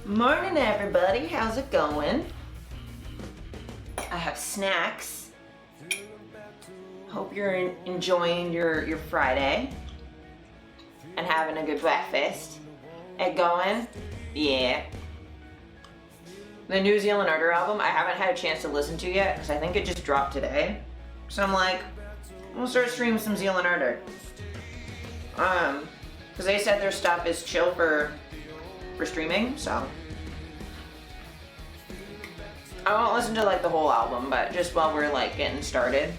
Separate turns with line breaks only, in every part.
Morning everybody, how's it going? I have snacks. Hope you're enjoying your Friday and having a good breakfast. It going? Yeah. The New Zealand Arter album, I haven't had a chance to listen to yet because I think it just dropped today. So I'm like, we'll start streaming some Zealand Arter. Because they said their stuff is chill for streaming, so. I won't listen to like the whole album, but just while we're like getting started.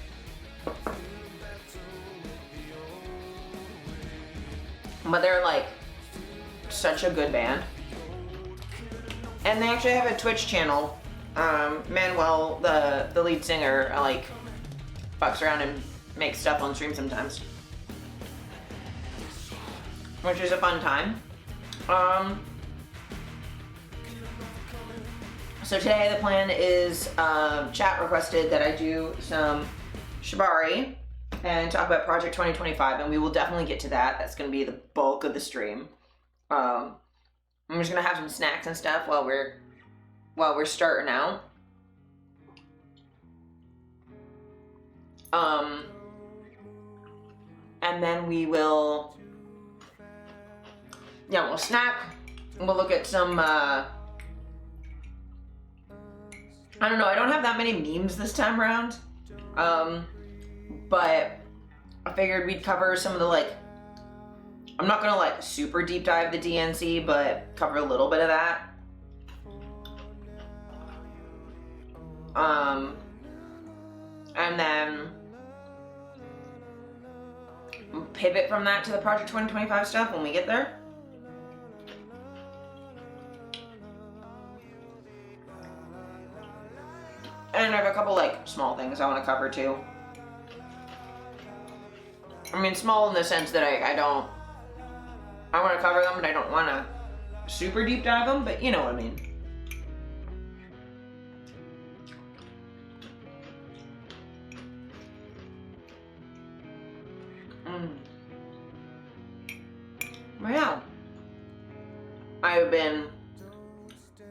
But they're like such a good band. And they actually have a Twitch channel. Manuel, the lead singer, like fucks around and makes stuff on stream sometimes. Which is a fun time. So today the plan is, chat requested that I do some shibari and talk about Project 2025, and we will definitely get to that. That's going to be the bulk of the stream. I'm just going to have some snacks and stuff while we're starting out. And then we will, we'll snack, and we'll look at some, I don't know, I don't have that many memes this time around, but I figured we'd cover some of the, like, I'm not gonna like super deep dive the DNC, but cover a little bit of that. And then pivot from that to the Project 2025 stuff when we get there. And I have a couple like small things I want to cover too. I mean, small in the sense that I want to cover them, but I don't want to super deep dive them, but you know what I mean. But yeah, I've been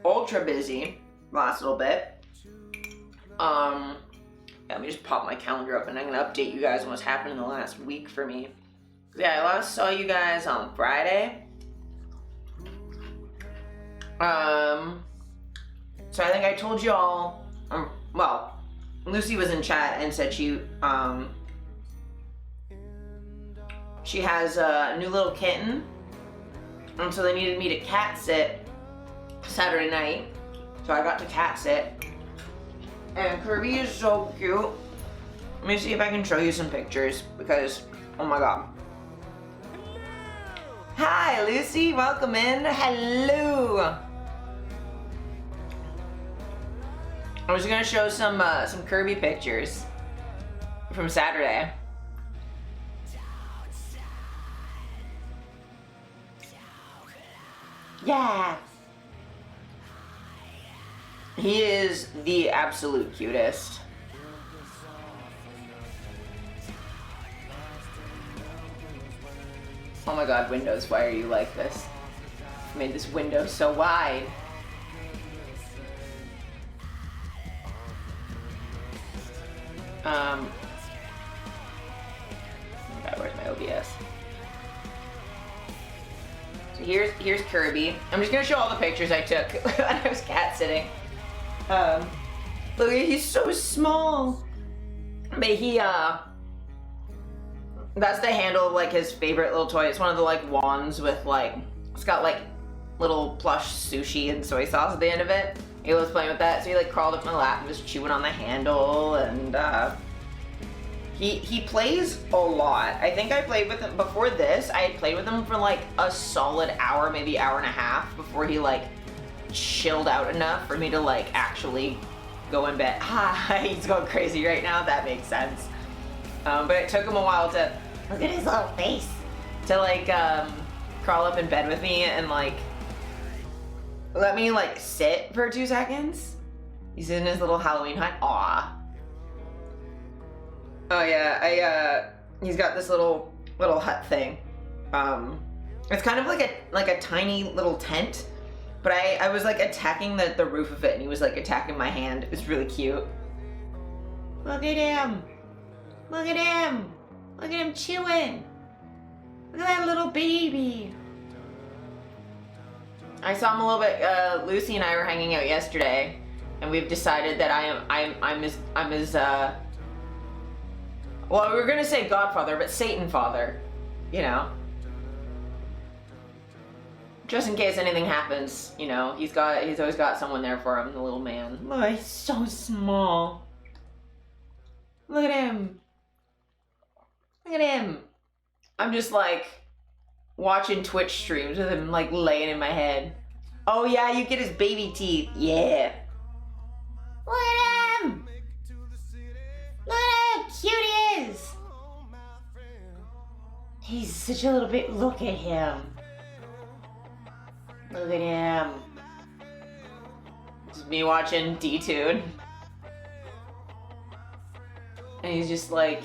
ultra busy last little bit. Let me just pop my calendar up and I'm gonna update you guys on what's happened in the last week for me. Yeah, I last saw you guys on Friday. So I think I told you all, well, Lucy was in chat and said she has a new little kitten. And so they needed me to cat sit Saturday night. So I got to cat sit. And Kirby is so cute. Let me see if I can show you some pictures because, oh my god. Hi, Lucy. Welcome in. Hello. I was gonna show some Kirby pictures from Saturday. Yeah. He is the absolute cutest. Oh my god, Windows, why are you like this? You made this window so wide. Oh my god, where's my OBS? So here's Kirby. I'm just gonna show all the pictures I took when I was cat sitting. Look, he's so small. But he, that's the handle of like his favorite little toy. It's one of the like wands with like, it's got like little plush sushi and soy sauce at the end of it. He was playing with that, so he like crawled up my lap and was chewing on the handle, and he plays a lot. I think I played with him before this. I had played with him for like a solid hour, maybe hour and a half before he like chilled out enough for me to like actually go in bed. He's going crazy right now. That makes sense. But it took him a while to look at his little face to like crawl up in bed with me and like let me like sit for 2 seconds. He's in his little Halloween hut. Aw. Oh yeah, he's got this little hut thing. It's kind of like a tiny little tent, But I was like attacking the roof of it, and he was like attacking my hand. It was really cute. Look at him. Look at him. Look at him chewing. Look at that little baby. I saw him a little bit. Lucy and I were hanging out yesterday, and we've decided that I'm his well, we were gonna say Godfather, but Satan father, you know. Just in case anything happens, you know, he's always got someone there for him, the little man. Look, he's so small. Look at him. Look at him. I'm just like watching Twitch streams with him like laying in my head. Oh yeah, you get his baby teeth. Yeah. Look at him. Look at how cute he is. He's such a little bit. Look at him. Look at him. Just me watching D-Tune. And he's just like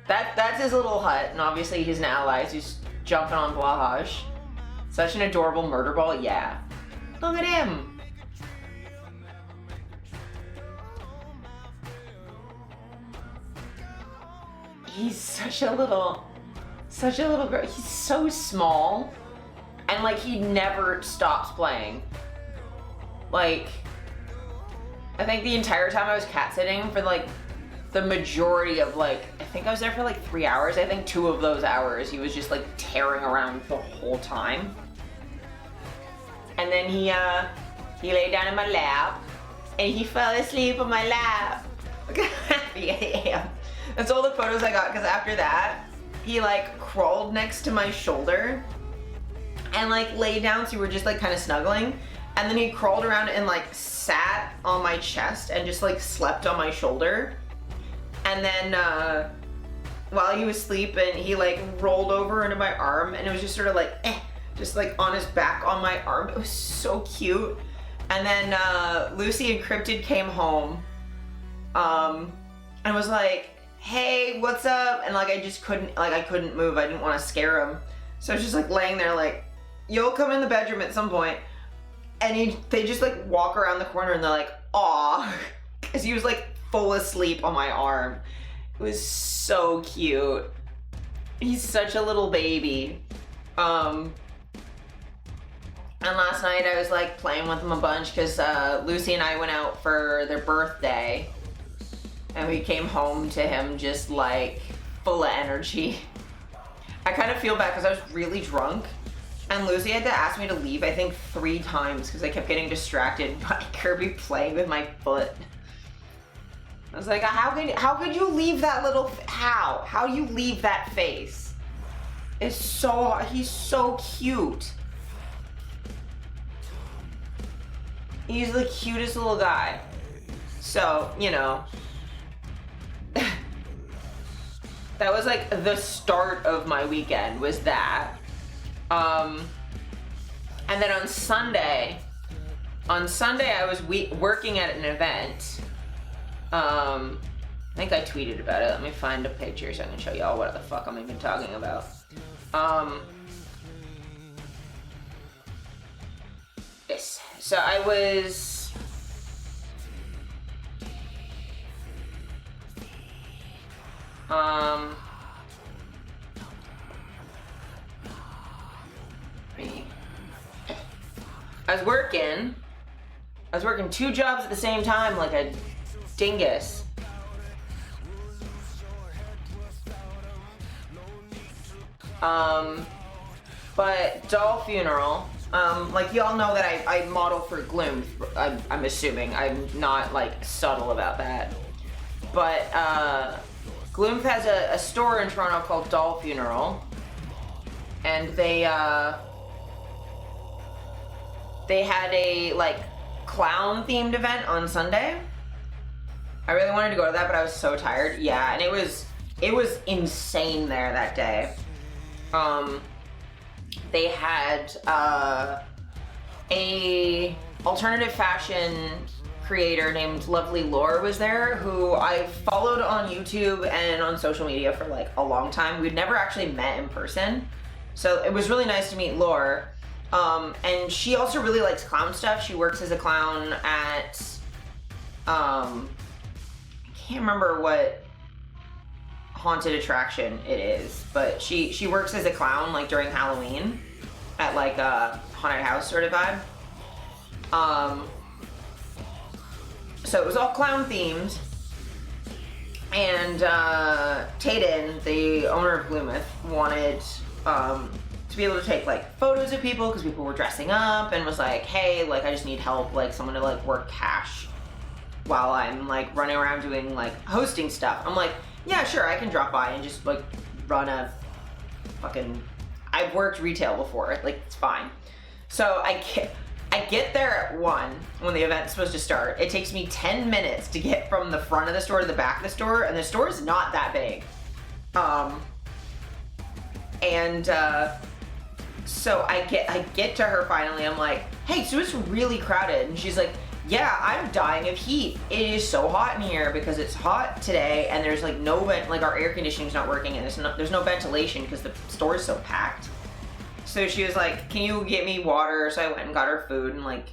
that's his little hut, and obviously he's an ally, so he's jumping on Blahaj. Such an adorable murder ball, yeah. Look at him. He's such a little girl. He's so small, and like he never stops playing. Like, I think the entire time I was cat sitting for like the majority of like, I think I was there for like 3 hours. I think 2 of those hours he was just like tearing around the whole time. And then he lay down in my lap, and he fell asleep on my lap. Look how happy I am. That's all the photos I got, because after that, he like crawled next to my shoulder and like laid down, so we were just like kind of snuggling. And then he crawled around and like sat on my chest and just like slept on my shoulder. And then while he was sleeping, he like rolled over into my arm, and it was just sort of like, just like on his back on my arm. It was so cute. And then Lucy and Cryptid came home and was like, hey, what's up? And like I just couldn't, like I couldn't move. I didn't want to scare him. So I was just like laying there like, you'll come in the bedroom at some point. And they just like walk around the corner and they're like, aw. Because he was like full asleep on my arm. It was so cute. He's such a little baby. And last night I was like playing with him a bunch because Lucy and I went out for their birthday. And we came home to him just like full of energy. I kind of feel bad because I was really drunk. And Lucy had to ask me to leave, I think 3 times because I kept getting distracted by Kirby playing with my foot. I was like, how could you leave that little, how do you leave that face? It's so, he's so cute. He's the cutest little guy. So, you know, that was like the start of my weekend, was that. And then on Sunday I was working at an event. I think I tweeted about it. Let me find a picture so I can show y'all what the fuck I'm even talking about. This. So I was I was working 2 jobs at the same time like a dingus. But doll funeral, like y'all know that I model for Gloom, I'm assuming. I'm not like subtle about that. But Gloom has a store in Toronto called Doll Funeral, and they had a like clown themed event on Sunday. I really wanted to go to that, but I was so tired. Yeah, and it was insane there that day. They had a alternative fashion creator named Lovely Lore was there, who I followed on YouTube and on social media for like a long time. We'd never actually met in person, so it was really nice to meet Lore. And she also really likes clown stuff. She works as a clown at, I can't remember what haunted attraction it is, but she works as a clown like during Halloween at like a haunted house sort of vibe. So it was all clown themed, and Tayden, the owner of Gloomith, wanted to be able to take like photos of people because people were dressing up, and was like, hey, like I just need help, like someone to like work cash while I'm like running around doing like hosting stuff. I'm like, yeah, sure, I can drop by and just like run a fucking, I've worked retail before, like it's fine. So I get there at 1 when the event's supposed to start. It takes me 10 minutes to get from the front of the store to the back of the store, and the store is not that big. So I get to her finally. I'm like, hey, so it's really crowded. And she's like, yeah, I'm dying of heat. It is so hot in here because it's hot today, and there's like no vent, like our air conditioning's not working, and there's no ventilation because the store is so packed. So she was like, can you get me water? So I went and got her food and like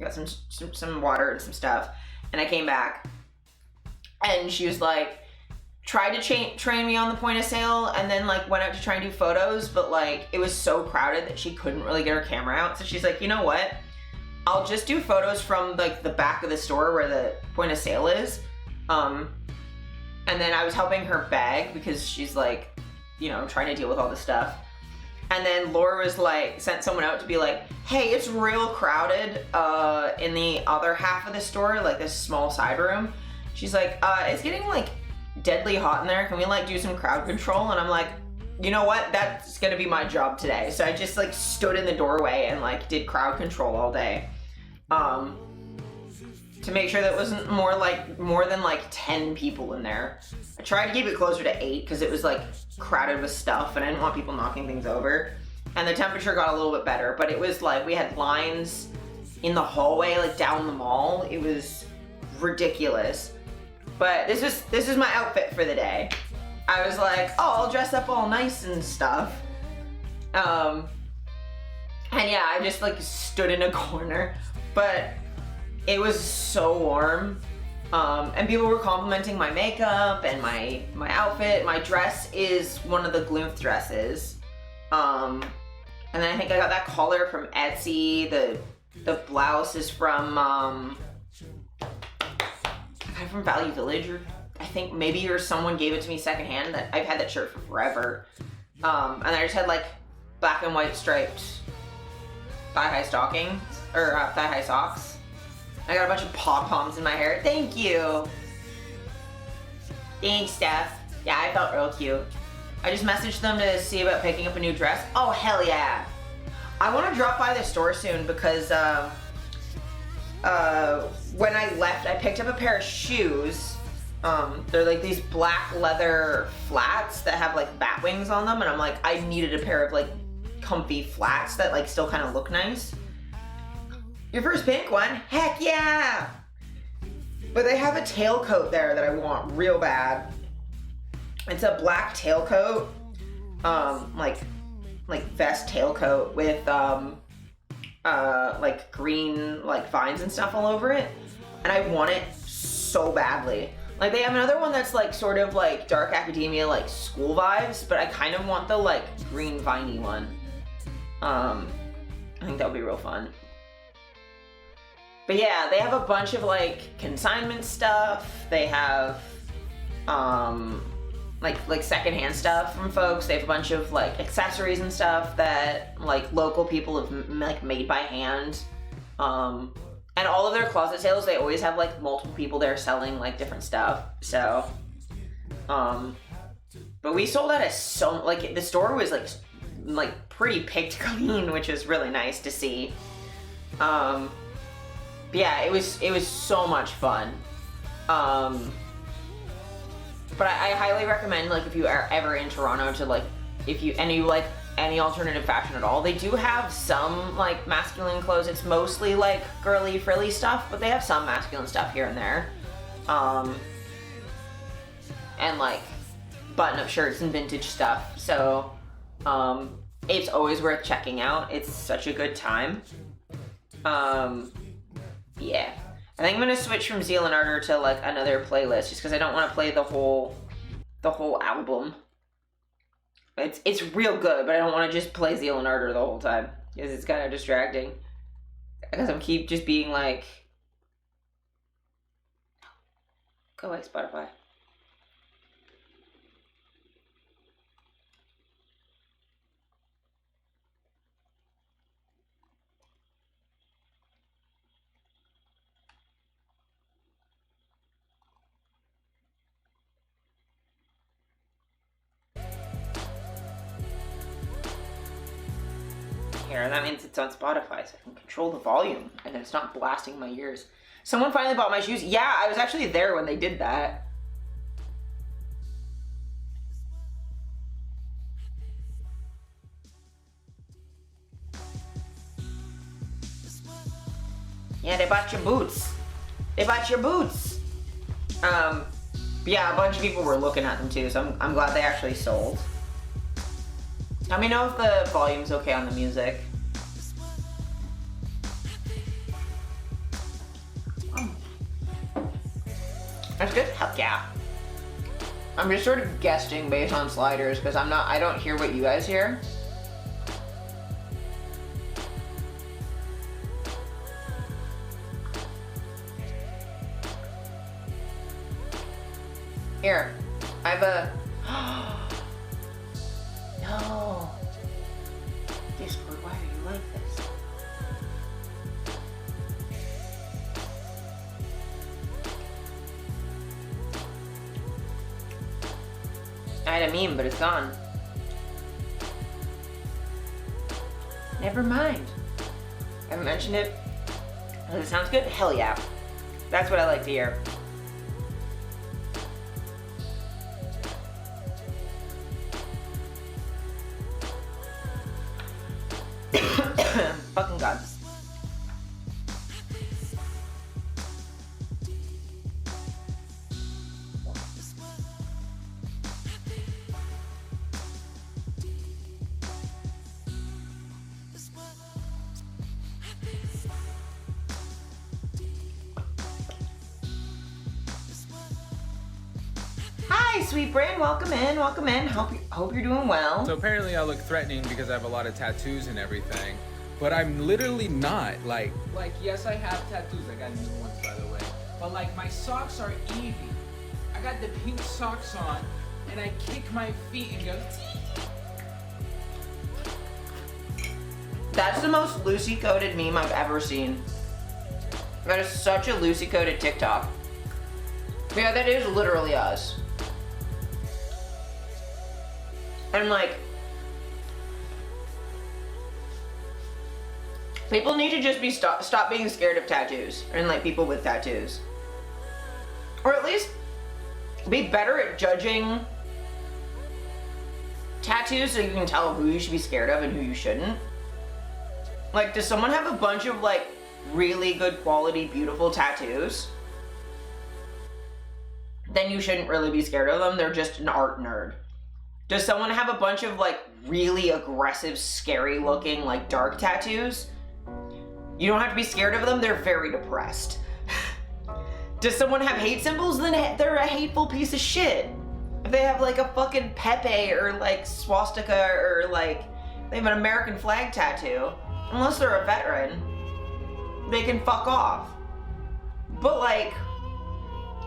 got some water and some stuff. And I came back and she was like, tried to train me on the point of sale, and then like went out to try and do photos, but like it was so crowded that she couldn't really get her camera out. So she's like, you know what? I'll just do photos from like the back of the store where the point of sale is. And then I was helping her bag because she's like, you know, trying to deal with all this stuff. And then Laura was like, sent someone out to be like, hey, it's real crowded in the other half of the store, like this small side room. She's like, it's getting like deadly hot in there. Can we like do some crowd control? And I'm like, you know what? That's gonna be my job today. So I just like stood in the doorway and like did crowd control all day. To make sure that it wasn't more than like 10 people in there. I tried to keep it closer to 8 because it was like crowded with stuff and I didn't want people knocking things over. And the temperature got a little bit better, but it was like we had lines in the hallway, like down the mall. It was ridiculous. But this is my outfit for the day. I was like, oh, I'll dress up all nice and stuff. And yeah, I just like stood in a corner, but it was so warm. And people were complimenting my makeup and my outfit. My dress is one of the Gloomith dresses. And then I think I got that collar from Etsy. The blouse is from from Value Village, or I think maybe or someone gave it to me secondhand. That I've had that shirt for forever. And I just had like black and white striped thigh-high stockings, or thigh-high socks. I got a bunch of pom-poms in my hair. Thank you. Thanks, Steph. Yeah, I felt real cute. I just messaged them to see about picking up a new dress. Oh, hell yeah. I want to drop by the store soon because when I left, I picked up a pair of shoes. They're like these black leather flats that have like bat wings on them, and I'm like, I needed a pair of like comfy flats that like still kind of look nice. Your first pink one? Heck yeah! But they have a tailcoat there that I want real bad. It's a black tailcoat, like vest tailcoat with like green like vines and stuff all over it, and I want it so badly. Like they have another one that's like sort of like dark academia, like school vibes, but I kind of want the like green viney one. I think that would be real fun. But yeah, they have a bunch of like consignment stuff. They have like secondhand stuff from folks. They have a bunch of like accessories and stuff that like local people have like made by hand. And all of their closet sales, they always have like multiple people there selling like different stuff. So, but we sold out of like the store was like pretty picked clean, which was really nice to see. But yeah, it was so much fun. But I highly recommend, like, if you are ever in Toronto to like, if you like any alternative fashion at all, they do have some like masculine clothes. It's mostly like girly frilly stuff, but they have some masculine stuff here and there. And like button-up shirts and vintage stuff. So it's always worth checking out. It's such a good time. Yeah. I think I'm gonna switch from Zeal and Ardor to like another playlist just because I don't want to play the whole album. It's real good, but I don't want to just play Zeal and Ardor the whole time because it's kind of distracting. Because I'm keep just being like, go away, Spotify. Here, that means it's on Spotify, so I can control the volume, and it's not blasting my ears. Someone finally bought my shoes. Yeah, I was actually there when they did that. Yeah, they bought your boots. They bought your boots. Yeah, a bunch of people were looking at them too, so I'm glad they actually sold. Let me know if the volume's okay on the music. That's good? Heck yeah. I'm just sort of guessing based on sliders because I don't hear what you guys hear. Here, I have a... No. Discord, why are you like this? I had a meme, but it's gone. Never mind. I haven't mentioned it. Does it sound good? Hell yeah. That's what I like to hear. Fucking God. Hi, sweet brain. Welcome in. Welcome in. Hope you're doing well.
So apparently I look threatening because I have a lot of tattoos and everything, but I'm literally not. Like yes, I have tattoos. I got new ones, by the way. But like my socks are Eevee. I got the pink socks on, and I kick my feet and go.
That's the most Lucy-coded meme I've ever seen. That is such a Lucy-coded TikTok. Yeah, that is literally us. And like, people need to just be stop being scared of tattoos and like people with tattoos, or at least be better at judging tattoos so you can tell who you should be scared of and who you shouldn't. Like, does someone have a bunch of like really good quality, beautiful tattoos? Then you shouldn't really be scared of them. They're just an art nerd. Does someone have a bunch of like really aggressive, scary looking like dark tattoos? You don't have to be scared of them. They're very depressed. Does someone have hate symbols? Then they're a hateful piece of shit. If they have like a fucking Pepe or like swastika or like they have an American flag tattoo, unless they're a veteran, they can fuck off. But like,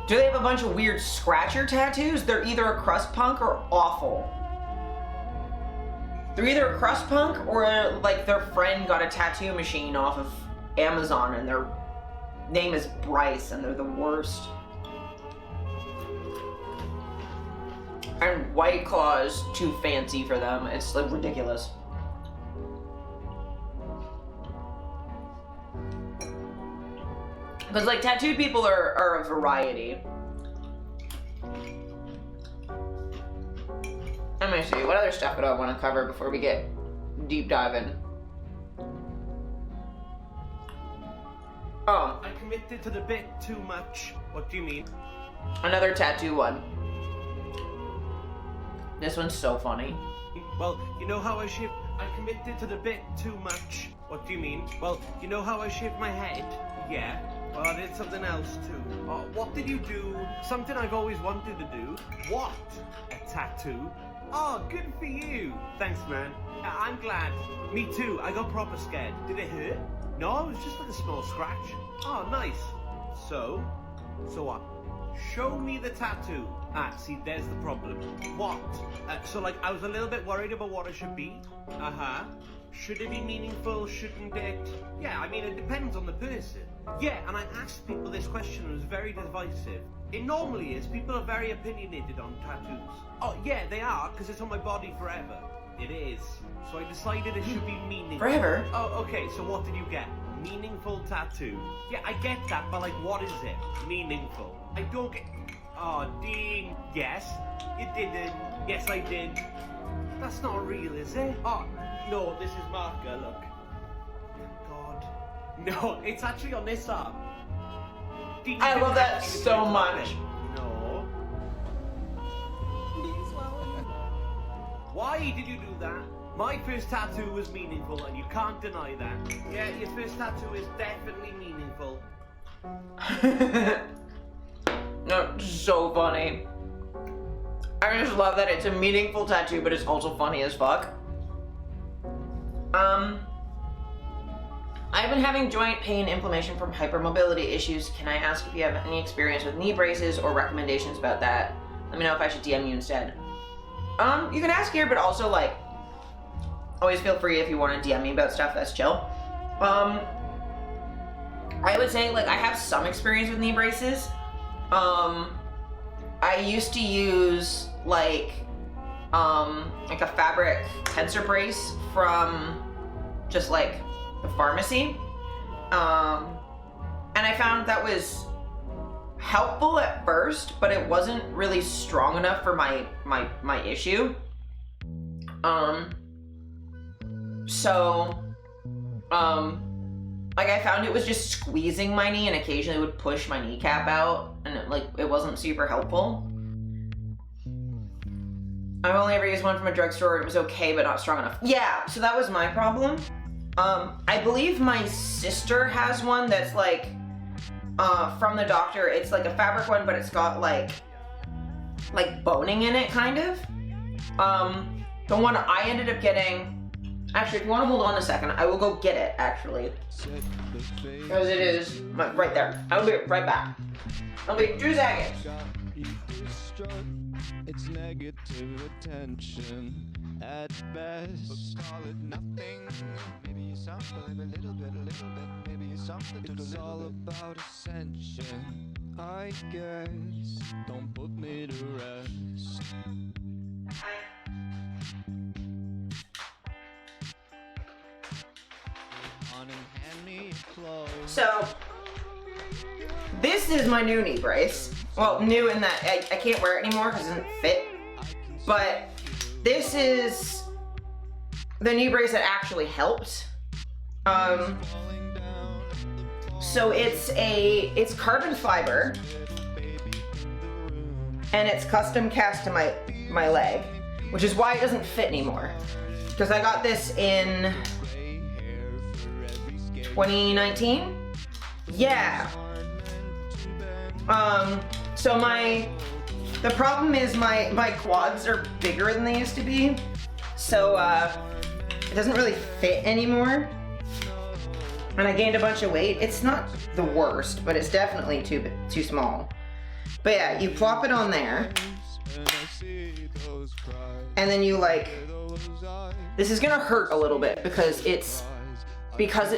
do they have a bunch of weird scratcher tattoos? They're either a crust punk or awful. They're either a crust punk or like their friend got a tattoo machine off of Amazon and their name is Bryce and they're the worst. And White Claw is too fancy for them. It's like ridiculous. Because like tattooed people are a variety. Let me see, what other stuff do I want to cover before we get deep diving? Oh.
I committed to the bit too much. What do you mean?
Another tattoo one. This one's so funny.
Well, you know how I I committed to the bit too much. What do you mean? Well, you know how I shaved my head? Yeah. Well, I did something else too. What did you do? Something I've always wanted to do. What? A tattoo? Oh, good for you. Thanks, man. I'm glad. Me too. I got proper scared. Did it hurt? No, it was just like a small scratch. Oh, nice. So what? Show me the tattoo. Ah, see, there's the problem. What? So like, I was a little bit worried about what it should be. Uh-huh. Should it be meaningful? Shouldn't it? Yeah, I mean, it depends on the person. Yeah, and I asked people this question and it was very divisive. It normally is. People are very opinionated on tattoos. Oh, yeah, they are, because it's on my body forever. It is. So I decided it should be meaningful.
Forever?
Oh, okay, so what did you get? Meaningful tattoo. Yeah, I get that, but like, what is it? Meaningful. I don't get... Oh, Dean. Yes, you didn't. Yes, I did. That's not real, is it? Oh, no, this is marker, look. God. No, it's actually on this arm. Dean,
I
you
love
didn't
that
actually
so
do it.
much.
No. Why did you do that? My first tattoo was meaningful and you can't deny that. Yeah, your first tattoo is definitely meaningful.
No, so funny. I just love that it's a meaningful tattoo, but it's also funny as fuck. I've been having joint pain inflammation from hypermobility issues. Can I ask if you have any experience with knee braces or recommendations about that? Let me know if I should DM you instead. You can ask here, but also like, always feel free if you want to DM me about stuff, that's chill. I would say like I have some experience with knee braces. I used to use like a fabric tensor brace from just like the pharmacy. And I found that was helpful at first, but it wasn't really strong enough for my issue. Like I found it was just squeezing my knee and occasionally would push my kneecap out, and it wasn't super helpful. I've only ever used one from a drugstore and it was okay, but not strong enough. Yeah, so that was my problem. I believe my sister has one that's like, from the doctor. It's like a fabric one, but it's got like boning in it, kind of. The one I ended up getting, actually, if you want to hold on a second, I will go get it, actually. Because it is right there. I'll be right back. I'll be 2 seconds.
It's negative attention at best. Call it nothing. Maybe something a little bit. Maybe something to it's all about ascension, I guess. Don't put me to rest.
So, this is my new knee brace. Well, new in that I can't wear it anymore because it doesn't fit. But this is the knee brace that actually helped. So it's carbon fiber, and it's custom cast to my leg, which is why it doesn't fit anymore. Because I got this in 2019? Yeah. So the problem is my quads are bigger than they used to be. So, it doesn't really fit anymore. And I gained a bunch of weight. It's not the worst, but it's definitely too small. But yeah, you plop it on there. And then you this is gonna hurt a little bit because it's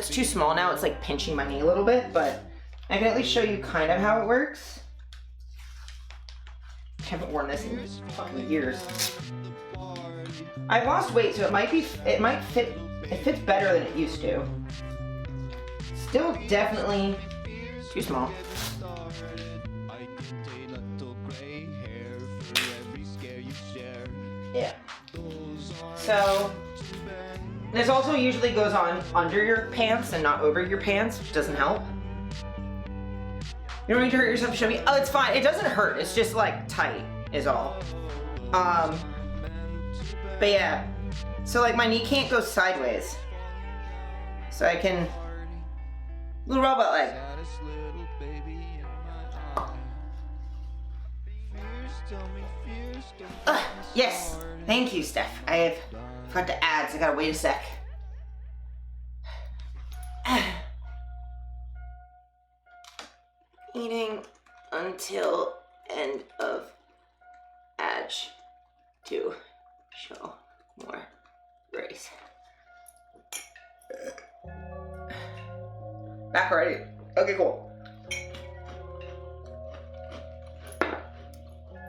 too small now. It's like pinching my knee a little bit, but I can at least show you kind of how it works. I haven't worn this in fucking years. I lost weight, so it might fit. It fits better than it used to. Still definitely too small. Yeah. So this also usually goes on under your pants and not over your pants, which doesn't help. You don't need to hurt yourself to show me. Oh, it's fine. It doesn't hurt. It's just like tight is all. But yeah, So like my knee can't go sideways. So I can, little robot leg.
Saddest little baby in my eye. Fears tell me fears don't make me
Yes,
sorry.
thank you, Steph. I forgot to add, so I gotta wait a sec. Eating until end of Edge to show more grace. Back already. Okay, cool.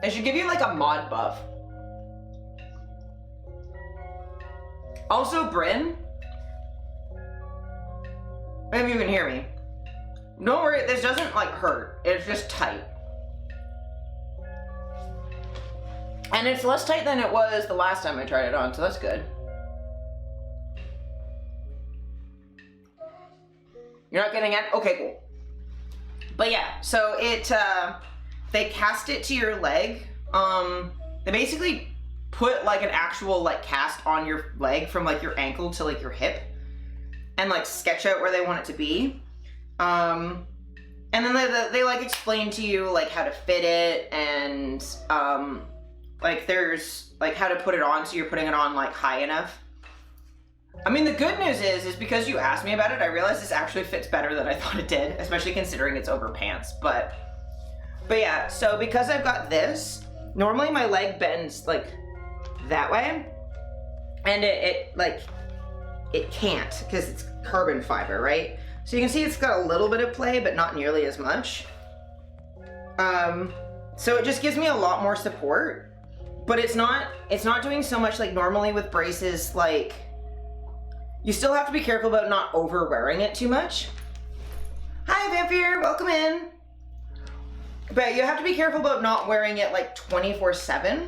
I should give you like a mod buff. Also, Bryn, if you can hear me, don't worry, this doesn't like hurt. It's just tight. And it's less tight than it was the last time I tried it on, so that's good. You're not getting it? Okay, cool. But yeah, so it, they cast it to your leg. They basically put like an actual like cast on your leg from like your ankle to like your hip and like sketch out where they want it to be. And then they like explain to you like how to fit it and like there's like how to put it on so you're putting it on like high enough. I mean, the good news is because you asked me about it, I realized this actually fits better than I thought it did, especially considering it's over pants. But yeah, so because I've got this, normally my leg bends like that way, and it can't because it's carbon fiber, right? So you can see it's got a little bit of play, but not nearly as much. So it just gives me a lot more support, but it's not doing so much like normally with braces. Like, you still have to be careful about not over wearing it too much. Hi, Vampire, welcome in. But you have to be careful about not wearing it like 24/7,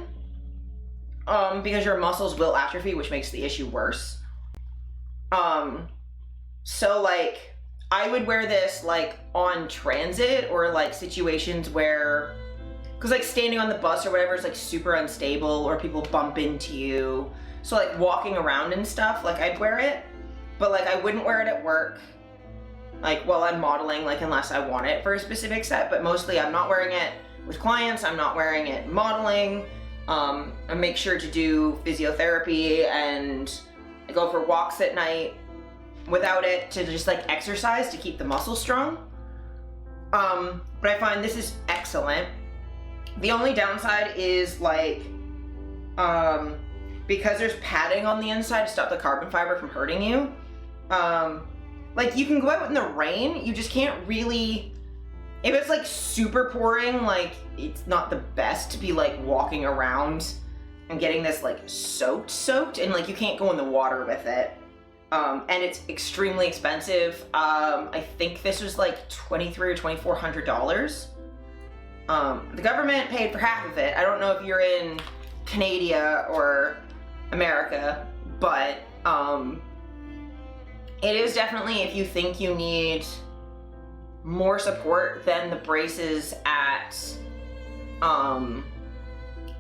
because your muscles will atrophy, which makes the issue worse. So like, I would wear this like on transit or like situations where, cause like standing on the bus or whatever is like super unstable or people bump into you. So like walking around and stuff, like I'd wear it, but like I wouldn't wear it at work, like while I'm modeling, like unless I want it for a specific set, but mostly I'm not wearing it with clients, I'm not wearing it modeling. I make sure to do physiotherapy and I go for walks at night without it to just like exercise to keep the muscles strong. But I find this is excellent. The only downside is like, because there's padding on the inside to stop the carbon fiber from hurting you. Like you can go out in the rain, you just can't really, if it's like super pouring, like it's not the best to be like walking around and getting this like soaked, and like you can't go in the water with it. And it's extremely expensive. I think this was like $2,300 or $2,400. The government paid for half of it. I don't know if you're in Canada or America, but it is definitely, if you think you need more support than the braces at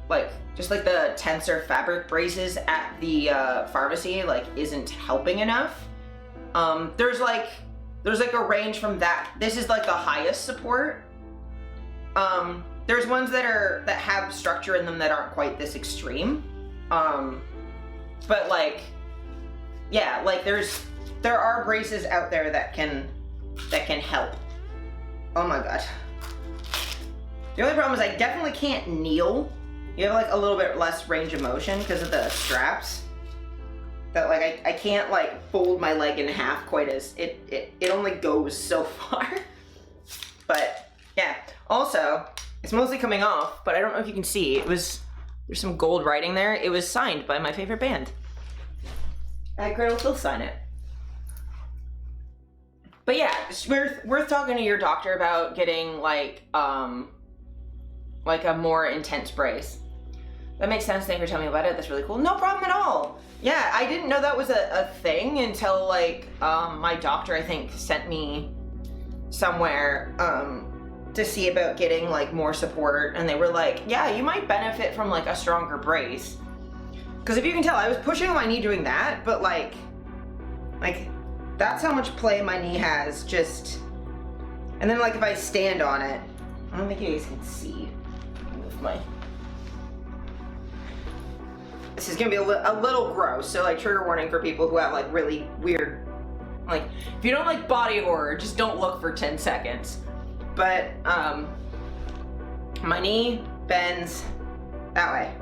like just like the tensor fabric braces at the pharmacy like isn't helping enough. There's like a range from that. This is like the highest support. There's ones that have structure in them that aren't quite this extreme. But like, yeah, like there are braces out there that can help. Oh my god. The only problem is I definitely can't kneel. You have like a little bit less range of motion because of the straps. That like I can't like fold my leg in half quite as it only goes so far. But yeah. Also, it's mostly coming off, but I don't know if you can see. There's some gold writing there. It was signed by my favorite band. I had Cradle Phil sign it. But yeah, it's worth talking to your doctor about getting like a more intense brace. That makes sense. Thank you for telling me about it. That's really cool. No problem at all. Yeah, I didn't know that was a thing until like my doctor, I think, sent me somewhere to see about getting like more support, and they were like, yeah, you might benefit from like a stronger brace. Because if you can tell, I was pushing on my knee doing that, but like that's how much play my knee has, just, and then like if I stand on it, I don't think you guys can see with my, this is gonna be a little gross, so like trigger warning for people who have like really weird, like if you don't like body horror, just don't look for 10 seconds. But my knee bends that way.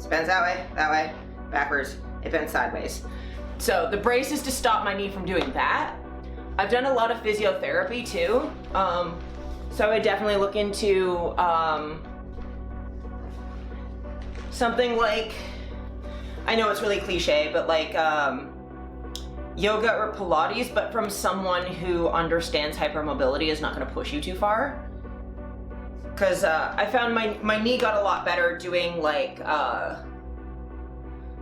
It bends that way, backwards, it bends sideways. So the brace is to stop my knee from doing that. I've done a lot of physiotherapy too. So I would definitely look into something like, I know it's really cliche, but like yoga or Pilates, but from someone who understands hypermobility, is not gonna push you too far. Cause I found my knee got a lot better doing like,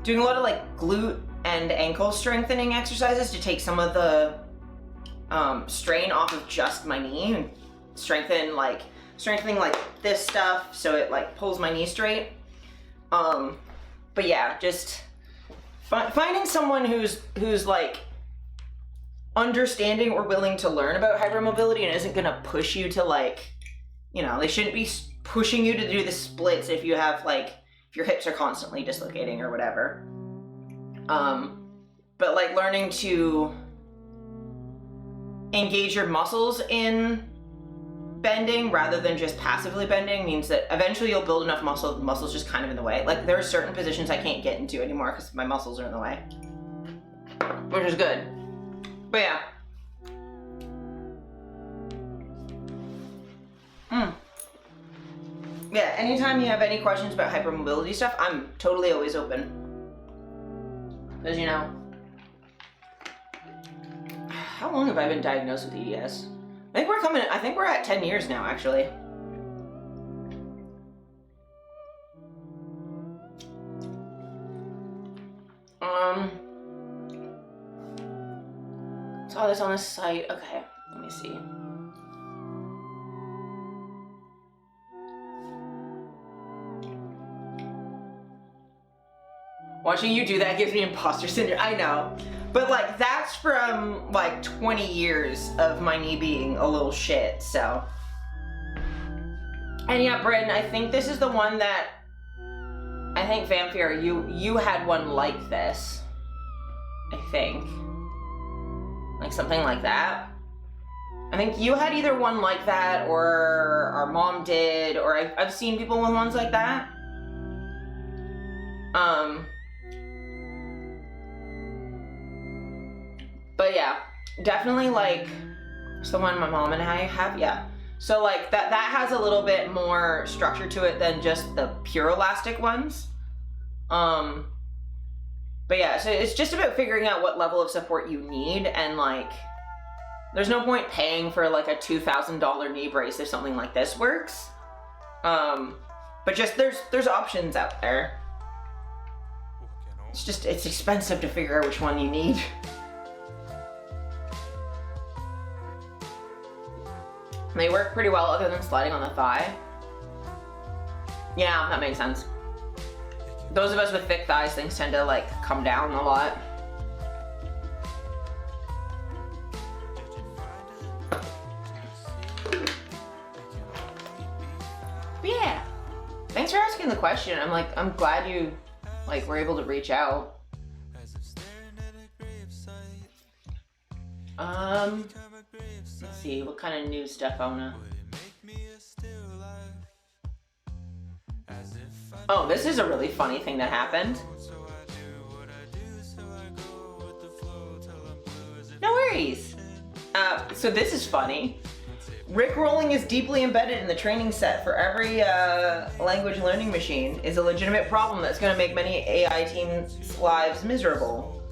doing a lot of like glute and ankle strengthening exercises to take some of the strain off of just my knee and strengthening like this stuff so it like pulls my knee straight. But yeah, just finding someone who's like understanding or willing to learn about hypermobility and isn't gonna push you to like, you know, they shouldn't be pushing you to do the splits if you have like, if your hips are constantly dislocating or whatever. But like learning to engage your muscles in bending rather than just passively bending means that eventually you'll build enough muscle, the muscle's just kind of in the way. Like there are certain positions I can't get into anymore because my muscles are in the way, which is good. But yeah. Yeah, anytime you have any questions about hypermobility stuff, I'm totally always open. Because, you know, how long have I been diagnosed with EDS? I think we're at 10 years now, actually. Saw this on a site. Okay, let me see. Watching you do that gives me imposter syndrome. I know. But like that's from like 20 years of my knee being a little shit, so. And yeah, Brendan, I think this is the one that, I think Vampire, you had one like this. I think. Like something like that. I think you had either one like that or our mom did, or I've seen people with ones like that. But yeah, definitely like, it's the one my mom and I have, yeah. So like that has a little bit more structure to it than just the pure elastic ones. But yeah, so it's just about figuring out what level of support you need, and like, there's no point paying for like a $2,000 knee brace if something like this works. But just there's options out there. It's expensive to figure out which one you need. They work pretty well other than sliding on the thigh. Yeah, that makes sense. Those of us with thick thighs, things tend to like come down a lot. But yeah, thanks for asking the question. I'm glad you like were able to reach out. Let's see, what kind of new stuff I wanna... Oh, this is a really funny thing that happened. No worries. So this is funny. Rickrolling is deeply embedded in the training set for every language learning machine is a legitimate problem that's going to make many AI teams' lives miserable.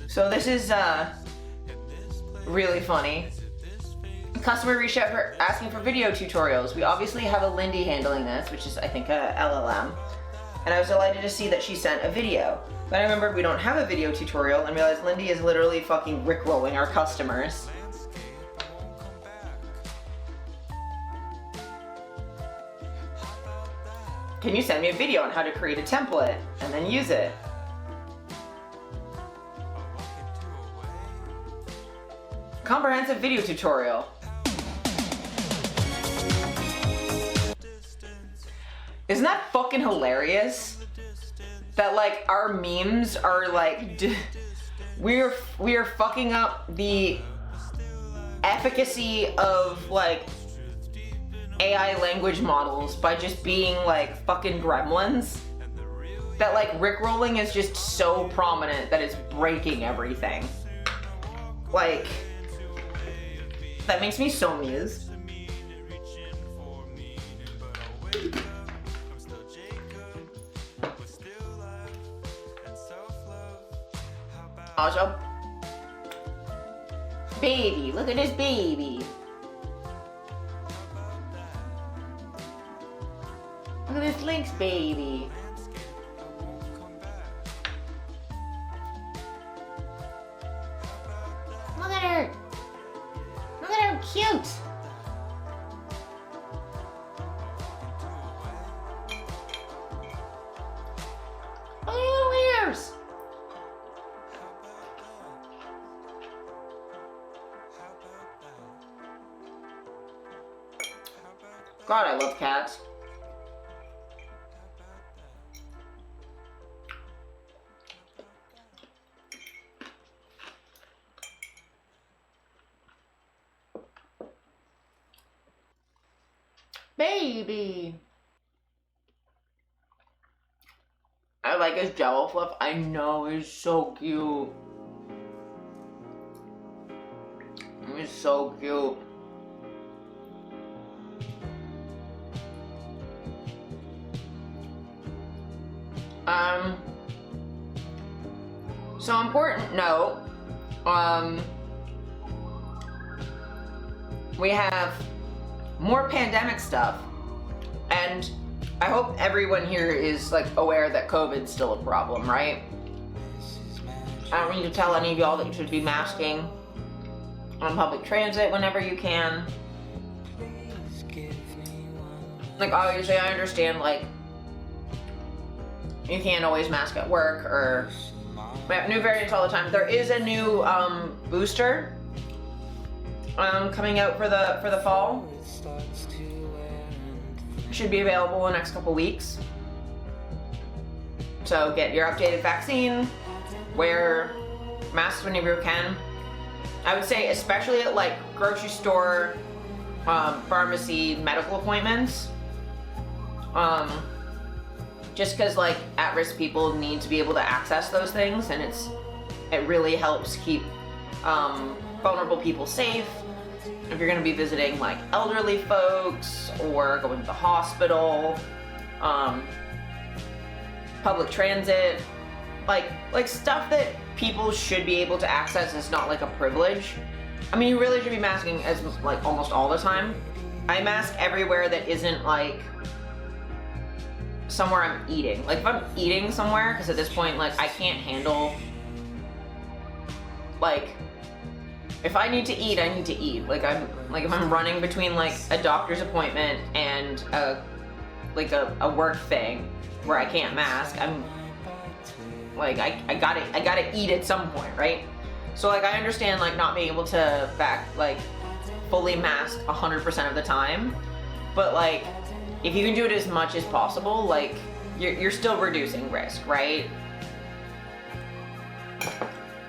So this is really funny. A customer reached out for asking for video tutorials. We obviously have a Lindy handling this, which is I think a LLM. And I was delighted to see that she sent a video. But I remembered we don't have a video tutorial and realized Lindy is literally fucking rickrolling our customers. Can you send me a video on how to create a template and then use it? Comprehensive video tutorial. Isn't that fucking hilarious? That like our memes are like, we are fucking up the efficacy of like AI language models by just being like fucking gremlins. That like rickrolling is just so prominent that it's breaking everything. Like, that makes me so amused. Also, baby, look at this baby. Look at this Lynx baby. Look at her. Look at her cute. Look at her little ears. God, I love cats. Baby. I like his Jello fluff. I know, he's so cute. He's so cute. So important note, we have more pandemic stuff, and I hope everyone here is like aware that COVID's still a problem, right? I don't need to tell any of y'all that you should be masking on public transit whenever you can. Like, obviously I understand, like, you can't always mask at work, or we have new variants all the time. There is a new booster coming out for the fall. Should be available in the next couple weeks. So get your updated vaccine, wear masks whenever you can. I would say especially at like grocery store, pharmacy, medical appointments. Just because like at-risk people need to be able to access those things, and it really helps keep vulnerable people safe. If you're going to be visiting like elderly folks or going to the hospital, public transit, like stuff that people should be able to access is not like a privilege. I mean, you really should be masking as like almost all the time. I mask everywhere that isn't like somewhere I'm eating. Like if I'm eating somewhere, because at this point like I can't handle, like if I need to eat, I need to eat. Like if I'm running between like a doctor's appointment and a work thing where I can't mask, I'm like I gotta eat at some point, right? So like I understand like not being able to fully mask 100% of the time, but like if you can do it as much as possible, like you're still reducing risk, right?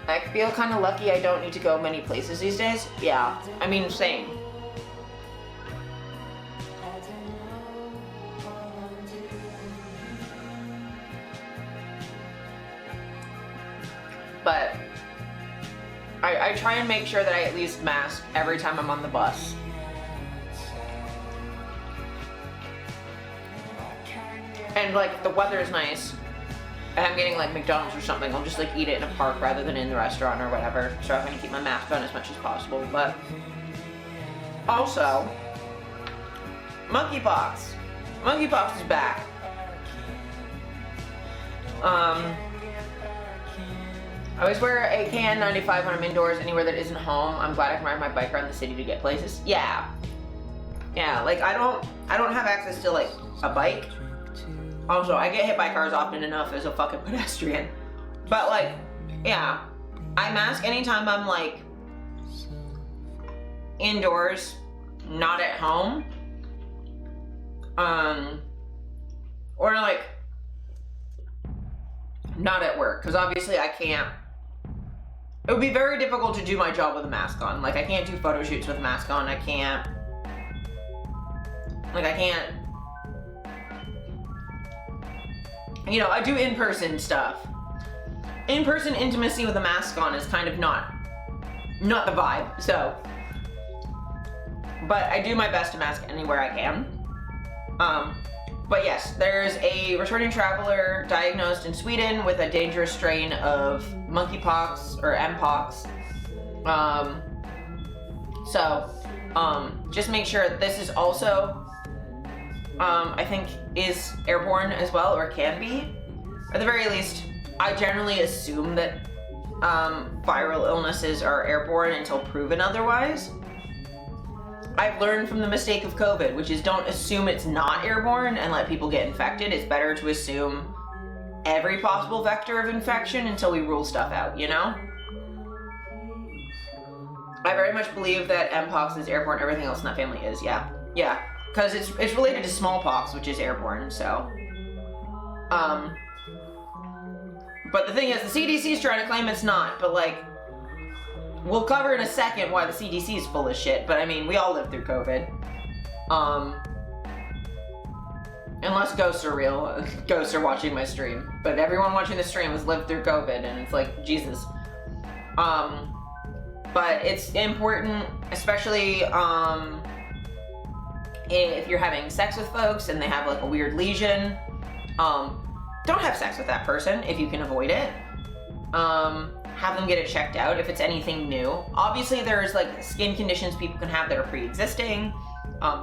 I feel kind of lucky I don't need to go many places these days. Yeah, I mean, same. But I try and make sure that I at least mask every time I'm on the bus. And like if the weather is nice and I'm getting like McDonald's or something, I'll just like eat it in a park rather than in the restaurant or whatever. So I'm gonna keep my mask on as much as possible. But also, monkeypox. Monkeypox is back. I always wear a KN95 when I'm indoors, anywhere that isn't home. I'm glad I can ride my bike around the city to get places. Yeah. Yeah, like I don't have access to like a bike. Also, I get hit by cars often enough as a fucking pedestrian. But like, yeah, I mask anytime I'm like indoors, not at home. Or like not at work, because obviously I can't. It would be very difficult to do my job with a mask on. Like, I can't do photo shoots with a mask on. I can't. Like, I can't. You know, I do in-person stuff. In-person intimacy with a mask on is kind of not the vibe, so. But I do my best to mask anywhere I can. But yes, there's a returning traveler diagnosed in Sweden with a dangerous strain of monkeypox or mpox. Just make sure this is also, I think, is airborne as well, or can be. At the very least, I generally assume that viral illnesses are airborne until proven otherwise. I've learned from the mistake of COVID, which is don't assume it's not airborne and let people get infected. It's better to assume every possible vector of infection until we rule stuff out, you know? I very much believe that mpox is airborne, everything else in that family is, yeah. Yeah, because it's related to smallpox, which is airborne, so. But the thing is, the CDC is trying to claim it's not, but like, we'll cover in a second why the CDC is full of shit, but I mean, we all lived through COVID. Unless ghosts are real. Ghosts are watching my stream. But everyone watching the stream has lived through COVID, and it's like, Jesus. But it's important, especially if you're having sex with folks and they have like a weird lesion. Don't have sex with that person if you can avoid it. Have them get it checked out if it's anything new. Obviously, there's like skin conditions people can have that are pre-existing.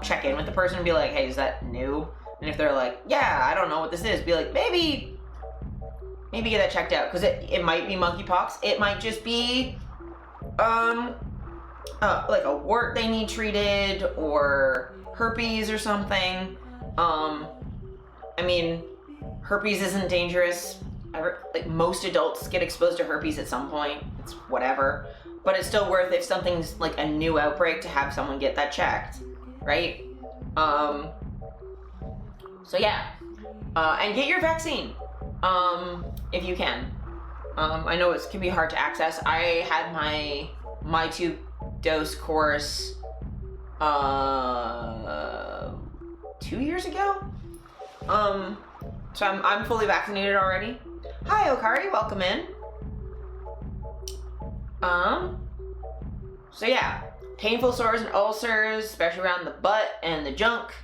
Check in with the person and be like, hey, is that new? And if they're like, yeah, I don't know what this is, be like, maybe get that checked out, because it might be monkeypox. It might just be like a wart they need treated, or herpes or something. I mean, herpes isn't dangerous. Like, most adults get exposed to herpes at some point. It's whatever. But it's still worth, if something's like a new outbreak, to have someone get that checked, right? So yeah. And get your vaccine, if you can. I know it can be hard to access. I had my 2-dose course 2 years ago. So I'm fully vaccinated already. Hi, Okari, welcome in. So yeah, painful sores and ulcers, especially around the butt and the junk,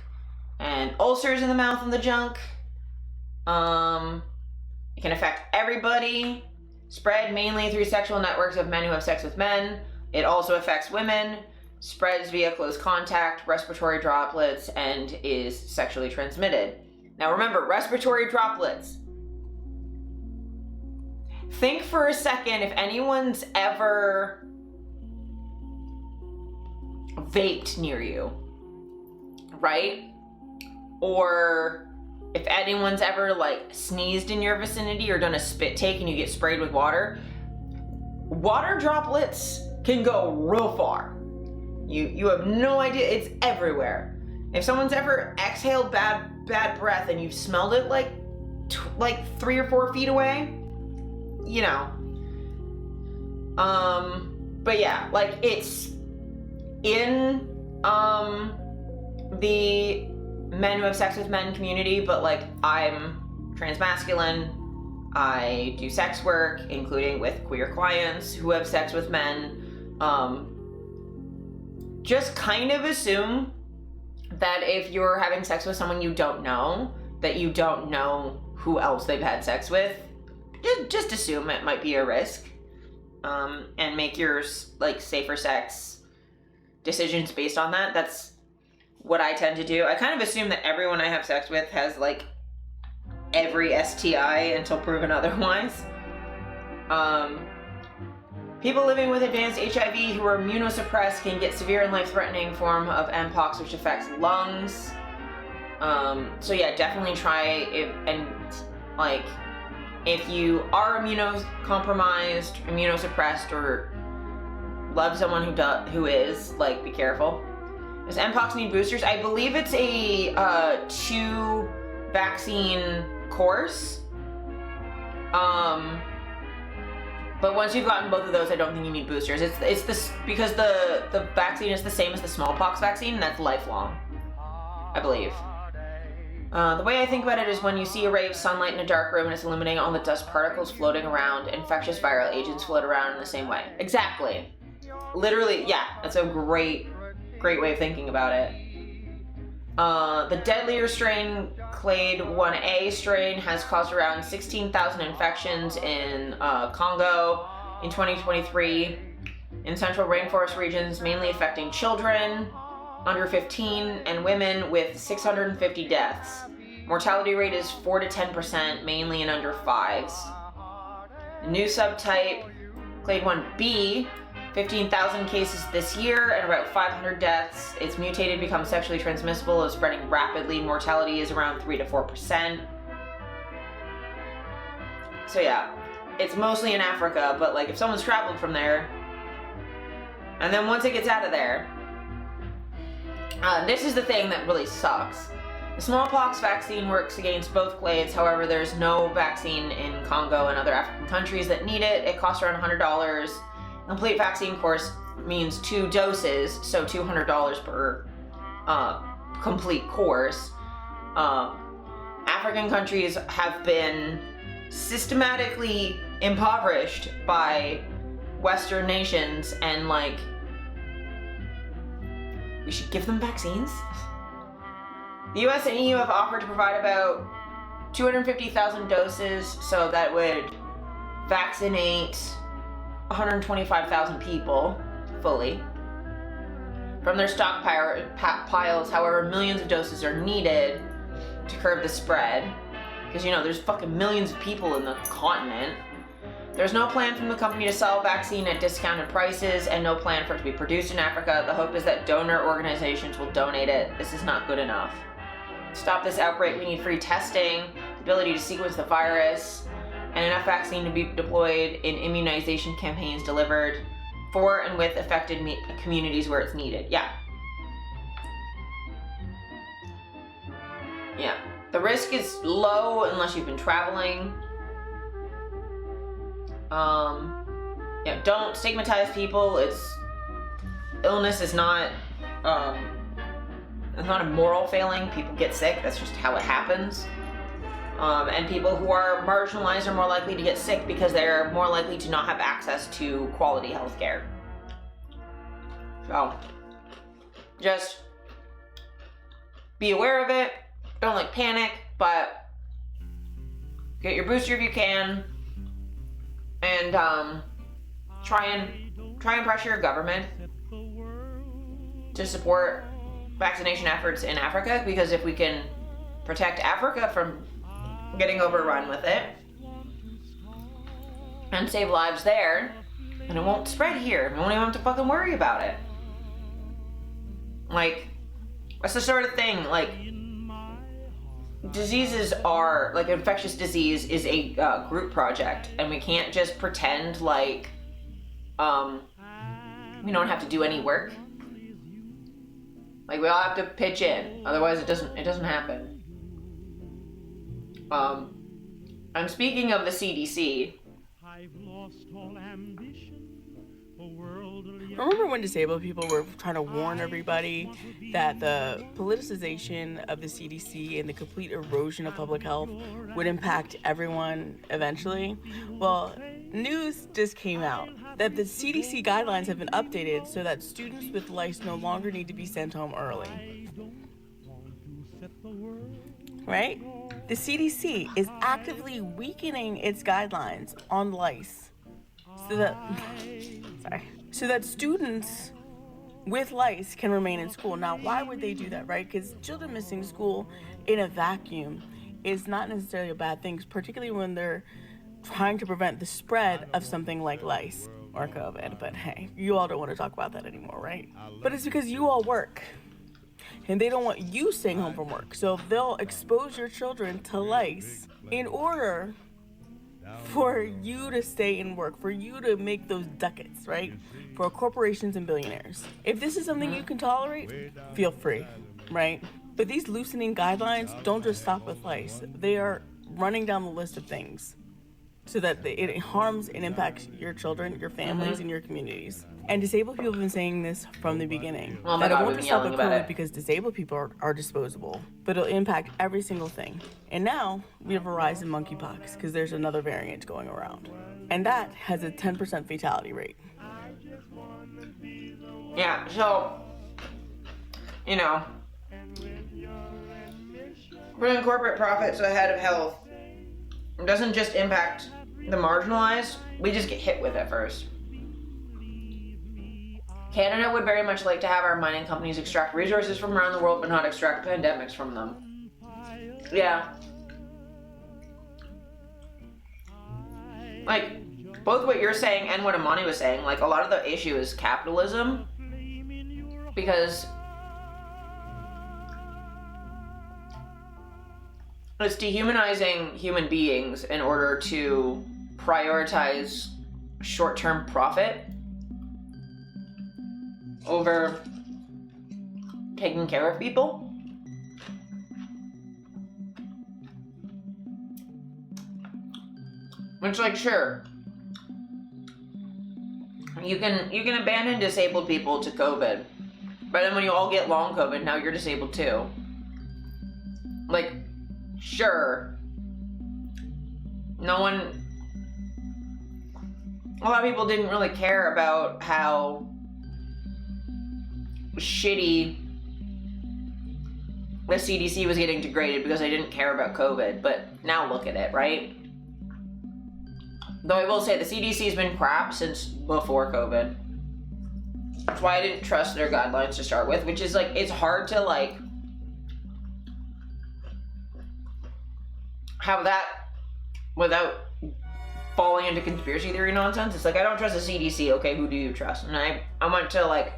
and ulcers in the mouth and the junk. It can affect everybody. Spread mainly through sexual networks of men who have sex with men. It also affects women. Spreads via close contact, respiratory droplets, and is sexually transmitted. Now remember, respiratory droplets. Think for a second if anyone's ever vaped near you, right? Or if anyone's ever like sneezed in your vicinity or done a spit take and you get sprayed with water. Water droplets can go real far. You have no idea, it's everywhere. If someone's ever exhaled bad breath and you've smelled it like 3 or 4 feet away, you know. But yeah, like, it's in the men who have sex with men community, but like, I'm transmasculine. I do sex work, including with queer clients who have sex with men. Just kind of assume that if you're having sex with someone you don't know, that you don't know who else they've had sex with. Just assume it might be a risk, and make your like safer sex decisions based on that. That's what I tend to do. I kind of assume that everyone I have sex with has like every STI until proven otherwise. People living with advanced HIV who are immunosuppressed can get severe and life-threatening form of mpox, which affects lungs. So yeah, definitely try it. And like, if you are immunocompromised, immunosuppressed, or love someone who is, like, be careful. Does Mpox need boosters? I believe it's a 2 vaccine course. But once you've gotten both of those, I don't think you need boosters. It's this because the vaccine is the same as the smallpox vaccine, and that's lifelong, I believe. The way I think about it is when you see a ray of sunlight in a dark room and it's illuminating all the dust particles floating around, infectious viral agents float around in the same way. Exactly. Literally, yeah, that's a great way of thinking about it. The deadlier strain, Clade 1A strain, has caused around 16,000 infections in Congo in 2023 in central rainforest regions, mainly affecting children under 15 and women, with 650 deaths. Mortality rate is 4 to 10%, mainly in under 5s. The new subtype, Clade 1B, 15,000 cases this year and about 500 deaths. It's mutated, becomes sexually transmissible, is spreading rapidly. Mortality is around 3 to 4%. So yeah, it's mostly in Africa, but like if someone's traveled from there, and then once it gets out of there, this is the thing that really sucks. The smallpox vaccine works against both clades. However, there's no vaccine in Congo and other African countries that need it. It costs around $100. Complete vaccine course means 2 doses, so $200 per complete course. African countries have been systematically impoverished by Western nations, and like, we should give them vaccines. The US and EU have offered to provide about 250,000 doses, so that would vaccinate 125,000 people fully from their stockpiles. However, millions of doses are needed to curb the spread, because there's fucking millions of people in the continent. There's no plan from the company to sell vaccine at discounted prices, and no plan for it to be produced in Africa. The hope is that donor organizations will donate it. This is not good enough. To stop this outbreak, we need free testing, the ability to sequence the virus, and enough vaccine to be deployed in immunization campaigns delivered for and with affected communities where it's needed. Yeah. Yeah. The risk is low unless you've been traveling. Don't stigmatize people. Illness is not, it's not a moral failing. People get sick. That's just how it happens. And people who are marginalized are more likely to get sick because they're more likely to not have access to quality health care. So, just be aware of it. Don't panic, but get your booster if you can, and try and pressure your government to support vaccination efforts in Africa, because if we can protect Africa from getting overrun with it and save lives there, and it won't spread here. We won't even have to fucking worry about it. That's the sort of thing, diseases are, infectious disease is a group project, and we can't just pretend we don't have to do any work. We all have to pitch in, otherwise it doesn't happen. I'm speaking of the CDC.
Remember when disabled people were trying to warn everybody that the politicization of the CDC and the complete erosion of public health would impact everyone eventually? Well, news just came out that the CDC guidelines have been updated so that students with lice no longer need to be sent home early. Right? The CDC is actively weakening its guidelines on lice so that students with lice can remain in school. Now, why would they do that, right? Because children missing school in a vacuum is not necessarily a bad thing, particularly when they're trying to prevent the spread of something like lice or COVID. But hey, you all don't want to talk about that anymore, right? But it's because you all work. and they don't want you staying home from work. So they'll expose your children to lice in order for you to stay in work, for you to make those ducats, right? For corporations and billionaires. If this is something you can tolerate, feel free, right? But these loosening guidelines don't just stop with lice. They are running down the list of things so that it harms and impacts your children, your families, and your communities. And disabled people have been saying this from the beginning.
Oh my
that
God,
it won't
we've
just
been
stop
yelling
with
about
COVID
it.
because disabled people are disposable, but it'll impact every single thing. And now we have a rise in monkeypox because there's another variant going around. And that has a 10% fatality rate.
Yeah, so, you know, putting corporate profits ahead of health doesn't just impact the marginalized, we just get hit with it first. Canada would very much like to have our mining companies extract resources from around the world, but not extract pandemics from them. Yeah. Like, both what you're saying and what Amani was saying, like, a lot of the issue is capitalism. Because it's dehumanizing human beings in order to prioritize short-term profit over taking care of people. It's like, sure, you can abandon disabled people to COVID, but then when you all get long COVID, now you're disabled too. Like, sure, a lot of people didn't really care about how shitty the CDC was getting degraded because they didn't care about COVID, but now look at it, right? Though I will say the CDC's been crap since before COVID. That's why I didn't trust their guidelines to start with, which is like, it's hard to like have that without falling into conspiracy theory nonsense. It's like, I don't trust the CDC, okay, who do you trust? And I went to like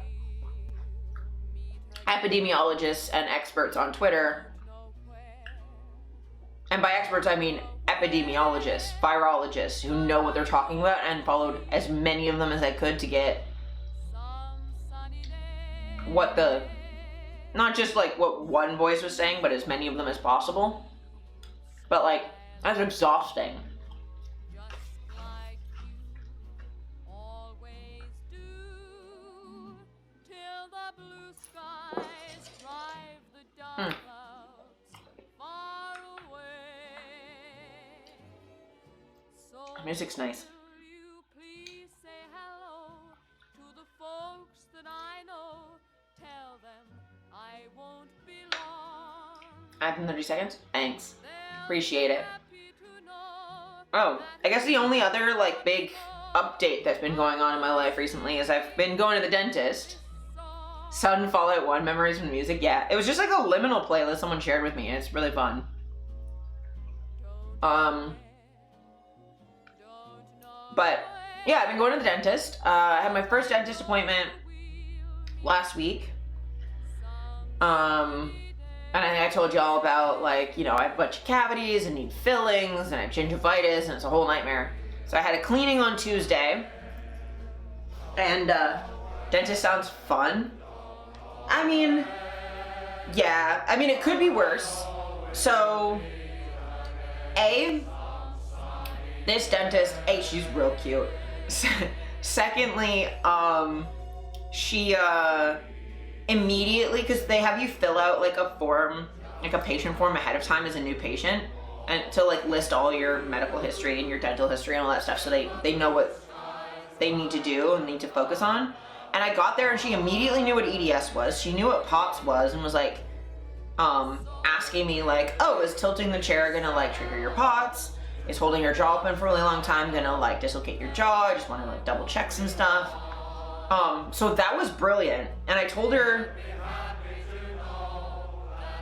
epidemiologists and experts on Twitter, and by experts I mean epidemiologists, virologists who know what they're talking about, and followed as many of them as I could to get what the, not just like what one voice was saying, but as many of them as possible. But like, that's exhausting. Music's nice. Add in 30 seconds? Thanks. Appreciate it. Oh, I guess the only other like big update that's been going on in my life recently is I've been going to the dentist. Sun Fallout 1 Memories from Music. Yeah, it was just like a liminal playlist someone shared with me, and it's really fun. But yeah, I've been going to the dentist. I had my first dentist appointment last week. And I told you all about, like, you know, I have a bunch of cavities and need fillings and I have gingivitis and it's a whole nightmare. So I had a cleaning on Tuesday. And dentist sounds fun. I mean, yeah. I mean, it could be worse. So, this dentist, she's real cute. Secondly, she immediately, because they have you fill out like a form, like a patient form ahead of time as a new patient, and to like list all your medical history and your dental history and all that stuff, so they know what they need to do and need to focus on. And I got there and she immediately knew what EDS was. She knew what POTS was and was like, asking me like, oh, is tilting the chair gonna like trigger your POTS? Is holding your jaw open for a really long time gonna like dislocate your jaw? I just wanna like double check some stuff. So that was brilliant. And I told her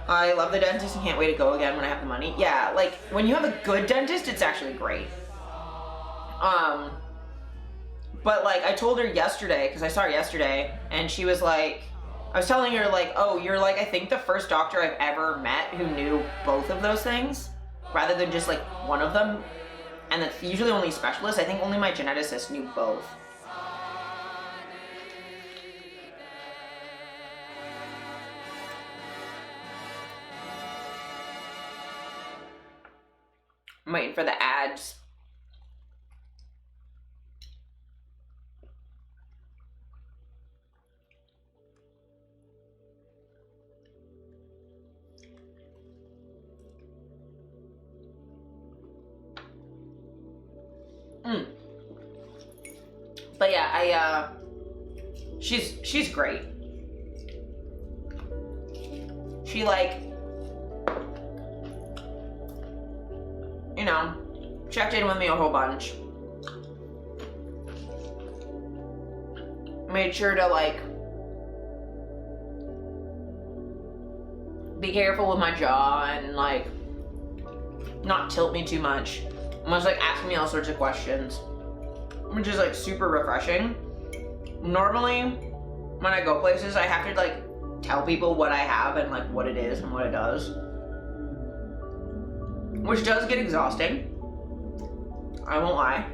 I love the dentist and can't wait to go again when I have the money. Yeah, like when you have a good dentist, it's actually great. But like I told her yesterday, because I saw her yesterday, and she was like, I was telling her like, oh, you're like, I think the first doctor I've ever met who knew both of those things, rather than just like one of them. And that's usually only specialists. I think only my geneticist knew both. I'm waiting for the ads. But yeah, she's great. She like, you know, checked in with me a whole bunch. Made sure to like be careful with my jaw and like not tilt me too much. And was like asking me all sorts of questions, which is like super refreshing. Normally, when I go places, I have to like tell people what I have and like what it is and what it does, which does get exhausting. I won't lie.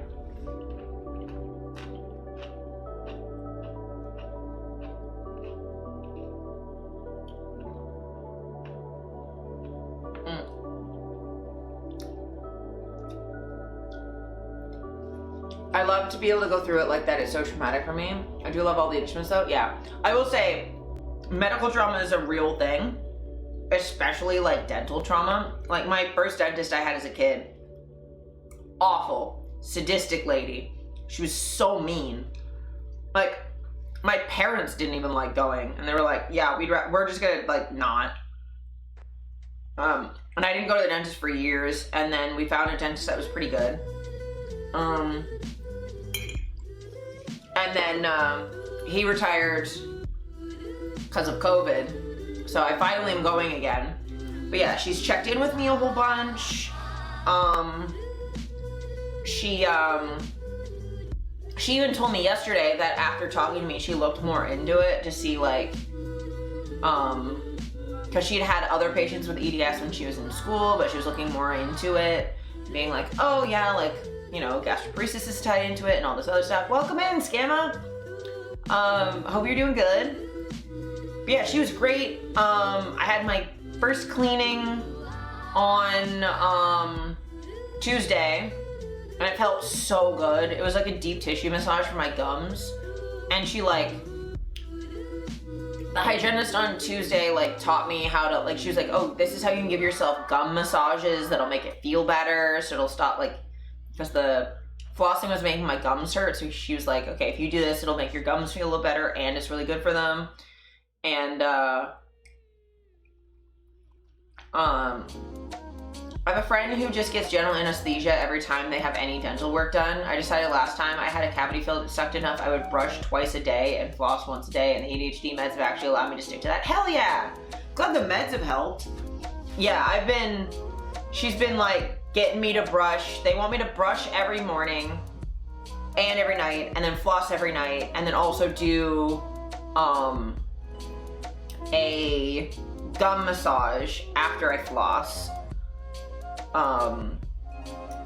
I love to be able to go through it like that. It's so traumatic for me. I do love all the instruments though. Yeah, I will say medical trauma is a real thing, especially like dental trauma. Like my first dentist I had as a kid, awful, sadistic lady. She was so mean. Like my parents didn't even like going, and they were like, yeah, we're just gonna like not. And I didn't go to the dentist for years, and then we found a dentist that was pretty good. And then he retired because of COVID, so I finally am going again. But yeah, she's checked in with me a whole bunch. She even told me yesterday that after talking to me, she looked more into it to see like, because she'd had other patients with EDS when she was in school, but she was looking more into it, being like, oh yeah, like, you know, gastroparesis is tied into it and all this other stuff. Welcome in, Scamma. Hope you're doing good. But yeah, she was great. I had my first cleaning on Tuesday, and it felt so good. It was like a deep tissue massage for my gums, and she like, the hygienist on Tuesday like taught me how to like, she was like, oh, this is how you can give yourself gum massages that'll make it feel better, so it'll stop like, because the flossing was making my gums hurt, so she was like, okay, if you do this, it'll make your gums feel a little better, and it's really good for them. And I have a friend who just gets general anesthesia every time they have any dental work done. I decided last time I had a cavity filled, it sucked enough, I would brush twice a day and floss once a day, and the ADHD meds have actually allowed me to stick to that. Hell yeah! Glad the meds have helped. Yeah, she's been like getting me to brush. They want me to brush every morning and every night, and then floss every night, and then also do a gum massage after I floss,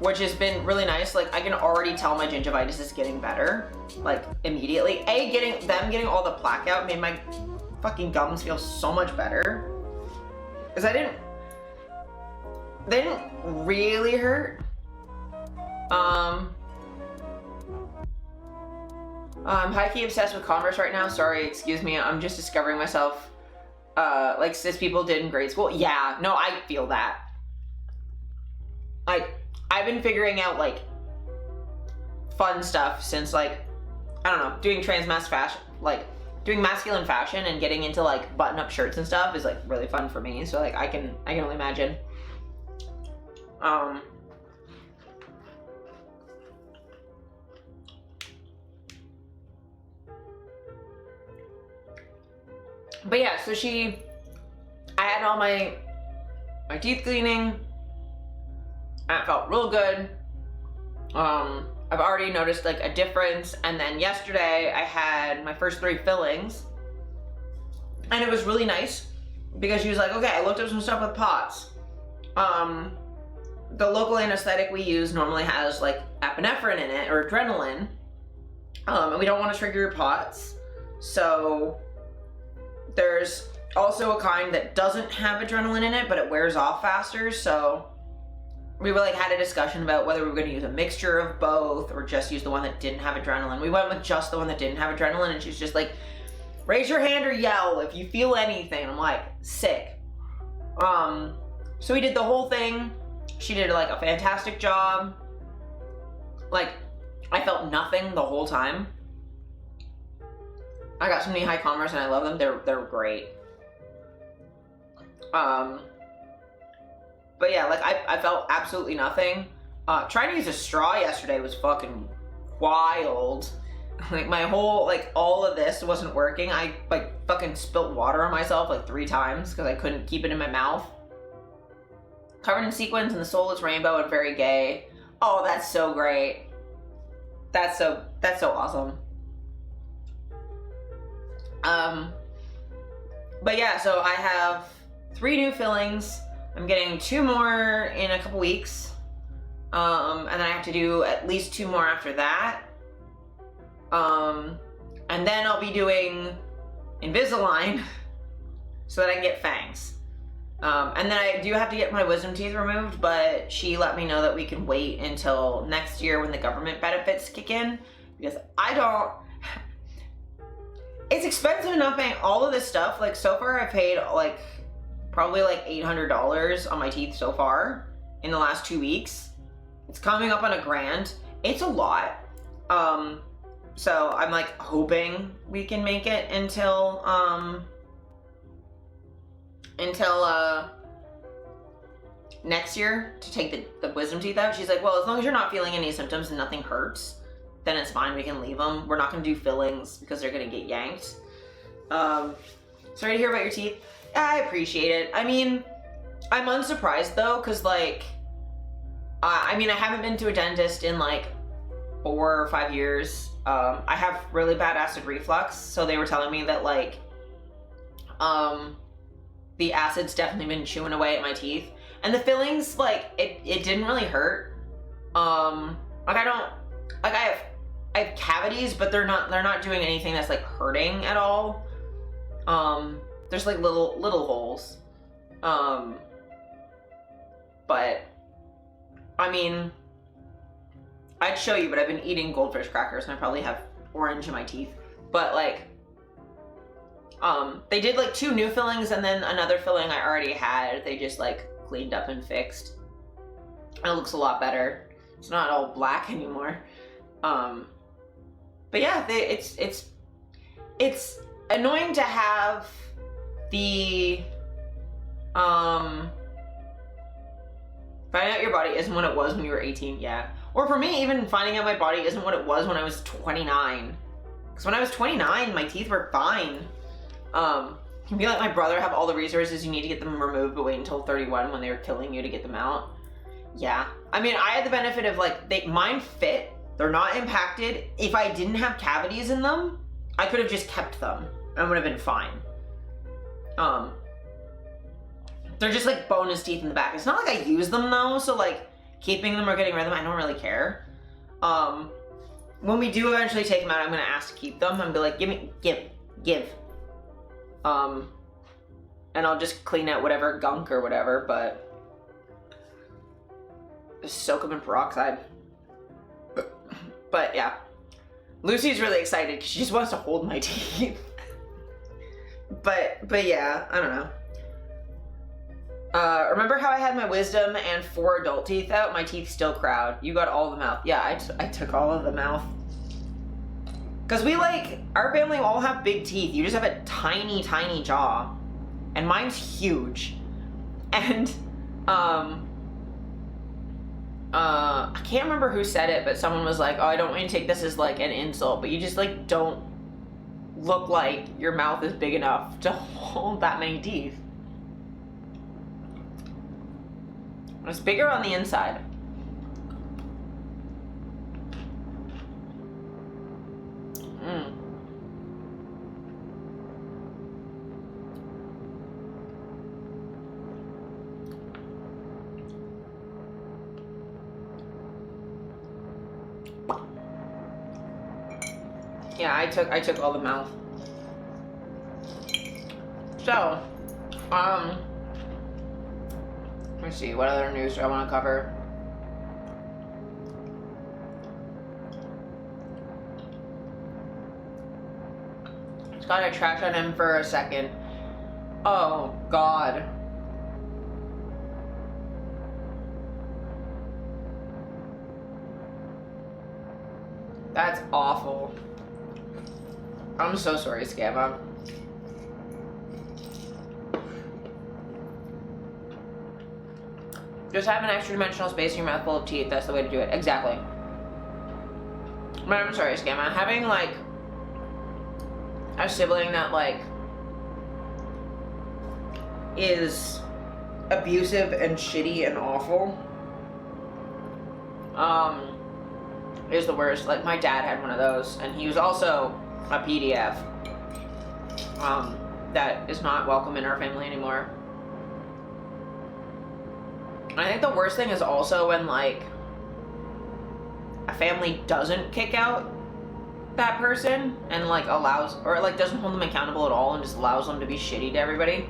which has been really nice. Like I can already tell my gingivitis is getting better, like immediately. Getting all the plaque out made my fucking gums feel so much better, because they didn't really hurt. I'm high-key obsessed with Converse right now. Sorry, excuse me. I'm just discovering myself like cis people did in grade school. Yeah, no, I feel that. Like, I've been figuring out like fun stuff since like, I don't know, doing fashion, like doing masculine fashion and getting into like button-up shirts and stuff is like really fun for me. So like I can only imagine. But yeah, so I had all my teeth cleaning, and it felt real good. I've already noticed like a difference, and then yesterday I had my first 3 fillings. And it was really nice because she was like, okay, I looked up some stuff with POTS. The local anesthetic we use normally has like epinephrine in it or adrenaline. And we don't want to trigger your POTS. So there's also a kind that doesn't have adrenaline in it, but it wears off faster. So we like had a discussion about whether we were going to use a mixture of both or just use the one that didn't have adrenaline. We went with just the one that didn't have adrenaline, and she's just like, raise your hand or yell if you feel anything. I'm like, sick. So we did the whole thing. She did like a fantastic job. Like, I felt nothing the whole time. I got so many high comers and I love them. They're great. But yeah, like I felt absolutely nothing. Trying to use a straw yesterday was fucking wild. Like my whole, like all of this wasn't working. I like fucking spilt water on myself like 3 times because I couldn't keep it in my mouth. Covered in sequins and the soulless rainbow and very gay. Oh, that's so great. That's so awesome. But yeah, so I have 3 new fillings. I'm getting 2 more in a couple weeks. And then I have to do at least 2 more after that. And then I'll be doing Invisalign so that I can get fangs. And then I do have to get my wisdom teeth removed, but she let me know that we can wait until next year when the government benefits kick in, because I don't... It's expensive enough paying all of this stuff. Like, so far I've paid, like, probably like $800 on my teeth so far in the last 2 weeks. It's coming up on $1,000. It's a lot. So I'm, like, hoping we can make it until next year to take the wisdom teeth out. She's like, well, as long as you're not feeling any symptoms and nothing hurts, then it's fine, we can leave them. We're not gonna do fillings because they're gonna get yanked. Sorry to hear about your teeth. I appreciate it. I mean, I'm unsurprised though, because like, I mean, I haven't been to a dentist in like 4 or 5 years. I have really bad acid reflux, so they were telling me that like, the acid's definitely been chewing away at my teeth. And the fillings, like, it didn't really hurt. Like I have cavities, but they're not doing anything that's like hurting at all. There's like little holes. But I mean, I'd show you, but I've been eating goldfish crackers and I probably have orange in my teeth. But like, they did like 2 new fillings and then another filling I already had. They just like cleaned up and fixed. And it looks a lot better. It's not all black anymore. But yeah, it's annoying to have the finding out your body isn't what it was when you were 18. Yeah, or for me, even finding out my body isn't what it was when I was 29. Because when I was 29, my teeth were fine. Can be like my brother, have all the resources you need to get them removed, but wait until 31 when they were killing you to get them out. Yeah, I mean, I had the benefit of like mine fit. They're not impacted. If I didn't have cavities in them, I could have just kept them and would have been fine. They're just like bonus teeth in the back. It's not like I use them though, so like keeping them or getting rid of them, I don't really care. When we do eventually take them out, I'm gonna ask to keep them and be like, give. And I'll just clean out whatever gunk or whatever, but just soak them in peroxide. But yeah, Lucy's really excited because she just wants to hold my teeth. but yeah, I don't know. Remember how I had my wisdom and 4 adult teeth out? My teeth still crowd. You got all of the mouth. Yeah, I took all of the mouth. Because we like, our family all have big teeth. You just have a tiny, tiny jaw. And mine's huge. And, I can't remember who said it, but someone was like, oh, I don't want you to take this as like an insult, but you just like don't look like your mouth is big enough to hold that many teeth. It's bigger on the inside. Yeah, I took all the mouth. So, let's see, what other news do I want to cover? Just gotta trash on him for a second. Oh, God. That's awful. I'm so sorry, Scamma. Just have an extra dimensional space in your mouth full of teeth. That's the way to do it. Exactly. But I'm sorry, Scamma. Having, like, a sibling that, like, is abusive and shitty and awful, is the worst. Like, my dad had one of those, and he was also a PDF. That is not welcome in our family anymore. I think the worst thing is also when, like, a family doesn't kick out that person and, like, allows, or, like, doesn't hold them accountable at all and just allows them to be shitty to everybody.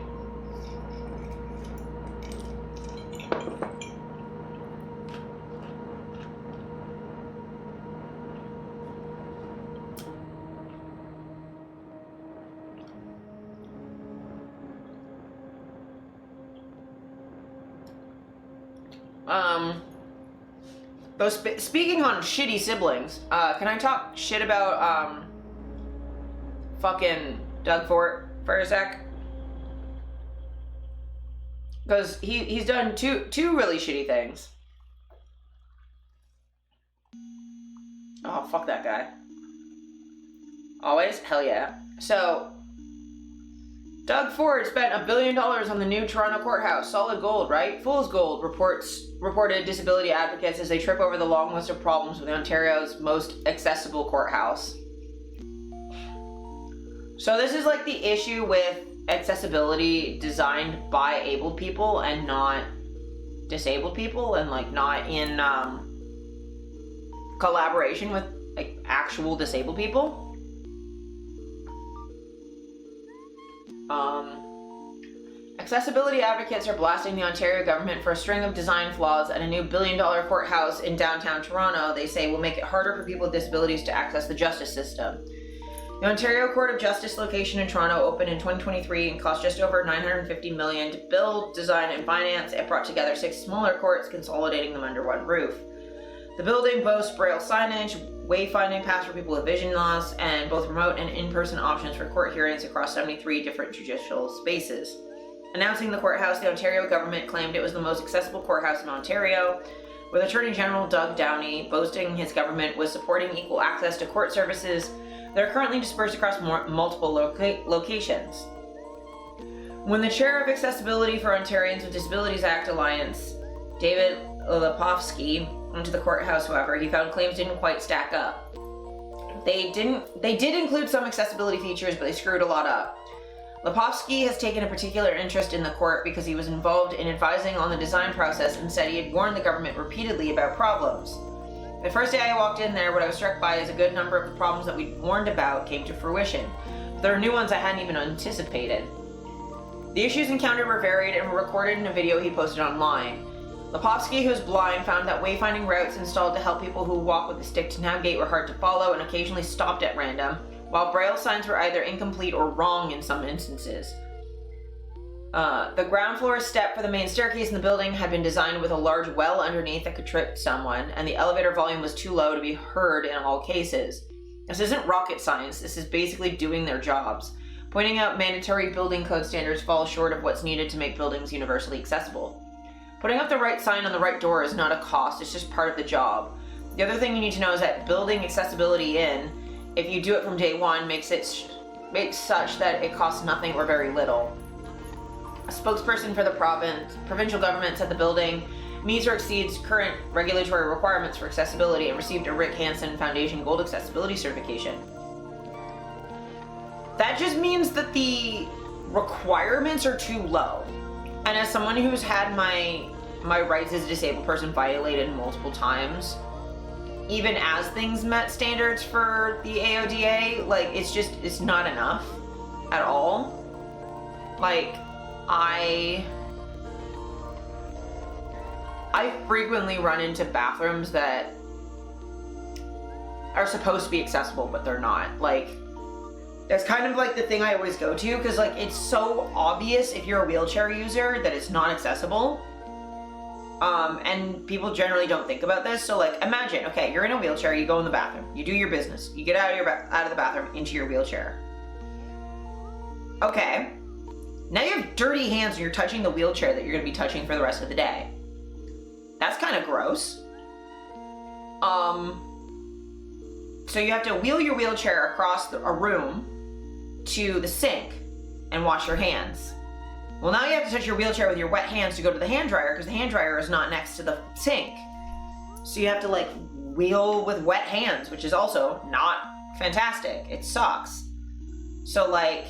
Speaking on shitty siblings, can I talk shit about, fucking Doug Fort for a sec? Because he's done two really shitty things. Oh, fuck that guy. Always? Hell yeah. So, Doug Ford spent $1 billion on the new Toronto courthouse. Solid gold, right? Fool's gold, reported disability advocates as they trip over the long list of problems with Ontario's most accessible courthouse. So this is like the issue with accessibility designed by abled people and not disabled people, and like not in collaboration with like actual disabled people. Accessibility advocates are blasting the Ontario government for a string of design flaws at a new $1 billion courthouse in downtown Toronto. They say will make it harder for people with disabilities to access the justice system. The Ontario Court of Justice location in Toronto opened in 2023 and cost just over $950 million to build, design, and finance. It brought together 6 smaller courts, consolidating them under one roof. The building boasts braille signage, wayfinding paths for people with vision loss, and both remote and in-person options for court hearings across 73 different judicial spaces. Announcing the courthouse, the Ontario government claimed it was the most accessible courthouse in Ontario, with Attorney General Doug Downey boasting his government was supporting equal access to court services that are currently dispersed across multiple locations. When the chair of Accessibility for Ontarians with Disabilities Act Alliance, David Lepofsky, went to the courthouse, however, he found claims didn't quite stack up. They did include some accessibility features, but they screwed a lot up. Lepofsky has taken a particular interest in the court because he was involved in advising on the design process and said he had warned the government repeatedly about problems. The first day I walked in there, what I was struck by is a good number of the problems that we'd warned about came to fruition. There are new ones I hadn't even anticipated. The issues encountered were varied and were recorded in a video he posted online. Lepofsky, who is blind, found that wayfinding routes installed to help people who walk with a stick to navigate were hard to follow and occasionally stopped at random, while braille signs were either incomplete or wrong in some instances. The ground floor step for the main staircase in the building had been designed with a large well underneath that could trip someone, and the elevator volume was too low to be heard in all cases. This isn't rocket science, this is basically doing their jobs. Pointing out mandatory building code standards fall short of what's needed to make buildings universally accessible. Putting up the right sign on the right door is not a cost, it's just part of the job. The other thing you need to know is that building accessibility in, if you do it from day one, makes such that it costs nothing or very little. A spokesperson for the provincial government said the building meets or exceeds current regulatory requirements for accessibility and received a Rick Hansen Foundation Gold Accessibility Certification. That just means that the requirements are too low. And as someone who's had my rights as a disabled person violated multiple times, even as things met standards for the AODA, like, it's not enough at all. Like, I frequently run into bathrooms that are supposed to be accessible, but they're not. Like, that's kind of like the thing I always go to, because like it's so obvious if you're a wheelchair user that it's not accessible. And people generally don't think about this. So like, imagine, okay, you're in a wheelchair, you go in the bathroom, you do your business, you get out of the bathroom into your wheelchair. Okay, now you have dirty hands and you're touching the wheelchair that you're gonna be touching for the rest of the day. That's kind of gross. So you have to wheel your wheelchair across a room to the sink and wash your hands. Well, now you have to touch your wheelchair with your wet hands to go to the hand dryer because the hand dryer is not next to the sink. So you have to like wheel with wet hands, which is also not fantastic. It sucks. So like,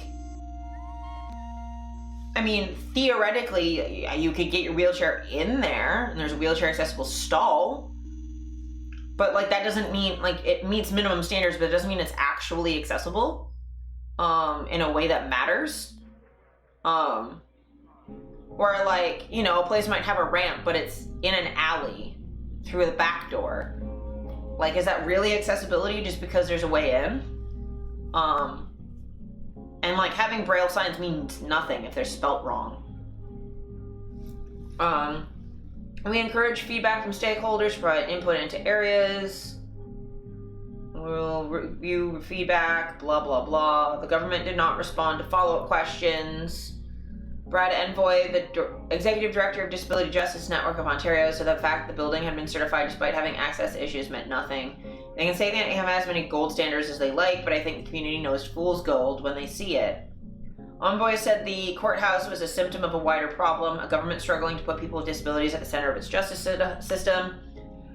I mean, theoretically, you could get your wheelchair in there and there's a wheelchair accessible stall. But like, that doesn't mean, like, it meets minimum standards, but it doesn't mean it's actually accessible in a way that matters. Or like, you know, a place might have a ramp, but it's in an alley through the back door. Like, is that really accessibility just because there's a way in? And like, having braille signs means nothing if they're spelt wrong. We encourage feedback from stakeholders, provide input into areas. We'll review feedback, blah, blah, blah. The government did not respond to follow-up questions. Brad Envoy, the Executive Director of Disability Justice Network of Ontario, said the fact the building had been certified despite having access issues meant nothing. They can say they have as many gold standards as they like, but I think the community knows fool's gold when they see it. Envoy said the courthouse was a symptom of a wider problem, a government struggling to put people with disabilities at the center of its justice system.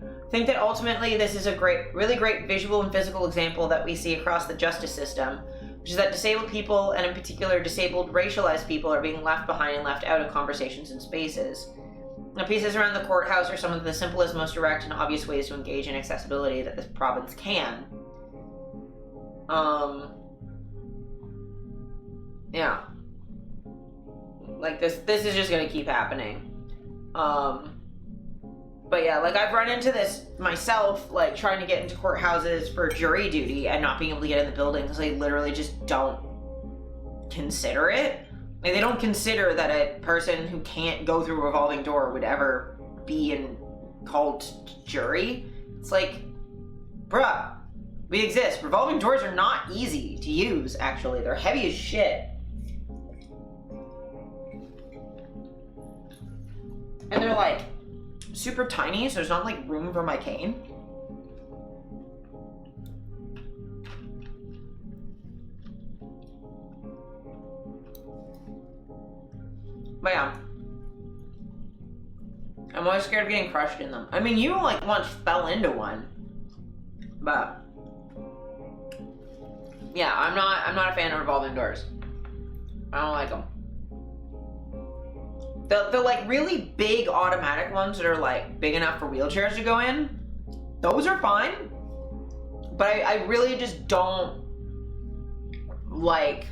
I think that ultimately this is a really great visual and physical example that we see across the justice system, which is that disabled people, and in particular disabled racialized people, are being left behind and left out of conversations and spaces. The pieces around the courthouse are some of the simplest, most direct, and obvious ways to engage in accessibility that this province can. Yeah. Like, this is just gonna keep happening. But yeah, like, I've run into this myself, like, trying to get into courthouses for jury duty and not being able to get in the building because they literally just don't consider it. Like, they don't consider that a person who can't go through a revolving door would ever be called jury. It's like, bruh, we exist. Revolving doors are not easy to use, actually. They're heavy as shit. And they're like super tiny, so there's not like room for my cane. But yeah, I'm always scared of getting crushed in them. I mean, you like once fell into one, but yeah, I'm not a fan of revolving doors. I don't like them. The like really big automatic ones that are like big enough for wheelchairs to go in, those are fine. But I really just don't like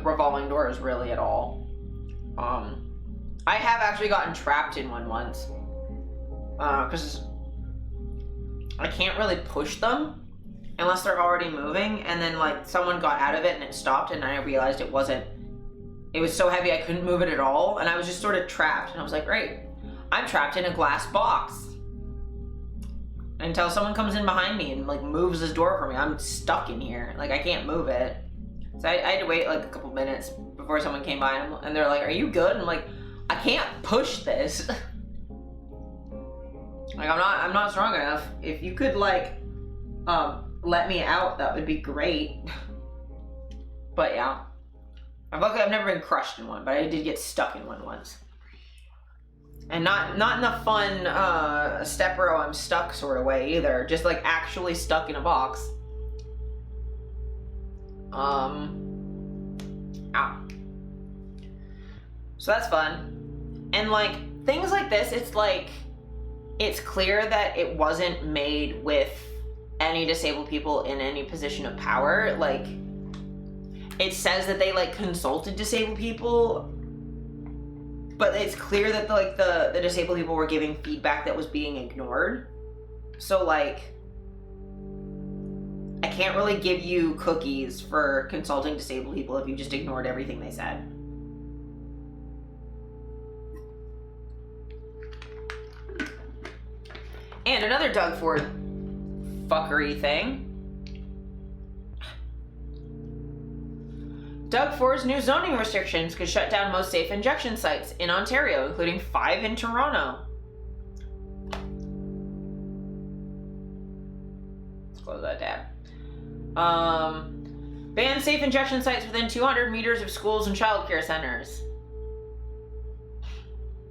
revolving doors really at all. I have actually gotten trapped in one once. Because I can't really push them unless they're already moving, and then like someone got out of it and it stopped, and I realized it was so heavy I couldn't move it at all, and I was just sort of trapped, and I was like, great, I'm trapped in a glass box. Until someone comes in behind me and like moves this door for me, I'm stuck in here. Like, I can't move it. So I had to wait like a couple minutes before someone came by, and they're like, are you good? And I'm like, I can't push this. Like, I'm not strong enough. If you could like, let me out, that would be great. But yeah. Luckily, I've never been crushed in one, but I did get stuck in one once. And not in the fun, step row I'm stuck sort of way either. Just like actually stuck in a box. Ow. So that's fun. And like, things like this, it's like, it's clear that it wasn't made with any disabled people in any position of power. Like, it says that they like consulted disabled people, but it's clear that the disabled people were giving feedback that was being ignored. So like, I can't really give you cookies for consulting disabled people if you just ignored everything they said. And another Doug Ford fuckery thing. Doug Ford's new zoning restrictions could shut down most safe injection sites in Ontario, including 5 in Toronto. Let's close that tab. Ban safe injection sites within 200 meters of schools and childcare centers.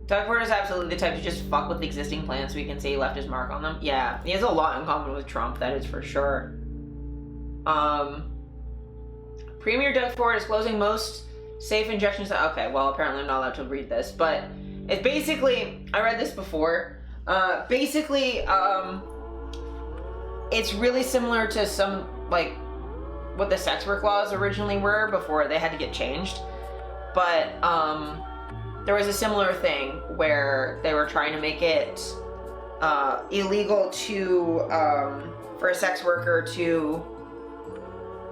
Doug Ford is absolutely the type to just fuck with existing plans so he can say he left his mark on them. Yeah, he has a lot in common with Trump, that is for sure. Premier Doug Ford is closing most safe injections. Okay, well, apparently I'm not allowed to read this, but it's basically, I read this before. It's really similar to some, like, what the sex work laws originally were before they had to get changed. But, there was a similar thing where they were trying to make it illegal to for a sex worker to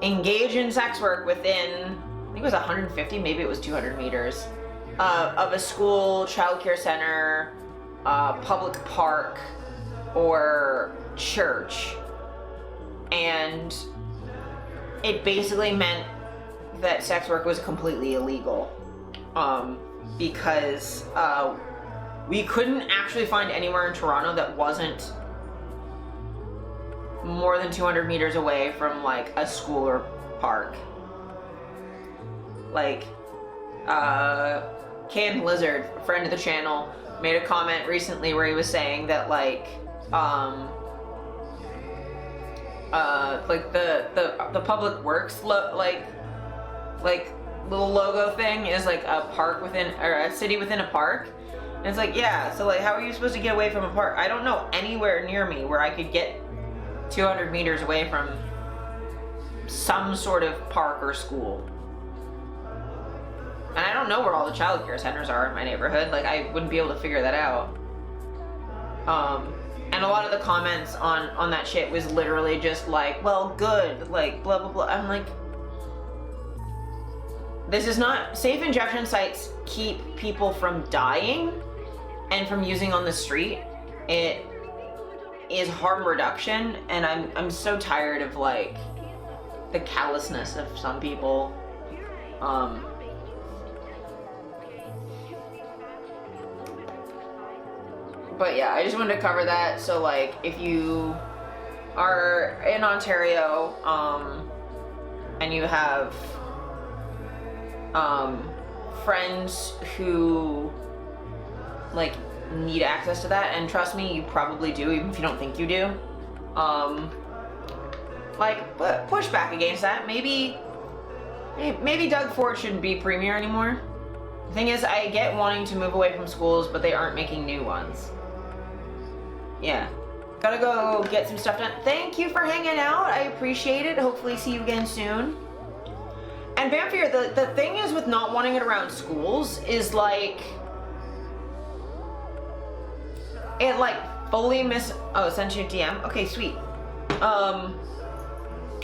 engage in sex work within, I think it was 150, maybe it was 200 meters of a school, childcare center, public park, or church. And it basically meant that sex work was completely illegal. Because we couldn't actually find anywhere in Toronto that wasn't more than 200 meters away from like a school or park. Like, Canned Lizard, a friend of the channel, made a comment recently where he was saying that like the public works like little logo thing is like a park within, or a city within a park. And it's like, yeah, so like, how are you supposed to get away from a park? I don't know anywhere near me where I could get 200 meters away from some sort of park or school. And I don't know where all the childcare centers are in my neighborhood. Like, I wouldn't be able to figure that out. And a lot of the comments on that shit was literally just like, well, good, like, blah, blah, blah. I'm like, this is not, safe injection sites keep people from dying and from using on the street. It is harm reduction, and I'm so tired of like the callousness of some people. But yeah, I just wanted to cover that. So like, if you are in Ontario, and you have friends who like need access to that, and trust me, you probably do, even if you don't think you do, like, push back against that. Maybe Doug Ford shouldn't be premier anymore. The thing is, I get wanting to move away from schools, but they aren't making new ones. Yeah, gotta go get some stuff done. Thank you for hanging out, I appreciate it. Hopefully see you again soon. And Vampire, the thing is with not wanting it around schools is like, it like fully sent you a DM? Okay, sweet.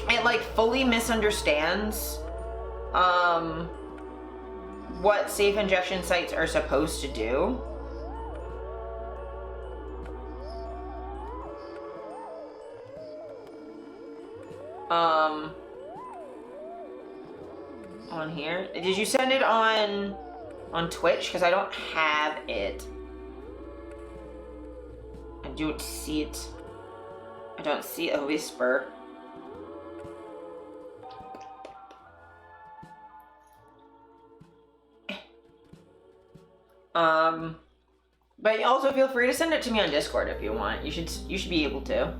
It like fully misunderstands what safe injection sites are supposed to do. On here. Did you send it on Twitch? Because I don't have it. I don't see it. I don't see a whisper. But also feel free to send it to me on Discord if you want. You should be able to.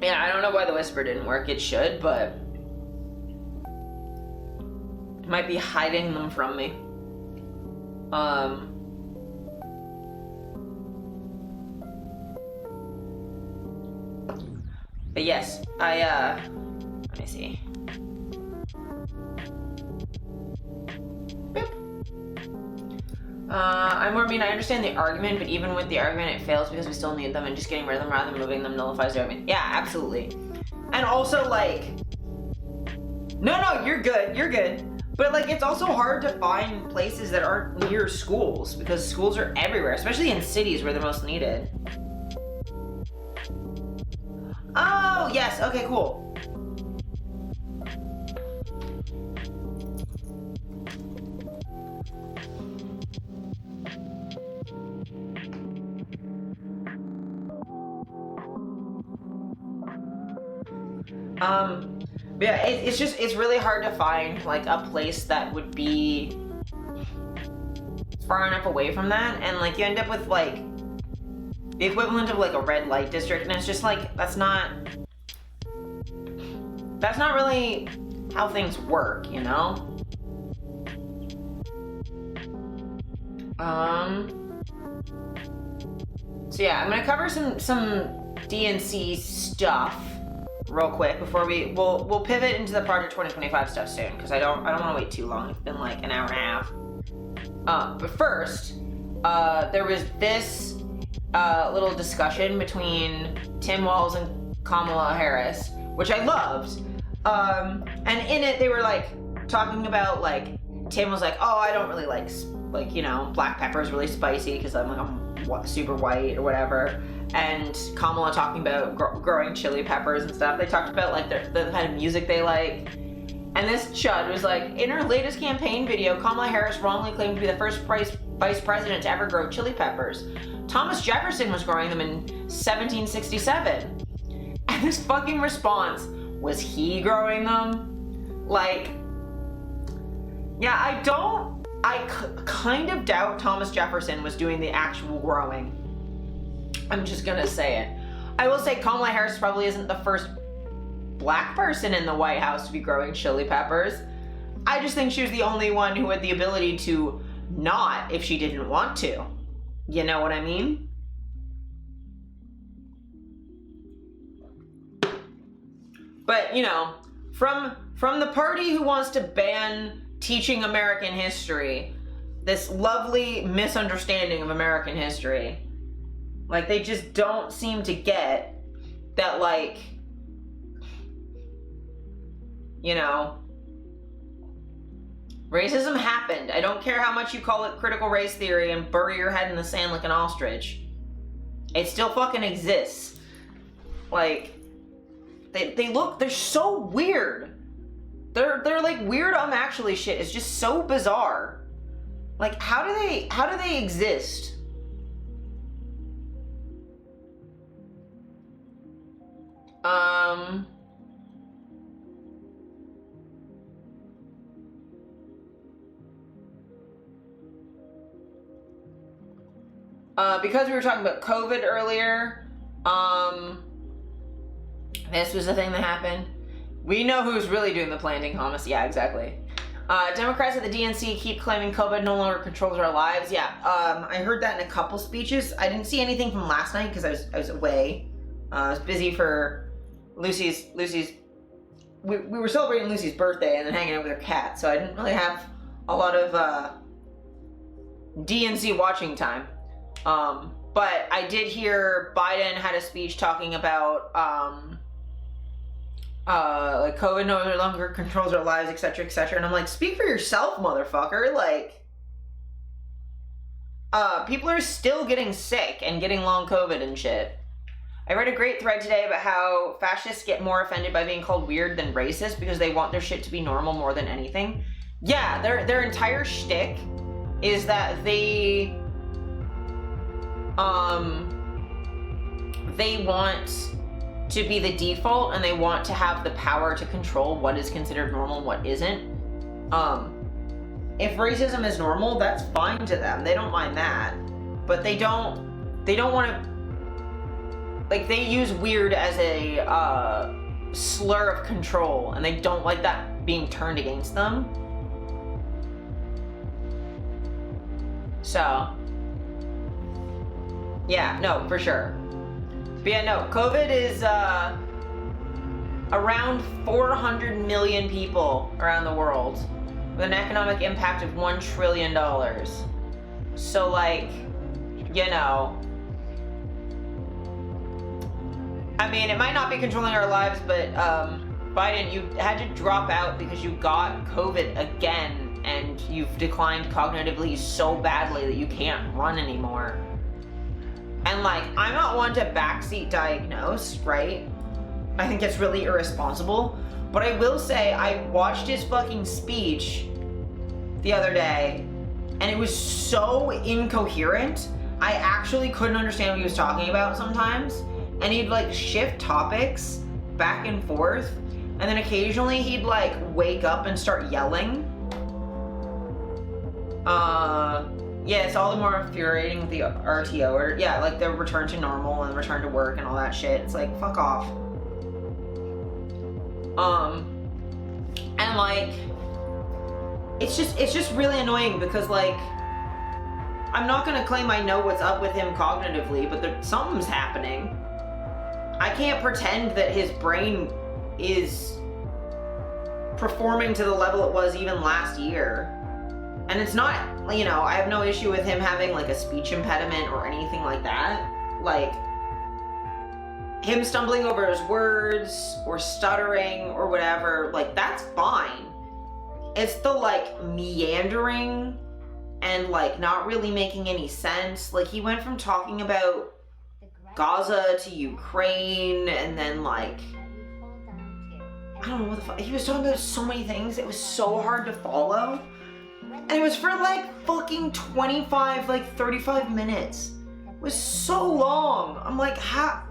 Yeah, I don't know why the whisper didn't work. It should, but it might be hiding them from me. But yes, let me see. Boop. I understand the argument, but even with the argument, it fails because we still need them, and just getting rid of them rather than moving them nullifies the argument. Yeah, absolutely. And also, like, no, you're good. But, like, it's also hard to find places that aren't near schools, because schools are everywhere, especially in cities where they're most needed. Oh, yes, okay, cool. Yeah, it's really hard to find, like, a place that would be far enough away from that, and, like, you end up with, like, the equivalent of, like, a red light district, and it's just, like, that's not really how things work, you know? So yeah, I'm gonna cover some DNC stuff real quick before we'll pivot into the Project 2025 stuff soon, because I don't want to wait too long. It's been like an hour and a half. But first, there was this little discussion between Tim Walz and Kamala Harris, which I loved. And in it, they were like talking about, like, Tim was like, oh, I don't really like, you know, black pepper is really spicy because I'm super white or whatever. And Kamala talking about growing chili peppers and stuff. They talked about, like, the kind of music they like. And this chud was like, in her latest campaign video, Kamala Harris wrongly claimed to be the first vice president to ever grow chili peppers. Thomas Jefferson was growing them in 1767. And this fucking response, was he growing them? Like, yeah, I kind of doubt Thomas Jefferson was doing the actual growing. I'm just gonna say it. I will say Kamala Harris probably isn't the first black person in the White House to be growing chili peppers. I just think she was the only one who had the ability to not if she didn't want to. You know what I mean? But, you know, from the party who wants to ban teaching American history, this lovely misunderstanding of American history, like, they just don't seem to get that, like, you know, racism happened. I don't care how much you call it critical race theory and bury your head in the sand like an ostrich. It still fucking exists. Like, they're so weird. They're like weird actually shit. It's just so bizarre. Like, how do they exist? Because we were talking about COVID earlier, this was the thing that happened. We know who's really doing the planting, Thomas. Yeah, exactly. Democrats at the DNC keep claiming COVID no longer controls our lives. Yeah, I heard that in a couple speeches. I didn't see anything from last night because I was away. I was busy for Lucy's. We were celebrating Lucy's birthday and then hanging out with her cat, so I didn't really have a lot of DNC watching time. But I did hear Biden had a speech talking about like COVID no longer controls our lives, etc., etc. And I'm like, speak for yourself, motherfucker. Like, people are still getting sick and getting long COVID and shit. I read a great thread today about how fascists get more offended by being called weird than racist because they want their shit to be normal more than anything. Yeah, their entire shtick is that they want to be the default and they want to have the power to control what is considered normal and what isn't. If racism is normal, that's fine to them. They don't mind that. But they don't want to, like, they use weird as a slur of control, and they don't like that being turned against them. So, yeah, no, for sure. But yeah, no, COVID is around 400 million people around the world with an economic impact of $1 trillion. So, like, you know, I mean, it might not be controlling our lives, but Biden, you had to drop out because you got COVID again, and you've declined cognitively so badly that you can't run anymore. And like, I'm not one to backseat diagnose, right? I think it's really irresponsible. But I will say, I watched his fucking speech the other day, and it was so incoherent. I actually couldn't understand what he was talking about sometimes. And he'd like shift topics back and forth. And then occasionally he'd like wake up and start yelling. Yeah, it's all the more infuriating with the RTO, or yeah, like the return to normal and return to work and all that shit. It's like, fuck off. And like, it's just really annoying because like, I'm not gonna claim I know what's up with him cognitively, but something's happening. I can't pretend that his brain is performing to the level it was even last year. And it's not, you know, I have no issue with him having like a speech impediment or anything like that. Like, him stumbling over his words or stuttering or whatever, like, that's fine. It's the like meandering and like not really making any sense. Like, he went from talking about Gaza to Ukraine, and then like, I don't know what the fuck, he was talking about so many things. It was so hard to follow. And it was for like fucking 25, like 35 minutes. It was so long. I'm like, how,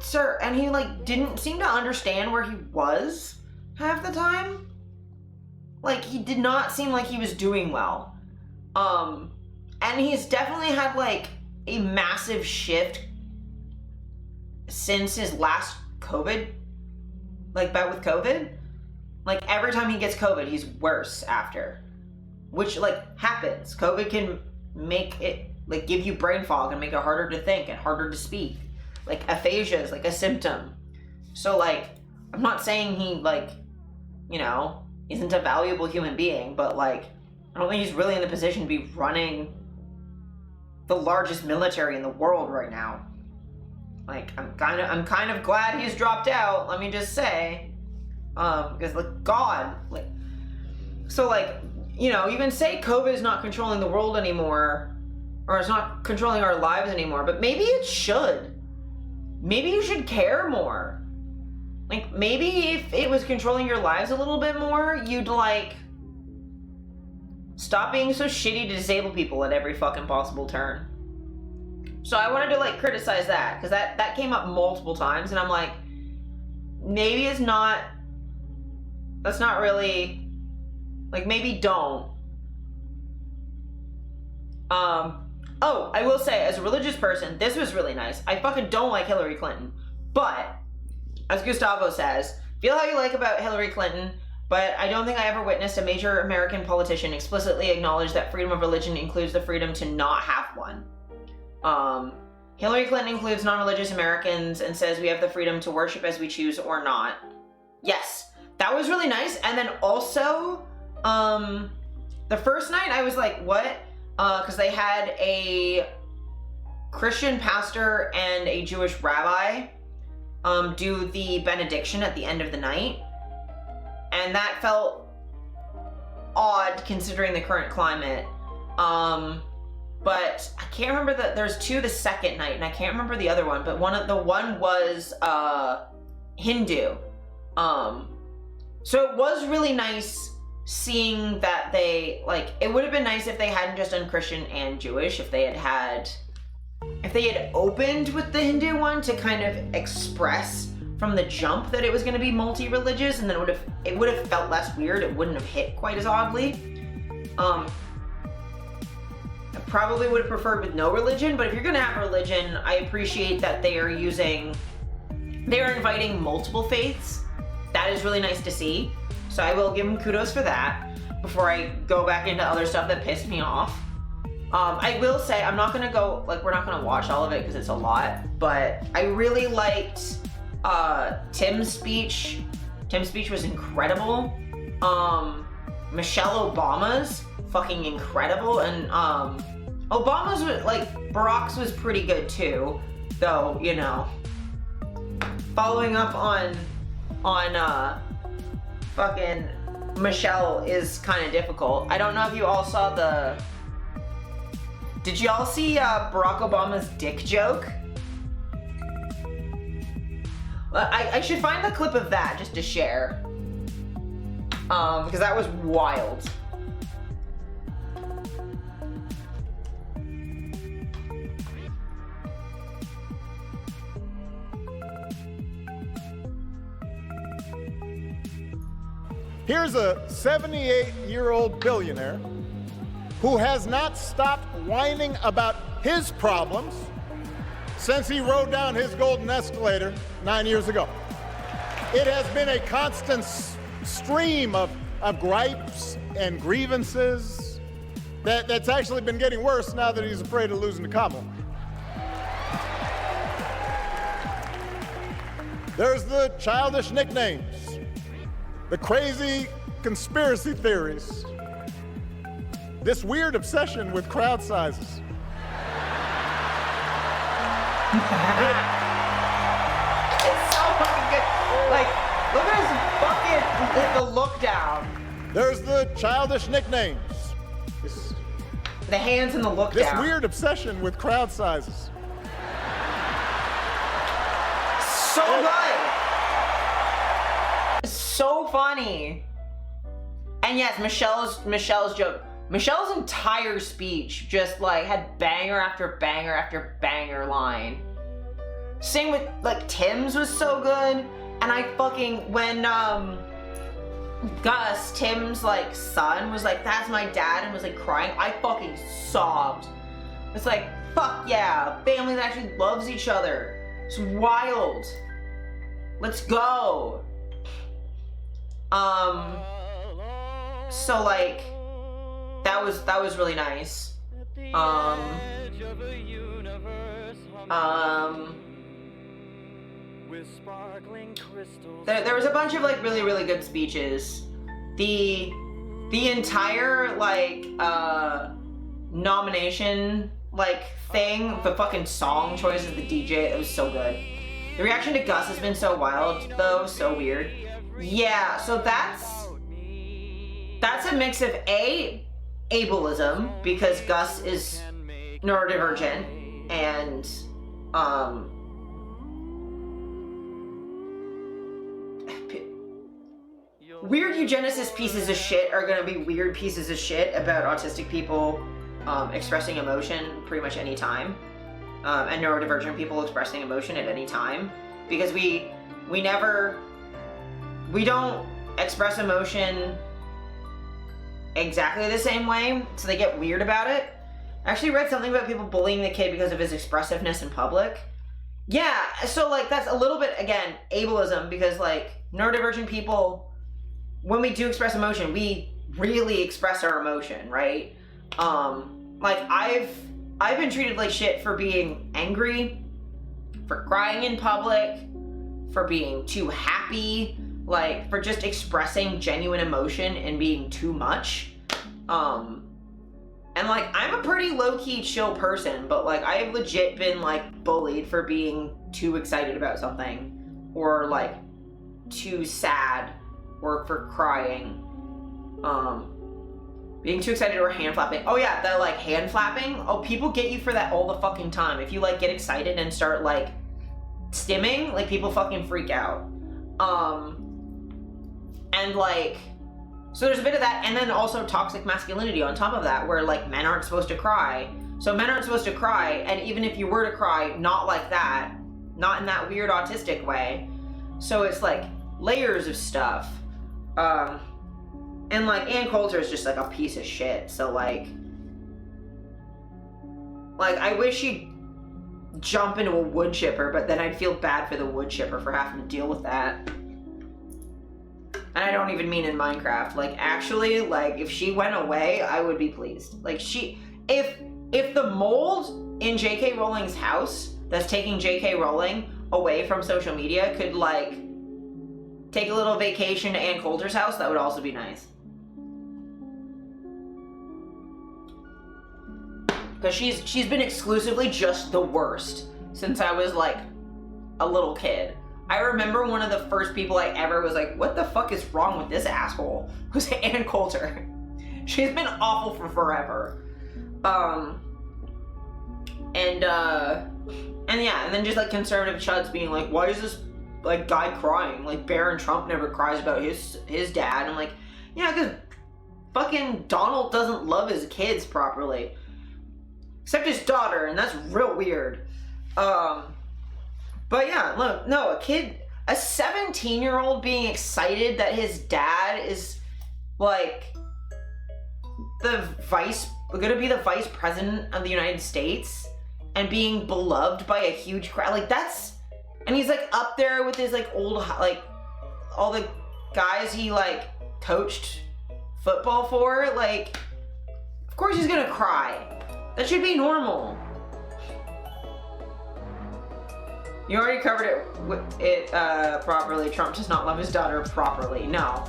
sir? And he like didn't seem to understand where he was half the time. Like, he did not seem like he was doing well. And he's definitely had like a massive shift since his last COVID, like bout with COVID. Like, every time he gets COVID, he's worse after. Which, like, happens. COVID can make it, like, give you brain fog and make it harder to think and harder to speak. Like, aphasia is, like, a symptom. So, like, I'm not saying he, like, you know, isn't a valuable human being, but, like, I don't think he's really in the position to be running the largest military in the world right now. Like, I'm kind of glad he's dropped out, let me just say. Because, like, God, like, so, like, you know, you can say COVID is not controlling the world anymore, or it's not controlling our lives anymore, but maybe it should. Maybe you should care more. Like, maybe if it was controlling your lives a little bit more, you'd, like, stop being so shitty to disable people at every fucking possible turn. So I wanted to, like, criticize that, because that came up multiple times, and I'm like, maybe it's not, that's not really, like, maybe don't. Oh, I will say, as a religious person, this was really nice. I fucking don't like Hillary Clinton. But, as Gustavo says, feel how you like about Hillary Clinton, but I don't think I ever witnessed a major American politician explicitly acknowledge that freedom of religion includes the freedom to not have one. Hillary Clinton includes non-religious Americans and says we have the freedom to worship as we choose or not. Yes, that was really nice. And then also, the first night I was like, what? Because they had a Christian pastor and a Jewish rabbi do the benediction at the end of the night. And that felt odd considering the current climate. But I can't remember there's two the second night, and I can't remember the other one, but one was Hindu. So it was really nice seeing that they, like, it would have been nice if they hadn't just done Christian and Jewish, if they had opened with the Hindu one to kind of express from the jump that it was going to be multi-religious, and then it would have felt less weird. It wouldn't have hit quite as oddly. I probably would have preferred with no religion, but if you're going to have religion, I appreciate that they are inviting multiple faiths. That is really nice to see. So I will give them kudos for that before I go back into other stuff that pissed me off. I will say, I'm not gonna go, like, we're not gonna watch all of it because it's a lot, but I really liked Tim's speech. Tim's speech was incredible. Michelle Obama's fucking incredible, and Obama's was, like, Barack's was pretty good too, though, you know. Following up on fucking Michelle is kind of difficult. I don't know if you all saw did you all see Barack Obama's dick joke? I should find the clip of that just to share. Because that was wild.
Here's a 78-year-old billionaire who has not stopped whining about his problems since he rode down his golden escalator 9 years ago. It has been a constant stream of gripes and grievances that's actually been getting worse now that he's afraid of losing to Kamala. There's the childish nicknames, the crazy conspiracy theories, this weird obsession with crowd sizes.
It's so fucking good. Like, look at his fucking, the look down.
There's the childish nicknames,
The hands and the look
this
down.
weird obsession with crowd sizes.
So good. So funny. And yes, Michelle's joke. Michelle's entire speech just like had banger after banger after banger line. Same with like Tim's was so good. And I fucking, when Gus, Tim's like son, was like, "That's my dad," and was like crying, I fucking sobbed. It's like, fuck yeah, family that actually loves each other. It's wild. Let's go. So like, that was really nice. There was a bunch of like really good speeches. The entire like nomination like thing, the fucking song choices, the DJ, it was so good. The reaction to Gus has been so wild though, so weird. Yeah, so that's a mix of ableism, because Gus is neurodivergent, and weird eugenicist pieces of shit are gonna be weird pieces of shit about autistic people expressing emotion pretty much any time, and neurodivergent people expressing emotion at any time, because we don't express emotion exactly the same way, so they get weird about it. I actually read something about people bullying the kid because of his expressiveness in public. Yeah, so like that's a little bit, again, ableism, because like neurodivergent people, when we do express emotion, we really express our emotion, right? Like I've been treated like shit for being angry, for crying in public, for being too happy, like for just expressing genuine emotion and being too much. And like I'm a pretty low-key chill person, but like I've legit been like bullied for being too excited about something, or like too sad, or for crying. Being too excited, or hand flapping. Oh yeah, that like hand flapping. Oh, people get you for that all the fucking time. If you like get excited and start like stimming, like people fucking freak out. And like, so there's a bit of that, and then also toxic masculinity on top of that, where like men aren't supposed to cry. So men aren't supposed to cry, and even if you were to cry, not like that, not in that weird autistic way. So it's like layers of stuff. And like Ann Coulter is just like a piece of shit. So like I wish she'd jump into a wood chipper, but then I'd feel bad for the wood chipper for having to deal with that. And I don't even mean in Minecraft. Like actually, like if she went away, I would be pleased. Like if if the mold in J.K. Rowling's house that's taking J.K. Rowling away from social media could, like, take a little vacation to Ann Coulter's house, that would also be nice. Because she's been exclusively just the worst since I was, like, a little kid. I remember one of the first people I ever was like, what the fuck is wrong with this asshole? Was Ann Coulter. She's been awful for forever. And yeah, and then just like conservative chuds being like, why is this like guy crying? Like Barron Trump never cries about his dad. I'm like, yeah, because fucking Donald doesn't love his kids properly. Except his daughter, and that's real weird. But yeah, look, no, a 17-year-old being excited that his dad is like gonna be the vice president of the United States and being beloved by a huge crowd, like that's, and he's like up there with his like old, like all the guys he like coached football for, like of course he's gonna cry. That should be normal. You already covered it properly. Trump does not love his daughter properly. No.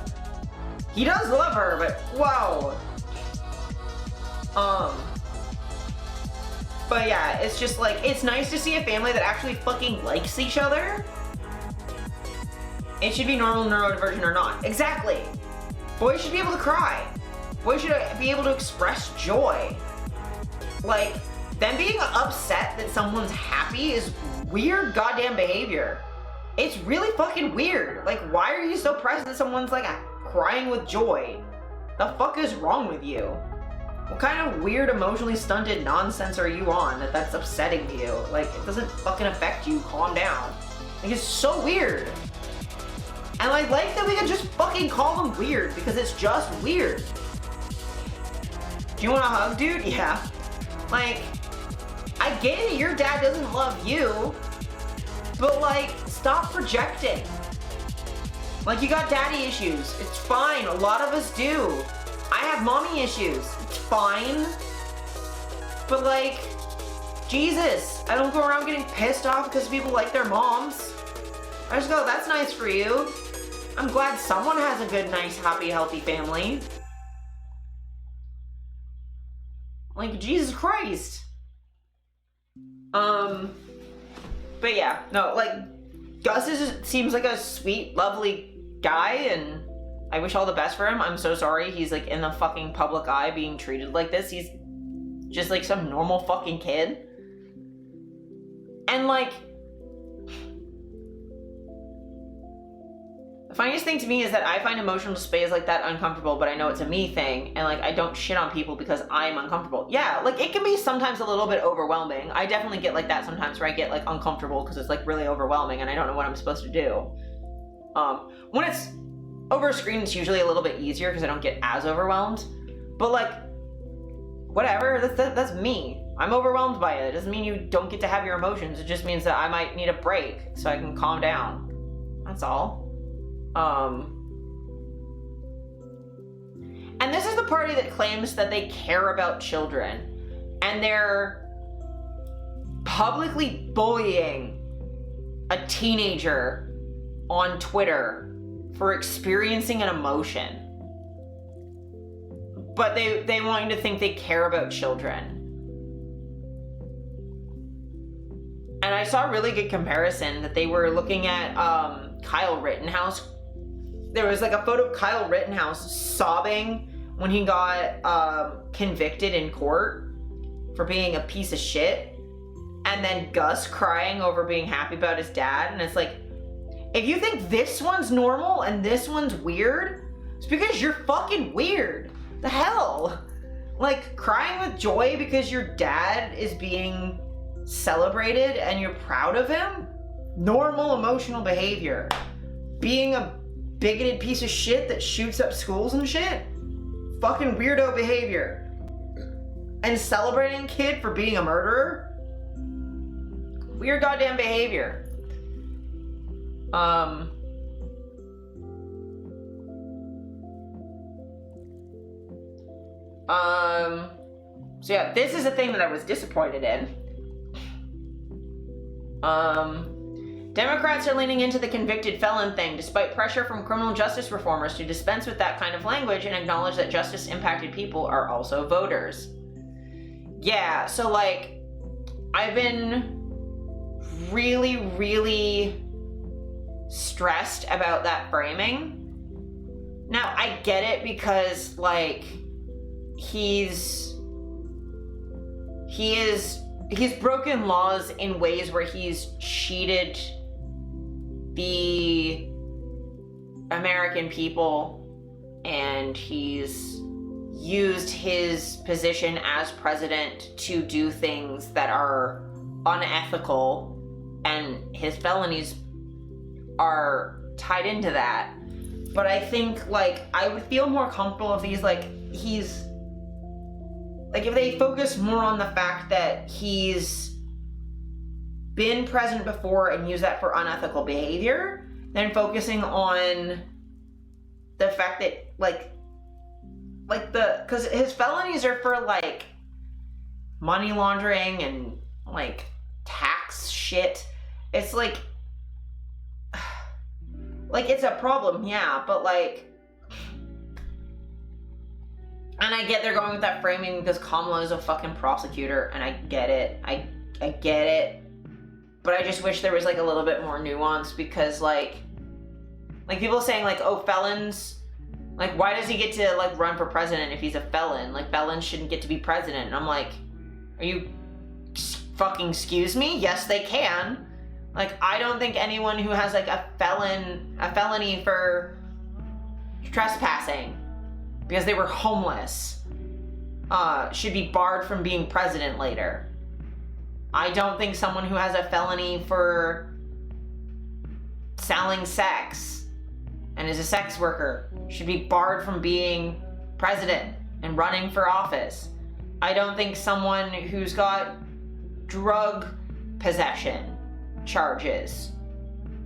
He does love her, but whoa. But yeah, it's just like, it's nice to see a family that actually fucking likes each other. It should be normal neurodivergent or not. Exactly. Boys should be able to cry. Boys should be able to express joy. Like, them being upset that someone's happy is weird goddamn behavior. It's really fucking weird. Like, why are you so pressed that someone's like crying with joy? The fuck is wrong with you? What kind of weird emotionally stunted nonsense are you on that's upsetting to you? Like, it doesn't fucking affect you. Calm down. Like, it's so weird. And I like that we can just fucking call them weird because it's just weird. Do you want a hug, dude? Yeah. Like, I get it, your dad doesn't love you, but like, stop projecting. Like, you got daddy issues. It's fine. A lot of us do. I have mommy issues. It's fine. But like, Jesus, I don't go around getting pissed off because people like their moms. I just go, that's nice for you. I'm glad someone has a good, nice, happy, healthy family. Like, Jesus Christ. But yeah, no, like, Gus seems like a sweet, lovely guy, and I wish all the best for him. I'm so sorry he's, like, in the fucking public eye being treated like this. He's just, like, some normal fucking kid. And, like, the funniest thing to me is that I find emotional displays like that uncomfortable, but I know it's a me thing, and like, I don't shit on people because I'm uncomfortable. Yeah, like, it can be sometimes a little bit overwhelming. I definitely get like that sometimes where I get like uncomfortable because it's like really overwhelming and I don't know what I'm supposed to do. When it's over a screen, it's usually a little bit easier because I don't get as overwhelmed. But like, whatever, that's me. I'm overwhelmed by it. It doesn't mean you don't get to have your emotions. It just means that I might need a break so I can calm down. That's all. And this is the party that claims that they care about children, and they're publicly bullying a teenager on Twitter for experiencing an emotion. But they want you to think they care about children. And I saw a really good comparison that they were looking at Kyle Rittenhouse. There was like a photo of Kyle Rittenhouse sobbing when he got convicted in court for being a piece of shit. And then Gus crying over being happy about his dad. And it's like, if you think this one's normal and this one's weird, it's because you're fucking weird. The hell? Like, crying with joy because your dad is being celebrated and you're proud of him? Normal emotional behavior. Being a bigoted piece of shit that shoots up schools and shit? Fucking weirdo behavior. And celebrating kid for being a murderer? Weird goddamn behavior. So yeah, this is a thing that I was disappointed in. Democrats are leaning into the convicted felon thing, despite pressure from criminal justice reformers to dispense with that kind of language and acknowledge that justice-impacted people are also voters. Yeah, so like, I've been really, really stressed about that framing. Now, I get it because, like, he's broken laws in ways where he's cheated the American people, and he's used his position as president to do things that are unethical, and his felonies are tied into that. But I think, like, I would feel more comfortable if he's, like, if they focus more on the fact that he's been president before and use that for unethical behavior, than focusing on the fact that, because his felonies are for, like, money laundering and, like, tax shit. It's like, it's a problem, yeah, but, like, and I get they're going with that framing because Kamala is a fucking prosecutor, and I get it. I get it. But I just wish there was, like, a little bit more nuance, because, like people saying, like, oh, felons, like, why does he get to, like, run for president if he's a felon? Like, felons shouldn't get to be president. And I'm like, are you fucking excuse me? Yes, they can. Like, I don't think anyone who has, like, a felony for trespassing because they were homeless should be barred from being president later. I don't think someone who has a felony for selling sex and is a sex worker should be barred from being president and running for office. I don't think someone who's got drug possession charges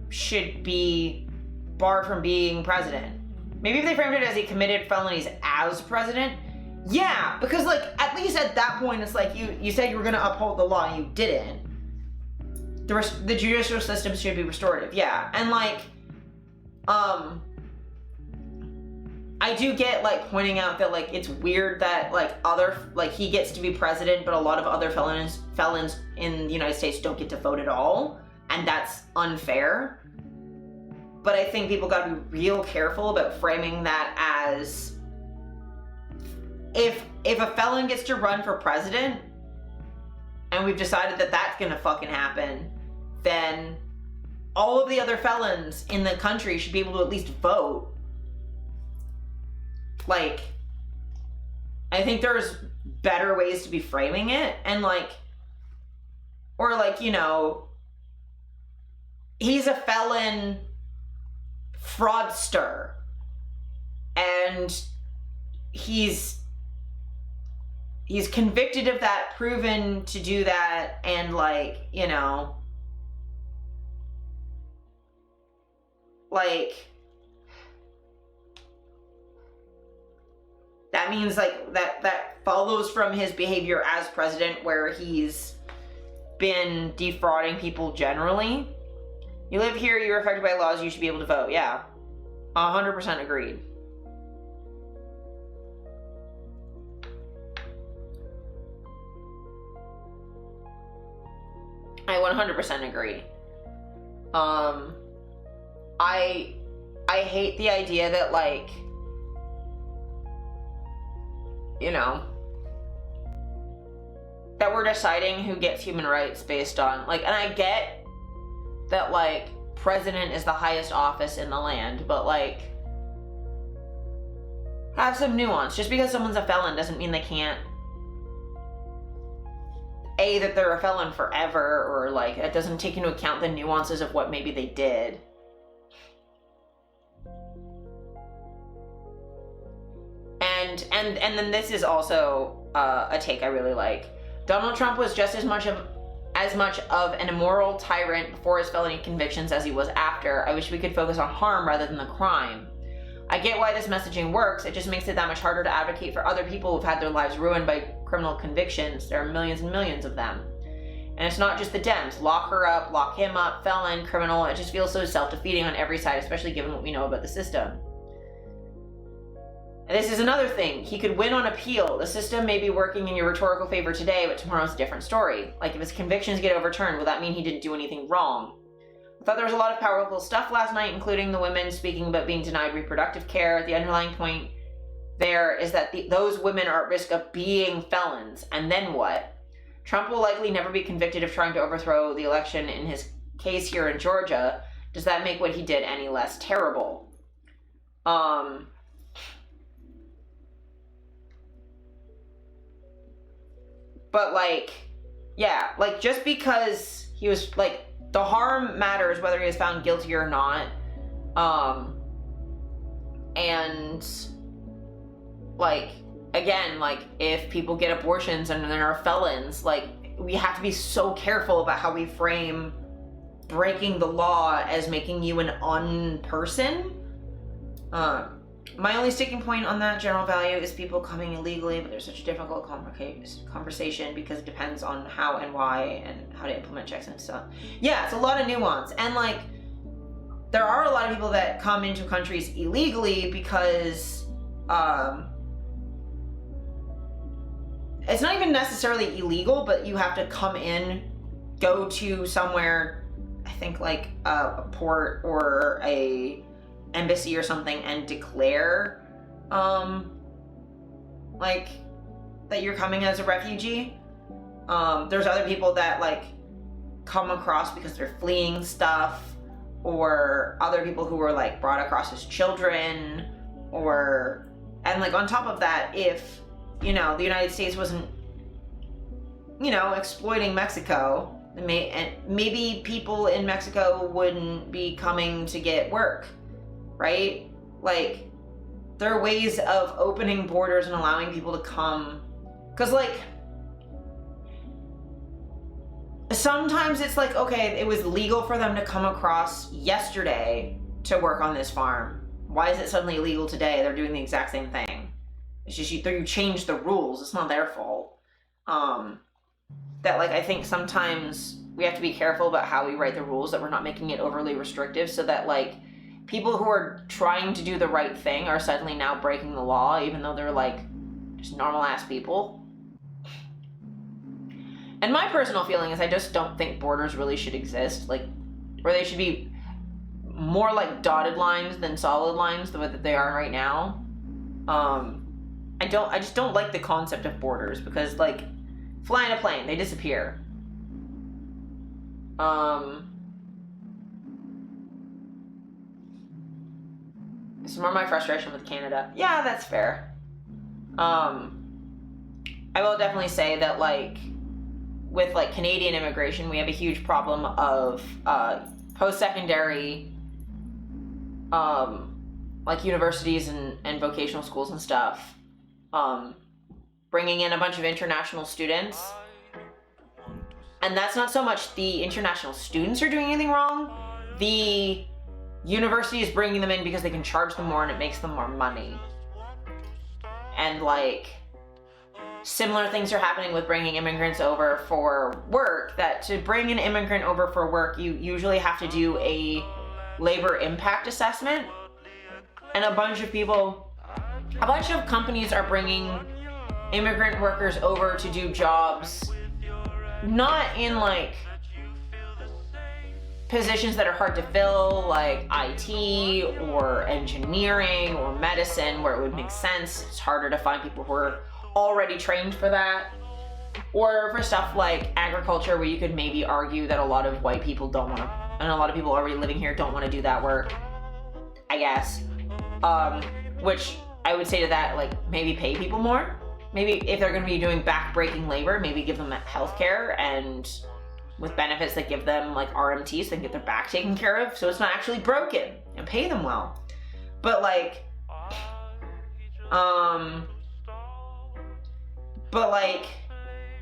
should be barred from being president. Maybe if they framed it as he committed felonies as president, yeah, because, like, at least at that point, it's like, you said you were going to uphold the law and you didn't. The judicial system should be restorative, yeah. And, like, I do get, like, pointing out that, like, it's weird that, like, he gets to be president, but a lot of other felons in the United States don't get to vote at all, and that's unfair. But I think people gotta be real careful about framing that as, if a felon gets to run for president, and we've decided that that's gonna fucking happen, then all of the other felons in the country should be able to at least vote. Like, I think there's better ways to be framing it, and, like, or, like, you know, he's a felon fraudster, and he's convicted of that, proven to do that, and, like, you know, like, that means, like, that follows from his behavior as president, where he's been defrauding people generally. You live here, you're affected by laws, you should be able to vote. Yeah, 100% agreed. I 100% agree. I hate the idea that, like, you know, that we're deciding who gets human rights based on, like, and I get that, like, president is the highest office in the land, but, like, have some nuance. Just because someone's a felon doesn't mean they can't, that they're a felon forever, or, like, it doesn't take into account the nuances of what maybe they did. And then this is also a take I really like. Donald Trump was just as much of an immoral tyrant before his felony convictions as he was after. I wish we could focus on harm rather than the crime. I get why this messaging works, it just makes it that much harder to advocate for other people who've had their lives ruined by criminal convictions. There are millions and millions of them. And it's not just the Dems. Lock her up, lock him up, felon, criminal. It just feels so self-defeating on every side, especially given what we know about the system. And this is another thing. He could win on appeal. The system may be working in your rhetorical favor today, but tomorrow's a different story. Like, if his convictions get overturned, will that mean he didn't do anything wrong? I thought there was a lot of powerful stuff last night, including the women speaking about being denied reproductive care. The underlying point there is that those women are at risk of being felons. And then what? Trump will likely never be convicted of trying to overthrow the election in his case here in Georgia. Does that make what he did any less terrible? But like, yeah, like just because he was like, the harm matters whether he is found guilty or not. And like, again, like if people get abortions and they're felons, like we have to be so careful about how we frame breaking the law as making you an unperson. My only sticking point on that general value is people coming illegally, but there's such a difficult conversation because it depends on how and why and how to implement checks and stuff. Yeah, it's a lot of nuance. And like, there are a lot of people that come into countries illegally because it's not even necessarily illegal, but you have to come in, go to somewhere, I think like a port or a embassy or something, and declare like that you're coming as a refugee. There's other people that like come across because they're fleeing stuff, or other people who were like brought across as children, and like on top of that, if you know the United States wasn't, you know, exploiting Mexico, and maybe people in Mexico wouldn't be coming to get work, right? Like, there are ways of opening borders and allowing people to come, because like sometimes it's like, okay, it was legal for them to come across yesterday to work on this farm. Why is it suddenly illegal today? They're doing the exact same thing. It's just you change the rules. It's not their fault. That like, I think sometimes we have to be careful about how we write the rules, that we're not making it overly restrictive, so that like people who are trying to do the right thing are suddenly now breaking the law, even though they're like just normal ass people. And my personal feeling is I just don't think borders really should exist, like, or they should be more like dotted lines than solid lines, the way that they are right now. I just don't like the concept of borders, because like, flying a plane, they disappear. Some more of my frustration with Canada. Yeah, that's fair. I will definitely say that like, with like Canadian immigration, we have a huge problem of post-secondary like universities and vocational schools and stuff, bringing in a bunch of international students. And that's not so much the international students are doing anything wrong. The university is bringing them in because they can charge them more and it makes them more money. And like, similar things are happening with bringing immigrants over for work, that to bring an immigrant over for work, you usually have to do a labor impact assessment. And a bunch of companies are bringing immigrant workers over to do jobs, not in like positions that are hard to fill, like IT or engineering or medicine, where it would make sense. It's harder to find people who are already trained for that. Or for stuff like agriculture, where you could maybe argue that a lot of white people don't want to, and a lot of people already living here don't want to do that work, I guess. Which I would say to that, like, maybe pay people more. Maybe if they're going to be doing back-breaking labor, maybe give them healthcare and with benefits that give them like RMT, so they can get their back taken care of, so it's not actually broken, and pay them well. But like,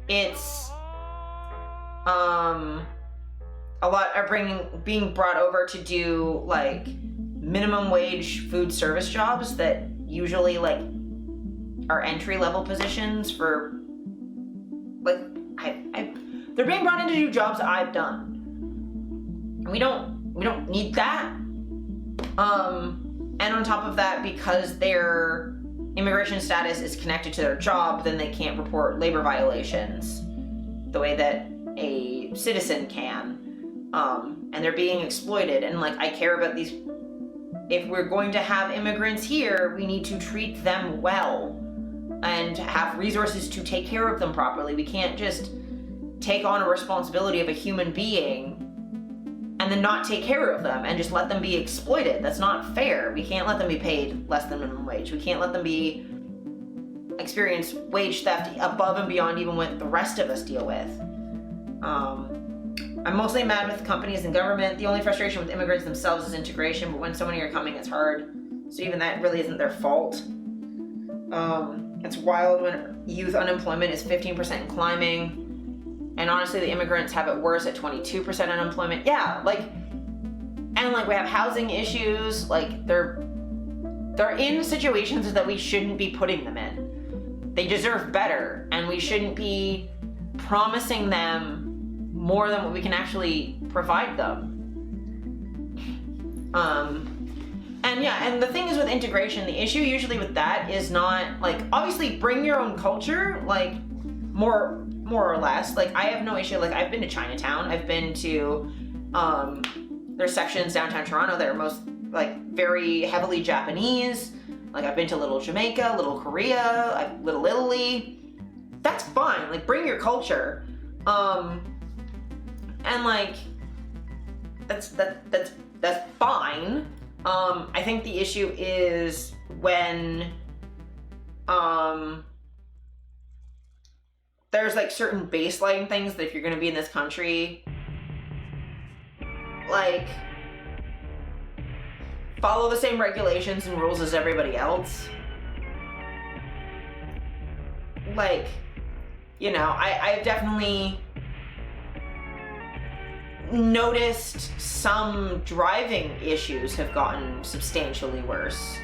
it's a lot are being brought over to do like minimum wage food service jobs that usually like are entry level positions for like, they're being brought in to do jobs I've done. We don't need that. And on top of that, because their immigration status is connected to their job, then they can't report labor violations the way that a citizen can. And they're being exploited. And like, I care about these. If we're going to have immigrants here, we need to treat them well and have resources to take care of them properly. We can't just take on a responsibility of a human being and then not take care of them and just let them be exploited. That's not fair. We can't let them be paid less than minimum wage. We can't let them experience wage theft above and beyond even what the rest of us deal with. I'm mostly mad with companies and government. The only frustration with immigrants themselves is integration, but when so many are coming, it's hard. So even that really isn't their fault. It's wild when youth unemployment is 15% and climbing. And honestly, the immigrants have it worse at 22% unemployment. Yeah, and we have housing issues. Like, they're in situations that we shouldn't be putting them in. They deserve better, and we shouldn't be promising them more than what we can actually provide them. And the thing is with integration, the issue usually with that is not, like, obviously bring your own culture, like, more or less. Like, I have no issue, like, I've been to Chinatown, I've been to, there's sections downtown Toronto that are most, like, very heavily Japanese. Like, I've been to Little Jamaica, Little Korea, Little Italy. That's fine, like, bring your culture. And like, that's fine. I think the issue is when there's like certain baseline things that if you're gonna be in this country, like, follow the same regulations and rules as everybody else. Like, you know, I've definitely noticed some driving issues have gotten substantially worse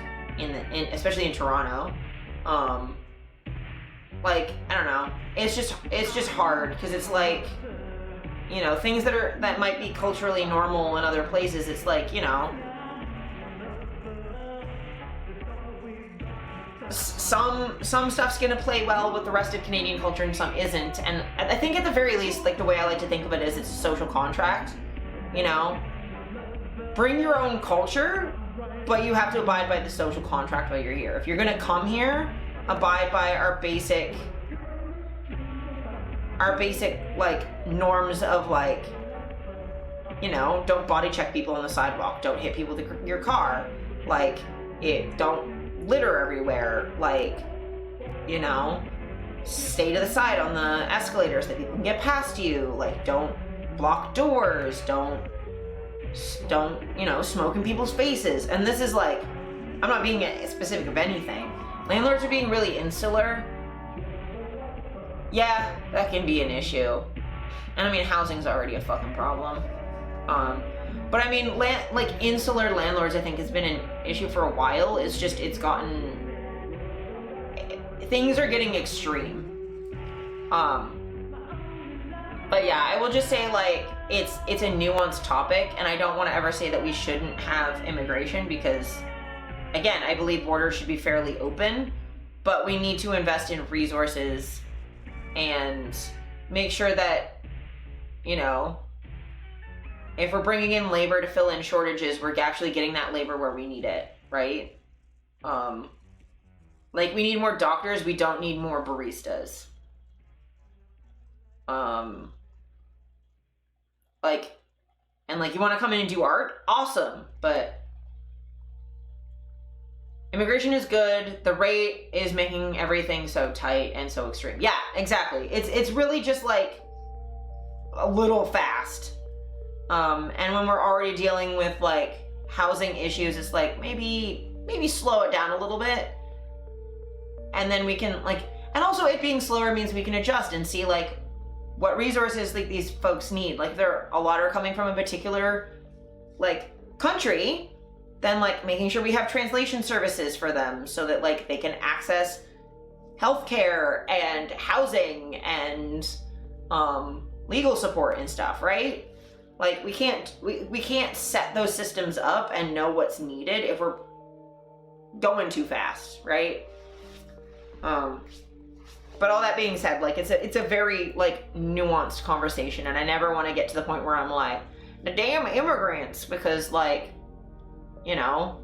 especially in Toronto. Like, I don't know, it's just hard because it's like, you know, things that might be culturally normal in other places, it's like, you know, some stuff's gonna play well with the rest of Canadian culture and some isn't. And I think at the very least, like, the way I like to think of it is it's a social contract, you know? Bring your own culture, but you have to abide by the social contract while you're here. If you're gonna come here, abide by our basic like norms of, like, you know, don't body check people on the sidewalk, don't hit people with your car, like, don't litter everywhere, like, you know, stay to the side on the escalators so that people can get past you, like, don't block doors, don't, you know, smoke in people's faces. And this is like, I'm not being specific of anything. Landlords are being really insular. Yeah, that can be an issue. And I mean, housing's already a fucking problem. But I mean, like, insular landlords, I think, has been an issue for a while. It's just, things are getting extreme. But yeah, I will just say, like, it's a nuanced topic, and I don't want to ever say that we shouldn't have immigration because, again, I believe borders should be fairly open, but we need to invest in resources and make sure that, you know, if we're bringing in labor to fill in shortages, we're actually getting that labor where we need it, right? Like, we need more doctors, we don't need more baristas. Like, and like, you want to come in and do art? Awesome, but immigration is good. The rate is making everything so tight and so extreme. Yeah, exactly. It's really just like a little fast. And when we're already dealing with like housing issues, it's like maybe slow it down a little bit. And then we can, like, and also it being slower means we can adjust and see like what resources like these folks need. Like, a lot are coming from a particular like country, then like making sure we have translation services for them so that like they can access healthcare and housing and legal support and stuff, right? Like we can't set those systems up and know what's needed if we're going too fast, right? But all that being said, like it's a very like nuanced conversation, and I never want to get to the point where I'm like, the damn immigrants, because like, you know,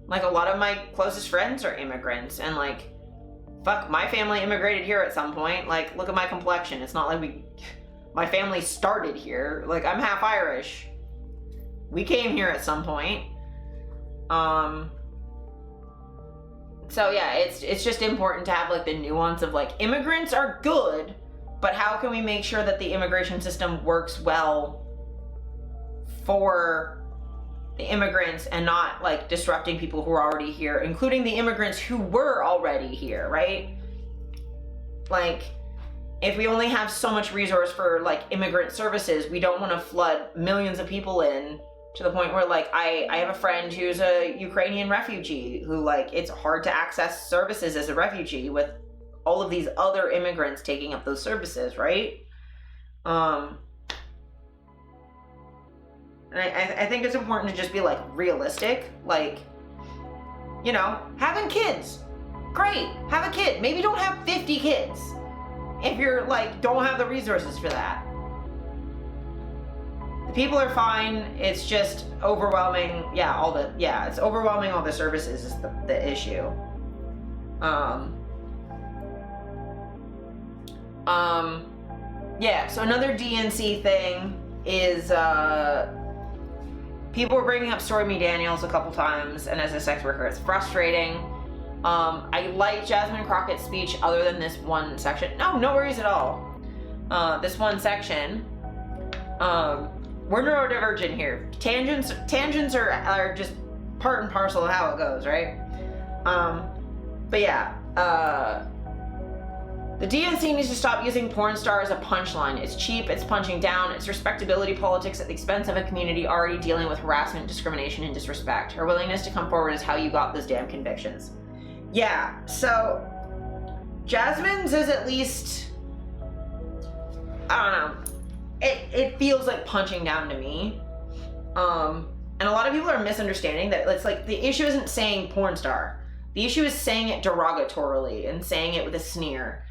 like a lot of my closest friends are immigrants, and like, fuck, my family immigrated here at some point. Like, look at my complexion. It's not like my family started here. Like, I'm half Irish. We came here at some point. So yeah, it's just important to have like the nuance of like, immigrants are good, but how can we make sure that the immigration system works well for the immigrants and not like disrupting people who are already here, including the immigrants who were already here, right? Like, if we only have so much resource for like immigrant services, we don't want to flood millions of people in to the point where like I have a friend who's a Ukrainian refugee who like it's hard to access services as a refugee with all of these other immigrants taking up those services, right? And I think it's important to just be like realistic, like, you know, having kids, great, have a kid. Maybe don't have 50 kids if you're like don't have the resources for that. The people are fine, it's just overwhelming. It's overwhelming all the services is the issue. Yeah, so another DNC thing is people were bringing up Stormy Daniels a couple times, and as a sex worker, it's frustrating. I like Jasmine Crockett's speech other than this one section. No worries at all. This one section, we're neurodivergent here. Tangents are just part and parcel of how it goes, right? But yeah, the DNC needs to stop using porn star as a punchline. It's cheap, it's punching down, it's respectability politics at the expense of a community already dealing with harassment, discrimination, and disrespect. Her willingness to come forward is how you got those damn convictions. Yeah, so Jasmine's is at least, I don't know, it feels like punching down to me. And a lot of people are misunderstanding that it's like the issue isn't saying porn star. The issue is saying it derogatorily and saying it with a sneer.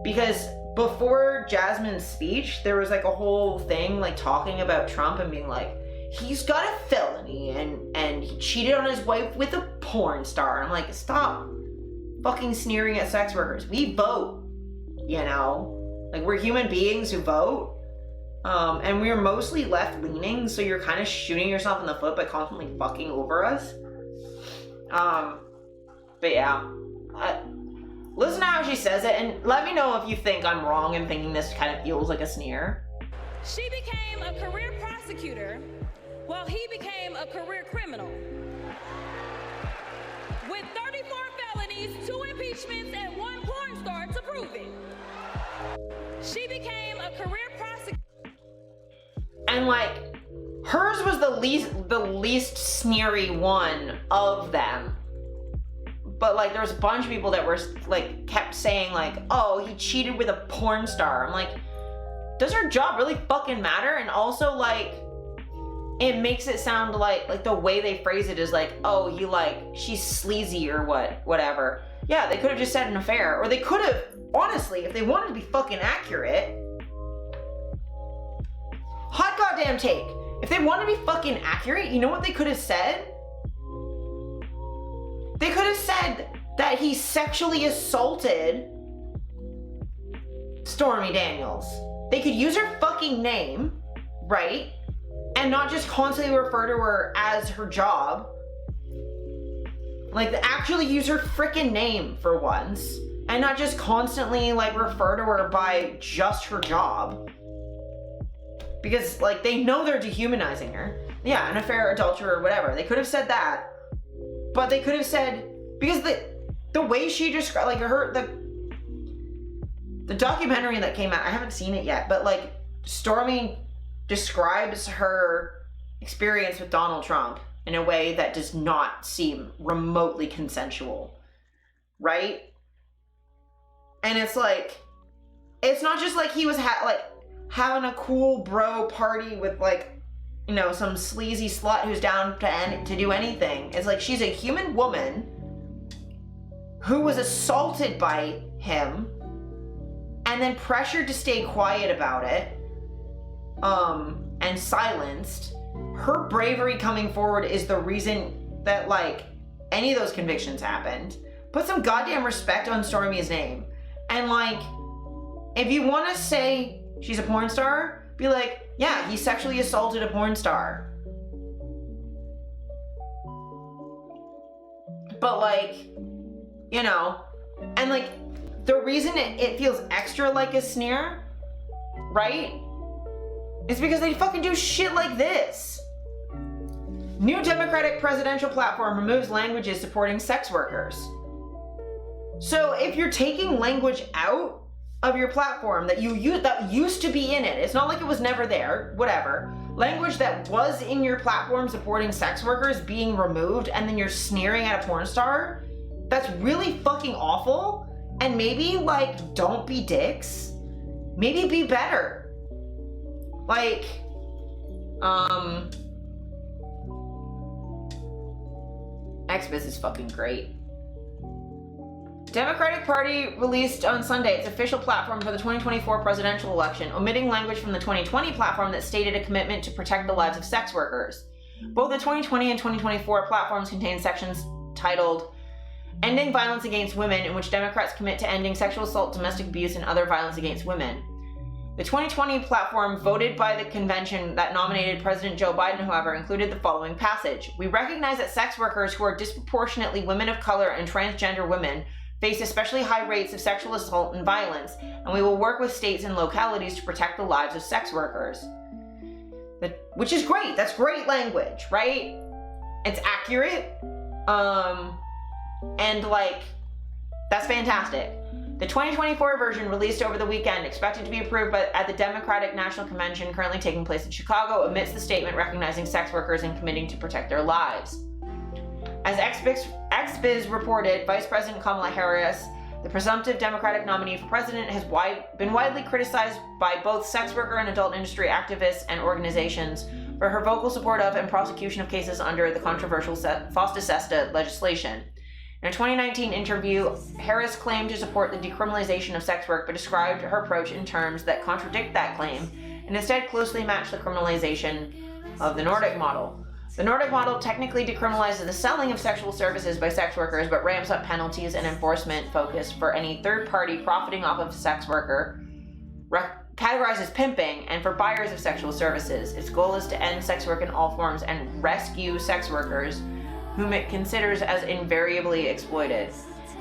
Because before Jasmine's speech, there was like a whole thing like talking about Trump and being like, he's got a felony and he cheated on his wife with a porn star. I'm like, stop fucking sneering at sex workers. We vote, you know? Like, we're human beings who vote. And we're mostly left-leaning, so you're kind of shooting yourself in the foot by constantly fucking over us. But yeah. Listen to how she says it, and let me know if you think I'm wrong in thinking this kind of feels like a sneer.
She became a career prosecutor while he became a career criminal. With 34 felonies, 2 impeachments, and 1 porn star to prove it. She became a career prosecutor.
And like, hers was the least sneery one of them. But like, there was a bunch of people that were like, kept saying like, oh, he cheated with a porn star. I'm like, does her job really fucking matter? And also like, it makes it sound like the way they phrase it is like, oh, he like, she's sleazy or whatever. Yeah, they could have just said an affair, or they could have, honestly, if they wanted to be fucking accurate, hot goddamn take. If they wanted to be fucking accurate, you know what they could have said? They could have said that he sexually assaulted Stormy Daniels. They could use her fucking name, right? And not just constantly refer to her as her job. Like, actually use her frickin' name for once. And not just constantly, like, refer to her by just her job. Because, like, they know they're dehumanizing her. Yeah, an affair, adulterer, or whatever. They could have said that. But they could have said, because the way she described, like, the documentary that came out, I haven't seen it yet, but, like, Stormy describes her experience with Donald Trump in a way that does not seem remotely consensual, right? And it's like, it's not just like he was having a cool bro party with like, you know, some sleazy slut who's down to do anything. It's like she's a human woman who was assaulted by him and then pressured to stay quiet about it, and silenced. Her bravery coming forward is the reason that like any of those convictions happened. Put some goddamn respect on Stormy's name. And like, if you want to say she's a porn star, be like, yeah, he sexually assaulted a porn star. But like, you know, and like, the reason it feels extra like a sneer, right, is because they fucking do shit like this. New Democratic presidential platform removes languages supporting sex workers. So if you're taking language out of your platform that used to be in it, it's not like it was never there, whatever. Language that was in your platform supporting sex workers being removed, and then you're sneering at a porn star, that's really fucking awful. And maybe like, don't be dicks. Maybe be better. Like, XBiz is fucking great. Democratic Party released on Sunday its official platform for the 2024 presidential election, omitting language from the 2020 platform that stated a commitment to protect the lives of sex workers. Both the 2020 and 2024 platforms contain sections titled Ending Violence Against Women, in which Democrats commit to ending sexual assault, domestic abuse, and other violence against women. The 2020 platform, voted by the convention that nominated President Joe Biden, however, included the following passage. We recognize that sex workers who are disproportionately women of color and transgender women face especially high rates of sexual assault and violence, and we will work with states and localities to protect the lives of sex workers. Which is great. That's great language, right? It's accurate. And like, that's fantastic. The 2024 version, released over the weekend, expected to be approved at the Democratic National Convention currently taking place in Chicago, omits the statement recognizing sex workers and committing to protect their lives. As XBiz reported, Vice President Kamala Harris, the presumptive Democratic nominee for president, has been widely criticized by both sex worker and adult industry activists and organizations for her vocal support of and prosecution of cases under the controversial FOSTA-SESTA legislation. In a 2019 interview, Harris claimed to support the decriminalization of sex work, but described her approach in terms that contradict that claim and instead closely match the criminalization of the Nordic model. The Nordic model technically decriminalizes the selling of sexual services by sex workers, but ramps up penalties and enforcement focus for any third party profiting off of a sex worker, categorized as pimping, and for buyers of sexual services. Its goal is to end sex work in all forms and rescue sex workers whom it considers as invariably exploited.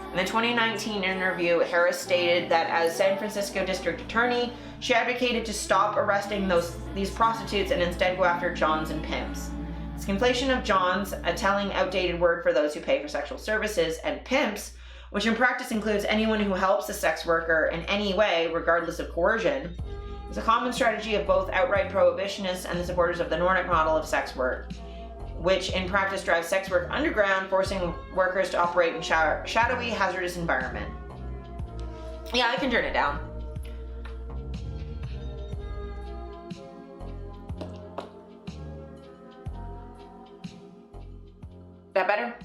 In the 2019 interview, Harris stated that as San Francisco District Attorney, she advocated to stop arresting these prostitutes and instead go after Johns and pimps. This conflation of Johns, a telling outdated word for those who pay for sexual services, and pimps, which in practice includes anyone who helps a sex worker in any way, regardless of coercion, is a common strategy of both outright prohibitionists and the supporters of the Nordic model of sex work, which in practice drives sex work underground, forcing workers to operate in shadowy, hazardous environment. Yeah, I can turn it down. That better?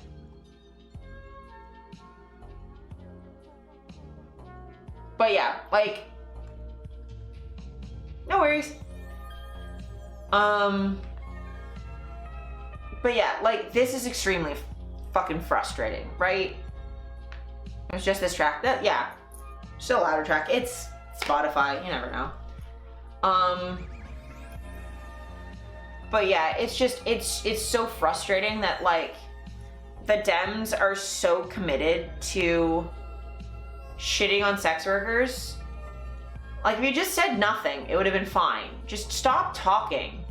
But yeah, like, no worries. But yeah, like, this is extremely fucking frustrating, right? It's just this track. Yeah, still a louder track. It's Spotify, you never know. But yeah, it's just, it's so frustrating that, like, the Dems are so committed to shitting on sex workers. Like, if you just said nothing, it would have been fine. Just stop talking.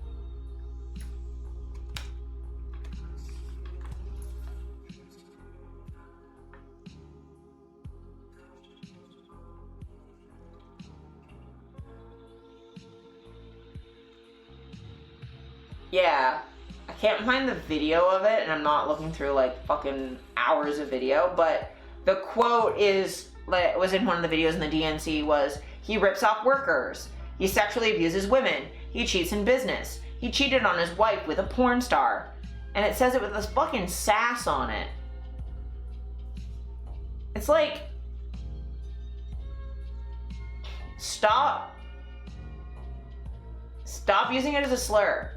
Yeah, I can't find the video of it, and I'm not looking through like fucking hours of video, but the quote is, that was in one of the videos in the DNC was he rips off workers, he sexually abuses women, he cheats in business, he cheated on his wife with a porn star, and it says it with this fucking sass on it. It's like, stop using it as a slur.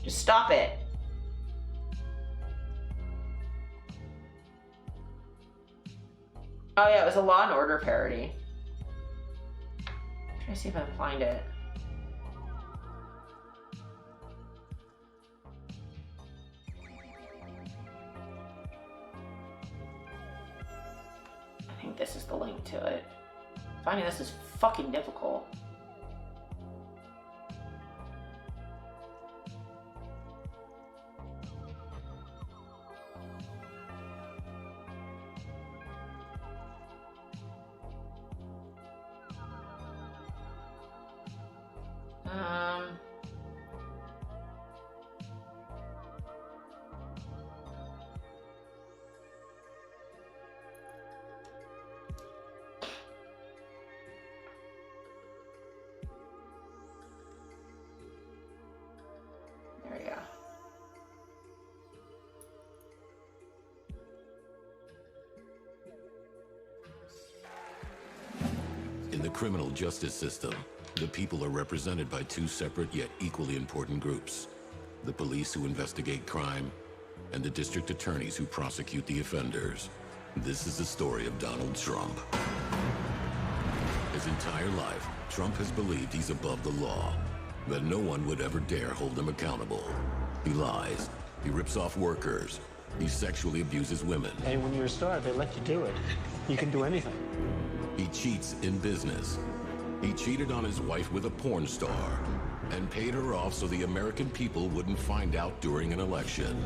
Just stop it. Oh yeah, it was a Law and Order parody. I'm trying to see if I can find it. I think this is the link to it. Finding this is fucking difficult. There we go.
In the criminal justice system, the people are represented by two separate yet equally important groups: the police who investigate crime, and the district attorneys who prosecute the offenders. This is the story of Donald Trump. His entire life, Trump has believed he's above the law, that no one would ever dare hold him accountable. He lies, he rips off workers, he sexually abuses women.
Hey, when you're a star, they let you do it. You can do anything.
He cheats in business. He cheated on his wife with a porn star and paid her off so the American people wouldn't find out during an election.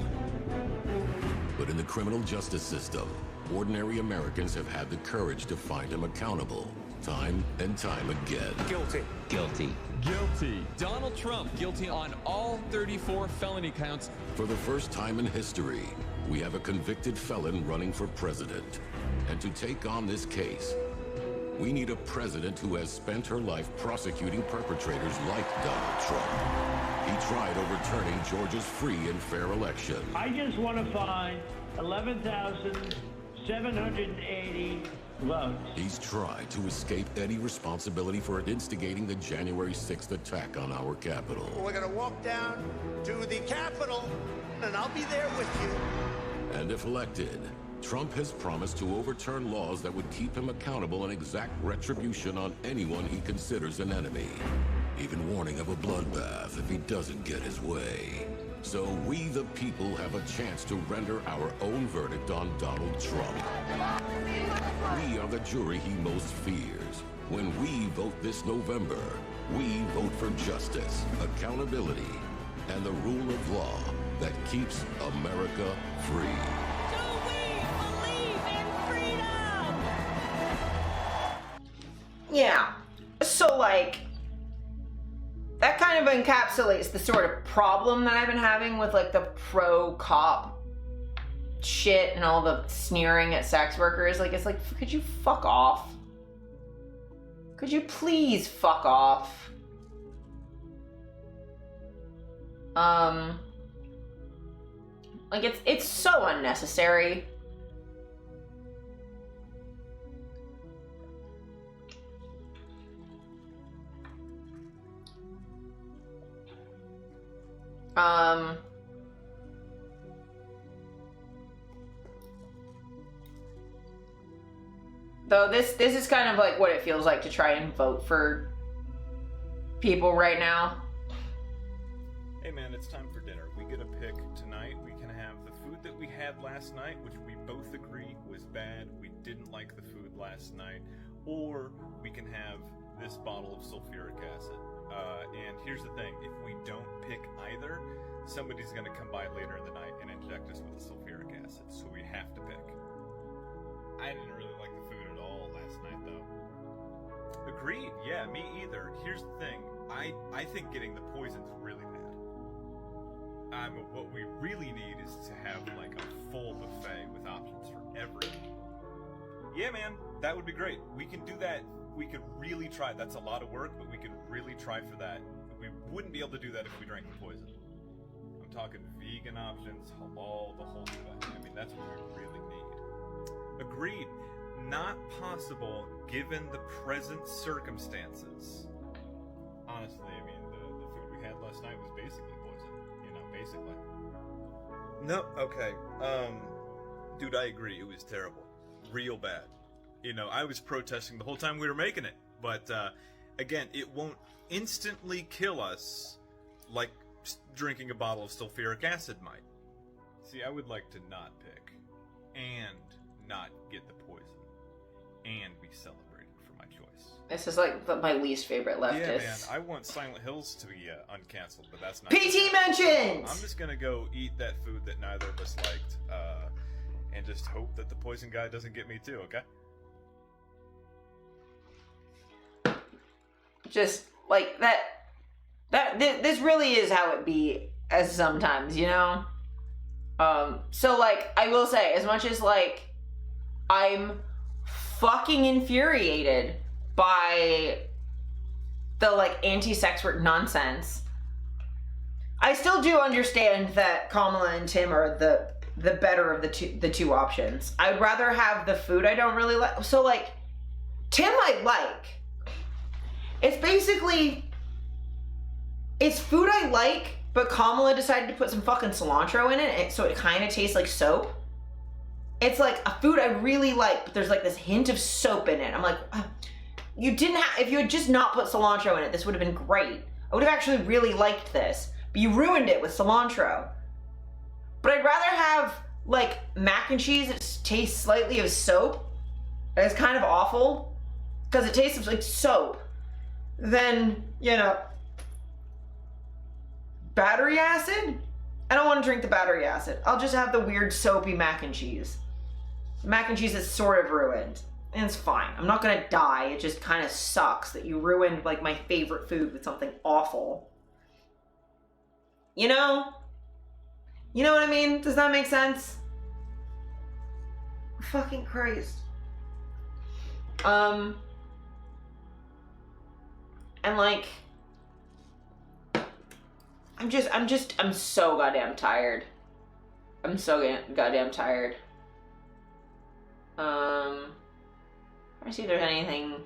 But in the criminal justice system, ordinary Americans have had the courage to find him accountable, time and time again.
Guilty.
Guilty. Guilty. Donald Trump guilty on all 34 felony counts.
For the first time in history, we have a convicted felon running for president. And to take on this case, we need a president who has spent her life prosecuting perpetrators like Donald Trump. He tried overturning Georgia's free and fair election.
I just want to find 11,780 votes.
He's tried to escape any responsibility for instigating the January 6th attack on our Capitol.
We're going to walk down to the Capitol, and I'll be there with you.
And if elected, Trump has promised to overturn laws that would keep him accountable and exact retribution on anyone he considers an enemy, even warning of a bloodbath if he doesn't get his way. So we, the people, have a chance to render our own verdict on Donald Trump. We are the jury he most fears. When we vote this November, we vote for justice, accountability, and the rule of law that keeps America free.
Yeah. So, like, that kind of encapsulates the sort of problem that I've been having with, like, the pro-cop shit and all the sneering at sex workers. Like, it's like, could you fuck off? Could you please fuck off? Like, it's so unnecessary. Though this is kind of like what it feels like to try and vote for people right now.
Hey man, it's time for dinner. We get a pick tonight. We can have the food that we had last night, which we both agree was bad. We didn't like the food last night. Or we can have this bottle of sulfuric acid. And here's the thing, if we don't pick either, somebody's gonna come by later in the night and inject us with the sulfuric acid, so we have to pick.
I didn't really like the food at all last night, though.
Agreed, yeah, me either. Here's the thing, I think getting the poison's really bad. What we really need is to have like a full buffet with options for everyone. Yeah, man, that would be great. We can do that. We could really try. That's a lot of work, but we could really try for that. We wouldn't be able to do that if we drank the poison. I'm talking vegan options, halal, the whole shebang. I mean, that's what we really need. Agreed. Not possible given the present circumstances. Honestly, I mean, the food we had last night was basically poison. You know, basically. No, okay. Dude, I agree. It was terrible. Real bad. You know, I was protesting the whole time we were making it. But, again, it won't instantly kill us like drinking a bottle of sulfuric acid might. See, I would like to not pick and not get the poison and be celebrated for my choice.
This is like my least favorite leftist.
Yeah, man, I want Silent Hills to be uncanceled, but that's not...
PT mentions!
I'm just gonna go eat that food that neither of us liked, and just hope that the poison guy doesn't get me too, okay?
Just, like, this really is how it be as sometimes, you know? So, like, I will say, as much as, like, I'm fucking infuriated by the, like, anti-sex work nonsense, I still do understand that Kamala and Tim are the better of the two options. I'd rather have the food I don't really like. So, like, Tim I like. It's basically, it's food I like, but Kamala decided to put some fucking cilantro in it, so it kind of tastes like soap. It's like a food I really like, but there's like this hint of soap in it. I'm like, you didn't have, if you had just not put cilantro in it, this would have been great. I would have actually really liked this, but you ruined it with cilantro. But I'd rather have like mac and cheese that tastes slightly of soap, and it's kind of awful, because it tastes like soap, than, you know, battery acid? I don't want to drink the battery acid. I'll just have the weird soapy mac and cheese. Mac and cheese is sort of ruined. And it's fine. I'm not gonna die. It just kind of sucks that you ruined, like, my favorite food with something awful. You know? You know what I mean? Does that make sense? Fucking Christ. And like, I'm so goddamn tired. I'm so goddamn tired. Let me see if there's anything.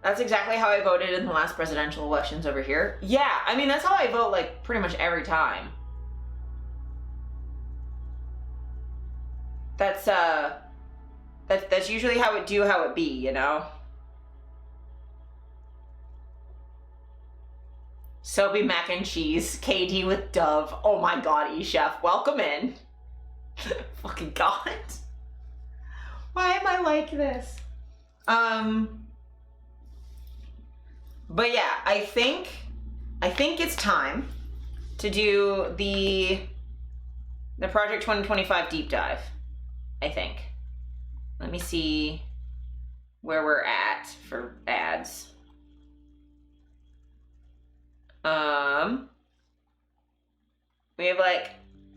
That's exactly how I voted in the last presidential elections over here. Yeah, I mean, that's how I vote, like, pretty much every time. That's usually how it be, you know? Soapy mac and cheese, KD with Dove. Oh my god, E-Chef, welcome in. Fucking god. Why am I like this? But yeah, I think it's time to do the Project 2025 deep dive. I think. Let me see where we're at for ads. We have like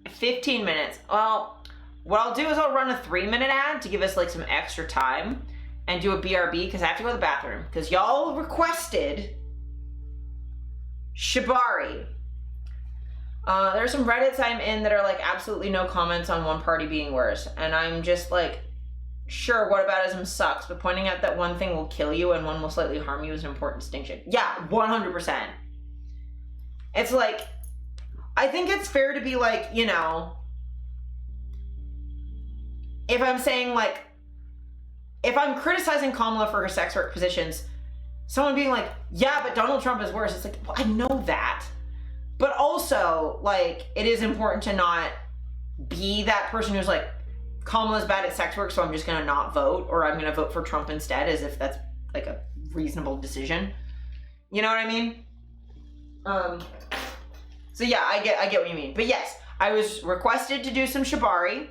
15 minutes. Well, what I'll do is I'll run a 3-minute ad to give us like some extra time and do a BRB because I have to go to the bathroom because y'all requested shibari. There are some Reddits I'm in that are like absolutely no comments on one party being worse, and I'm just like, sure, whataboutism sucks, but pointing out that one thing will kill you and one will slightly harm you is an important distinction. Yeah, 100%. It's like, I think it's fair to be like, you know, if I'm saying like, if I'm criticizing Kamala for her sex work positions, someone being like, yeah, but Donald Trump is worse, it's like, well, I know that. But also, like, it is important to not be that person who's like, Kamala's bad at sex work, so I'm just gonna not vote, or I'm gonna vote for Trump instead, as if that's like a reasonable decision. You know what I mean? So yeah, I get what you mean. But yes, I was requested to do some shibari.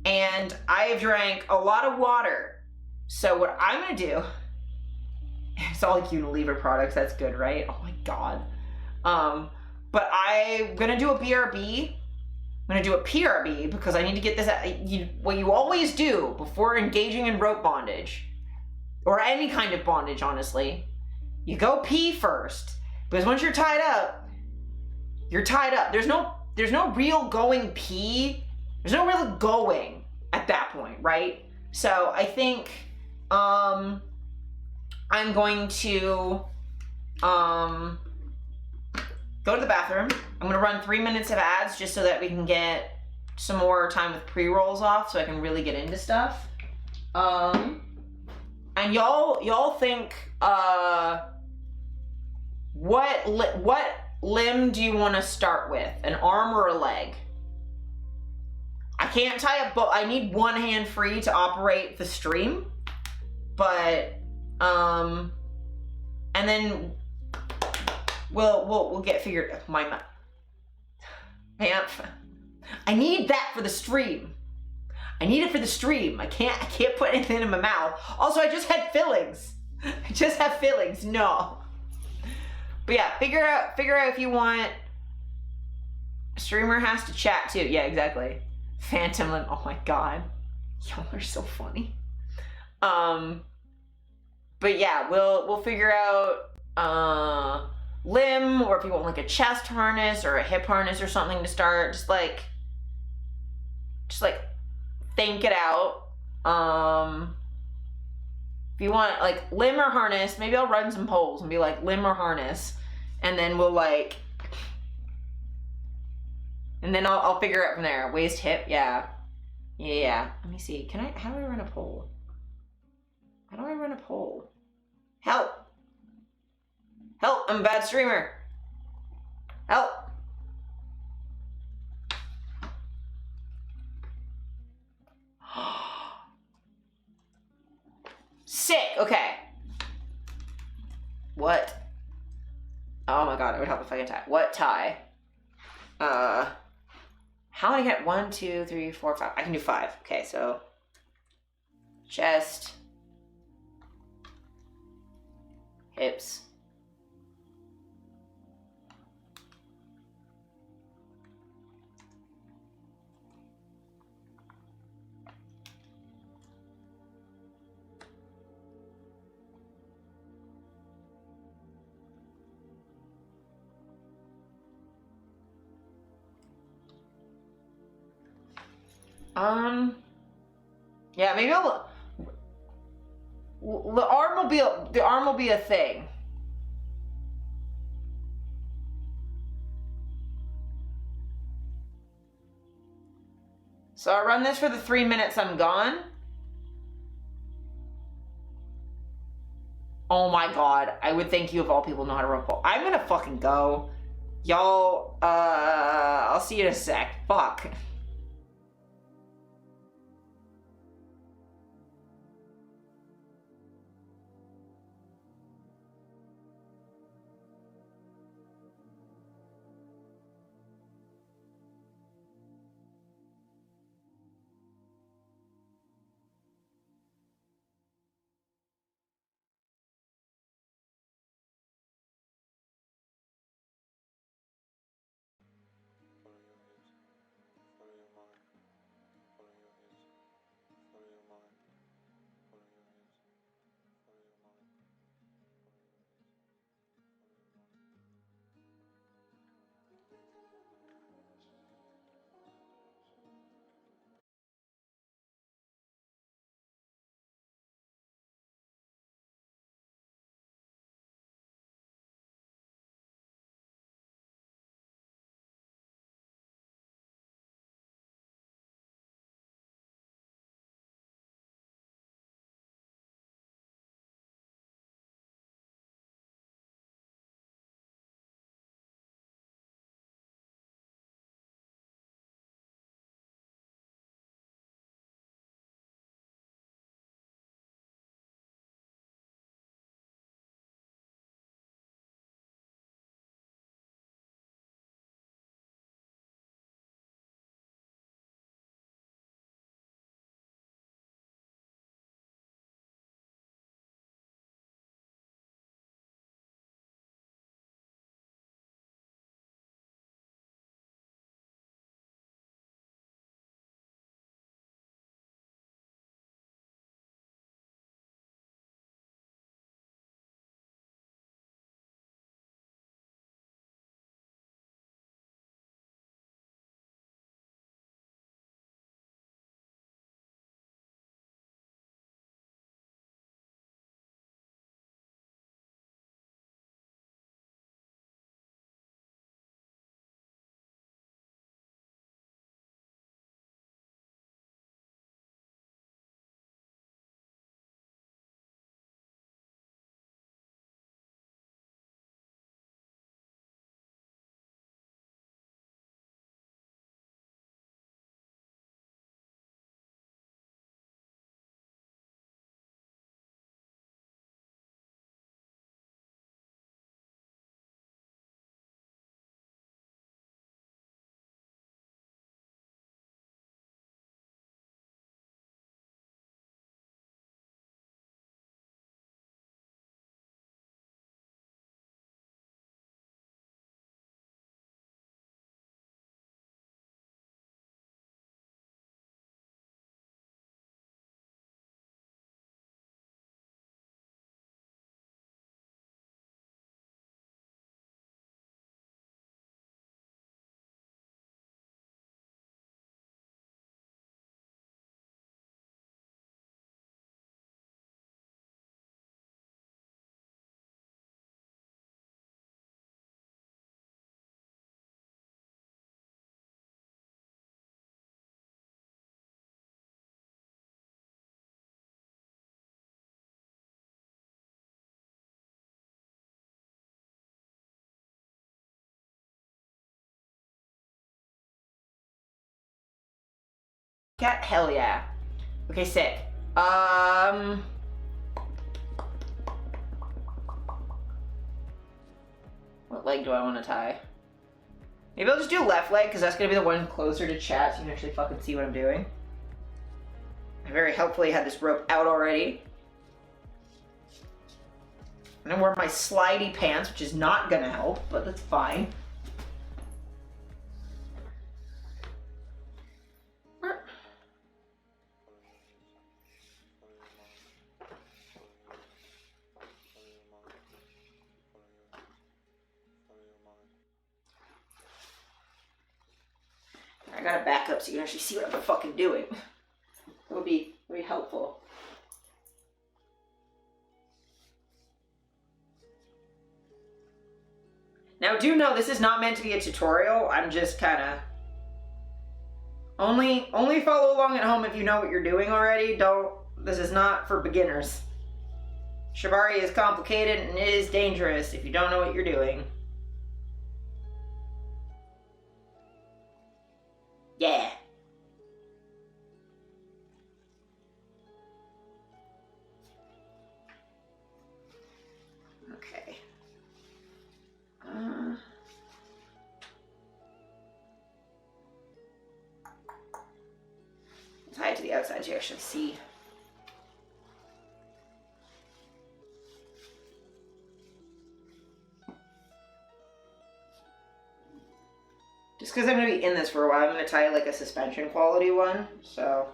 And I have drank a lot of water. So what I'm gonna do, it's all like Unilever products, that's good, right? Oh my god. But I'm gonna do a BRB. I'm gonna do a PRB because I need to get this. What you always do before engaging in rope bondage, or any kind of bondage, honestly, you go pee first. Because once you're tied up, you're tied up. There's no real going pee. There's no real going at that point, right? So I think I'm going to go to the bathroom. I'm gonna run 3 minutes of ads just so that we can get some more time with pre-rolls off so I can really get into stuff. And y'all think what limb do you want to start with? An arm or a leg? I can't tie up, but I need one hand free to operate the stream. But and then we'll get figured. My man, I need that for the stream. I need it for the stream. I can't put anything in my mouth. Also, I just had fillings. I just have fillings. No. But yeah, figure out if you want. Streamer has to chat too. Yeah, exactly. Phantom limb. Oh my god, y'all are so funny. But yeah, we'll figure out limb, or if you want like a chest harness or a hip harness or something to start. Just like think it out. If you want like limb or harness, maybe I'll run some polls and be like limb or harness, and then we'll like, and then I'll figure it out from there. Waist, hip, yeah. Let me see. How do I run a poll? How do I run a poll? Help! Help! I'm a bad streamer. Help! Sick. Okay. What? Oh my god, it would help if I could tie. What tie? How many get? 1, 2, 3, 4, 5. I can do 5. Okay, so chest, hips, yeah, maybe the arm will be a thing. So I run this for the 3 minutes I'm gone. Oh my god, I would think you of all people know how to run pole. I'm gonna fucking go. Y'all, I'll see you in a sec. Fuck. cat? Hell yeah. Okay, sick. What leg do I want to tie? Maybe I'll just do left leg, because that's going to be the one closer to chat, so you can actually fucking see what I'm doing. I very helpfully had this rope out already. I'm going to wear my slidey pants, which is not going to help, but that's fine. I gotta back up so you can actually see what I'm fucking doing. That would be very helpful. Now do know this is not meant to be a tutorial. I'm just kind of... Only follow along at home if you know what you're doing already. This is not for beginners. Shibari is complicated and it is dangerous if you don't know what you're doing. Yeah. Okay. Tie it to the outside so you actually see. Just because I'm going to be in this for a while, I'm going to tie like a suspension quality one, so...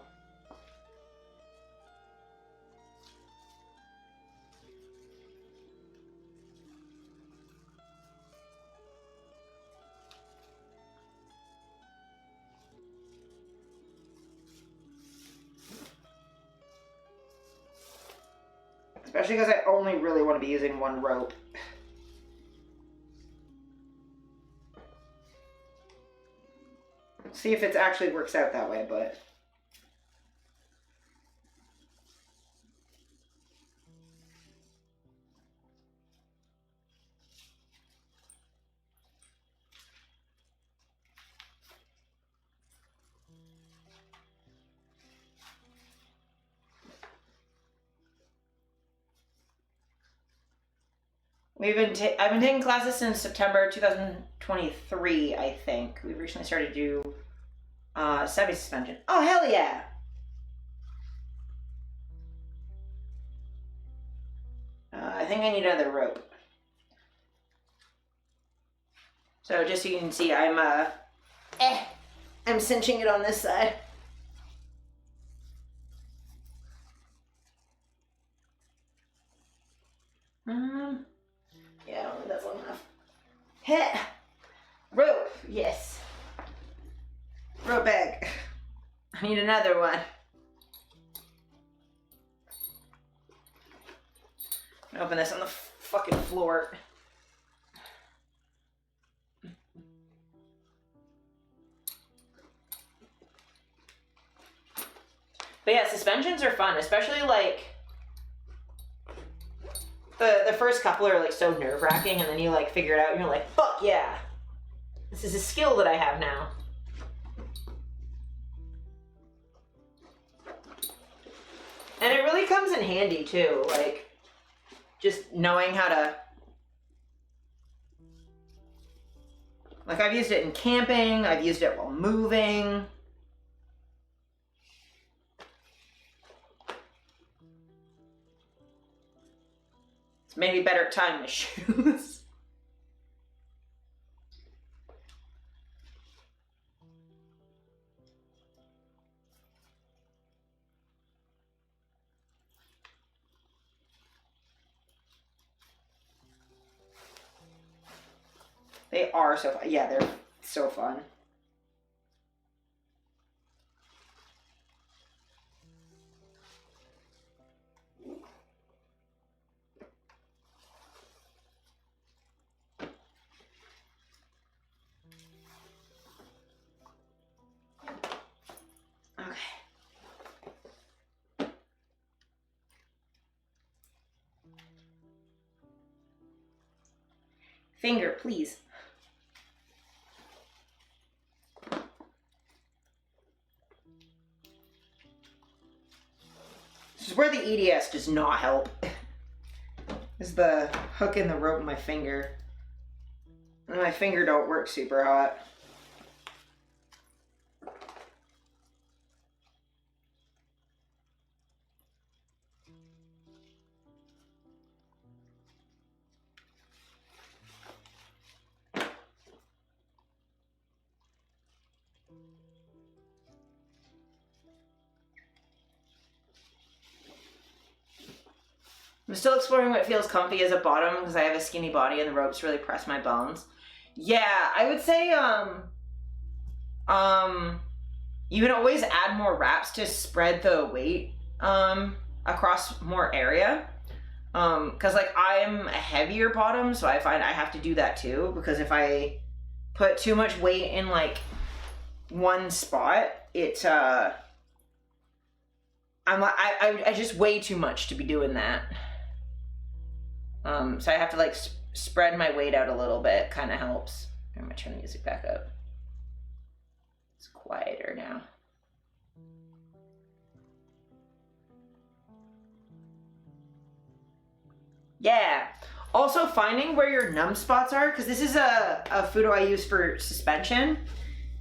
Especially because I only really want to be using one rope. See if it actually works out that way, but... I've been taking classes since September 2023, I think. We recently started to do semi-suspension. Oh, hell yeah! I think I need another rope. So just so you can see, I'm cinching it on this side. Yeah, I don't think that's long enough. Heh! Rope, yes. Rope bag. I need another one. Open this on the fucking floor. But yeah, suspensions are fun, especially like the first couple are like so nerve-wracking, and then you like figure it out and you're like, fuck yeah. This is a skill that I have now. And it really comes in handy too, like just knowing how to, like I've used it in camping, I've used it while moving. It's made me better at tying my shoes. They are so fun. Yeah, they're so fun. Okay. Finger, please. where the EDS does not help. Is the hook in the rope in my finger. And my finger don't work super hot. I'm still exploring what feels comfy as a bottom because I have a skinny body and the ropes really press my bones. Yeah, I would say, you can always add more wraps to spread the weight, across more area. Cause like I'm a heavier bottom, so I find I have to do that too, because if I put too much weight in like one spot, it, I just weigh too much to be doing that. So I have to like spread my weight out a little bit, kind of helps. I'm gonna turn the music back up. It's quieter now. Yeah. Also finding where your numb spots are, because this is a Fudo I use for suspension.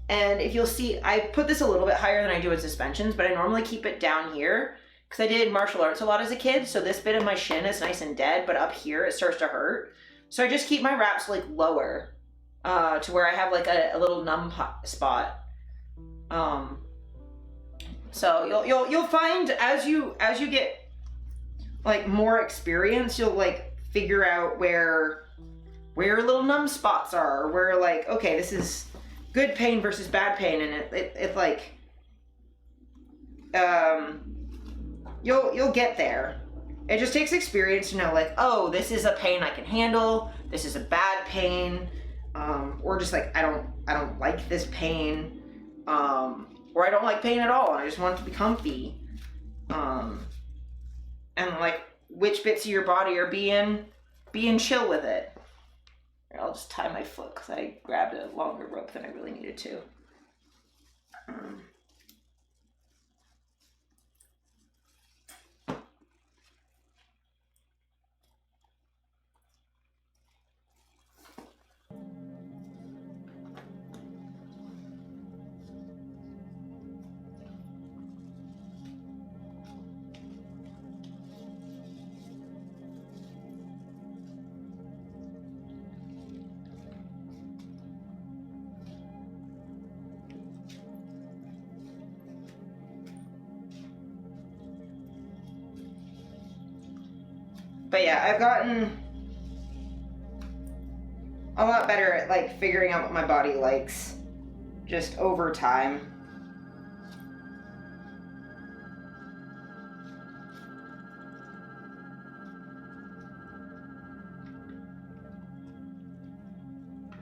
And if you'll see, I put this a little bit higher than I do in suspensions, but I normally keep it down here because I did martial arts a lot as a kid. So this bit of my shin is nice and dead, but up here it starts to hurt. So I just keep my wraps like lower to where I have like a little numb spot. So you'll find as you get like more experience, you'll like figure out where your little numb spots are, where like, okay, this is good pain versus bad pain, and it like you'll get there. It just takes experience to know like, oh, this is a pain I can handle, this is a bad pain, or just like I don't like this pain, or I don't like pain at all and I just want it to be comfy, and like which bits of your body are being chill with it. Here, I'll just tie my foot because I grabbed a longer rope than I really needed to. But yeah, I've gotten a lot better at like figuring out what my body likes just over time.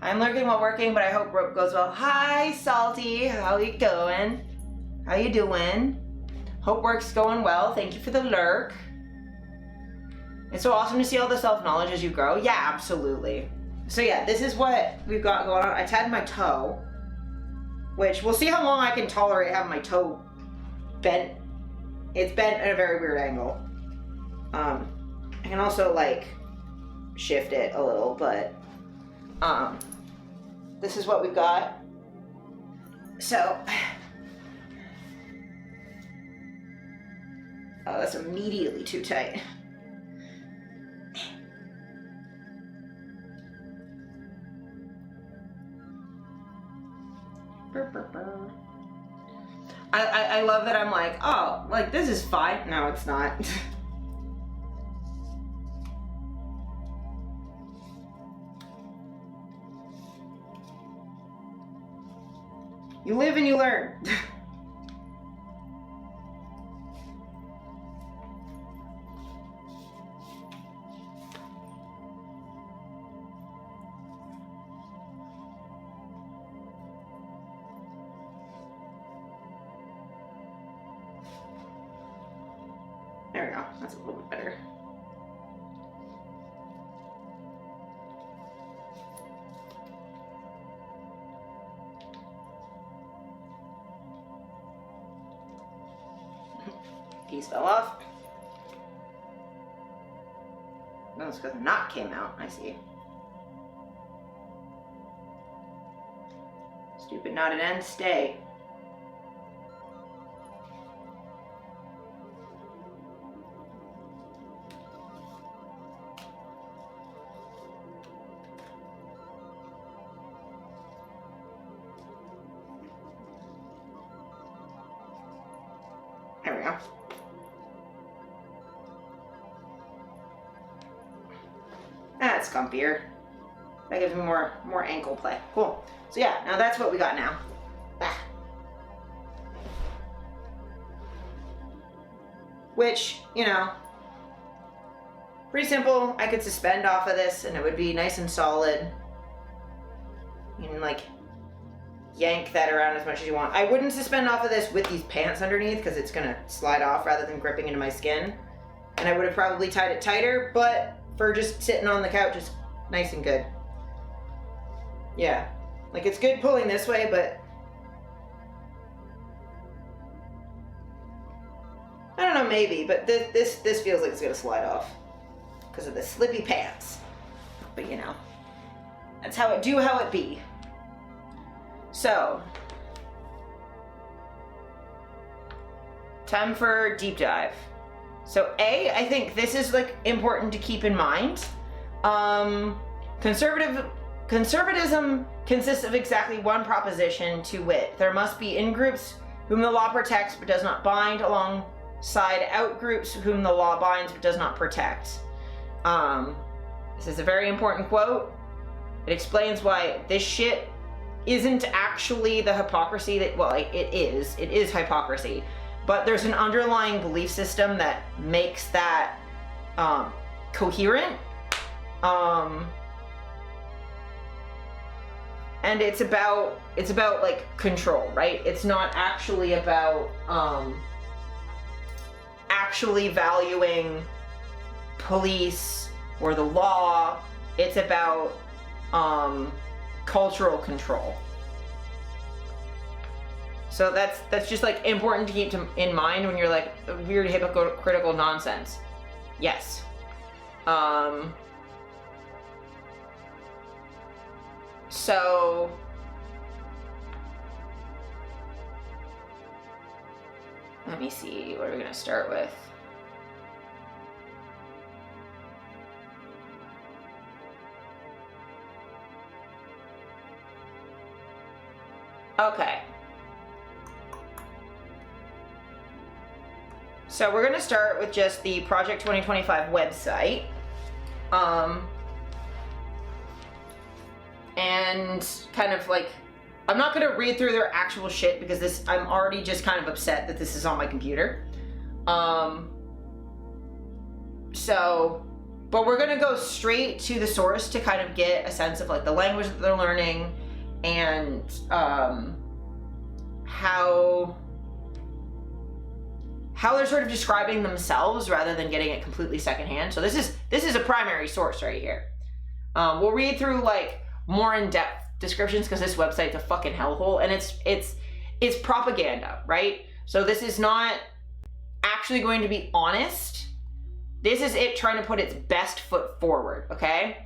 I'm lurking while working, but I hope rope goes well. Hi, Salty. How you going? How you doing? Hope work's going well. Thank you for the lurk. It's so awesome to see all the self-knowledge as you grow. Yeah, absolutely. So yeah, this is what we've got going on. I tied my toe, which we'll see how long I can tolerate having my toe bent. It's bent at a very weird angle. I can also like shift it a little, but this is what we've got. So, oh, that's immediately too tight. I love that I'm like, oh, like this is fine. No, it's not. You live and you learn. There we go. That's a little bit better. Piece fell off. No, it's because the knot came out. I see. Stupid knotted end, stay. There we go. That's comfier. That gives me more ankle play. Cool. So yeah, now that's what we got now. Ah. Which, you know, pretty simple. I could suspend off of this and it would be nice and solid. You can like yank that around as much as you want. I wouldn't suspend off of this with these pants underneath because it's gonna slide off rather than gripping into my skin. And I would have probably tied it tighter, but for just sitting on the couch, it's nice and good. Yeah, like it's good pulling this way, but I don't know, maybe, but this feels like it's gonna slide off because of the slippy pants. But you know, that's how it do, how it be. So, time for deep dive. So I think this is like important to keep in mind. Conservatism consists of exactly one proposition, to wit, there must be in-groups whom the law protects but does not bind, alongside out-groups whom the law binds but does not protect. This is a very important quote. It explains why this shit isn't actually the hypocrisy that, well, it is hypocrisy. But there's an underlying belief system that makes that coherent. And it's about like control, right? It's not actually about actually valuing police or the law. It's about cultural control. So that's just like important to keep in mind when you're like weird hypocritical nonsense. Yes. So let me see, what are we gonna start with? Okay. So we're gonna start with just the Project 2025 website. And kind of like, I'm not gonna read through their actual shit because I'm already just kind of upset that this is on my computer. But we're gonna go straight to the source to kind of get a sense of like the language that they're learning and how they're sort of describing themselves rather than getting it completely secondhand. So this is a primary source right here. We'll read through like more in-depth descriptions because this website's a fucking hellhole, and it's propaganda, right? So this is not actually going to be honest. This is it trying to put its best foot forward, okay?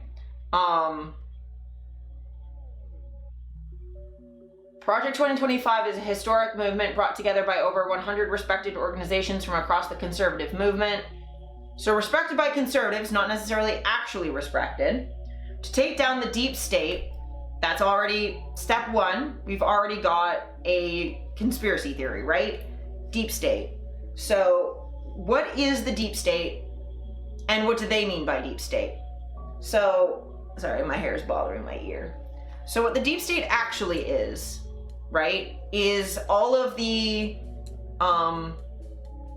Project 2025 is a historic movement brought together by over 100 respected organizations from across the conservative movement. So respected by conservatives, not necessarily actually respected. To take down the deep state, that's already step one. We've already got a conspiracy theory, right? Deep state. So what is the deep state and what do they mean by deep state? So, sorry, my hair is bothering my ear. So what the deep state actually is, right, is all of the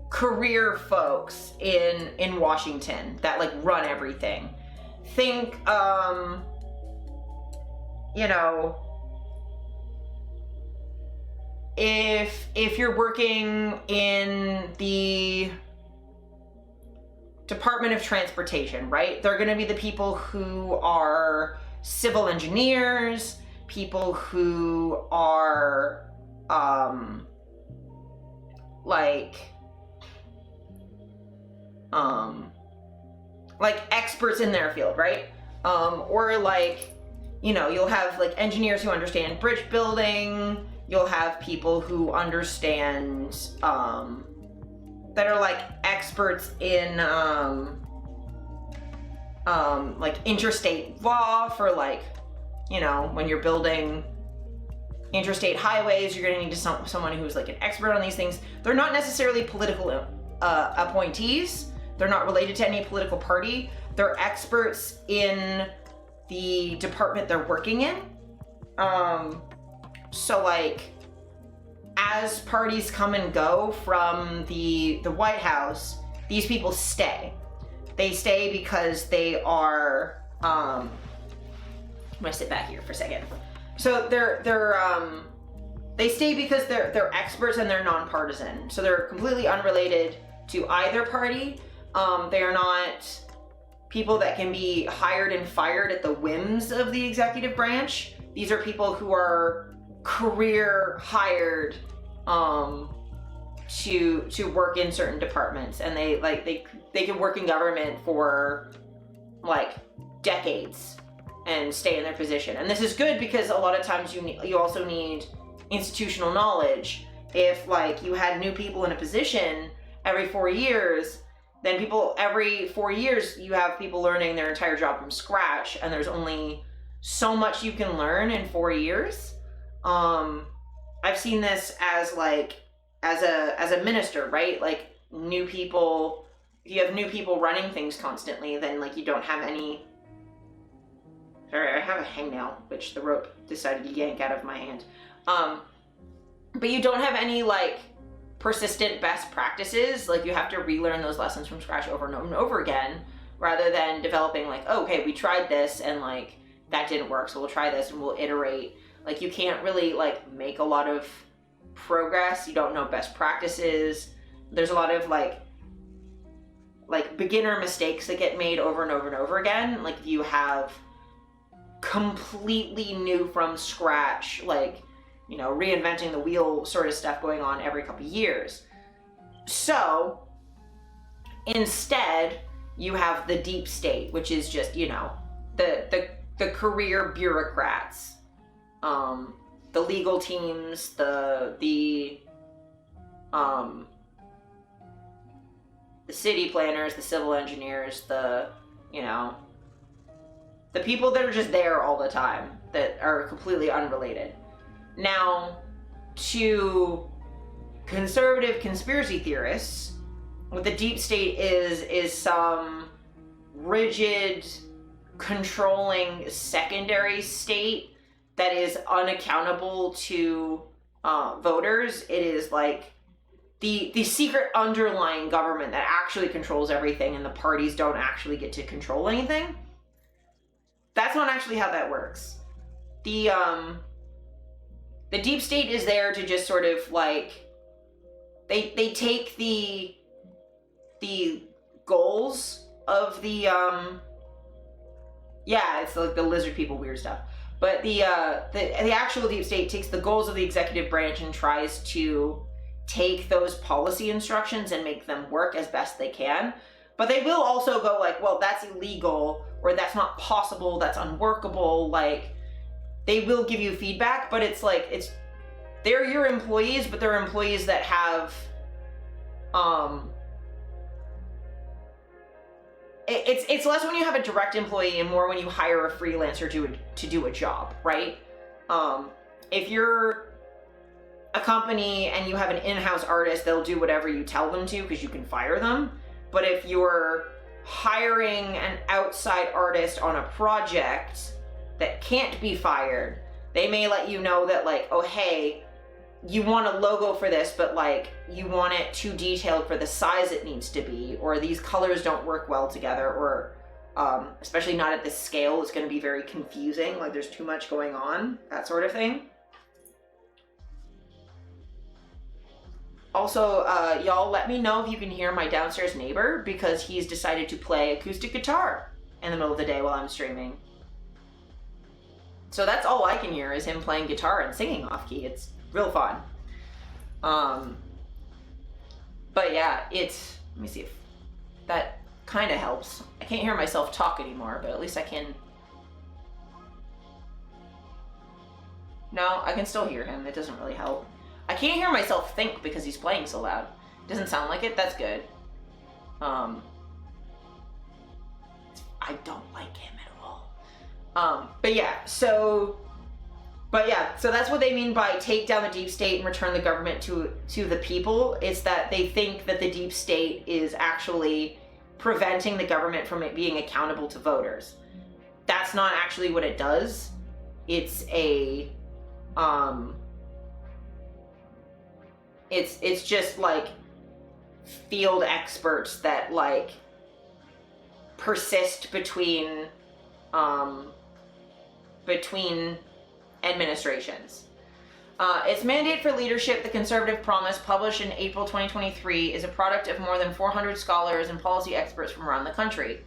career folks in Washington that like run everything. Think, you know, if you're working in the Department of Transportation, right? They're going to be the people who are civil engineers, people who are like experts in their field, right? Or like, you know, you'll have like engineers who understand bridge building. You'll have people who understand, that are like experts in, like interstate law for like, you know, when you're building interstate highways, you're gonna need someone who's like an expert on these things. They're not necessarily political appointees. They're not related to any political party. They're experts in the department they're working in. So like, as parties come and go from the White House, these people stay. They stay because they are, I'm gonna sit back here for a second. So they stay because they're experts and they're nonpartisan. So they're completely unrelated to either party. They are not people that can be hired and fired at the whims of the executive branch. These are people who are career hired to work in certain departments, and they can work in government for like decades and stay in their position. And this is good because a lot of times you also need institutional knowledge. If like you had new people in a position every 4 years, then every 4 years you have people learning their entire job from scratch, and there's only so much you can learn in 4 years. I've seen this as like as a minister, right? Like new people, if you have new people running things constantly, then like you don't have any. Sorry, I have a hangnail, which the rope decided to yank out of my hand. But you don't have any like persistent best practices. Like you have to relearn those lessons from scratch over and over and over again, rather than developing like, oh, okay, we tried this and like that didn't work, so we'll try this and we'll iterate. Like you can't really like make a lot of progress. You don't know best practices. There's a lot of like beginner mistakes that get made over and over and over again. Like you have completely new from scratch, like, you know, reinventing the wheel sort of stuff going on every couple years. So instead you have the deep state, which is just, you know, the career bureaucrats, the legal teams, the city planners, the civil engineers, the people that are just there all the time that are completely unrelated. Now, to conservative conspiracy theorists, what the deep state is some rigid, controlling secondary state that is unaccountable to voters. It is like the secret underlying government that actually controls everything, and the parties don't actually get to control anything. That's not actually how that works. The deep state is there to just sort of like, they take the goals of the it's like the lizard people weird stuff. But the actual deep state takes the goals of the executive branch and tries to take those policy instructions and make them work as best they can. But they will also go like, well, that's illegal, or that's not possible, that's unworkable. Like, they will give you feedback, but it's like, they're your employees, but they're employees that have, it's less when you have a direct employee and more when you hire a freelancer to do a job, right? If you're a company and you have an in-house artist, they'll do whatever you tell them to because you can fire them. But if you're hiring an outside artist on a project that can't be fired, they may let you know that like, oh, hey, you want a logo for this, but like you want it too detailed for the size it needs to be, or these colors don't work well together, or especially not at this scale, it's going to be very confusing, like there's too much going on, that sort of thing. Also, y'all let me know if you can hear my downstairs neighbor, because he's decided to play acoustic guitar in the middle of the day while I'm streaming. So that's all I can hear is him playing guitar and singing off key. It's real fun. But yeah, let me see if that kind of helps. I can't hear myself talk anymore, but at least I can... No, I can still hear him. It doesn't really help. I can't hear myself think because he's playing so loud. Doesn't sound like it? That's good. I don't like him at all. So that's what they mean by take down the deep state and return the government to the people. Is that they think that the deep state is actually preventing the government from it being accountable to voters. That's not actually what it does. It's a it's just like field experts that like persist between administrations. Its mandate for leadership, the Conservative Promise, published in April 2023, is a product of more than 400 scholars and policy experts from around the country.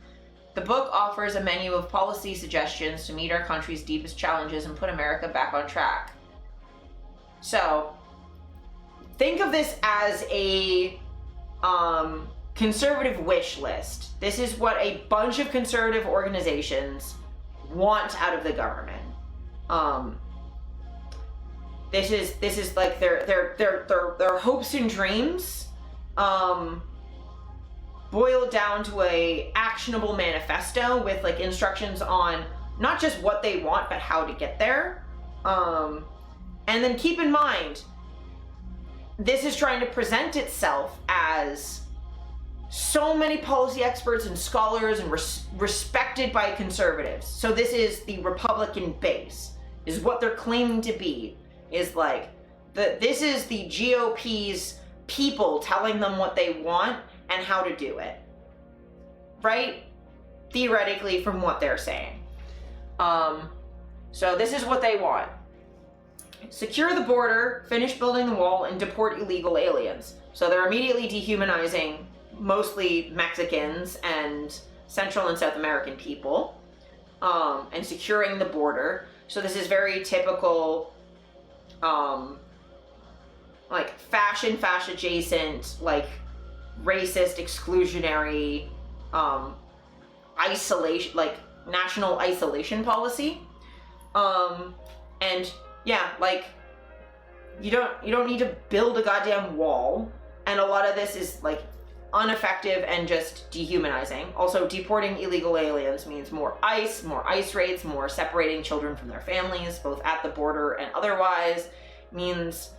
The book offers a menu of policy suggestions to meet our country's deepest challenges and put America back on track. So, think of this as a conservative wish list. This is what a bunch of conservative organizations want out of the government. This is like their hopes and dreams boiled down to a actionable manifesto with like instructions on not just what they want but how to get there. And then keep in mind, this is trying to present itself as so many policy experts and scholars and respected by conservatives. So this is the Republican base, is what they're claiming to be. Is like, this is the GOP's people telling them what they want and how to do it. Right? Theoretically, from what they're saying. So this is what they want. Secure the border, finish building the wall, and deport illegal aliens. So they're immediately dehumanizing mostly Mexicans and Central and South American people, and securing the border. So this is very typical, like fascist adjacent, like racist, exclusionary, isolation, like national isolation policy. And yeah, like you don't need to build a goddamn wall. And a lot of this is like ineffective and just dehumanizing. Also, deporting illegal aliens means more ICE raids, more separating children from their families, both at the border and otherwise. Means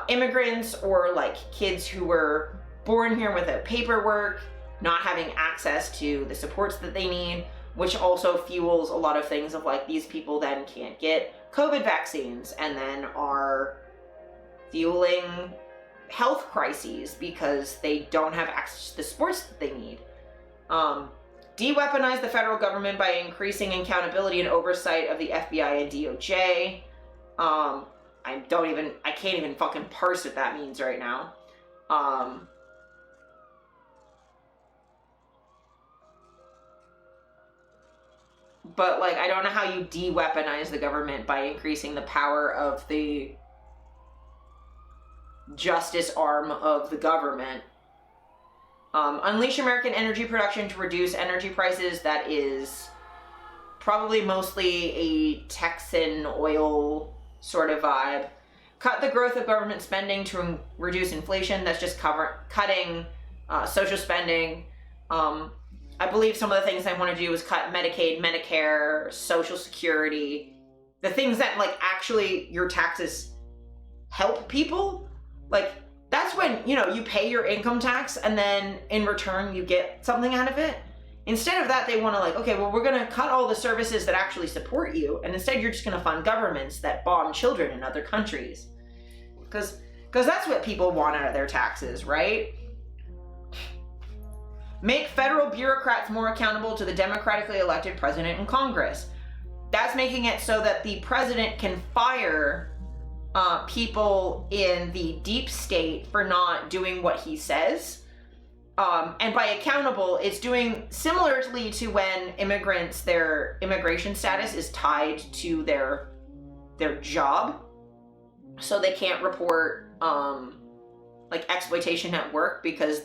immigrants or like kids who were born here without paperwork, not having access to the supports that they need, which also fuels a lot of things of like these people then can't get COVID vaccines and then are fueling health crises because they don't have access to the supports that they need. De-weaponize the federal government by increasing accountability and oversight of the FBI and DOJ. I can't even fucking parse what that means right now. But like, I don't know how you de-weaponize the government by increasing the power of the justice arm of the government. Unleash American energy production to reduce energy prices. That is probably mostly a Texan oil sort of vibe. Cut the growth of government spending to reduce inflation. That's just cutting social spending. I believe some of the things I want to do is cut Medicaid, Medicare, Social Security, the things that like actually your taxes help people. Like that's when, you know, you pay your income tax and then in return you get something out of it. Instead of that, they want to like, okay, well, we're going to cut all the services that actually support you. And instead you're just going to fund governments that bomb children in other countries. Because that's what people want out of their taxes, right? Make federal bureaucrats more accountable to the democratically elected president and Congress. That's making it so that the president can fire people in the deep state for not doing what he says. And by accountable, it's doing similarly to when immigrants, their immigration status is tied to their job. So they can't report like exploitation at work because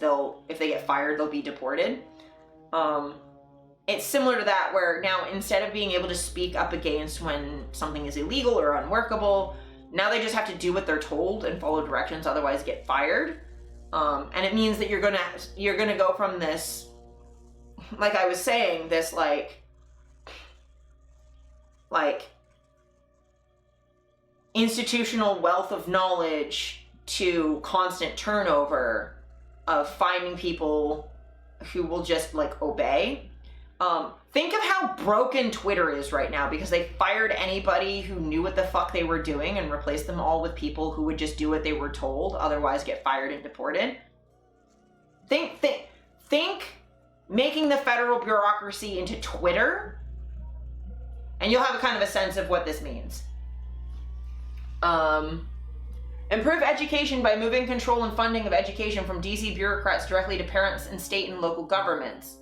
if they get fired, they'll be deported. It's similar to that, where now instead of being able to speak up against when something is illegal or unworkable, now they just have to do what they're told and follow directions, otherwise get fired. And it means that you're gonna go from this, like I was saying, this like institutional wealth of knowledge to constant turnover of finding people who will just like obey. Think of how broken Twitter is right now because they fired anybody who knew what the fuck they were doing and replaced them all with people who would just do what they were told, otherwise get fired and deported. Think making the federal bureaucracy into Twitter, and you'll have a kind of a sense of what this means. Improve education by moving control and funding of education from DC bureaucrats directly to parents and state and local governments.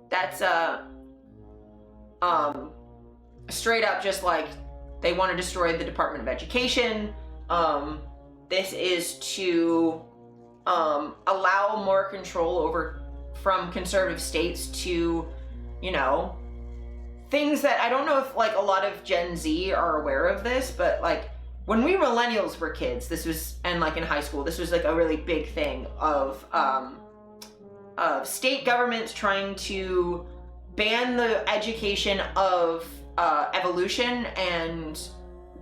That's straight up just like they want to destroy the Department of Education. This is to allow more control from conservative states to, you know, things that I don't know if like a lot of Gen Z are aware of this, but like when we millennials were kids, this was, and like in high school, this was like a really big thing of state governments trying to ban the education of evolution and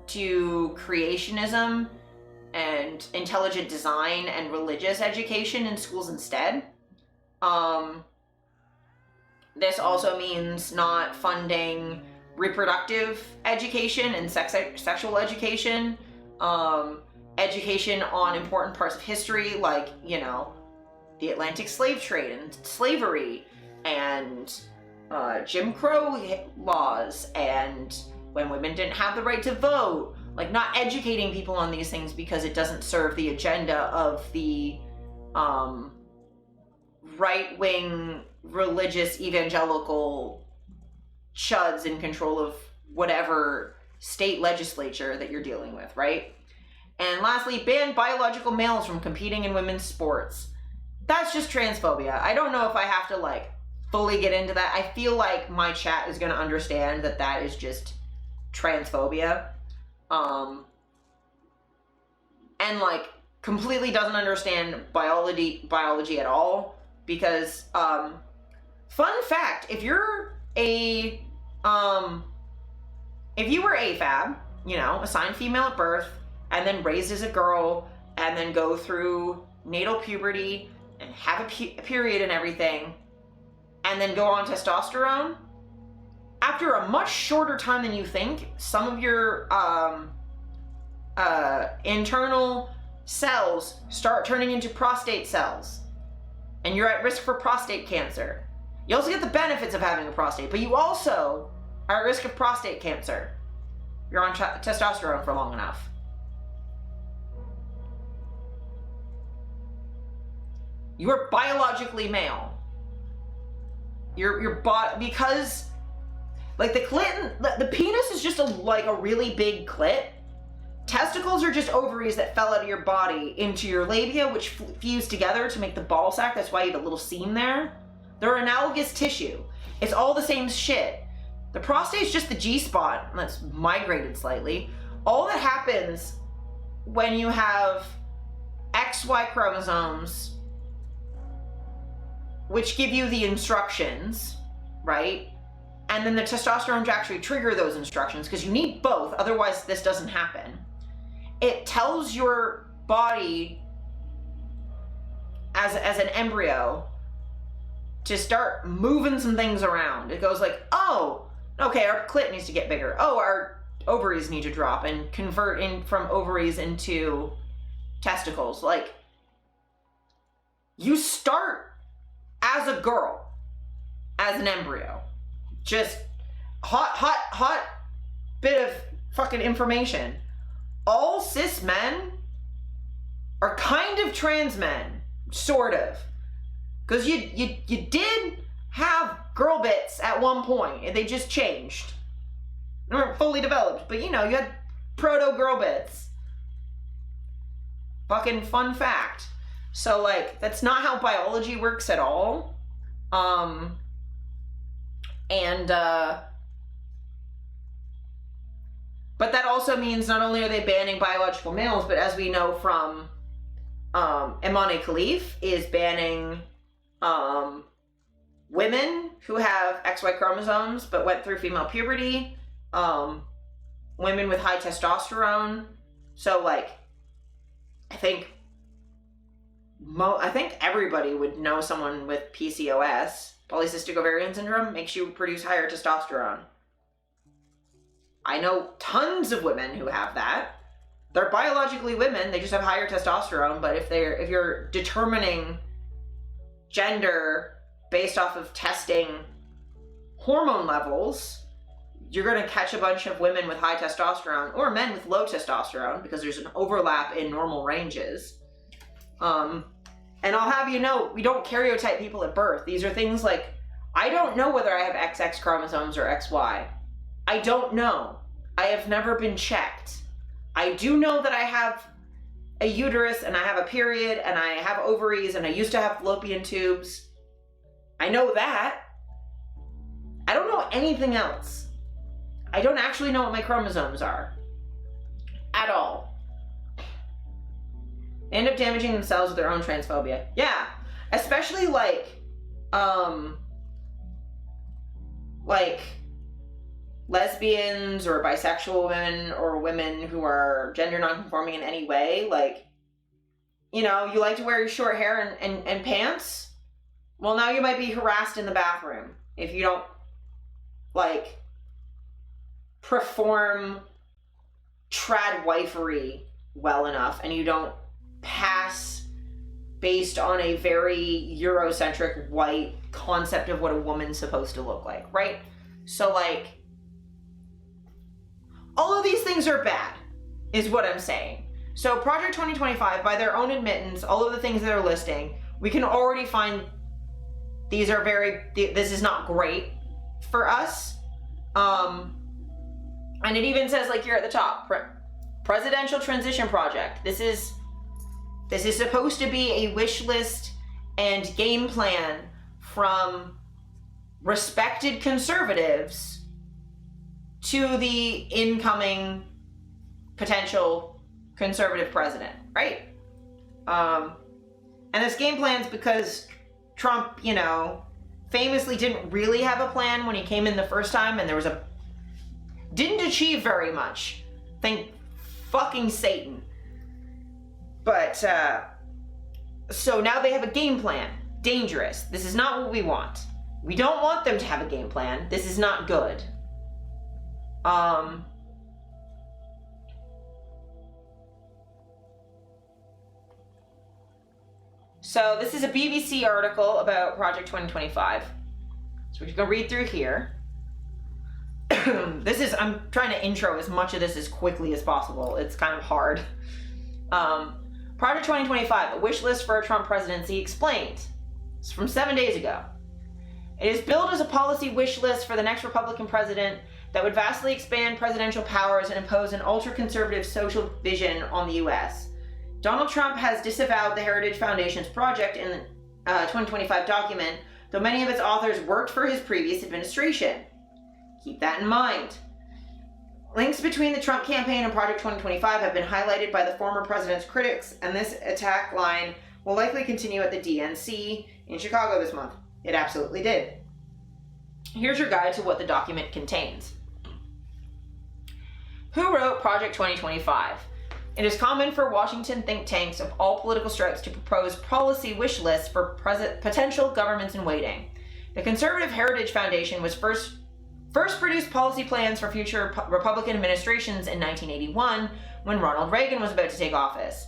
do creationism and intelligent design and religious education in schools instead. This also means not funding reproductive education and sexual education, education on important parts of history, like, you know, the Atlantic slave trade and slavery and Jim Crow laws and when women didn't have the right to vote. Like, not educating people on these things because it doesn't serve the agenda of the right-wing religious evangelical chuds in control of whatever state legislature that you're dealing with, right? And lastly, ban biological males from competing in women's sports. That's just transphobia. I don't know if I have to like fully get into that. I feel like my chat is going to understand that that is just transphobia. And like completely doesn't understand biology at all, because fun fact, if you were AFAB, you know, assigned female at birth and then raised as a girl and then go through natal puberty and have a period and everything and then go on testosterone, after a much shorter time than you think, some of your internal cells start turning into prostate cells, and you're at risk for prostate cancer. You also get the benefits of having a prostate, but you also are at risk of prostate cancer. You're on testosterone for long enough. You are biologically male. Your body, because like the penis is just a really big clit. Testicles are just ovaries that fell out of your body into your labia, which fuse together to make the ball sack. That's why you have a little seam there. They're analogous tissue. It's all the same shit. The prostate's just the G-spot that's migrated slightly. All that happens when you have XY chromosomes, which give you the instructions, right? And then the testosterone to actually trigger those instructions, because you need both, otherwise this doesn't happen. It tells your body as an embryo to start moving some things around. It goes like, oh, okay, our clit needs to get bigger. Oh, our ovaries need to drop and convert in from ovaries into testicles. Like, you start as a girl, as an embryo. Just hot bit of fucking information. All cis men are kind of trans men, sort of. Because you did have girl bits at one point, and they just changed. They weren't fully developed, but you know, you had proto girl bits. Fucking fun fact. So, like, that's not how biology works at all. But that also means not only are they banning biological males, but as we know from Imane Khalif is banning women who have XY chromosomes but went through female puberty, women with high testosterone. So, like, I think everybody would know someone with PCOS, polycystic ovarian syndrome, makes you produce higher testosterone. I know tons of women who have that. They're biologically women, they just have higher testosterone, but if you're determining gender based off of testing hormone levels, you're going to catch a bunch of women with high testosterone or men with low testosterone because there's an overlap in normal ranges. And I'll have you know, we don't karyotype people at birth. These are things like, I don't know whether I have XX chromosomes or XY. I don't know. I have never been checked. I do know that I have a uterus and I have a period and I have ovaries and I used to have fallopian tubes. I know that. I don't know anything else. I don't actually know what my chromosomes are. At all. They end up damaging themselves with their own transphobia. Yeah. Especially like lesbians or bisexual women or women who are gender nonconforming in any way. Like, you know, you like to wear your short hair and pants? Well, now you might be harassed in the bathroom if you don't, like, perform trad wifery well enough and you don't pass based on a very Eurocentric white concept of what a woman's supposed to look like, right? So, like, all of these things are bad, is what I'm saying. So Project 2025, by their own admittance, all of the things they're listing, we can already find this is not great for us. And it even says, like, here at the top, Presidential Transition Project. This is supposed to be a wish list and game plan from respected conservatives to the incoming potential conservative president, right? And this game plan's because Trump, you know, famously didn't really have a plan when he came in the first time, and didn't achieve very much. Thank fucking Satan. But, so now they have a game plan. Dangerous. This is not what we want. We don't want them to have a game plan. This is not good. So this is a BBC article about Project 2025. So we're just gonna read through here. I'm trying to intro as much of this as quickly as possible. It's kind of hard. Project 2025, a wish list for a Trump presidency explained. It's from 7 days ago. It is billed as a policy wish list for the next Republican president that would vastly expand presidential powers and impose an ultra-conservative social vision on the U.S. Donald Trump has disavowed the Heritage Foundation's project in the 2025 document, though many of its authors worked for his previous administration. Keep that in mind. Links between the Trump campaign and Project 2025 have been highlighted by the former president's critics, and this attack line will likely continue at the DNC in Chicago this month. It absolutely did. Here's your guide to what the document contains. Who wrote Project 2025? It is common for Washington think tanks of all political stripes to propose policy wish lists for potential governments in waiting. The Conservative Heritage Foundation was first produced policy plans for future Republican administrations in 1981 when Ronald Reagan was about to take office.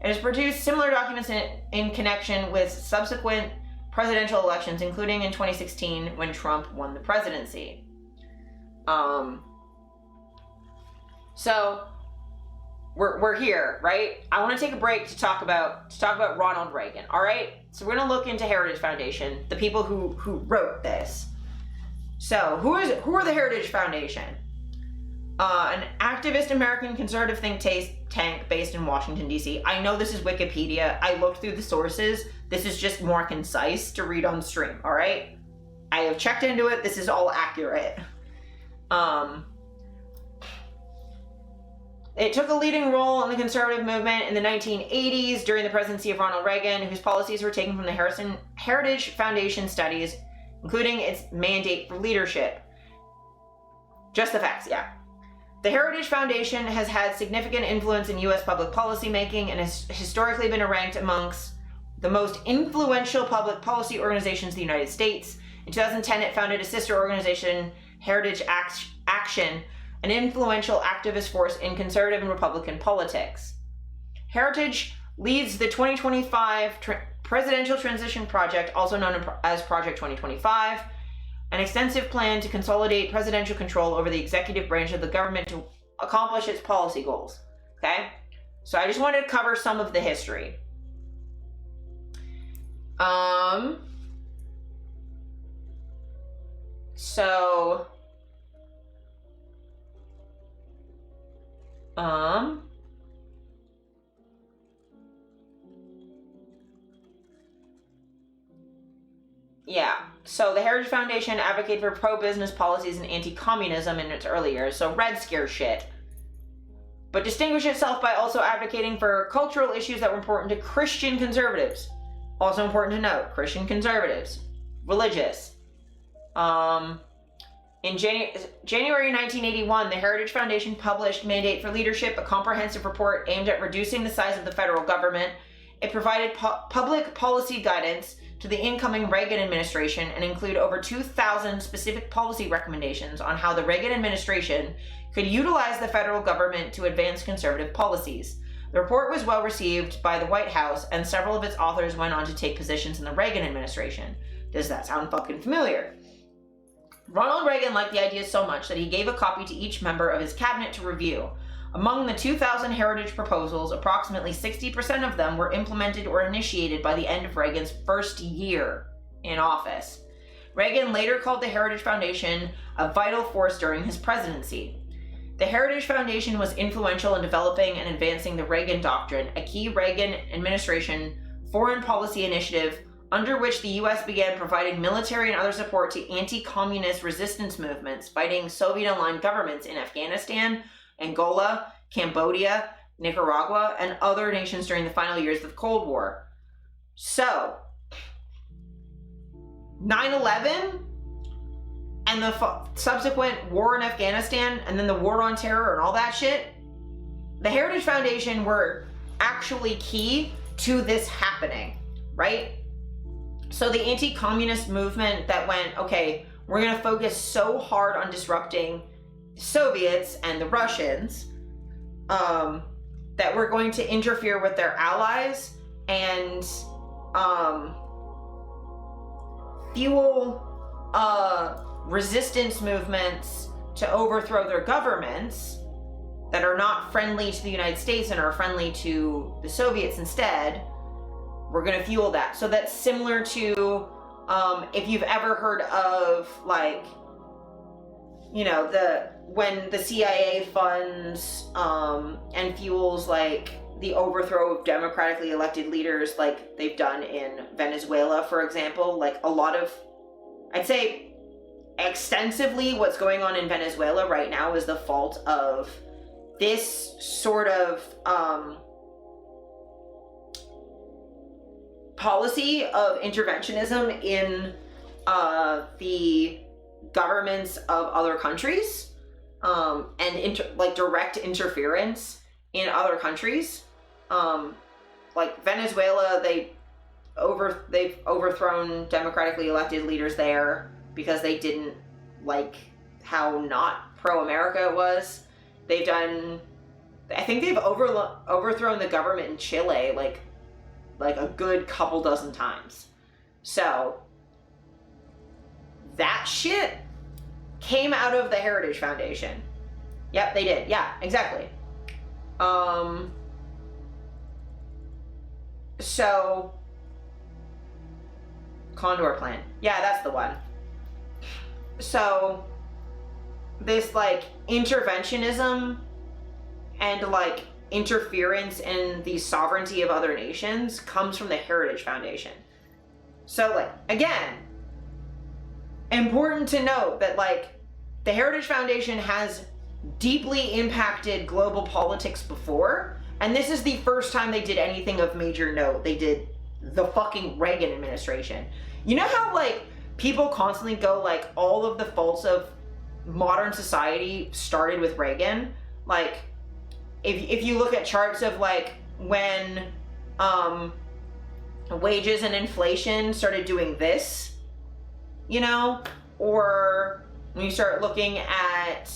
It has produced similar documents in connection with subsequent presidential elections, including in 2016 when Trump won the presidency. So we're here, right? I want to take a break to talk about Ronald Reagan. All right, so we're gonna look into Heritage Foundation, the people who wrote this. So who are the Heritage Foundation? An activist American conservative think tank based in Washington, D.C. I know this is Wikipedia. I looked through the sources. This is just more concise to read on stream, all right? I have checked into it. This is all accurate. It took a leading role in the conservative movement in the 1980s during the presidency of Ronald Reagan, whose policies were taken from the Heritage Foundation studies, including its mandate for leadership. Just the facts, yeah. The Heritage Foundation has had significant influence in U.S. public policy making and has historically been ranked amongst the most influential public policy organizations in the United States. In 2010, it founded a sister organization, Heritage Action, an influential activist force in conservative and Republican politics. Heritage leads the 2025 Presidential Transition Project, also known as Project 2025, an extensive plan to consolidate presidential control over the executive branch of the government to accomplish its policy goals. Okay? So I just wanted to cover some of the history. Yeah, so the Heritage Foundation advocated for pro-business policies and anti-communism in its early years, so Red Scare shit. But distinguished itself by also advocating for cultural issues that were important to Christian conservatives. Also important to note, Christian conservatives. Religious. In January 1981, the Heritage Foundation published Mandate for Leadership, a comprehensive report aimed at reducing the size of the federal government. It provided public policy guidance to the incoming Reagan administration and include over 2,000 specific policy recommendations on how the Reagan administration could utilize the federal government to advance conservative policies. The report was well received by the White House, and several of its authors went on to take positions in the Reagan administration. Does that sound fucking familiar? Ronald Reagan liked the idea so much that he gave a copy to each member of his cabinet to review. Among the 2,000 heritage proposals, approximately 60% of them were implemented or initiated by the end of Reagan's first year in office. Reagan later called the Heritage Foundation a vital force during his presidency. The Heritage Foundation was influential in developing and advancing the Reagan Doctrine, a key Reagan administration foreign policy initiative under which the U.S. began providing military and other support to anti-communist resistance movements fighting Soviet-aligned governments in Afghanistan, Angola, Cambodia, Nicaragua, and other nations during the final years of the Cold War. So, 9/11 and the subsequent war in Afghanistan, and then the war on terror and all that shit, the Heritage Foundation were actually key to this happening, right? So the anti-communist movement that went, okay, we're going to focus so hard on disrupting the Soviets and the Russians that we're going to interfere with their allies and fuel resistance movements to overthrow their governments that are not friendly to the United States and are friendly to the Soviets instead. We're going to fuel that. So that's similar to if you've ever heard of, like, you know, when the CIA funds and fuels like the overthrow of democratically elected leaders, like they've done in Venezuela, for example. Like a lot of, I'd say extensively, what's going on in Venezuela right now is the fault of this sort of policy of interventionism in the governments of other countries, and direct interference in other countries. Like Venezuela, they've overthrown democratically elected leaders there because they didn't like how not pro-America it was. They've done, I think they've overthrown the government in Chile like a good couple dozen times. So that shit came out of the Heritage Foundation. Yep, they did. Yeah, exactly. So Condor Plan. Yeah, that's the one. So this like interventionism and like interference in the sovereignty of other nations comes from the Heritage Foundation. So like, again, important to note that like the Heritage Foundation has deeply impacted global politics before, and this is the first time they did anything of major note. They did the fucking Reagan administration. You know how like people constantly go like all of the faults of modern society started with Reagan? Like if you look at charts of like when wages and inflation started doing this, you know, or when you start looking at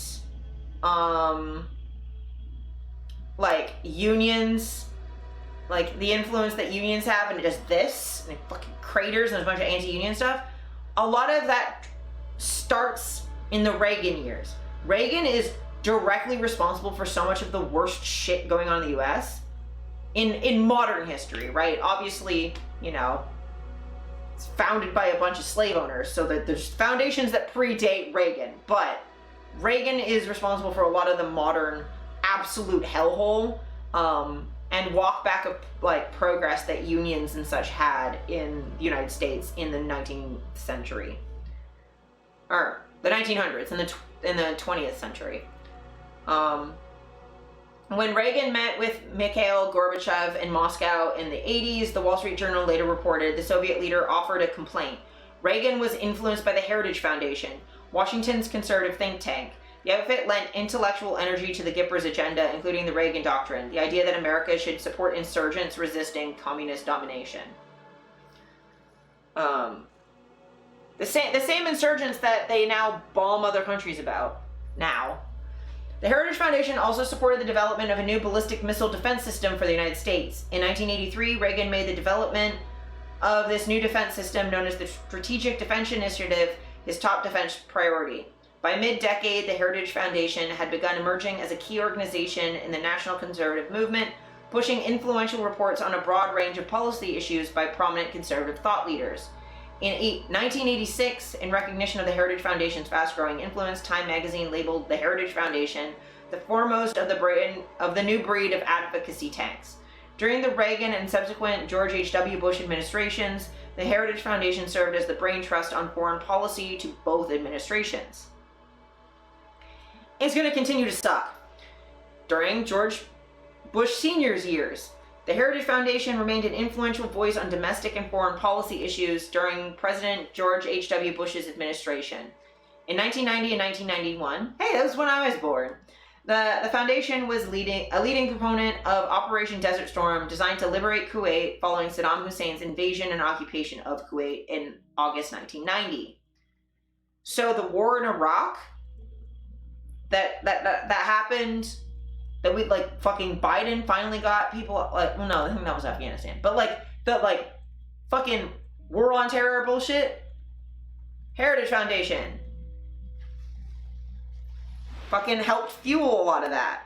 like unions, like the influence that unions have, and it does this, and it fucking craters, and there's a bunch of anti-union stuff. A lot of that starts in the Reagan years. Reagan is directly responsible for so much of the worst shit going on in the US in modern history, right? Obviously, you know, it's founded by a bunch of slave owners, so that there's foundations that predate Reagan, but Reagan is responsible for a lot of the modern absolute hellhole and walk back of like progress that unions and such had in the United States in the 19th century, or the 1900s, in the 20th century. When Reagan met with Mikhail Gorbachev in Moscow in the 80s, the Wall Street Journal later reported the Soviet leader offered a complaint. Reagan was influenced by the Heritage Foundation, Washington's conservative think tank. The outfit lent intellectual energy to the Gipper's agenda, including the Reagan Doctrine, the idea that America should support insurgents resisting communist domination. The same insurgents that they now bomb other countries about now. The Heritage Foundation also supported the development of a new ballistic missile defense system for the United States. In 1983, Reagan made the development of this new defense system, known as the Strategic Defense Initiative, his top defense priority. By mid-decade, the Heritage Foundation had begun emerging as a key organization in the national conservative movement, pushing influential reports on a broad range of policy issues by prominent conservative thought leaders. In 1986, in recognition of the Heritage Foundation's fast-growing influence, Time magazine labeled the Heritage Foundation the foremost of the new breed of advocacy tanks. During the Reagan and subsequent George H.W. Bush administrations, the Heritage Foundation served as the brain trust on foreign policy to both administrations. It's going to continue to suck. During George Bush Sr.'s years, the Heritage Foundation remained an influential voice on domestic and foreign policy issues during President George H.W. Bush's administration. In 1990 and 1991, hey, that was when I was born, the foundation was a leading proponent of Operation Desert Storm, designed to liberate Kuwait following Saddam Hussein's invasion and occupation of Kuwait in August 1990. So the war in Iraq that happened, that we like fucking Biden finally got people like, well, no, I think that was Afghanistan, but like the like fucking war on terror bullshit, Heritage Foundation fucking helped fuel a lot of that.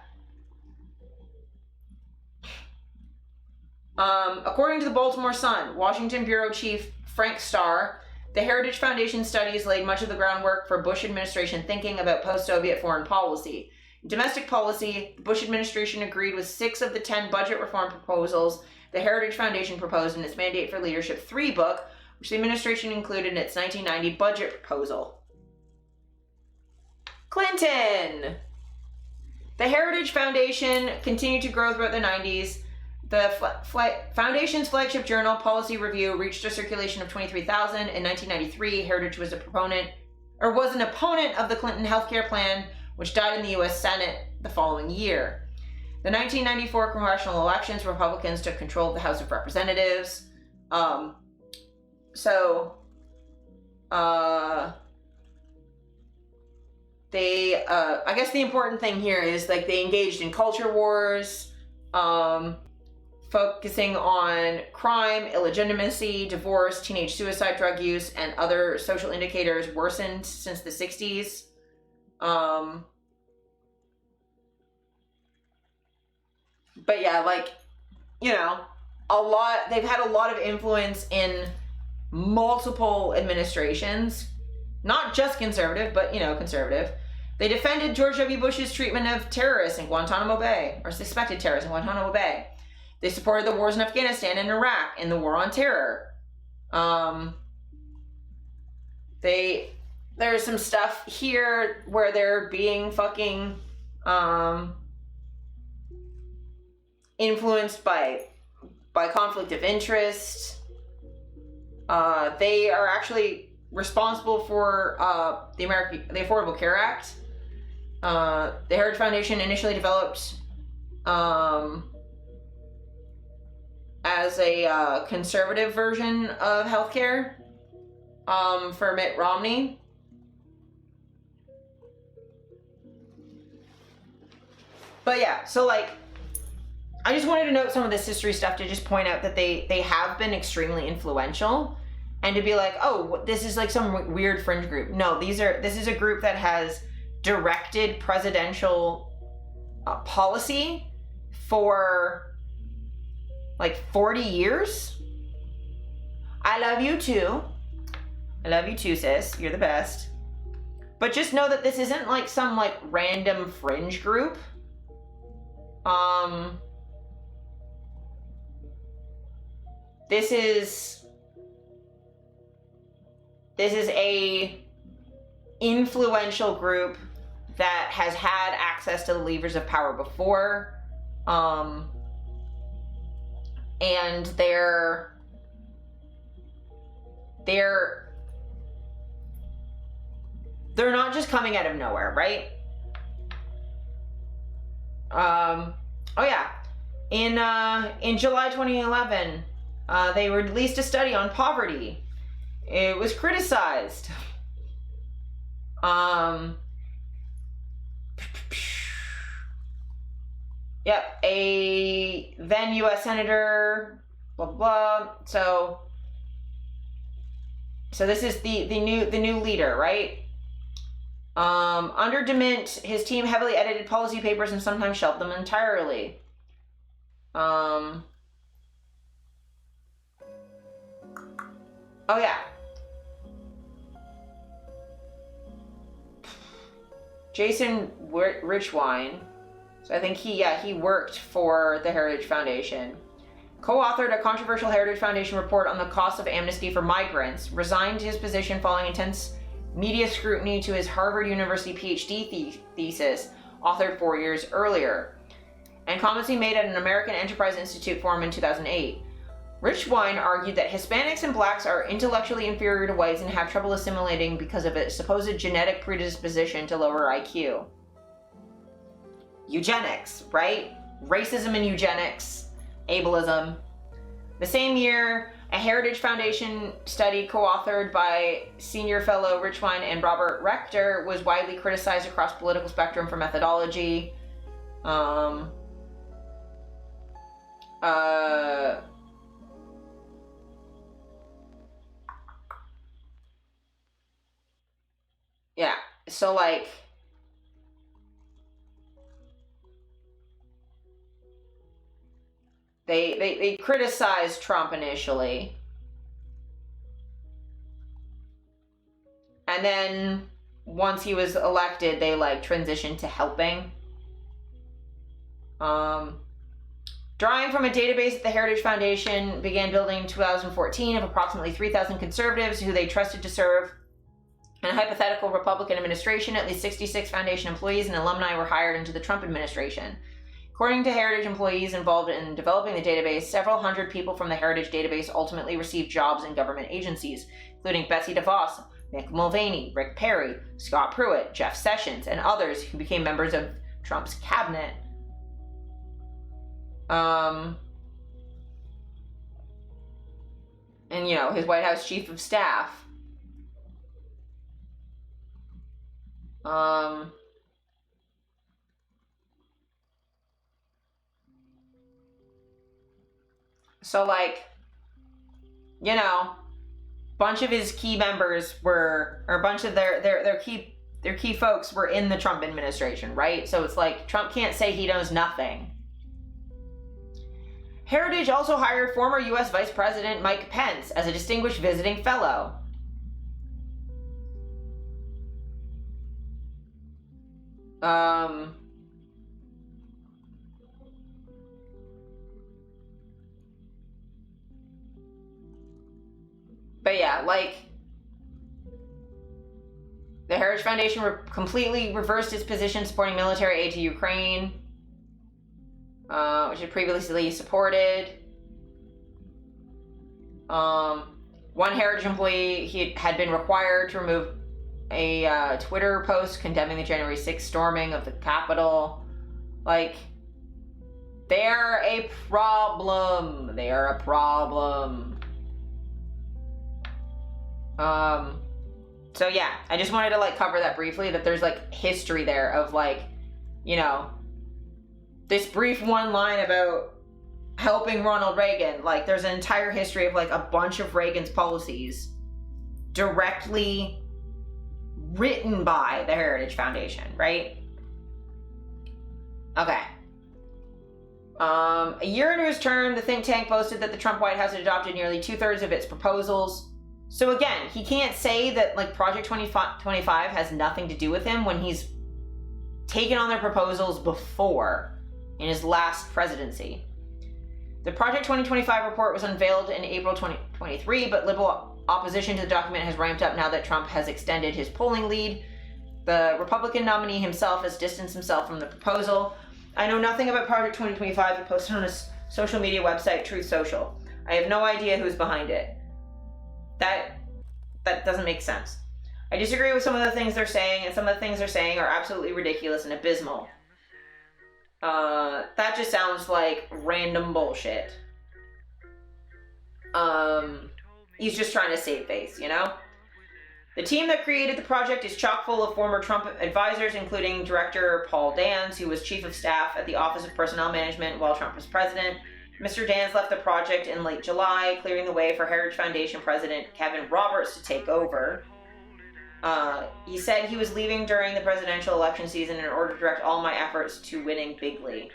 According to the Baltimore Sun, Washington Bureau Chief Frank Starr, the Heritage Foundation studies laid much of the groundwork for Bush administration thinking about post-Soviet foreign policy. In domestic policy, the Bush administration agreed with 6 of the 10 budget reform proposals the Heritage Foundation proposed in its Mandate for Leadership 3 book, which the administration included in its 1990 budget proposal. Clinton! The Heritage Foundation continued to grow throughout the 90s. The Foundation's flagship journal, Policy Review, reached a circulation of 23,000. In 1993, Heritage was an opponent of the Clinton healthcare plan, which died in the U.S. Senate the following year. The 1994 congressional elections, Republicans took control of the House of Representatives. I guess the important thing here is like they engaged in culture wars, focusing on crime, illegitimacy, divorce, teenage suicide, drug use, and other social indicators worsened since the 60s. But yeah, like, you know, they've had a lot of influence in multiple administrations, not just conservative, but, you know, conservative. They defended George W. Bush's treatment of terrorists in Guantanamo Bay, or suspected terrorists in Guantanamo Bay. They supported the wars in Afghanistan and Iraq and the war on terror. There's some stuff here where they're being fucking influenced by conflict of interest. They are actually responsible for the Affordable Care Act. The Heritage Foundation initially developed as a conservative version of healthcare for Mitt Romney. But yeah, so like, I just wanted to note some of this history stuff to just point out that they have been extremely influential, and to be like, oh, this is like some weird fringe group. No, this is a group that has directed presidential policy for like 40 years. I love you too. I love you too, sis. You're the best. But just know that this isn't like some like random fringe group. This is a influential group that has had access to the levers of power before, and they're not just coming out of nowhere, right? Oh yeah, in July 2011, they released a study on poverty. It was criticized. Yep, a then U.S. Senator, blah blah. So this is the new leader, right? Under DeMint, his team heavily edited policy papers and sometimes shelved them entirely. Oh yeah. Jason Richwine, so I think he worked for the Heritage Foundation, co-authored a controversial Heritage Foundation report on the cost of amnesty for migrants, resigned his position following intense media scrutiny to his Harvard University PhD thesis, authored 4 years earlier, and comments he made at an American Enterprise Institute forum in 2008. Richwine argued that Hispanics and blacks are intellectually inferior to whites and have trouble assimilating because of a supposed genetic predisposition to lower IQ. Eugenics, right? Racism and eugenics, ableism. The same year, a Heritage Foundation study co-authored by senior fellow Richwine and Robert Rector was widely criticized across the political spectrum for methodology. Yeah, so like, they criticized Trump initially, and then once he was elected, they like transitioned to helping. Drawing from a database at the Heritage Foundation began building in 2014 of approximately 3,000 conservatives who they trusted to serve in a hypothetical Republican administration. At least 66 foundation employees and alumni were hired into the Trump administration. According to Heritage employees involved in developing the database, several hundred people from the Heritage database ultimately received jobs in government agencies, including Betsy DeVos, Mick Mulvaney, Rick Perry, Scott Pruitt, Jeff Sessions, and others who became members of Trump's cabinet. And, you know, his White House chief of staff. So like, you know, bunch of his key members were, or a bunch of their key folks were in the Trump administration, right? So it's like, Trump can't say he knows nothing. Heritage also hired former U.S. Vice President Mike Pence as a distinguished visiting fellow. But yeah, like, the Heritage Foundation completely reversed its position supporting military aid to Ukraine, which it previously supported. One Heritage employee had been required to remove a Twitter post condemning the January 6th storming of the Capitol. Like, they're a problem. They are a problem. So yeah, I just wanted to like cover that briefly, that there's like history there of like, you know, this brief one line about helping Ronald Reagan. Like, there's an entire history of like a bunch of Reagan's policies directly written by the Heritage Foundation, right? Okay. A year into his term, the think tank boasted that the Trump White House had adopted nearly 2/3 of its proposals. So again, he can't say that like Project 2025 has nothing to do with him when he's taken on their proposals before in his last presidency. The Project 2025 report was unveiled in April 2023, but liberal opposition to the document has ramped up now that Trump has extended his polling lead. The Republican nominee himself has distanced himself from the proposal. I know nothing about Project 2025. He posted on his social media website, Truth Social. I have no idea who's behind it. That doesn't make sense. I disagree with some of the things they're saying, and some of the things they're saying are absolutely ridiculous and abysmal. That just sounds like random bullshit. He's just trying to save face, you know? The team that created the project is chock full of former Trump advisors, including Director Paul Dans, who was Chief of Staff at the Office of Personnel Management while Trump was president. Mr. Dans left the project in late July, clearing the way for Heritage Foundation President Kevin Roberts to take over. He said he was leaving during the presidential election season in order to direct all my efforts to winning bigly.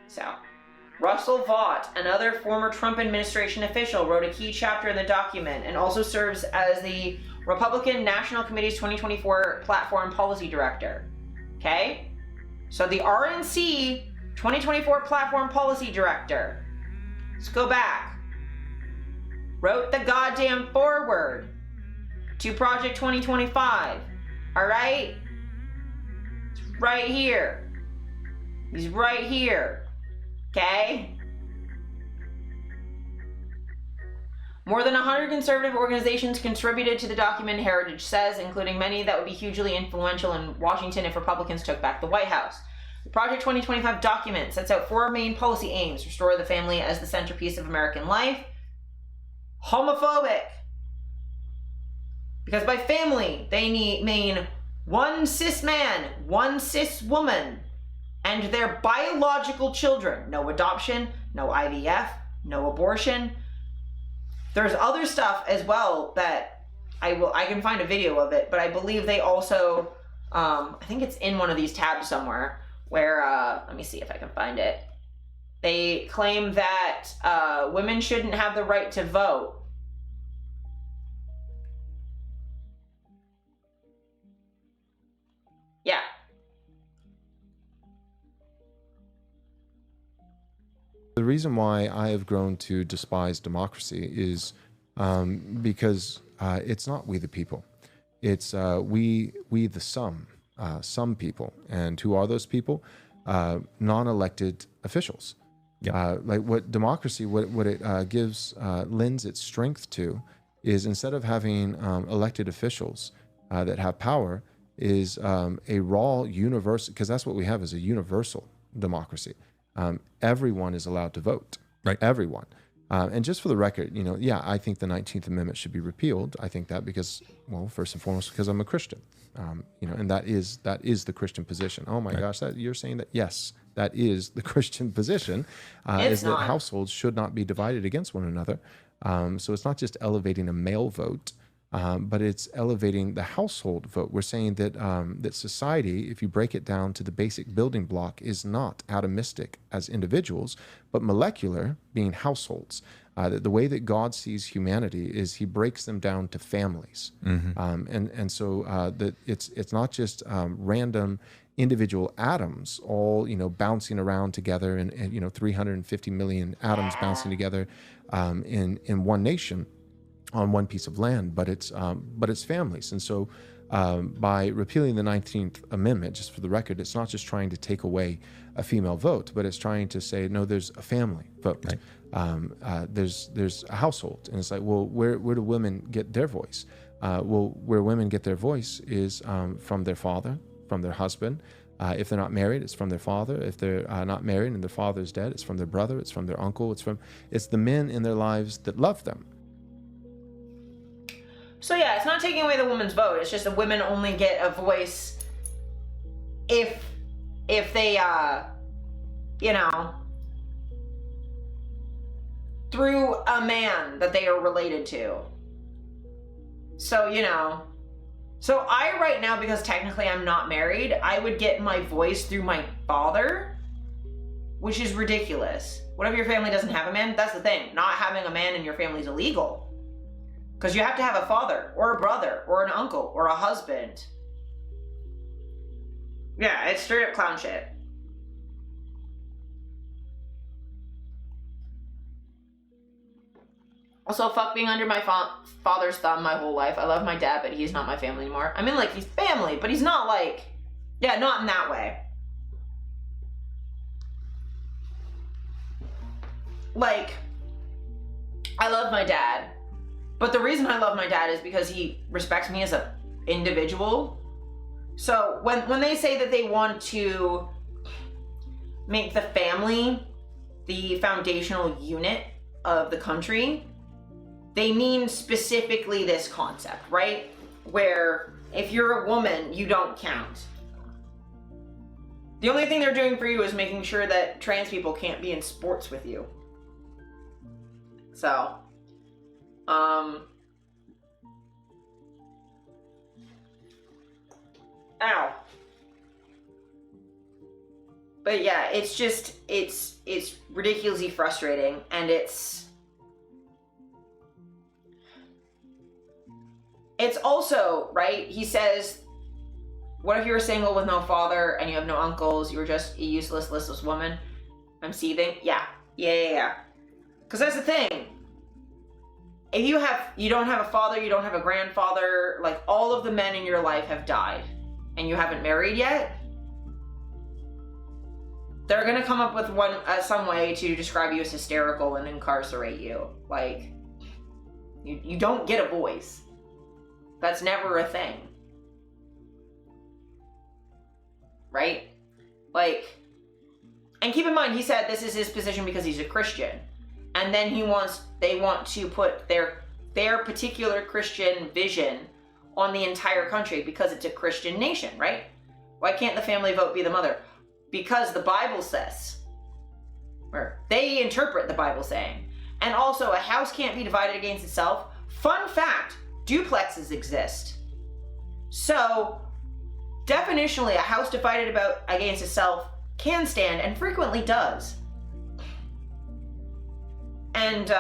So, Russell Vought, another former Trump administration official, wrote a key chapter in the document and also serves as the Republican National Committee's 2024 Platform Policy Director. Okay? So the RNC 2024 Platform Policy Director, let's go back, wrote the goddamn foreword to Project 2025. Alright? It's right here. He's right here. Okay? More than 100 conservative organizations contributed to the document, Heritage says, including many that would be hugely influential in Washington if Republicans took back the White House. The Project 2025 document sets out 4 main policy aims: restore the family as the centerpiece of American life. Homophobic. Because by family, they mean one cis man, one cis woman, and their biological children. No adoption, no IVF, no abortion. There's other stuff as well that I can find a video of it, but I believe they also, I think it's in one of these tabs somewhere, where, let me see if I can find it. They claim that women shouldn't have the right to vote. Yeah.
The reason why I have grown to despise democracy is because it's not we the people. It's we the some people. And who are those people? Non-elected officials. Yeah. Like what democracy, what it lends its strength to is, instead of having elected officials that have power, is a raw universal, because that's what we have, is a universal democracy. Everyone is allowed to vote. Right. Everyone. And just for the record, yeah, I think the 19th Amendment should be repealed. I think that because, well, first and foremost, because I'm a Christian, and that is the Christian position. Oh my gosh, you're saying that? Yes, that is the Christian position, is that households should not be divided against one another. So it's not just elevating a male vote, but it's elevating the household vote. We're saying that that society, if you break it down to the basic building block, is not atomistic as individuals, but molecular, being households. The way that God sees humanity is He breaks them down to families, and so that it's not just random individual atoms all bouncing around together, and 350 million atoms bouncing together in one nation on one piece of land, but it's families. And so by repealing the 19th Amendment, just for the record, it's not just trying to take away a female vote, but it's trying to say, no, there's a family vote. Right. There's a household. And it's like, well, where do women get their voice? Where women get their voice is from their father, from their husband. If they're not married, it's from their father. If they're not married and their father's dead, it's from their brother, it's from their uncle, it's the men in their lives that love them.
So yeah, it's not taking away the woman's vote. It's just that women only get a voice if they, through a man that they are related to. So, so I right now, because technically I'm not married, I would get my voice through my father, which is ridiculous. What if your family doesn't have a man? That's the thing. Not having a man in your family is illegal. Because you have to have a father, or a brother, or an uncle, or a husband. Yeah, it's straight up clown shit. Also, fuck being under my father's thumb my whole life. I love my dad, but he's not my family anymore. I mean, like, he's family, but he's not like... Yeah, not in that way. Like, I love my dad. But the reason I love my dad is because he respects me as an individual. So when they say that they want to make the family the foundational unit of the country, they mean specifically this concept, right? Where if you're a woman, you don't count. The only thing they're doing for you is making sure that trans people can't be in sports with you. So... Ow. But yeah, it's just, it's ridiculously frustrating, and it's also, right, he says, what if you were single with no father and you have no uncles, you were just a useless, listless woman? I'm seething. Yeah. Because that's the thing. If you don't have a father, you don't have a grandfather, like all of the men in your life have died, and you haven't married yet, they're gonna come up with some way to describe you as hysterical and incarcerate you. Like, you don't get a voice. That's never a thing. Right? Like, and keep in mind, he said this is his position because he's a Christian. And then they want to put their particular Christian vision on the entire country because it's a Christian nation, right? Why can't the family vote be the mother? Because the Bible says, or they interpret the Bible saying. And also, a house can't be divided against itself. Fun fact, duplexes exist. So, definitionally, a house divided against itself can stand, and frequently does. And,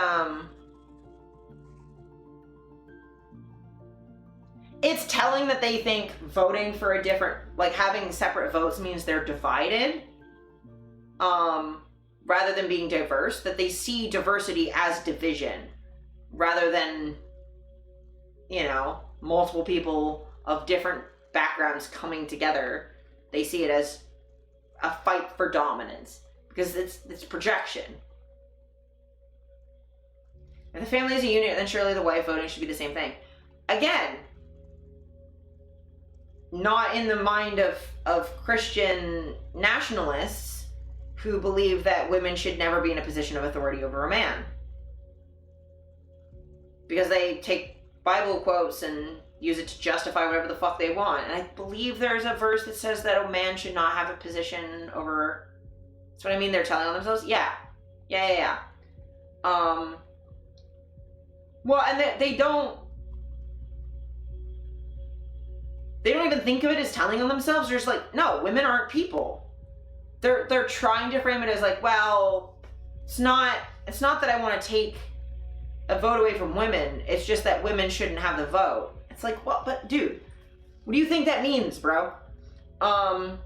it's telling that they think voting for a different, like having separate votes means they're divided, rather than being diverse, that they see diversity as division, rather than, multiple people of different backgrounds coming together. They see it as a fight for dominance, because it's projection. If the family is a unit, then surely the wife voting should be the same thing. Again, not in the mind of Christian nationalists who believe that women should never be in a position of authority over a man. Because they take Bible quotes and use it to justify whatever the fuck they want. And I believe there's a verse that says that a man should not have a position over... That's what I mean, they're telling on themselves? Yeah. Well, and they don't even think of it as telling on themselves. They're just like, no, women aren't people. They're trying to frame it as like, well, it's not that I want to take a vote away from women. It's just that women shouldn't have the vote. It's like, well, but dude, what do you think that means, bro? But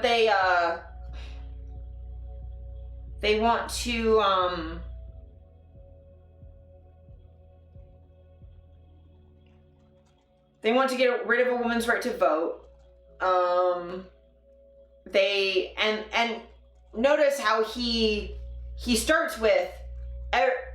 they want to, they want to get rid of a woman's right to vote. They, and notice how he starts with,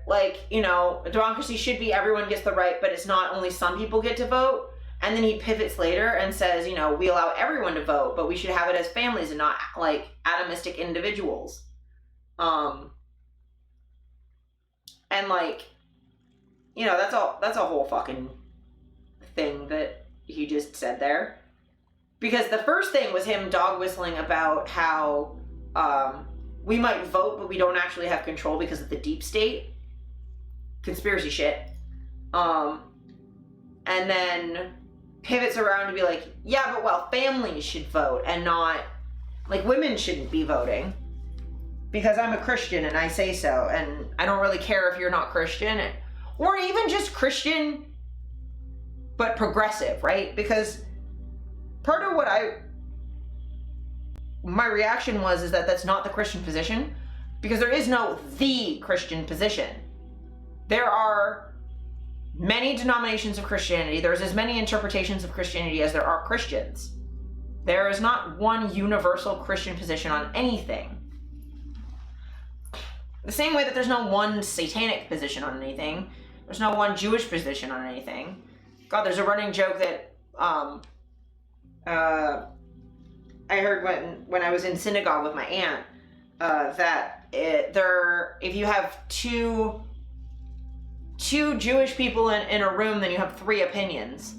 like, you know, democracy should be everyone gets the right, but it's not, only some people get to vote. And then he pivots later and says, you know, we allow everyone to vote, but we should have it as families and not like atomistic individuals. And like, you know, that's a whole fucking thing that he just said there. Because the first thing was him dog whistling about how we might vote, but we don't actually have control because of the deep state. Conspiracy shit. And then pivots around to be like, yeah, but well, families should vote and not, like, women shouldn't be voting. Because I'm a Christian and I say so, and I don't really care if you're not Christian, or even just Christian, but progressive, right? Because part of what my reaction was is that that's not the Christian position, because there is no the Christian position. There are many denominations of Christianity. There's as many interpretations of Christianity as there are Christians. There is not one universal Christian position on anything. The same way that there's no one satanic position on anything. There's no one Jewish position on anything. God, there's a running joke that I heard when I was in synagogue with my aunt, that if you have two Jewish people in a room, then you have 3 opinions.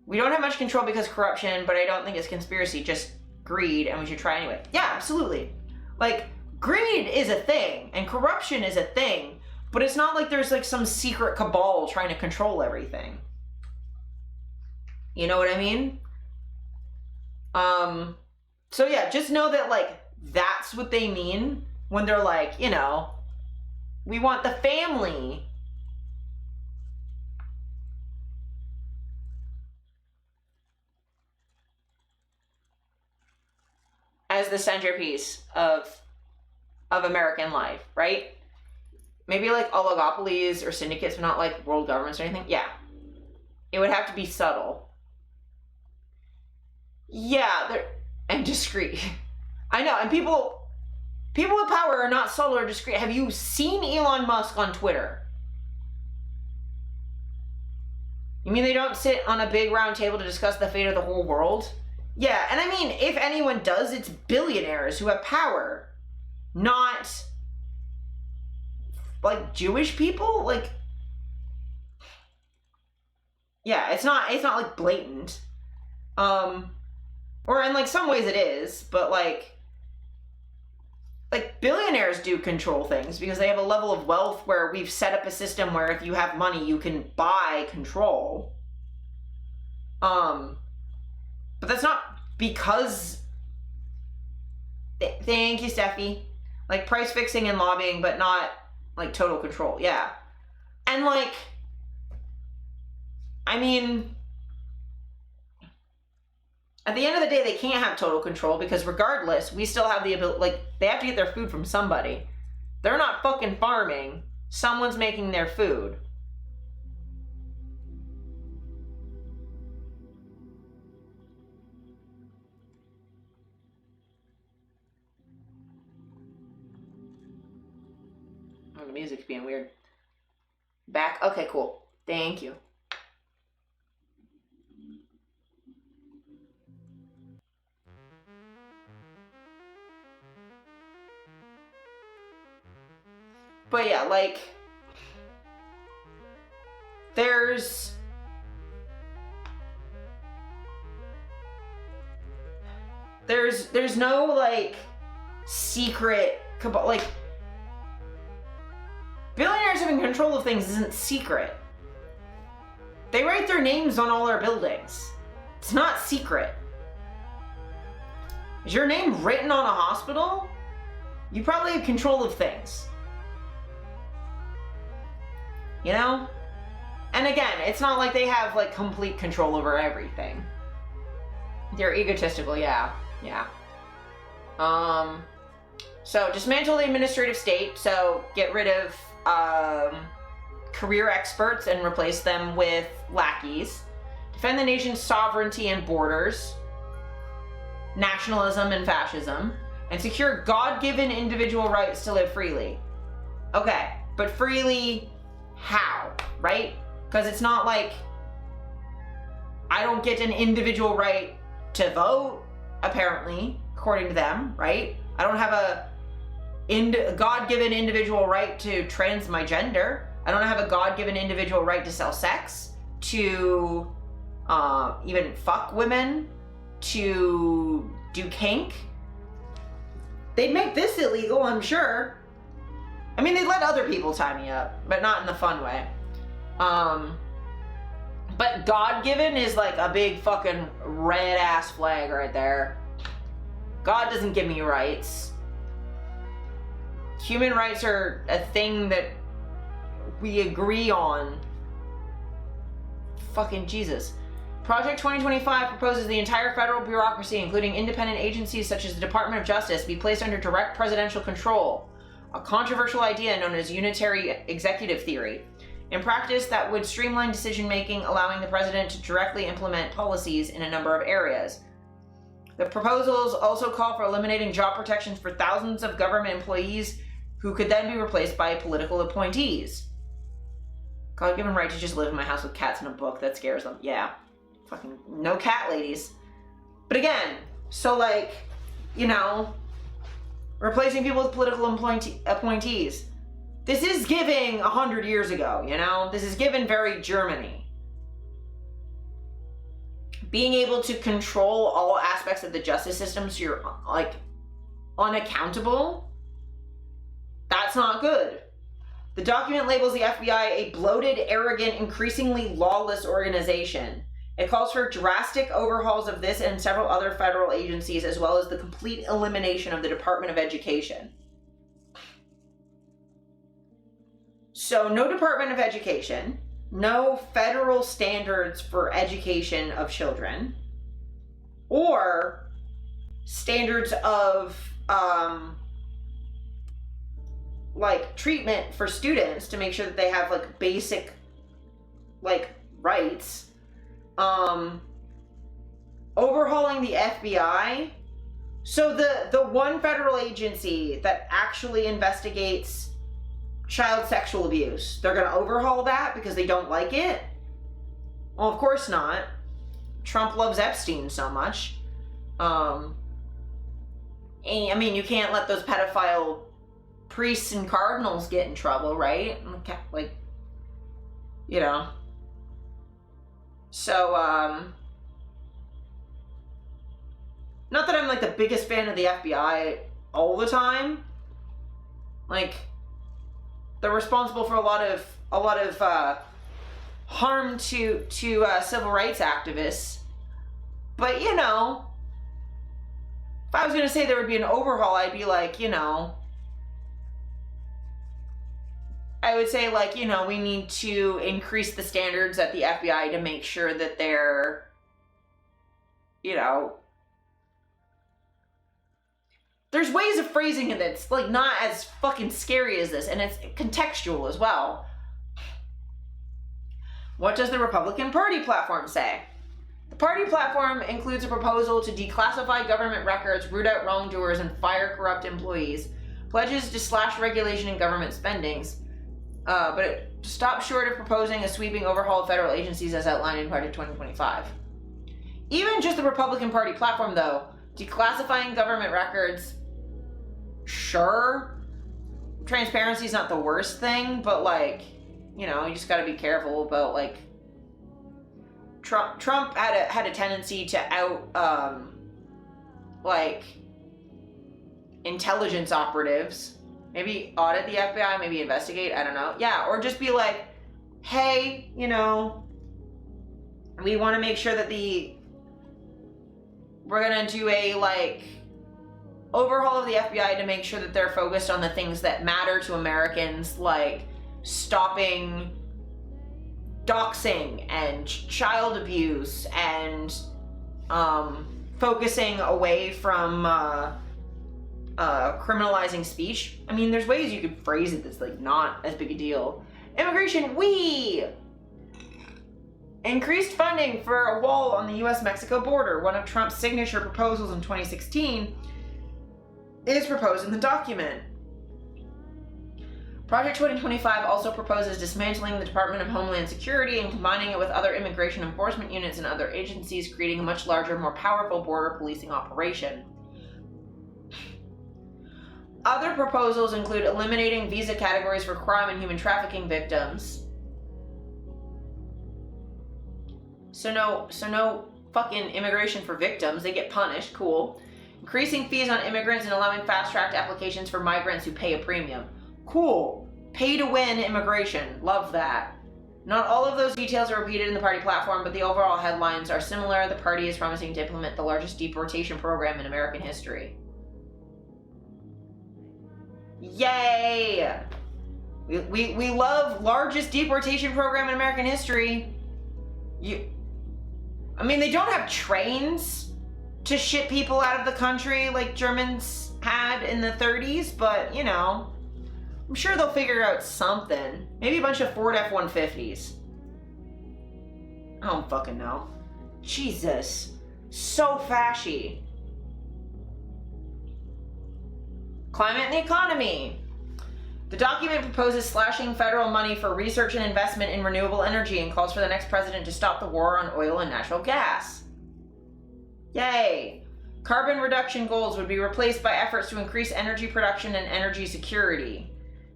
We don't have much control because corruption, but I don't think it's conspiracy, just greed, and we should try anyway. Yeah, absolutely. Like, greed is a thing, and corruption is a thing, but it's not like there's like some secret cabal trying to control everything. You know what I mean? So yeah, just know that, like, that's what they mean when they're like, you know, we want the family. As the centerpiece of American life, right? Maybe like oligopolies or syndicates, but not like world governments or anything. Yeah. It would have to be subtle. Yeah, and discreet. I know, and people with power are not subtle or discreet. Have you seen Elon Musk on Twitter? You mean they don't sit on a big round table to discuss the fate of the whole world? Yeah, and I mean, if anyone does, it's billionaires who have power. Not, like, Jewish people? Like, yeah, it's not like blatant. Or in like some ways it is, but like billionaires do control things because they have a level of wealth where we've set up a system where if you have money, you can buy control. But that's not because, thank you, Steffi. Like price fixing and lobbying, but not like total control. Yeah. And like, I mean, at the end of the day, they can't have total control because regardless, we still have the ability, like, they have to get their food from somebody. They're not fucking farming. Someone's making their food. Oh, the music's being weird. Back? Okay, cool. Thank you. But yeah, like, there's no like secret cabal. Like, billionaires having control of things isn't secret. They write their names on all our buildings. It's not secret. Is your name written on a hospital? You probably have control of things. you know? And again, it's not like they have like complete control over everything. They're egotistical, yeah. So dismantle the administrative state, so get rid of career experts and replace them with lackeys. Defend the nation's sovereignty and borders, nationalism and fascism, and secure God-given individual rights to live freely. Okay, but freely how, right? Because it's not like I don't get an individual right to vote, apparently, according to them, right? I don't have a God-given individual right to trans my gender. I don't have a God-given individual right to sell sex, to even fuck women, to do kink. They'd make this illegal, I'm sure. I mean, they'd let other people tie me up, but not in the fun way. But God-given is like a big fucking red-ass flag right there. God doesn't give me rights. Human rights are a thing that we agree on. Fucking Jesus. Project 2025 proposes the entire federal bureaucracy, including independent agencies such as the Department of Justice, be placed under direct presidential control, a controversial idea known as unitary executive theory. In practice, that would streamline decision-making, allowing the president to directly implement policies in a number of areas. The proposals also call for eliminating job protections for thousands of government employees who could then be replaced by political appointees. God-given right to just live in my house with cats and a book that scares them. Yeah. Fucking no cat ladies. But again, so like, you know, replacing people with political appointees. This is given 100 years ago, you know? This is given very Germany. Being able to control all aspects of the justice system so you're, like, unaccountable, that's not good. The document labels the FBI a bloated, arrogant, increasingly lawless organization. It calls for drastic overhauls of this and several other federal agencies, as well as the complete elimination of the Department of Education. So no Department of Education, no federal standards for education of children, or standards of like treatment for students to make sure that they have like basic like rights. Overhauling the FBI. So the one federal agency that actually investigates child sexual abuse, they're going to overhaul that because they don't like it? Well, of course not. Trump loves Epstein so much. And, I mean, you can't let those pedophile priests and cardinals get in trouble, right? Like, you know. So, not that I'm like the biggest fan of the FBI all the time. Like, they're responsible for a lot of harm to civil rights activists. But, you know, if I was going to say there would be an overhaul, I'd be like, you know, I would say, like, you know, we need to increase the standards at the FBI to make sure that they're, you know, there's ways of phrasing it that's, like, not as fucking scary as this, and it's contextual as well. What does the Republican Party platform say? The party platform includes a proposal to declassify government records, root out wrongdoers, and fire corrupt employees, pledges to slash regulation in government spendings, but it stops short of proposing a sweeping overhaul of federal agencies as outlined in Project 2025. Even just the Republican Party platform, though, declassifying government records, sure, transparency is not the worst thing, but, like, you know, you just gotta be careful about, like, Trump had a tendency to out, like, intelligence operatives. Maybe audit the FBI, maybe investigate, I don't know. Yeah, or just be like, hey, you know, we want to make sure that we're gonna do a, like, overhaul of the FBI to make sure that they're focused on the things that matter to Americans, like stopping doxing and child abuse and focusing away from criminalizing speech. I mean, there's ways you could phrase it that's like not as big a deal. Immigration, we increased funding for a wall on the US-Mexico border. One of Trump's signature proposals in 2016 is proposed in the document. Project 2025 also proposes dismantling the Department of Homeland Security and combining it with other immigration enforcement units and other agencies, creating a much larger, more powerful border policing operation. Other proposals include eliminating visa categories for crime and human trafficking victims. So no fucking immigration for victims. They get punished. Cool. Increasing fees on immigrants and allowing fast-tracked applications for migrants who pay a premium. Cool. Pay to win immigration. Love that. Not all of those details are repeated in the party platform, but the overall headlines are similar. The party is promising to implement the largest deportation program in American history. Yay! We love largest deportation program in American history. I mean, they don't have trains to ship people out of the country like Germans had in the 30s, but you know, I'm sure they'll figure out something. Maybe a bunch of Ford F-150s. I don't fucking know. Jesus. So fashy. Climate and the economy. The document proposes slashing federal money for research and investment in renewable energy and calls for the next president to stop the war on oil and natural gas. Yay! Carbon reduction goals would be replaced by efforts to increase energy production and energy security.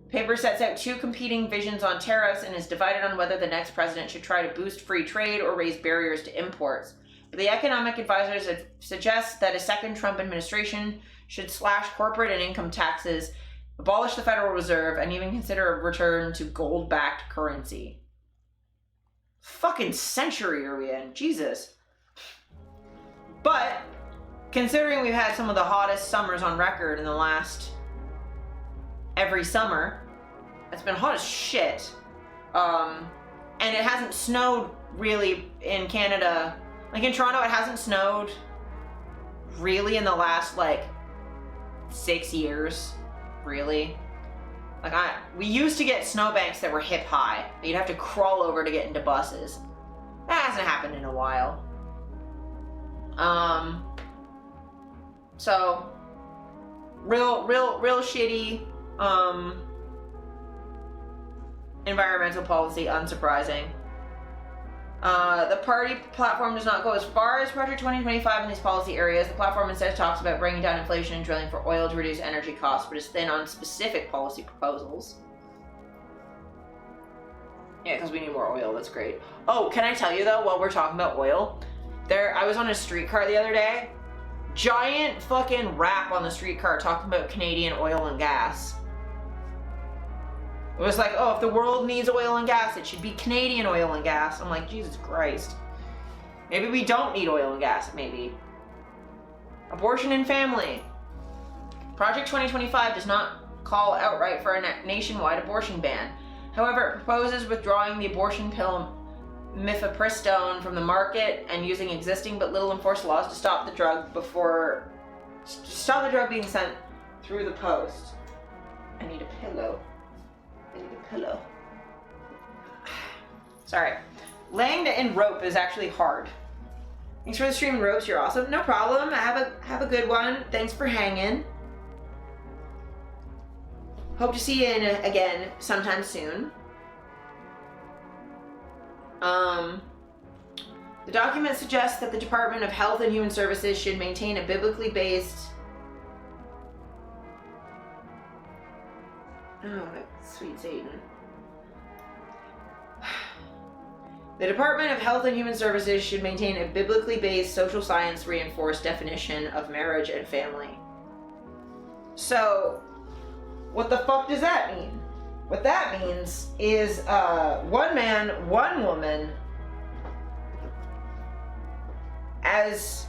The paper sets out two competing visions on tariffs and is divided on whether the next president should try to boost free trade or raise barriers to imports. But the economic advisors suggest that a second Trump administration should slash corporate and income taxes, abolish the Federal Reserve, and even consider a return to gold-backed currency. Fucking century are we in? Jesus. But, considering we've had some of the hottest summers on record in the last every summer, it's been hot as shit. And it hasn't snowed really in Canada. Like in Toronto, it hasn't snowed really in the last like 6 years, really. Like we used to get snowbanks that were hip high that you'd have to crawl over to get into buses. That hasn't happened in a while. So real shitty environmental policy, unsurprising. The party platform does not go as far as Project 2025 in these policy areas. The platform instead talks about bringing down inflation and drilling for oil to reduce energy costs, but is thin on specific policy proposals. Yeah, because we need more oil. That's great. Oh, can I tell you though, while we're talking about oil, I was on a streetcar the other day. Giant fucking rap on the streetcar talking about Canadian oil and gas. It was like, oh, if the world needs oil and gas, it should be Canadian oil and gas. I'm like, Jesus Christ. Maybe we don't need oil and gas, maybe. Abortion and family. Project 2025 does not call outright for a nationwide abortion ban. However, it proposes withdrawing the abortion pill mifepristone from the market and using existing but little enforced laws to stop the drug being sent through the post. I need a pillow. Pillow. Sorry. Laying in rope is actually hard. Thanks for the stream, Ropes. You're awesome. No problem. Have a good one. Thanks for hanging. Hope to see you again sometime soon. The document suggests that the Department of Health and Human Services should maintain a biblically based... Oh, sweet Satan. The Department of Health and Human Services should maintain a biblically based, social science reinforced definition of marriage and family. So, what the fuck does that mean? What that means is one man, one woman, as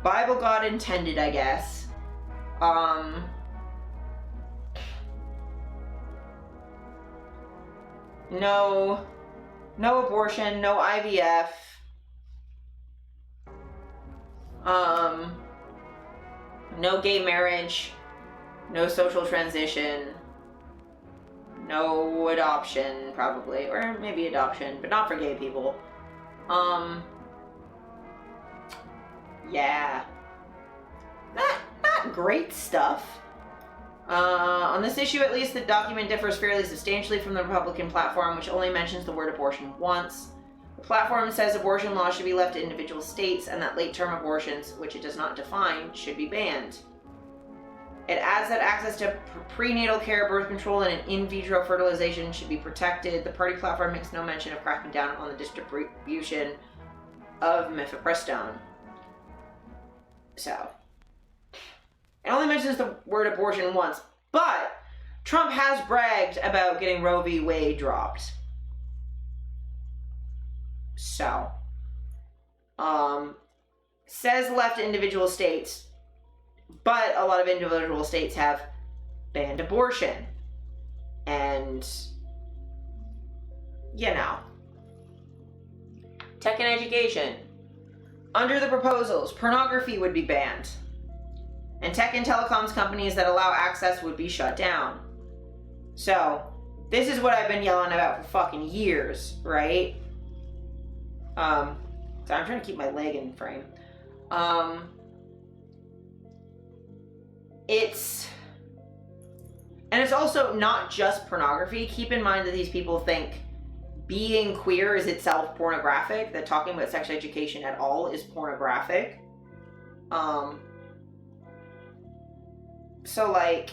Bible God intended, I guess. No No abortion, no IVF. No gay marriage, no social transition, no adoption, probably, or maybe adoption, but not for gay people. Yeah. Not great stuff. On this issue, at least, the document differs fairly substantially from the Republican platform, which only mentions the word abortion once. The platform says abortion laws should be left to individual states and that late-term abortions, which it does not define, should be banned. It adds that access to prenatal care, birth control, and an in vitro fertilization should be protected. The party platform makes no mention of cracking down on the distribution of mifepristone. So, it only mentions the word abortion once, but Trump has bragged about getting Roe v. Wade dropped. So, says left to individual states, but a lot of individual states have banned abortion. And, you know. Tech and education. Under the proposals, pornography would be banned. And tech and telecoms companies that allow access would be shut down. So, this is what I've been yelling about for fucking years, right? So I'm trying to keep my leg in frame. It's also not just pornography. Keep in mind that these people think being queer is itself pornographic, that talking about sex education at all is pornographic. So, like,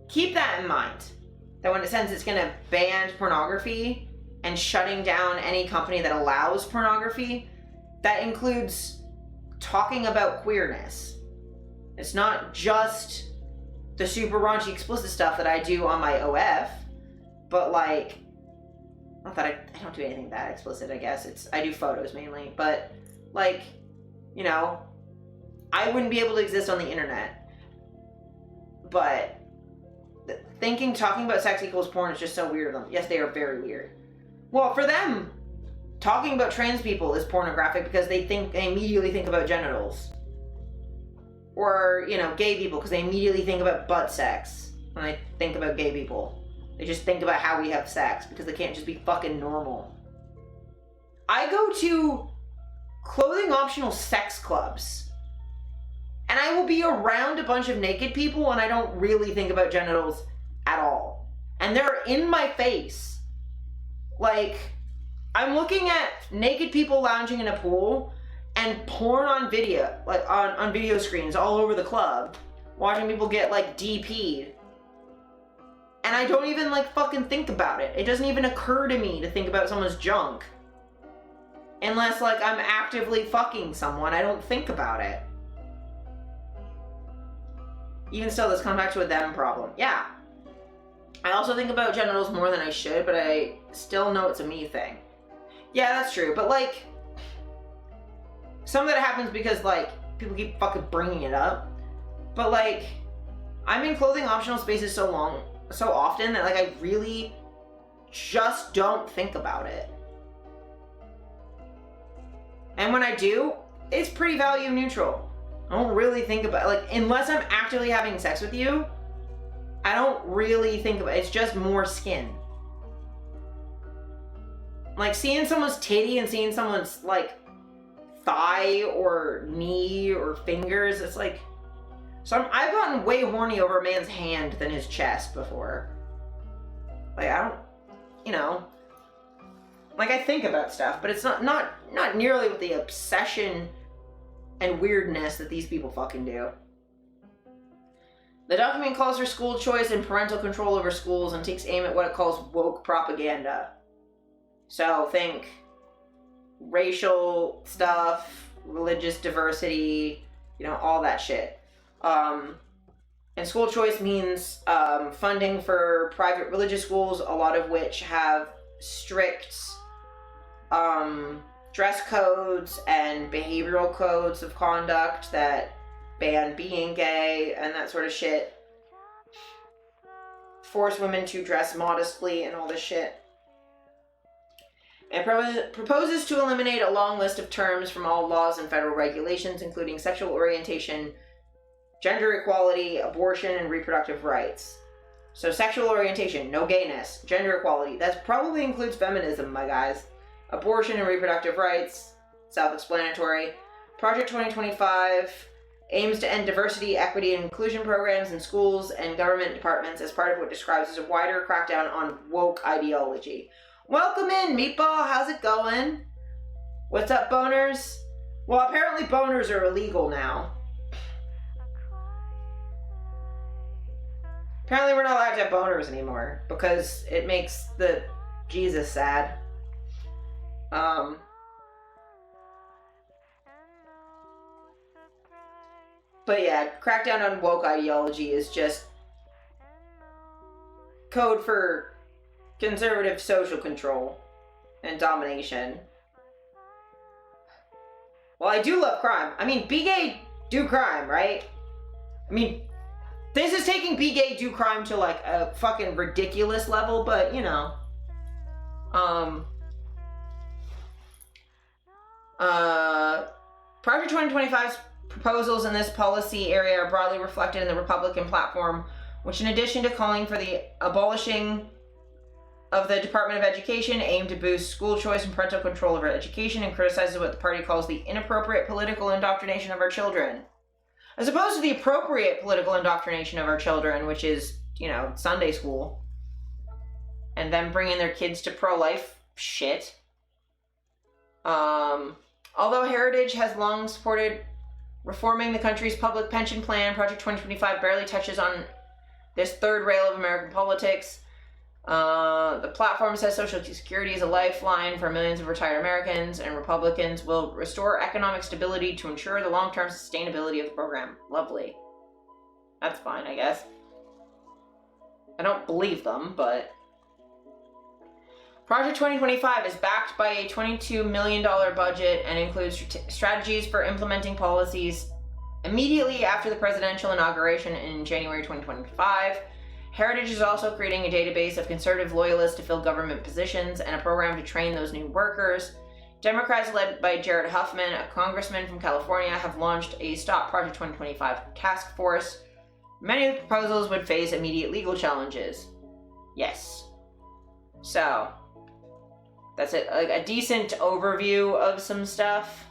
keep that in mind. That when it says it's going to ban pornography and shutting down any company that allows pornography, that includes talking about queerness. It's not just the super raunchy explicit stuff that I do on my OF, but like, not that I don't do anything that explicit, I guess. I do photos mainly, but like, you know, I wouldn't be able to exist on the internet. But talking about sex equals porn is just so weird. Yes, they are very weird. Well, for them, talking about trans people is pornographic because they immediately think about genitals. Or, you know, gay people because they immediately think about butt sex when they think about gay people. They just think about how we have sex because they can't just be fucking normal. I go to clothing optional sex clubs. And I will be around a bunch of naked people and I don't really think about genitals at all. And they're in my face. Like, I'm looking at naked people lounging in a pool and porn on video, like on video screens all over the club. Watching people get like DP'd. And I don't even like fucking think about it. It doesn't even occur to me to think about someone's junk. Unless like I'm actively fucking someone, I don't think about it. Even still, this comes back to a them problem. Yeah. I also think about genitals more than I should, but I still know it's a me thing. Yeah, that's true. But like, some of that happens because like, people keep fucking bringing it up. But like, I'm in clothing optional spaces so often that like I really just don't think about it. And when I do, it's pretty value neutral. I don't really think about it. Like, unless I'm actively having sex with you, I don't really think about it. It's just more skin. Like, seeing someone's titty and seeing someone's, like, thigh or knee or fingers, it's like... So I've gotten way horny over a man's hand than his chest before. Like, I don't... You know... Like, I think about stuff, but it's not nearly with the obsession and weirdness that these people fucking do. The document calls for school choice and parental control over schools and takes aim at what it calls woke propaganda. So think racial stuff, religious diversity, you know, all that shit. And school choice means funding for private religious schools, a lot of which have strict dress codes and behavioral codes of conduct that ban being gay and that sort of shit. Force women to dress modestly and all this shit. It proposes to eliminate a long list of terms from all laws and federal regulations, including sexual orientation, gender equality, abortion, and reproductive rights. So sexual orientation, no gayness. Gender equality, that probably includes feminism, my guys. Abortion and reproductive rights, self-explanatory. Project 2025 aims to end diversity, equity, and inclusion programs in schools and government departments as part of what describes as a wider crackdown on woke ideology. Welcome in, Meatball. How's it going? What's up, boners? Well, apparently boners are illegal now. Apparently we're not allowed to have boners anymore because it makes the Jesus sad. But yeah, crackdown on woke ideology is just code for conservative social control and domination. Well, I do love crime. I mean, be gay, do crime, right? I mean, this is taking be gay, do crime to like a fucking ridiculous level, but you know. Project 2025's proposals in this policy area are broadly reflected in the Republican platform, which in addition to calling for the abolishing of the Department of Education, aim to boost school choice and parental control over education, and criticizes what the party calls the inappropriate political indoctrination of our children. As opposed to the appropriate political indoctrination of our children, which is, you know, Sunday school. And them bringing their kids to pro-life shit. Although Heritage has long supported reforming the country's public pension plan, Project 2025 barely touches on this third rail of American politics. The platform says Social Security is a lifeline for millions of retired Americans, and Republicans will restore economic stability to ensure the long-term sustainability of the program. Lovely. That's fine, I guess. I don't believe them, but... Project 2025 is backed by a $22 million budget and includes strategies for implementing policies immediately after the presidential inauguration in January 2025. Heritage is also creating a database of conservative loyalists to fill government positions and a program to train those new workers. Democrats led by Jared Huffman, a congressman from California, have launched a Stop Project 2025 task force. Many of the proposals would face immediate legal challenges. Yes. So, that's a decent overview of some stuff.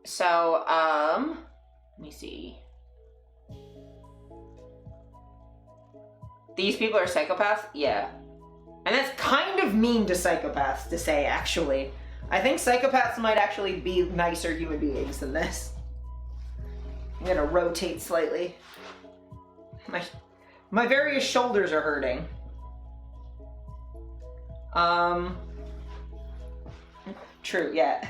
So, let me see. These people are psychopaths? Yeah. And that's kind of mean to psychopaths to say, actually. I think psychopaths might actually be nicer human beings than this. I'm gonna rotate slightly. My various shoulders are hurting. True, yeah.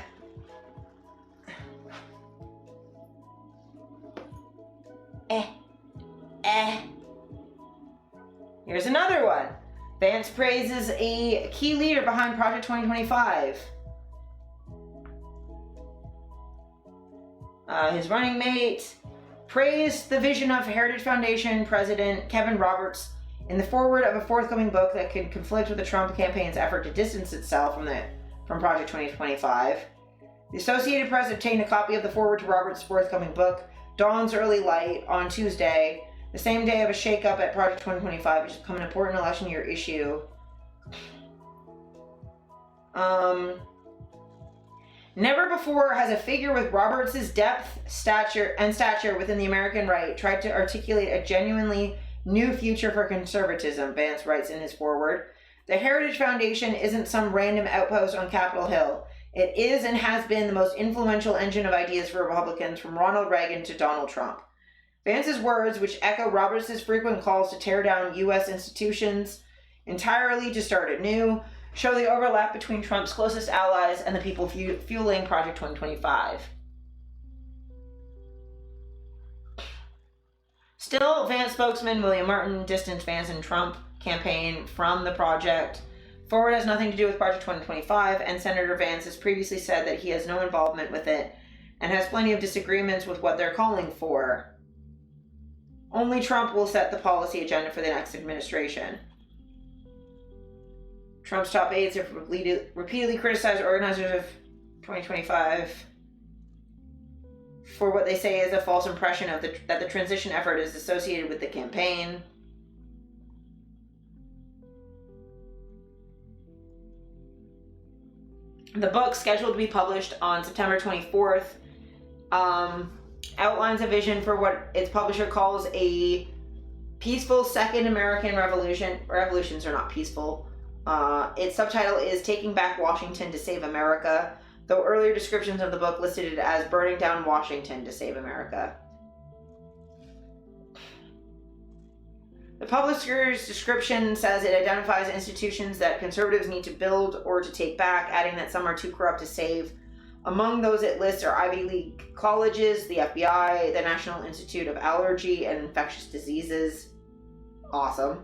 Here's another one. Vance praises a key leader behind Project 2025. His running mate praised the vision of Heritage Foundation President Kevin Roberts in the foreword of a forthcoming book that could conflict with the Trump campaign's effort to distance itself from Project 2025. The Associated Press obtained a copy of the foreword to Roberts' forthcoming book, Dawn's Early Light, on Tuesday, the same day of a shakeup at Project 2025, which has become an important election year issue. Never before has a figure with Roberts' depth, stature within the American right tried to articulate a genuinely new future for conservatism, Vance writes in his foreword. The Heritage Foundation isn't some random outpost on Capitol Hill. It is and has been the most influential engine of ideas for Republicans from Ronald Reagan to Donald Trump. Vance's words, which echo Roberts' frequent calls to tear down U.S. institutions entirely to start anew, show the overlap between Trump's closest allies and the people fueling Project 2025. Still, Vance spokesman William Martin distanced Vance and Trump campaign from the project. Forward has nothing to do with Project 2025, and Senator Vance has previously said that he has no involvement with it and has plenty of disagreements with what they're calling for. Only Trump will set the policy agenda for the next administration. Trump's top aides have repeatedly criticized organizers of 2025 for what they say is a false impression of that the transition effort is associated with the campaign. The book, scheduled to be published on September 24th, outlines a vision for what its publisher calls a peaceful second American revolution. Revolutions are not peaceful. Its subtitle is Taking Back Washington to Save America, though earlier descriptions of the book listed it as Burning Down Washington to Save America. The publisher's description says it identifies institutions that conservatives need to build or to take back, adding that some are too corrupt to save. Among those it lists are Ivy League colleges, the FBI, the National Institute of Allergy and Infectious Diseases. Awesome.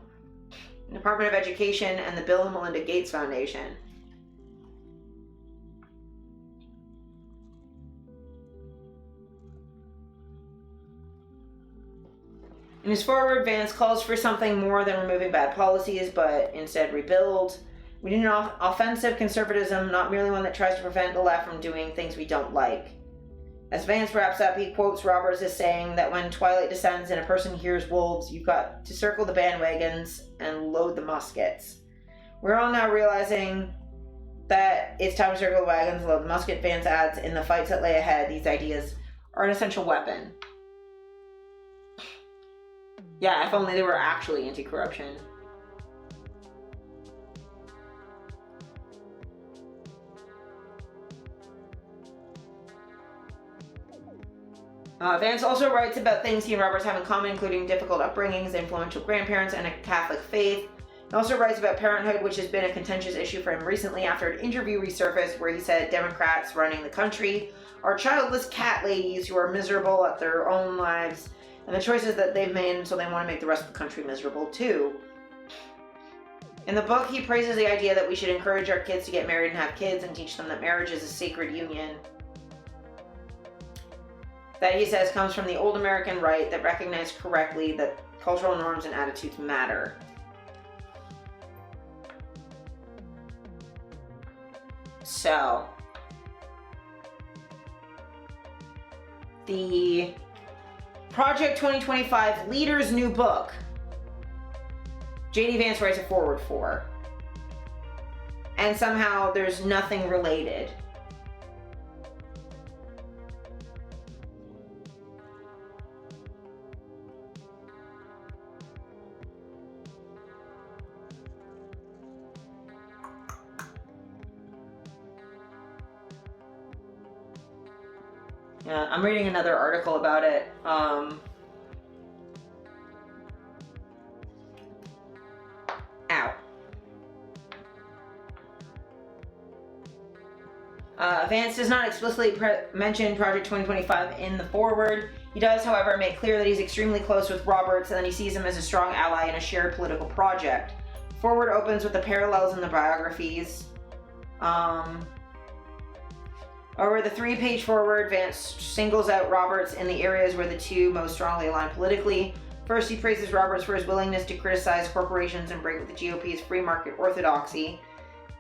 The Department of Education, and the Bill and Melinda Gates Foundation. In his forward, Vance calls for something more than removing bad policies, but instead rebuild. We need an offensive conservatism, not merely one that tries to prevent the left from doing things we don't like. As Vance wraps up, he quotes Roberts as saying that when twilight descends and a person hears wolves, you've got to circle the bandwagons and load the muskets. We're all now realizing that it's time to circle the wagons, load the musket. Vance adds, in the fights that lay ahead, these ideas are an essential weapon. Yeah, if only they were actually anti-corruption. Vance also writes about things he and Roberts have in common, including difficult upbringings, influential grandparents, and a Catholic faith. He also writes about parenthood, which has been a contentious issue for him recently after an interview resurfaced where he said Democrats running the country are childless cat ladies who are miserable at their own lives and the choices that they've made, and so they want to make the rest of the country miserable too. In the book, he praises the idea that we should encourage our kids to get married and have kids and teach them that marriage is a sacred union. That, he says, comes from the old American right that recognized correctly that cultural norms and attitudes matter. So, the Project 2025 leader's new book, J.D. Vance writes a forward for, and somehow there's nothing related. I'm reading another article about it. Vance does not explicitly mention Project 2025 in the foreword. He does, however, make clear that he's extremely close with Roberts and that he sees him as a strong ally in a shared political project. Forward opens with the parallels in the biographies. Over the 3-page forward, Vance singles out Roberts in the areas where the two most strongly align politically. First, he praises Roberts for his willingness to criticize corporations and break with the GOP's free market orthodoxy.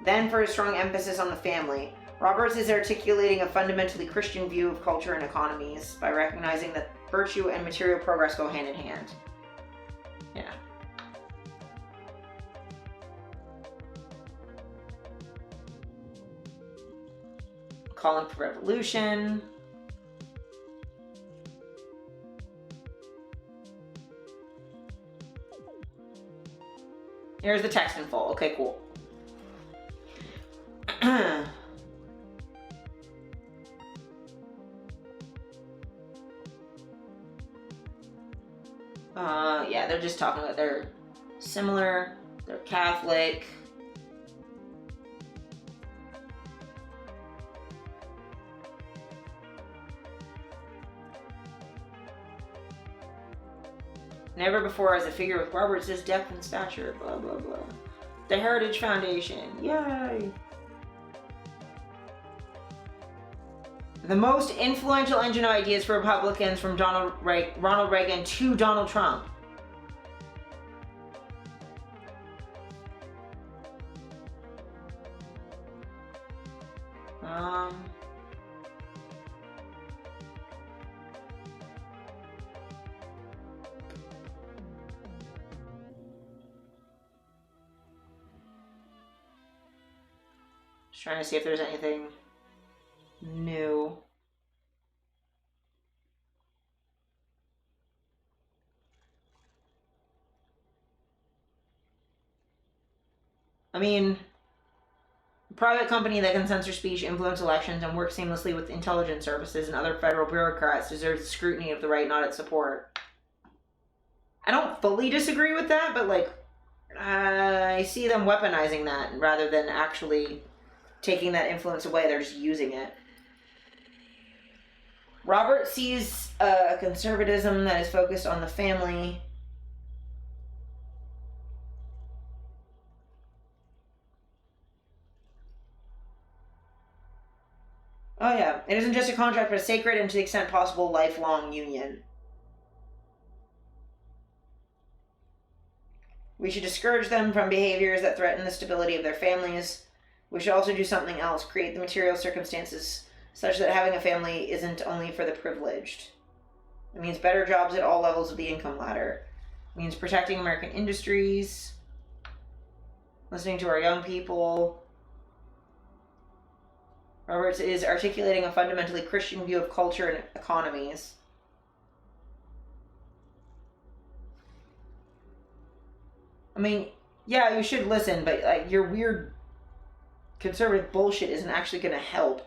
Then for his strong emphasis on the family. Roberts is articulating a fundamentally Christian view of culture and economies by recognizing that virtue and material progress go hand in hand. Yeah. Calling for revolution. Here's the text in full. Okay, cool. Yeah, they're just talking about they're similar, they're Catholic. Never before has a figure with Roberts' depth and stature, blah, blah, blah. The Heritage Foundation, yay! The most influential engine of ideas for Republicans from Ronald Reagan to Donald Trump. Just trying to see if there's anything new. I mean, a private company that can censor speech, influence elections, and work seamlessly with intelligence services and other federal bureaucrats deserves the scrutiny of the right, not its support. I don't fully disagree with that, but like, I see them weaponizing that rather than actually taking that influence away. They're just using it. Robert sees a conservatism that is focused on the family. Oh yeah, it isn't just a contract, but a sacred and to the extent possible lifelong union. We should discourage them from behaviors that threaten the stability of their families. We should also do something else, create the material circumstances such that having a family isn't only for the privileged. It means better jobs at all levels of the income ladder. It means protecting American industries, listening to our young people. Roberts is articulating a fundamentally Christian view of culture and economies. I mean, yeah, you should listen, but like your weird conservative bullshit isn't actually going to help.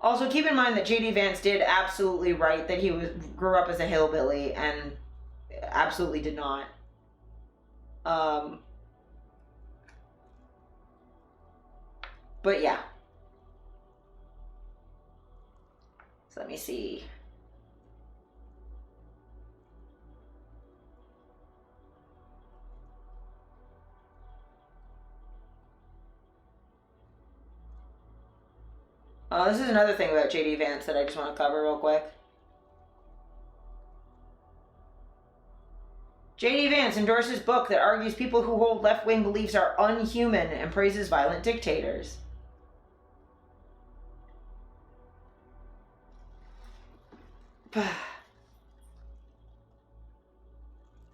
Also, keep in mind that J.D. Vance did absolutely right that he grew up as a hillbilly and absolutely did not. But yeah. So let me see. This is another thing about J.D. Vance that I just want to cover real quick. J.D. Vance endorses book that argues people who hold left-wing beliefs are unhuman and praises violent dictators.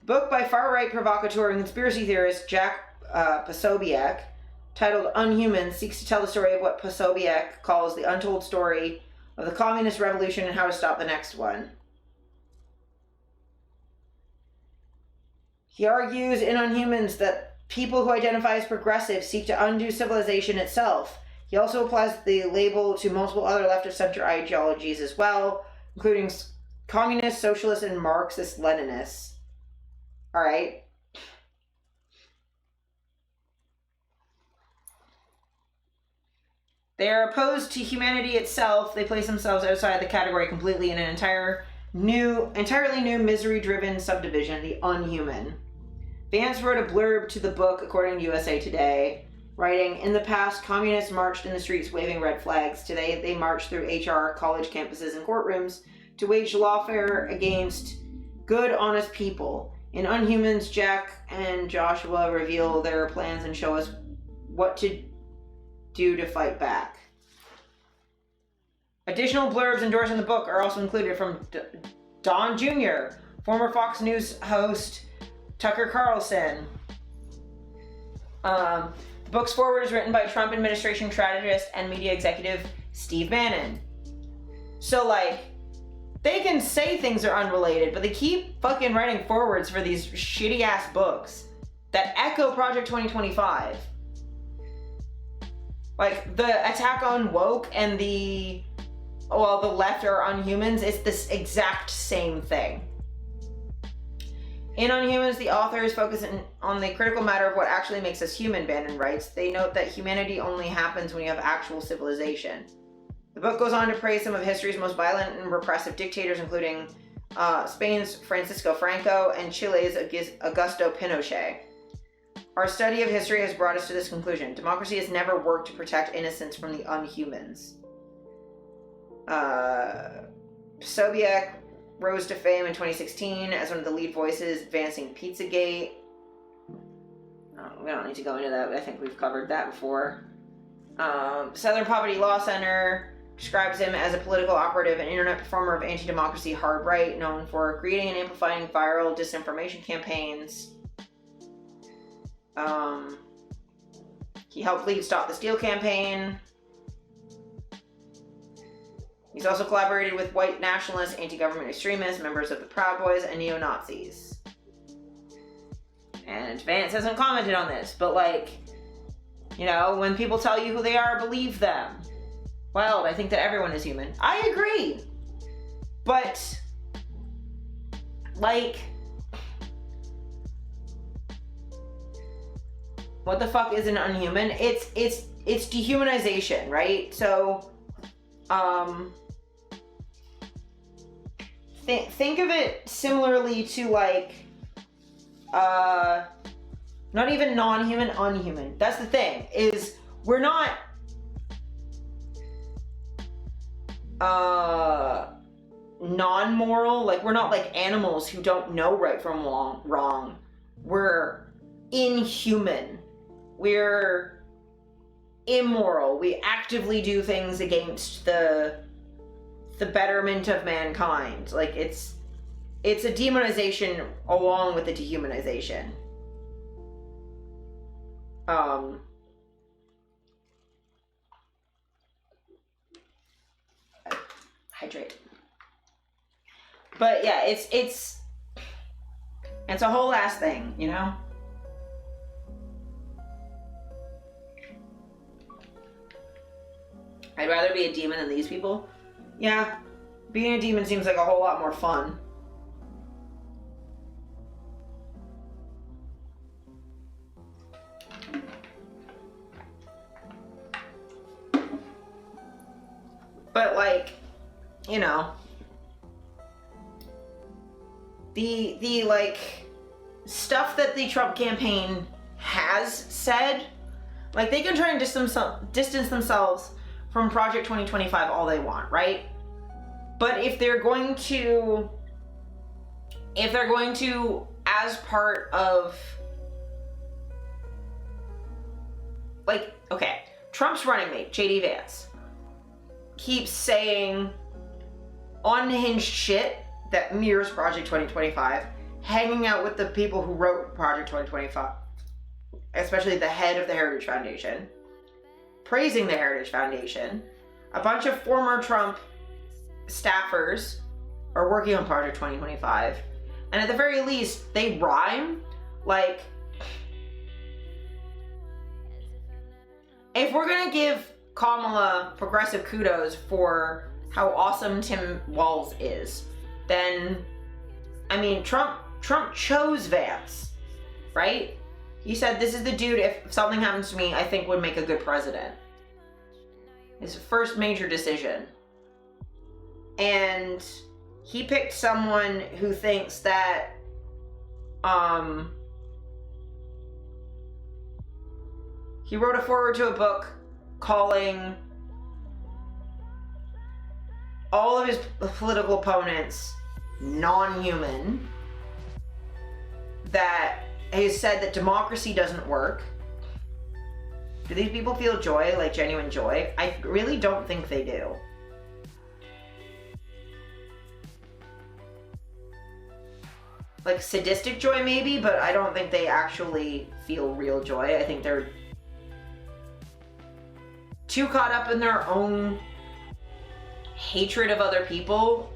Book by far-right provocateur and conspiracy theorist Jack Posobiec, titled Unhuman, seeks to tell the story of what Posobiec calls the untold story of the communist revolution and how to stop the next one. He argues in Unhumans that people who identify as progressive seek to undo civilization itself. He also applies the label to multiple other left-of-center ideologies as well, including communist, socialist, and Marxist-Leninists. Alright. They are opposed to humanity itself. They place themselves outside the category completely in an entirely new misery-driven subdivision, the unhuman. Vance wrote a blurb to the book, according to USA Today, writing, "In the past, communists marched in the streets waving red flags. Today, they march through HR, college campuses, and courtrooms to wage lawfare against good, honest people. In Unhumans, Jack and Joshua reveal their plans and show us what to do to fight back." Additional blurbs endorsing the book are also included from Don Jr., former Fox News host Tucker Carlson. The book's foreword is written by Trump administration strategist and media executive Steve Bannon. So like, they can say things are unrelated, but they keep fucking writing forwards for these shitty ass books that echo Project 2025. Like, the attack on woke and the left are Unhumans, it's this exact same thing. In Unhumans, the authors focus on the critical matter of what actually makes us human, Bannon writes. They note that humanity only happens when you have actual civilization. The book goes on to praise some of history's most violent and repressive dictators, including Spain's Francisco Franco and Chile's Augusto Pinochet. Our study of history has brought us to this conclusion. Democracy has never worked to protect innocents from the Unhumans. Sobiech rose to fame in 2016 as one of the lead voices advancing Pizzagate. We don't need to go into that. I think we've covered that before. Southern Poverty Law Center describes him as a political operative and internet performer of anti-democracy hard right, known for creating and amplifying viral disinformation campaigns. He helped lead Stop the Steal campaign. He's also collaborated with white nationalists, anti-government extremists, members of the Proud Boys, and neo-Nazis. And Vance hasn't commented on this, but like, you know, when people tell you who they are, believe them. Well, I think that everyone is human. I agree. But, like, what the fuck is an Unhuman? It's dehumanization, right? So, think of it similarly to like, not even non-human, unhuman. That's the thing, is we're not non-moral, like we're not like animals who don't know right from wrong. We're inhuman. We're immoral. We actively do things against the betterment of mankind. Like it's a demonization along with the dehumanization. Hydrate. But yeah, it's a whole ass thing, you know? I'd rather be a demon than these people. Yeah, being a demon seems like a whole lot more fun. But like, you know, the like stuff that the Trump campaign has said, like they can try and distance themselves from Project 2025 all they want, right? But if they're going to, as part of, like, okay, Trump's running mate, JD Vance, keeps saying unhinged shit that mirrors Project 2025, hanging out with the people who wrote Project 2025, especially the head of the Heritage Foundation, praising the Heritage Foundation. A bunch of former Trump staffers are working on Project 2025, and at the very least, they rhyme. Like, if we're gonna give Kamala progressive kudos for how awesome Tim Walz is, then, I mean, Trump chose Vance, right? He said, this is the dude, if something happens to me, I think would make a good president. His first major decision. And he picked someone who thinks that, he wrote a foreword to a book calling all of his political opponents non-human, that he said that democracy doesn't work. Do these people feel joy, like genuine joy? I really don't think they do. Like sadistic joy maybe, but I don't think they actually feel real joy. I think they're too caught up in their own hatred of other people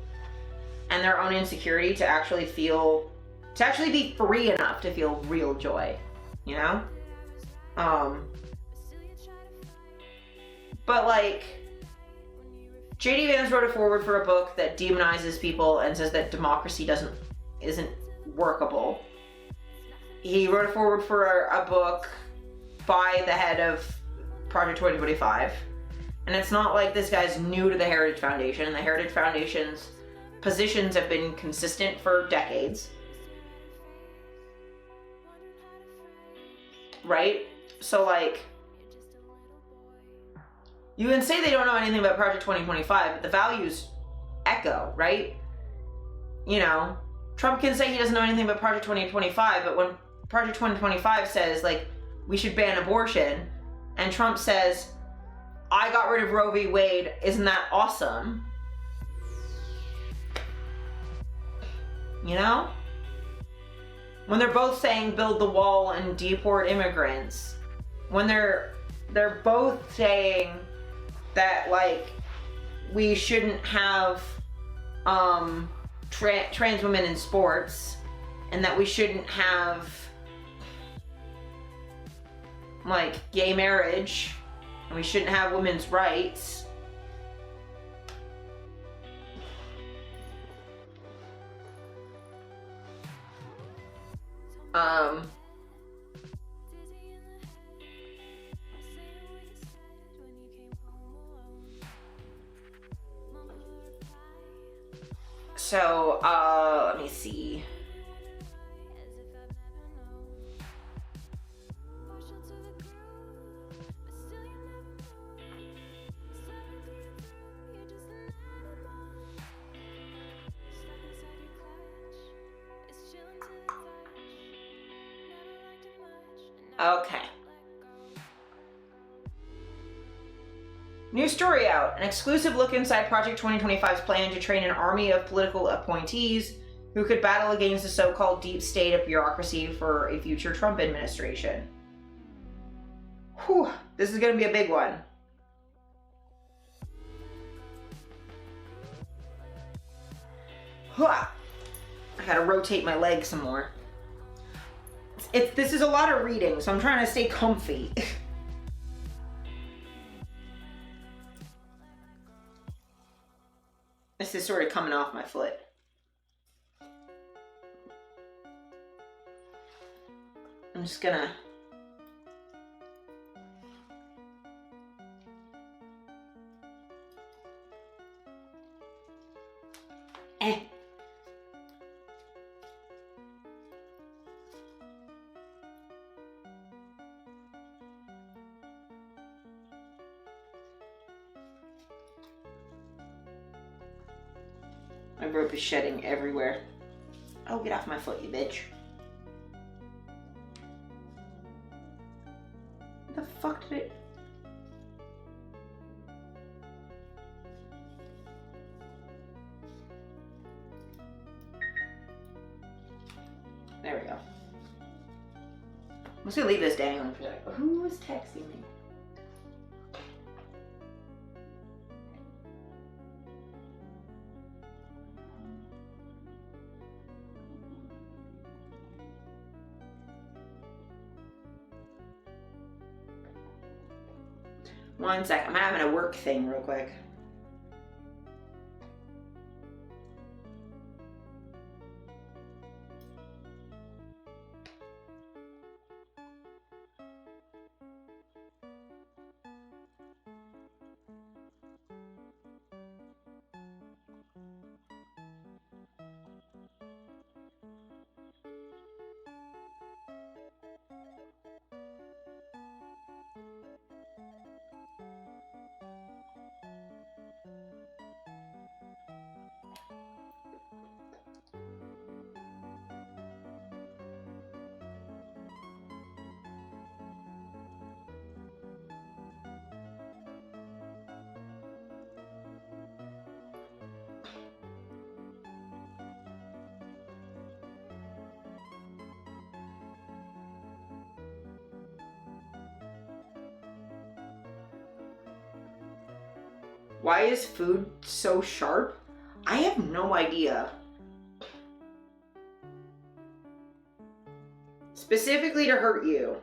and their own insecurity to actually be free enough to feel real joy, you know? But like, J.D. Vance wrote a foreword for a book that demonizes people and says that democracy isn't workable. He wrote a foreword for a book by the head of Project 2025. And it's not like this guy's new to the Heritage Foundation, and the Heritage Foundation's positions have been consistent for decades. Right? So like, you can say they don't know anything about Project 2025, but the values echo, right? You know, Trump can say he doesn't know anything about Project 2025, but when Project 2025 says, like, we should ban abortion, and Trump says, I got rid of Roe v. Wade, isn't that awesome? You know? When they're both saying build the wall and deport immigrants, when they're both saying that, like, we shouldn't have trans women in sports, and that we shouldn't have like gay marriage, and we shouldn't have women's rights. So, let me see. Okay. New story out. An exclusive look inside Project 2025's plan to train an army of political appointees who could battle against the so-called deep state of bureaucracy for a future Trump administration. Whew, this is going to be a big one. I gotta rotate my leg some more. This is a lot of reading, so I'm trying to stay comfy. This is sort of coming off my foot. I'm just gonna... My rope is shedding everywhere. Oh, get off my foot, you bitch. What the fuck did it... There we go. I'm just gonna leave this dangling for like, who was texting me? One sec, I'm having a work thing real quick. Why is food so sharp? I have no idea. Specifically to hurt you.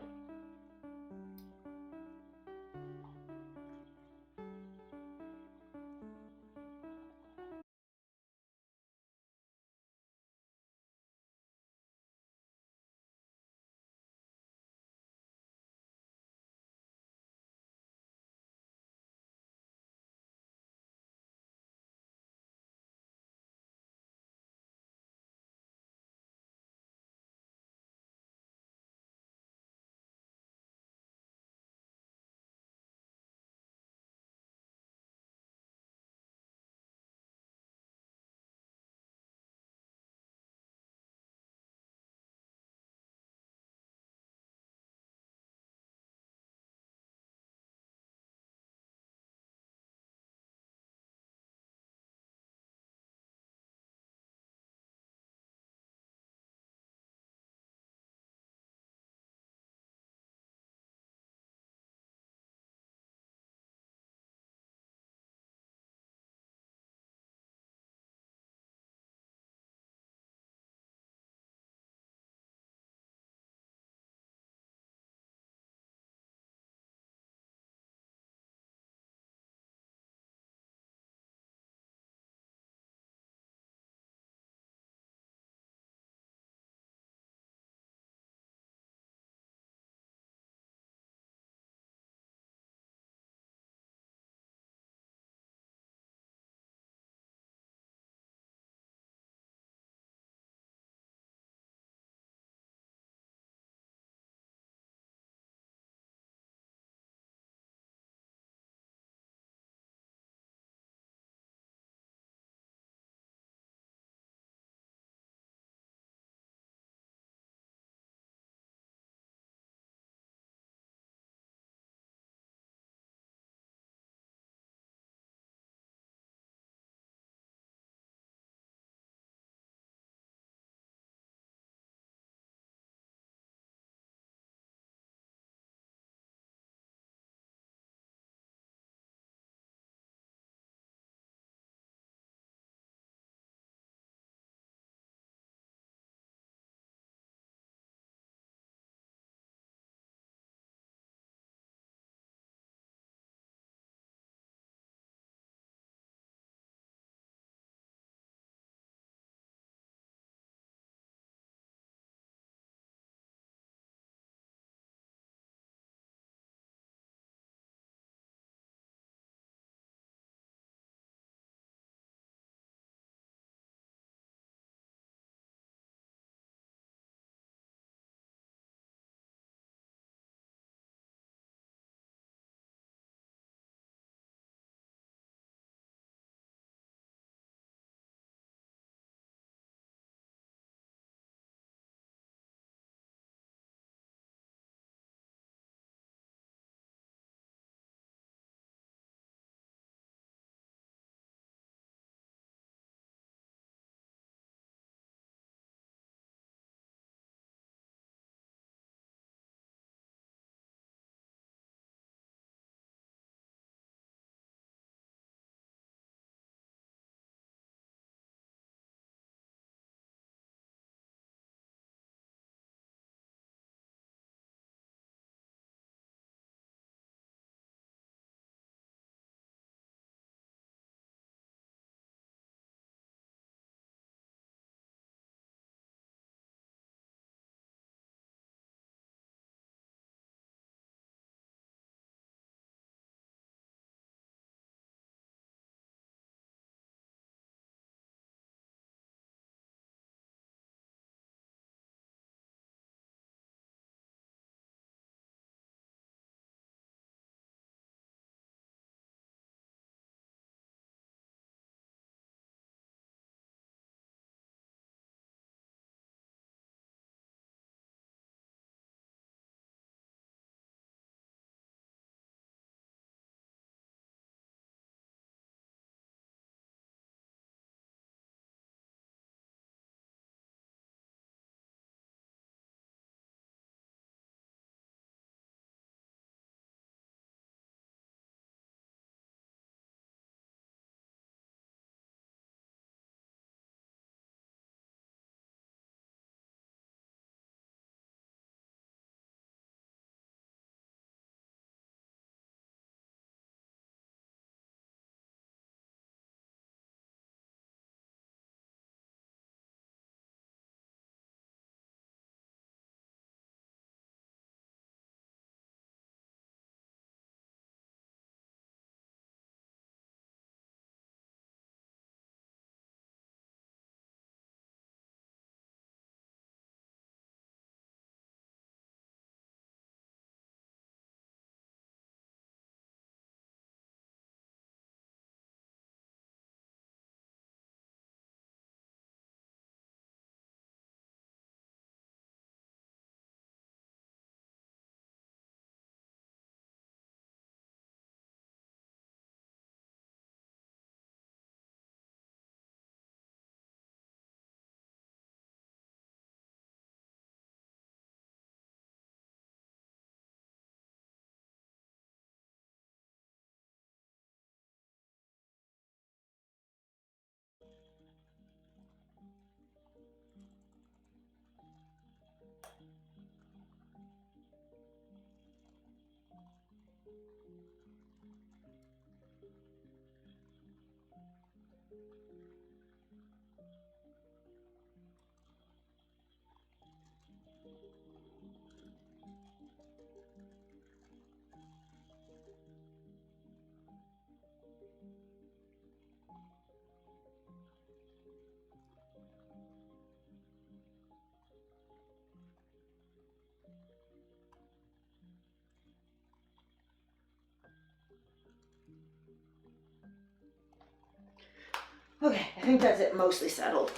Okay, I think that's it, mostly settled.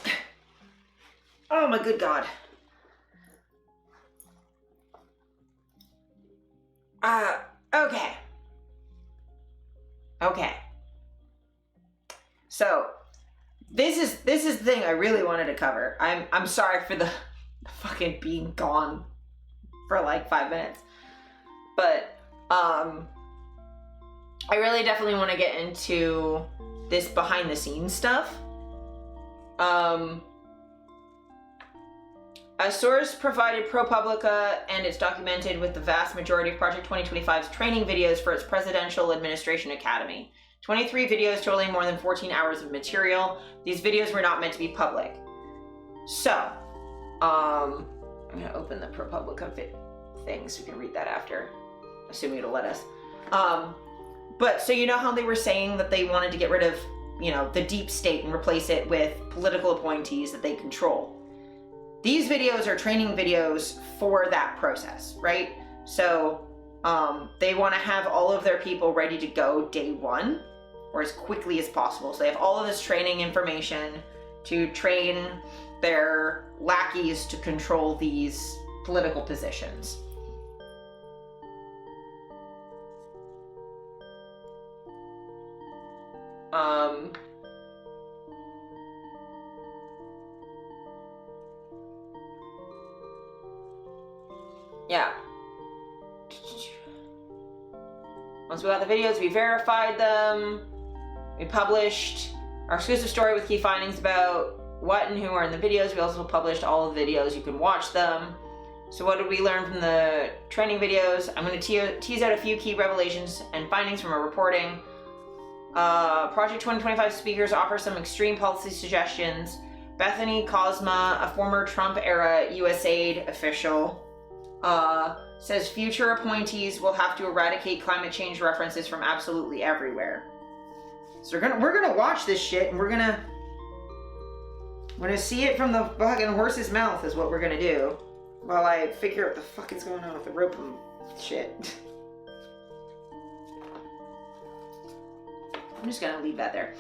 Oh my good God. Okay. Okay. So, this is the thing I really wanted to cover. I'm sorry for the fucking being gone for like 5 minutes. But, I really definitely want to get into this behind the scenes stuff. A source provided ProPublica, and it's documented with the vast majority of Project 2025's training videos for its Presidential Administration Academy. 23 videos totaling more than 14 hours of material. These videos were not meant to be public. So, I'm gonna open the ProPublica thing so we can read that after, assuming it'll let us. But so you know how they were saying that they wanted to get rid of, you know, the deep state and replace it with political appointees that they control. These videos are training videos for that process, right? So they want to have all of their people ready to go day one, or as quickly as possible. So they have all of this training information to train their lackeys to control these political positions. Yeah. Once we got the videos, we verified them. We published our exclusive story with key findings about what and who are in the videos. We also published all of the videos. You can watch them. So what did we learn from the training videos? I'm going to tease out a few key revelations and findings from our reporting. Project 2025 speakers offer some extreme policy suggestions. Bethany Cosma, a former Trump-era USAID official, says future appointees will have to eradicate climate change references from absolutely everywhere. So we're gonna watch this shit, and we're gonna see it from the fucking horse's mouth is what we're gonna do, while I figure out what the fuck is going on with the rope and shit. I'm just gonna leave that there.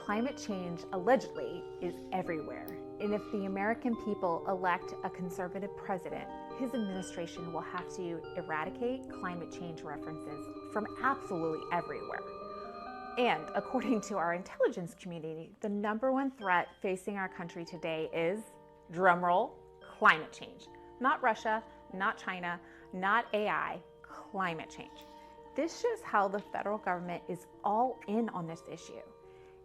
Climate change, allegedly, is everywhere. And if the American people elect a conservative president, his administration will have to eradicate climate change references from absolutely everywhere. And according to our intelligence community, the #1 threat facing our country today is, drumroll, climate change. Not Russia, not China, not AI, climate change. This shows how the federal government is all in on this issue.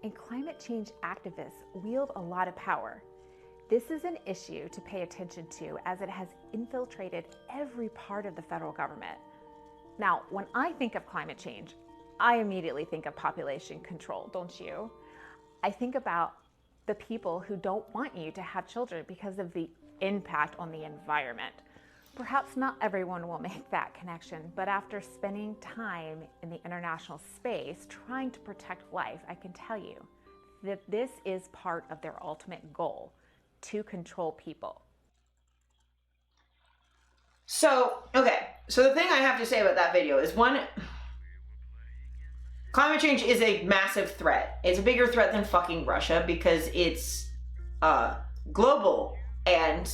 And climate change activists wield a lot of power. This is an issue to pay attention to as it has infiltrated every part of the federal government. Now, when I think of climate change, I immediately think of population control, don't you? I think about the people who don't want you to have children because of the impact on the environment. Perhaps not everyone will make that connection, but after spending time in the international space trying to protect life, I can tell you that this is part of their ultimate goal, to control people.
So, okay. So the thing I have to say about that video is, one, climate change is a massive threat. It's a bigger threat than fucking Russia because it's global and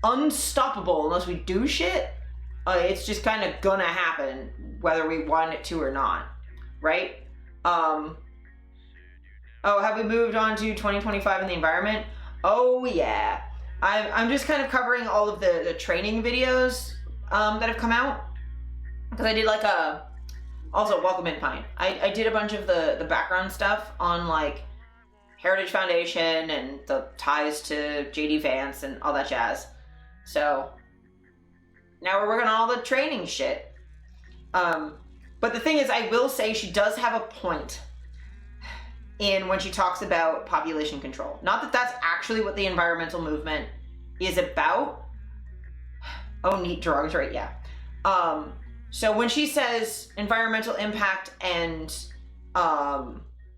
unstoppable unless we do shit. It's just kind of gonna happen whether we want it to or not, right? Oh, have we moved on to 2025 in the environment? Oh yeah. I'm just kind of covering all of the training videos that have come out, because I did like also welcome in Pine. I did a bunch of the background stuff on like Heritage Foundation and the ties to JD Vance and all that jazz. So now we're working on all the training shit. But the thing is, I will say she does have a point in when she talks about population control. Not that that's actually what the environmental movement is about. Oh, neat, derogatory, yeah. So when she says environmental impact and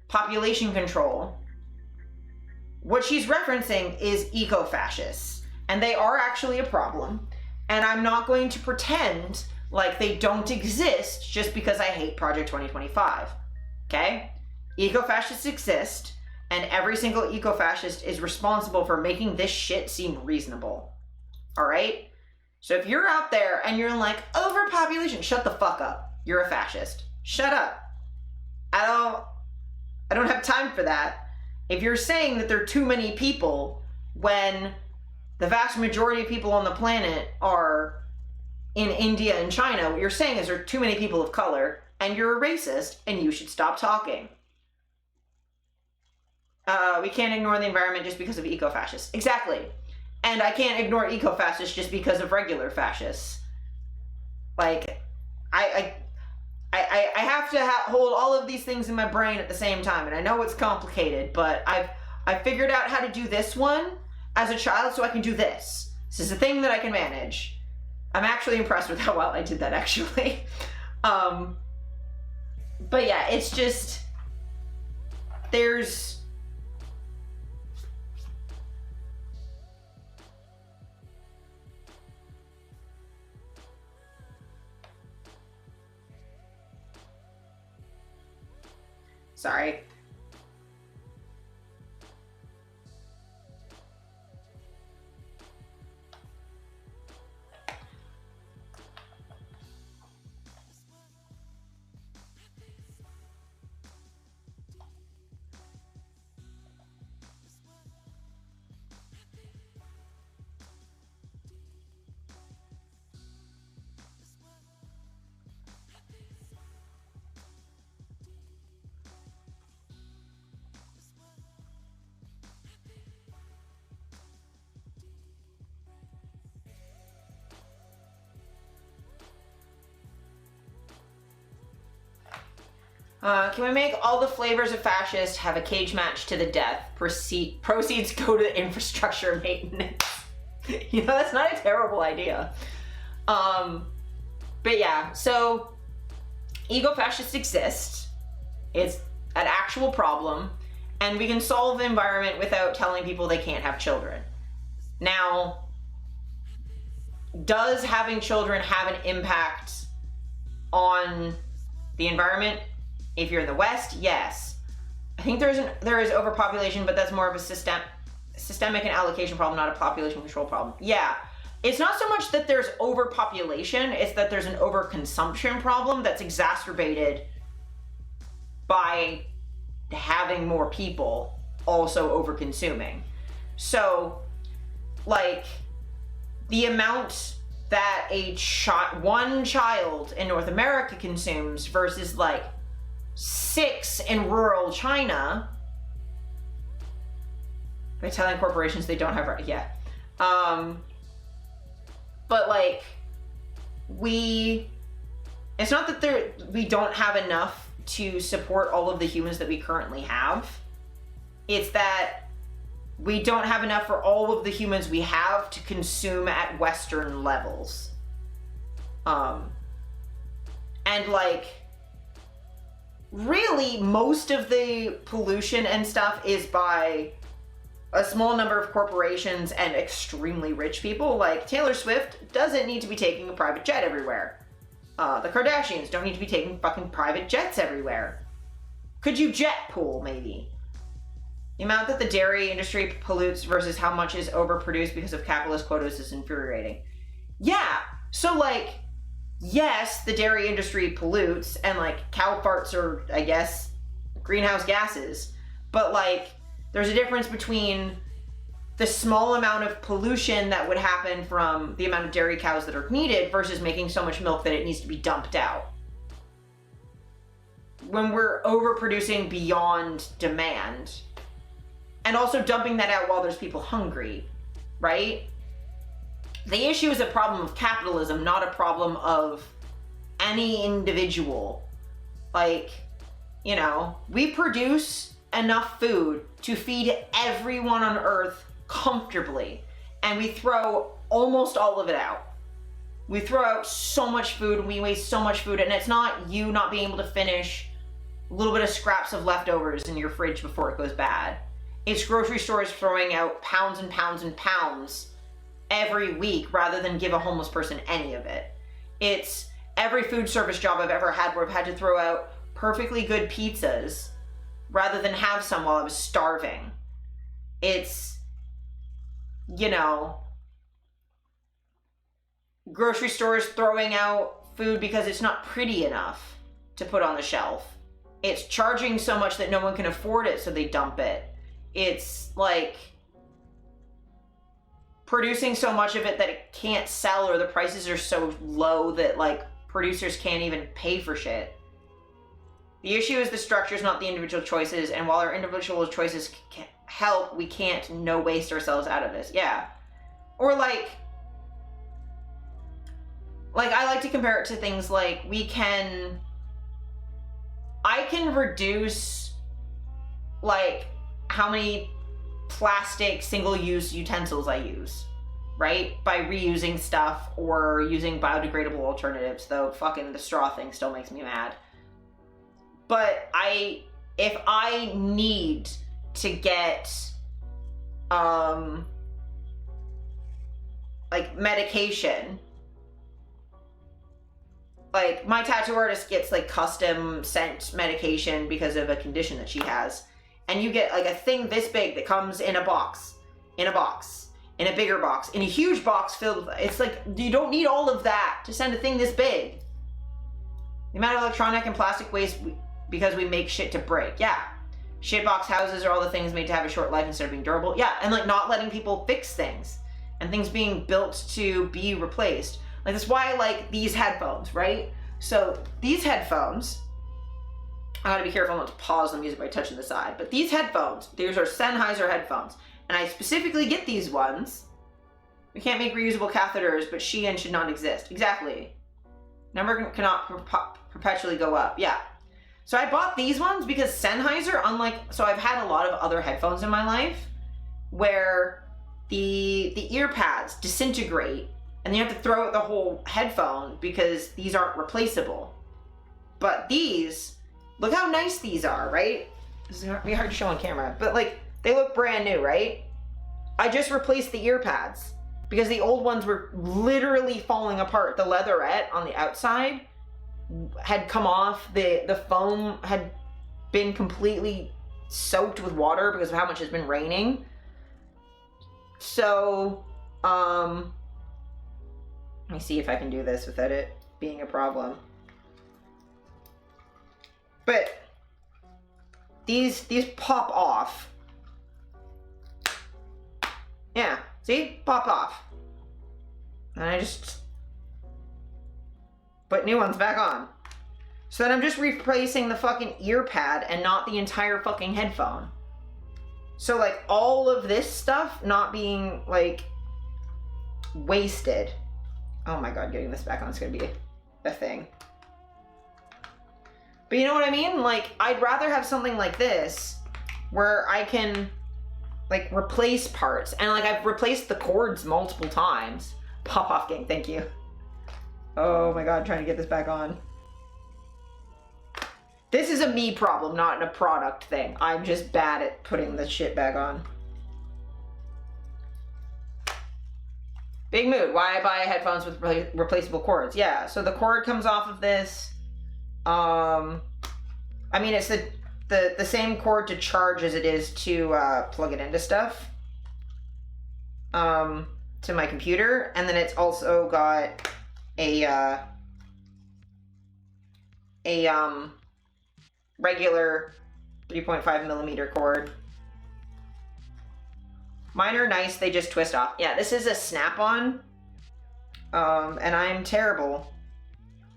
population control, what she's referencing is eco-fascists, and they are actually a problem, and I'm not going to pretend like they don't exist just because I hate Project 2025, okay? Eco-fascists exist, and every single eco-fascist is responsible for making this shit seem reasonable, all right? So if you're out there and you're like, overpopulation, shut the fuck up. You're a fascist. Shut up. I don't have time for that. If you're saying that there are too many people when the vast majority of people on the planet are in India and China, what you're saying is there are too many people of color and you're a racist and you should stop talking. We can't ignore the environment just because of eco-fascists. Exactly. And I can't ignore eco-fascists just because of regular fascists. Like, I have to hold all of these things in my brain at the same time, and I know it's complicated, but I've figured out how to do this one as a child, so I can do this. This is a thing that I can manage. I'm actually impressed with how well I did that, actually. But yeah, it's just, there's... Sorry. Can we make all the flavors of fascist have a cage match to the death? Proceeds go to infrastructure maintenance. You know, that's not a terrible idea. But yeah, so eco-fascists exist. It's an actual problem, and we can solve the environment without telling people they can't have children. Now, does having children have an impact on the environment? If you're in the West, yes. I think there is overpopulation, but that's more of a systemic and allocation problem, not a population control problem. Yeah, it's not so much that there's overpopulation, it's that there's an overconsumption problem that's exacerbated by having more people also overconsuming. So, like, the amount that one child in North America consumes versus like 6 in rural China, by telling corporations they don't have, yeah. But like, it's not that we don't have enough to support all of the humans that we currently have. It's that we don't have enough for all of the humans we have to consume at Western levels. And like, really, most of the pollution and stuff is by a small number of corporations and extremely rich people. Like, Taylor Swift doesn't need to be taking a private jet everywhere. The Kardashians don't need to be taking fucking private jets everywhere. Could you jet pool, maybe? The amount that the dairy industry pollutes versus how much is overproduced because of capitalist quotas is infuriating. Yeah, so like, yes, the dairy industry pollutes, and like cow farts are, I guess, greenhouse gases, but like, there's a difference between the small amount of pollution that would happen from the amount of dairy cows that are needed versus making so much milk that it needs to be dumped out. When we're overproducing beyond demand, and also dumping that out while there's people hungry, right? The issue is a problem of capitalism, not a problem of any individual. Like, you know, we produce enough food to feed everyone on Earth comfortably, and we throw almost all of it out. We throw out so much food, we waste so much food, and it's not you not being able to finish a little bit of scraps of leftovers in your fridge before it goes bad. It's grocery stores throwing out pounds and pounds and pounds every week rather than give a homeless person any of it. It's every food service job I've ever had where I've had to throw out perfectly good pizzas rather than have some while I was starving. It's, you know, grocery stores throwing out food because it's not pretty enough to put on the shelf. It's charging so much that no one can afford it, so they dump it. It's like producing so much of it that it can't sell, or the prices are so low that like producers can't even pay for shit. The issue is the structures, not the individual choices, and while our individual choices can help, we can't no waste ourselves out of this. Yeah. Or like I like to compare it to things like I can reduce like how many plastic single-use utensils I use, right? By reusing stuff or using biodegradable alternatives, though fucking the straw thing still makes me mad. But if I need to get like medication, like my tattoo artist gets like custom sent medication because of a condition that she has, and you get like a thing this big that comes in a box, in a bigger box, in a huge box filled with, it's like, you don't need all of that to send a thing this big. The amount of electronic and plastic waste because we make shit to break. Yeah. Shitbox houses are all the things made to have a short life instead of being durable. Yeah, and like not letting people fix things and things being built to be replaced. Like that's why I like these headphones, right? So these headphones, I gotta be careful not to pause the music by touching the side, but these headphones, these are Sennheiser headphones, and I specifically get these ones. We can't make reusable catheters, but Shein should not exist. Exactly. Number cannot perpetually go up. Yeah. So I bought these ones because Sennheiser, so I've had a lot of other headphones in my life where the ear pads disintegrate and you have to throw out the whole headphone because these aren't replaceable. But these, look how nice these are, right? This is gonna be hard to show on camera, but like they look brand new, right? I just replaced the ear pads because the old ones were literally falling apart. The leatherette on the outside had come off. The foam had been completely soaked with water because of how much has been raining. So, let me see if I can do this without it being a problem. But these pop off. Yeah, see? Pop off. And I just put new ones back on. So then I'm just replacing the fucking ear pad and not the entire fucking headphone. So like all of this stuff not being like wasted. Oh my god, getting this back on is gonna be a thing. But you know what I mean? Like, I'd rather have something like this where I can like replace parts. And like I've replaced the cords multiple times. Pop off gang, thank you. Oh my god, trying to get this back on. This is a me problem, not a product thing. I'm just bad at putting the shit back on. Big mood. Why I buy headphones with replaceable cords? Yeah, so the cord comes off of this. I mean, it's the same cord to charge as it is to plug it into stuff. To my computer, and then it's also got a regular 3.5 millimeter cord. Mine are nice, they just twist off. Yeah, this is a snap-on, and I'm terrible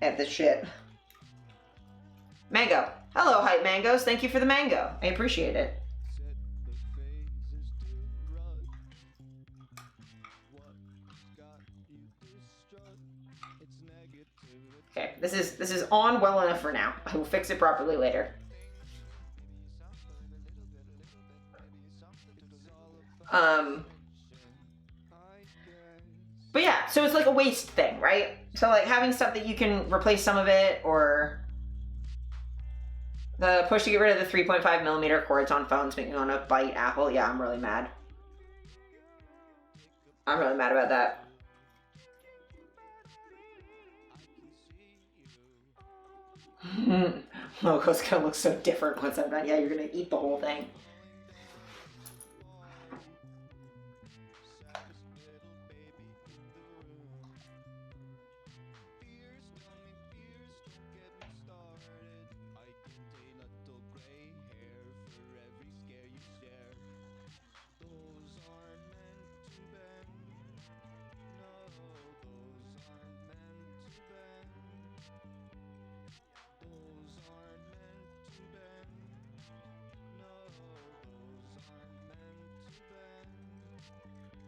at this shit. Mango. Hello, Hype Mangoes. Thank you for the mango. I appreciate it. Okay, this is on well enough for now. I will fix it properly later. But yeah, so it's like a waste thing, right? So like having stuff that you can replace some of it, or the push to get rid of the 3.5mm cords on phones make me want to bite Apple. Yeah, I'm really mad. I'm really mad about that. Logo's gonna look so different once I'm done. Yeah, you're gonna eat the whole thing.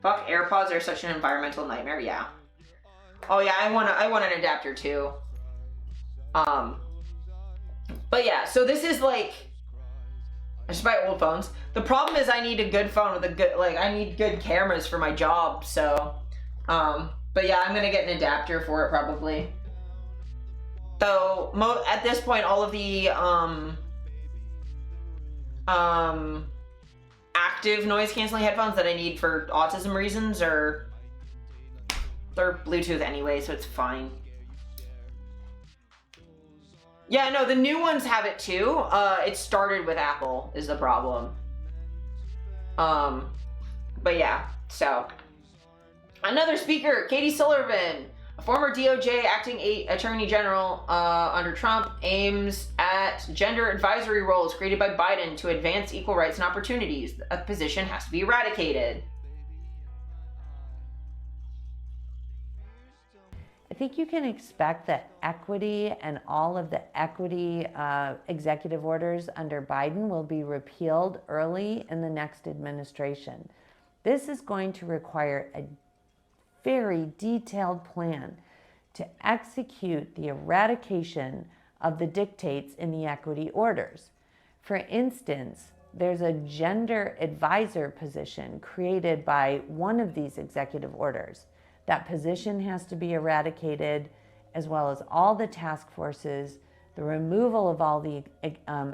Fuck, AirPods are such an environmental nightmare. Yeah. Oh yeah, I want an adapter too. But yeah, so this is like, I just buy old phones. The problem is I need a good phone with a good, like, I need good cameras for my job. So, but yeah, I'm gonna get an adapter for it probably. Though at this point, all of the active noise canceling headphones that I need for autism reasons they're Bluetooth anyway, so it's fine. Yeah, no, the new ones have it too. It started with Apple is the problem. But yeah, so another speaker, Katie Sullivan, a former DOJ acting attorney general under Trump, aims at gender advisory roles created by Biden to advance equal rights and opportunities. A position has to be eradicated.
I think you can expect that equity and all of the equity executive orders under Biden will be repealed early in the next administration. This is going to require a very detailed plan to execute the eradication of the dictates in the equity orders. For instance, there's a gender advisor position created by one of these executive orders. That position has to be eradicated, as well as all the task forces, the removal of all the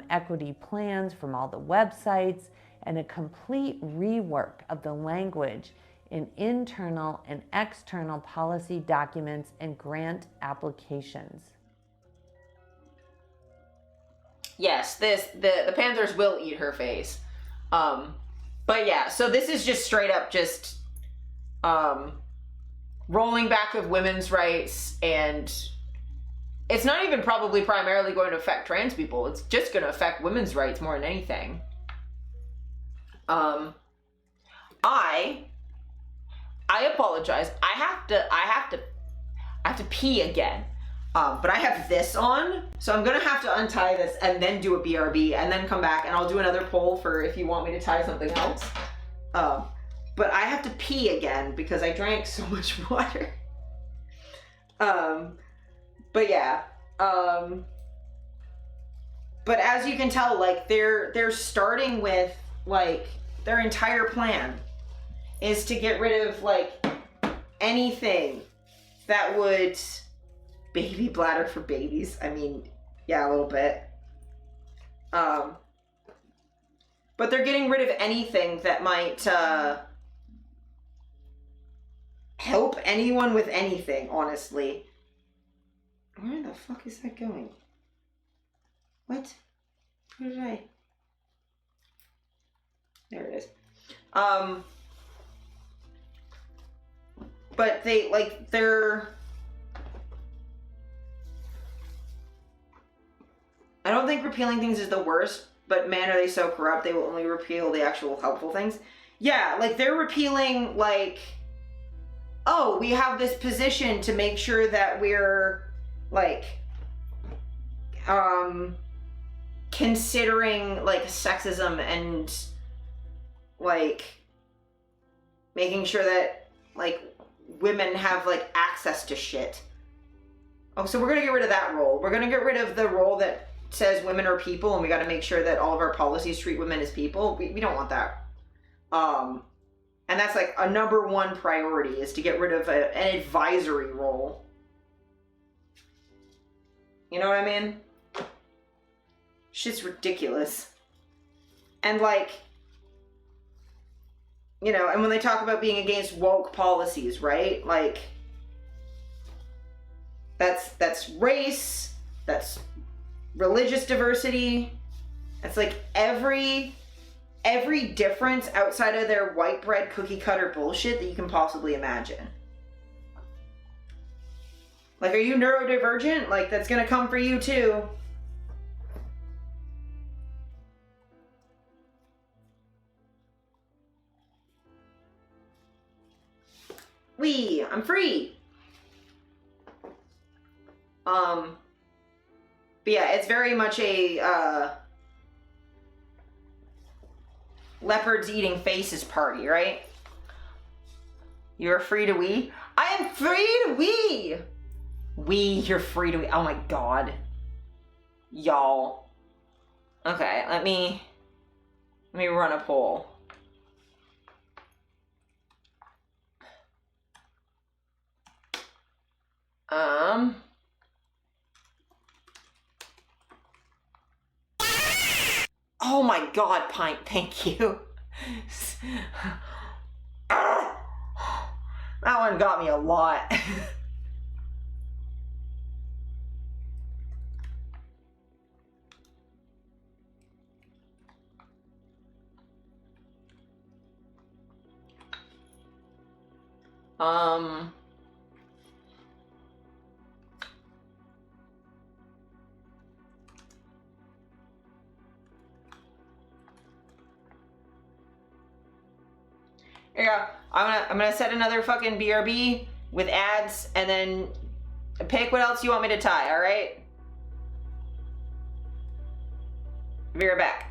equity plans from all the websites, and a complete rework of the language in internal and external policy documents and grant applications.
Yes, the Panthers will eat her face. But yeah, so this is just straight up just rolling back of women's rights, and it's not even probably primarily going to affect trans people. It's just going to affect women's rights more than anything. I apologize. I have to pee again. But I have this on, so I'm gonna have to untie this and then do a BRB and then come back, and I'll do another poll for if you want me to tie something else. But I have to pee again because I drank so much water. But yeah. But as you can tell, like they're starting with like their entire plan is to get rid of like anything that would baby bladder for babies. I mean, yeah, a little bit. But they're getting rid of anything that might help anyone with anything, honestly. Where the fuck is that going? What? Where did I? There it is. But they're I don't think repealing things is the worst, but man, are they so corrupt, they will only repeal the actual helpful things. Yeah, like they're repealing like, oh, we have this position to make sure that we're like considering like sexism and like making sure that like women have like access to shit. Oh, so we're gonna get rid of that role. We're gonna get rid of the role that says women are people, and we got to make sure that all of our policies treat women as people. We don't want that. And that's like a #1 priority, is to get rid of an advisory role. You know what I mean? Shit's ridiculous. And like, you know, and when they talk about being against woke policies, right? Like, that's race, that's religious diversity. It's like every difference outside of their white bread cookie cutter bullshit that you can possibly imagine. Like, are you neurodivergent? Like, that's gonna come for you too. I'm free. But yeah, it's very much a leopards eating faces party, right? You're free to we? I am free to we! You're free to we. Oh my god. Y'all. Okay, let me run a poll. Oh my god, Pint, thank you. That one got me a lot. Here you go. I'm gonna set another fucking BRB with ads, and then pick what else you want me to tie, alright? Be right back.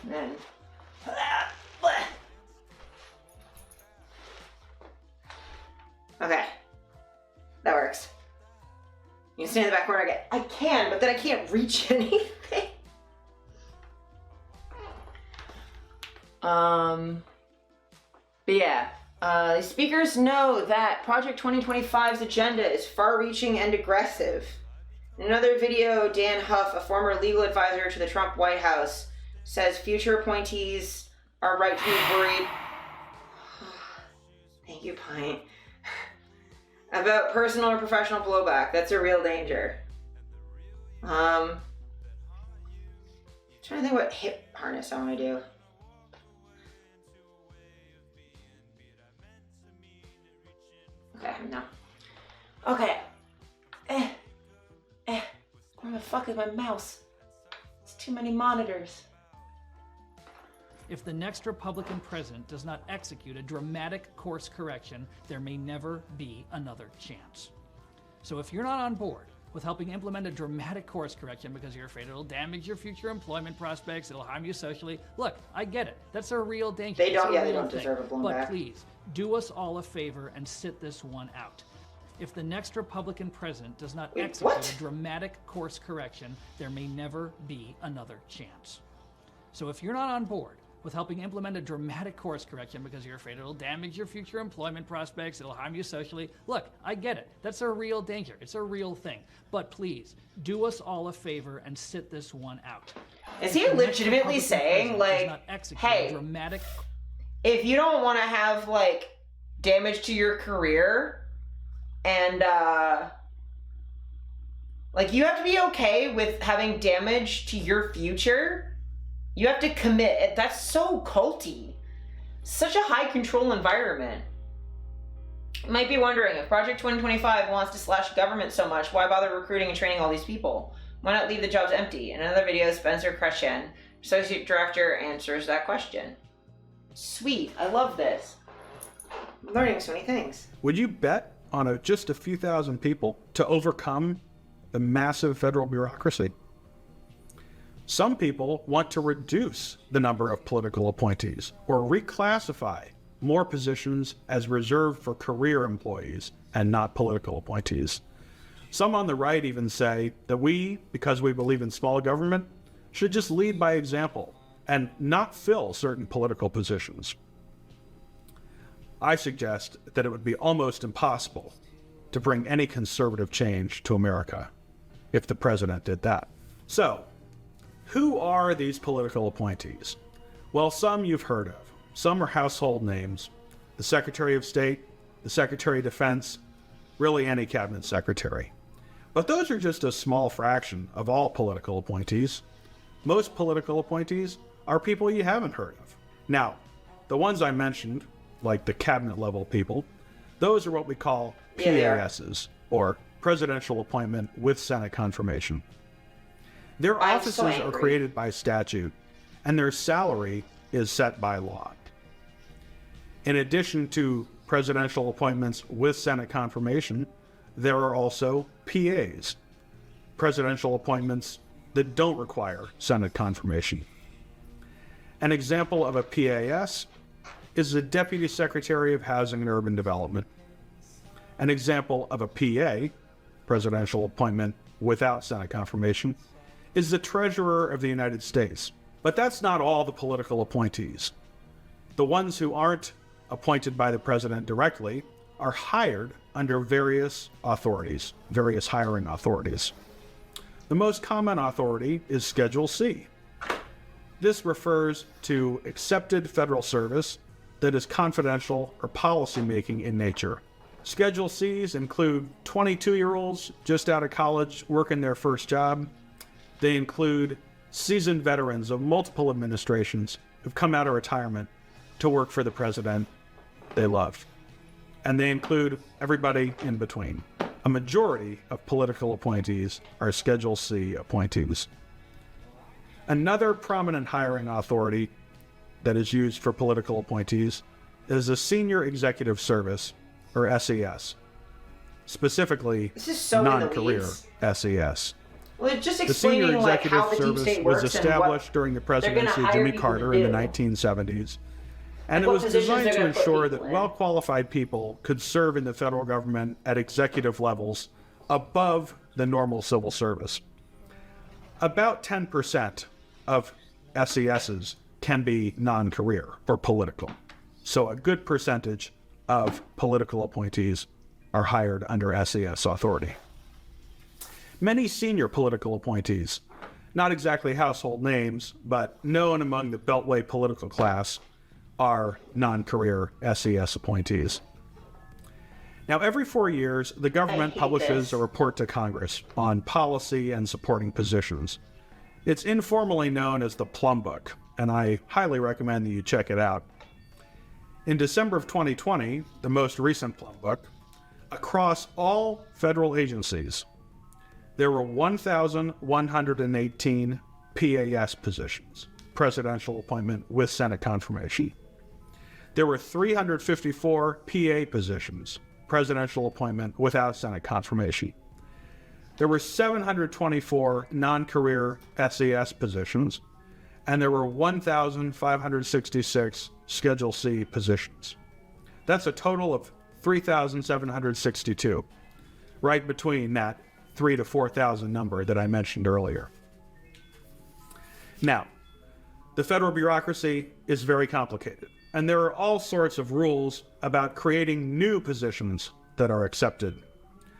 And then... Okay. That works. You can stand in the back corner again. I can, but then I can't reach anything. But yeah. The speakers know that Project 2025's agenda is far-reaching and aggressive. In another video, Dan Huff, a former legal advisor to the Trump White House, says future appointees are right to be worried. Thank you, Pint. About personal or professional blowback. That's a real danger. Trying to think what hip harness I want to do. Okay, no. Okay. Where the fuck is my mouse? It's too many monitors.
If the next Republican president does not execute a dramatic course correction, there may never be another chance. So if you're not on board with helping implement a dramatic course correction because you're afraid it'll damage your future employment prospects, it'll harm you socially, look, I get it. That's a real danger.
They
It's
don't,
a
yeah, they
real
don't
thing.
deserve a blown
But
back.
please, do us all a favor and sit this one out. If the next Republican president does not execute a dramatic course correction, there may never be another chance. So if you're not on board with helping implement a dramatic course correction because you're afraid it'll damage your future employment prospects, it'll harm you socially, look, I get it. That's a real danger. It's a real thing. But please, do us all a favor and sit this one out.
Is he legitimately saying, like, hey,
dramatic...
if you don't want to have, like, damage to your career and, like, you have to be okay with having damage to your future? You have to commit. That's so culty. Such a high control environment. You might be wondering, if Project 2025 wants to slash government so much, why bother recruiting and training all these people? Why not leave the jobs empty? In another video, Spencer Crescen, Associate Director, answers that question. Sweet. I love this. I'm learning so many things.
Would you bet on just a few thousand people to overcome the massive federal bureaucracy? Some people want to reduce the number of political appointees or reclassify more positions as reserved for career employees and not political appointees. Some on the right even say that we, because we believe in small government, should just lead by example and not fill certain political positions. I suggest that it would be almost impossible to bring any conservative change to America if the president did that. So, who are these political appointees? Well, some you've heard of. Some are household names. The Secretary of State, the Secretary of Defense, really any cabinet secretary. But those are just a small fraction of all political appointees. Most political appointees are people you haven't heard of. Now, the ones I mentioned, like the cabinet level people, those are what we call PASs, or Presidential Appointment with Senate Confirmation. Their offices are created by statute, and their salary is set by law. In addition to presidential appointments with Senate confirmation, there are also PAs, presidential appointments that don't require Senate confirmation. An example of a PAS is the Deputy Secretary of Housing and Urban Development. An example of a PA, presidential appointment without Senate confirmation, is the Treasurer of the United States. But that's not all the political appointees. The ones who aren't appointed by the president directly are hired under various authorities, various hiring authorities. The most common authority is Schedule C. This refers to accepted federal service that is confidential or policymaking in nature. Schedule Cs include 22-year-olds just out of college working their first job. They include seasoned veterans of multiple administrations who've come out of retirement to work for the president they love. And they include everybody in between. A majority of political appointees are Schedule C appointees. Another prominent hiring authority that is used for political appointees is the Senior Executive Service, or SES. Specifically,
This is so in the
non-career
weeds.
SES.
Well, it's just
The Senior
explaining like
Executive
how the deep
Service
state
was
works
established during the
they're gonna
presidency of
hire
Jimmy
people to
Carter in the
do.
1970s, and it
what
was
positions
designed
they're
to
gonna put
ensure that
people in.
well-qualified people could serve in the federal government at executive levels above the normal civil service. About 10% of SESs can be non-career or political. So a good percentage of political appointees are hired under SES authority. Many senior political appointees, not exactly household names, but known among the Beltway political class, are non-career SES appointees. Now, every 4 years, the government publishes a report to Congress on policy and supporting positions. It's informally known as the Plum Book, and I highly recommend that you check it out. In December of 2020, the most recent Plum Book, across all federal agencies, there were 1,118 PAS positions, presidential appointment with Senate confirmation. There were 354 PA positions, presidential appointment without Senate confirmation. There were 724 non-career SES positions, and there were 1,566 Schedule C positions. That's a total of 3,762, right between that 3,000 to 4,000 number that I mentioned earlier. Now, the federal bureaucracy is very complicated, and there are all sorts of rules about creating new positions that are accepted.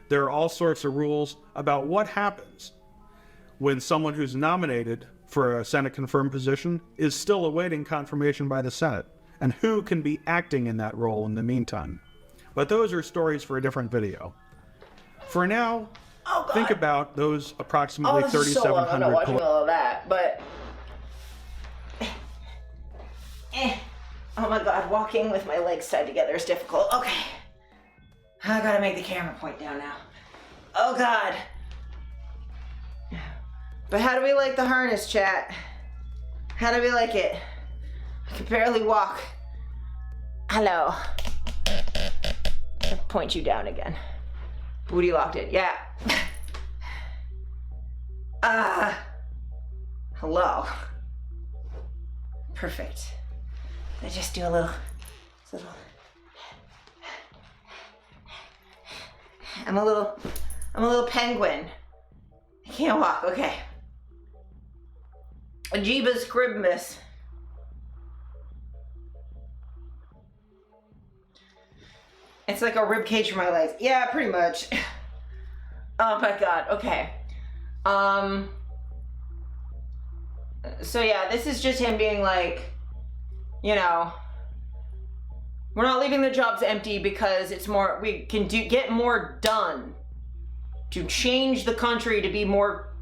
There are all sorts of rules about what happens when someone who's nominated for a Senate-confirmed position is still awaiting confirmation by the Senate, and who can be acting in that role in the meantime. But those are stories for a different video. For now, think about those approximately 3,700
I'm not watching all of that, but oh my god, walking with my legs tied together is difficult. Okay, I gotta make the camera point down now. Oh god. But how do we like the harness, chat? How do we like it? I can barely walk. Hello. I'll point you down again. Booty locked it, yeah. Hello. Perfect. I just do a little. I'm a little penguin. I can't walk, okay. Jeebus Cribmus. It's like a rib cage for my legs. Yeah, pretty much. Oh my god, okay. So yeah, this is just him being like, you know, we're not leaving the jobs empty because it's more, we can get more done to change the country to be more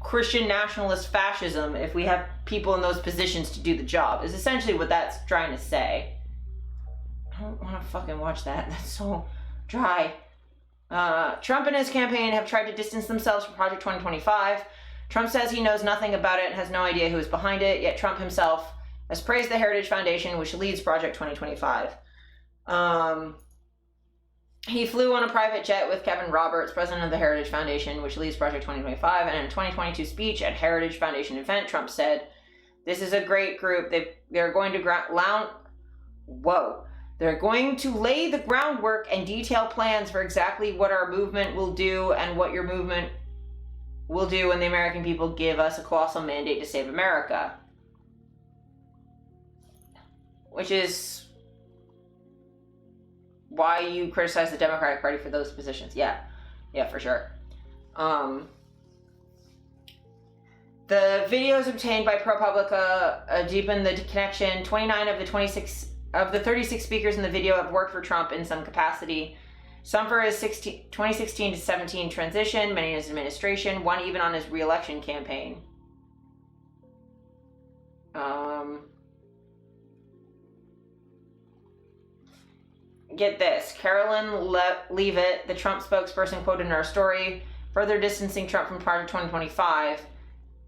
Christian nationalist fascism if we have people in those positions to do the job, is essentially what that's trying to say. I don't want to fucking watch that. That's so dry. Trump and his campaign have tried to distance themselves from Project 2025. Trump says he knows nothing about it and has no idea who is behind it, yet Trump himself has praised the Heritage Foundation, which leads Project 2025. He flew on a private jet with Kevin Roberts, president of the Heritage Foundation, which leads Project 2025, and in a 2022 speech at Heritage Foundation event, Trump said, "This is a great group. They're going to They're going to lay the groundwork and detail plans for exactly what our movement will do and what your movement will do when the American people give us a colossal mandate to save America." Which is why you criticize the Democratic Party for those positions. Yeah, for sure. The videos obtained by ProPublica deepen the connection. 29 of the 36 speakers in the video have worked for Trump in some capacity. Some for his 2016 to 17 transition, many in his administration, one even on his re-election campaign. Get this. Carolyn Leavitt, the Trump spokesperson quoted in our story, further distancing Trump from Project 2025.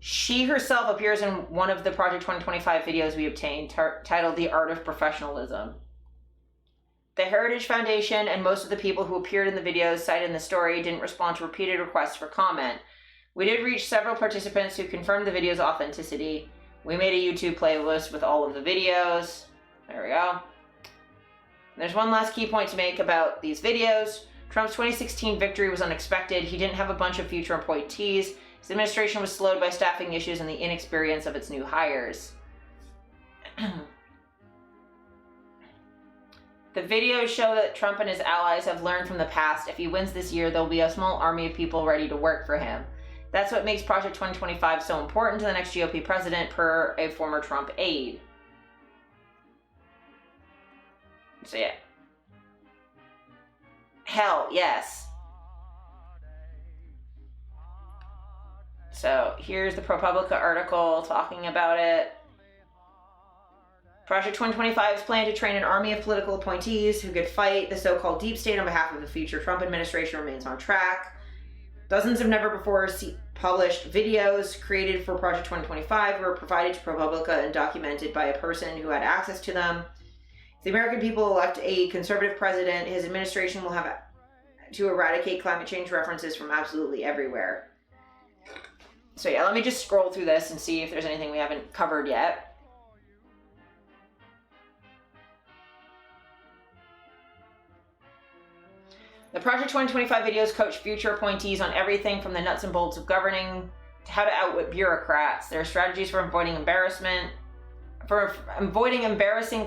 She herself appears in one of the Project 2025 videos we obtained, titled The Art of Professionalism. The Heritage Foundation and most of the people who appeared in the videos cited in the story didn't respond to repeated requests for comment. We did reach several participants who confirmed the video's authenticity. We made a YouTube playlist with all of the videos. There we go. There's one last key point to make about these videos. Trump's 2016 victory was unexpected. He didn't have a bunch of future appointees. His administration was slowed by staffing issues and the inexperience of its new hires. The videos show that Trump and his allies have learned from the past. If he wins this year, there'll be a small army of people ready to work for him. That's what makes Project 2025 so important to the next GOP president, per a former Trump aide. So yeah. Hell, yes. So here's the ProPublica article talking about it. Project 2025's plan to train an army of political appointees who could fight the so-called deep state on behalf of the future Trump administration remains on track. Dozens of never-before published videos created for Project 2025 were provided to ProPublica and documented by a person who had access to them. If the American people elect a conservative president, his administration will have to eradicate climate change references from absolutely everywhere. So yeah, let me just scroll through this and see if there's anything we haven't covered yet. The Project 2025 videos coach future appointees on everything from the nuts and bolts of governing to how to outwit bureaucrats. There are strategies for avoiding embarrassing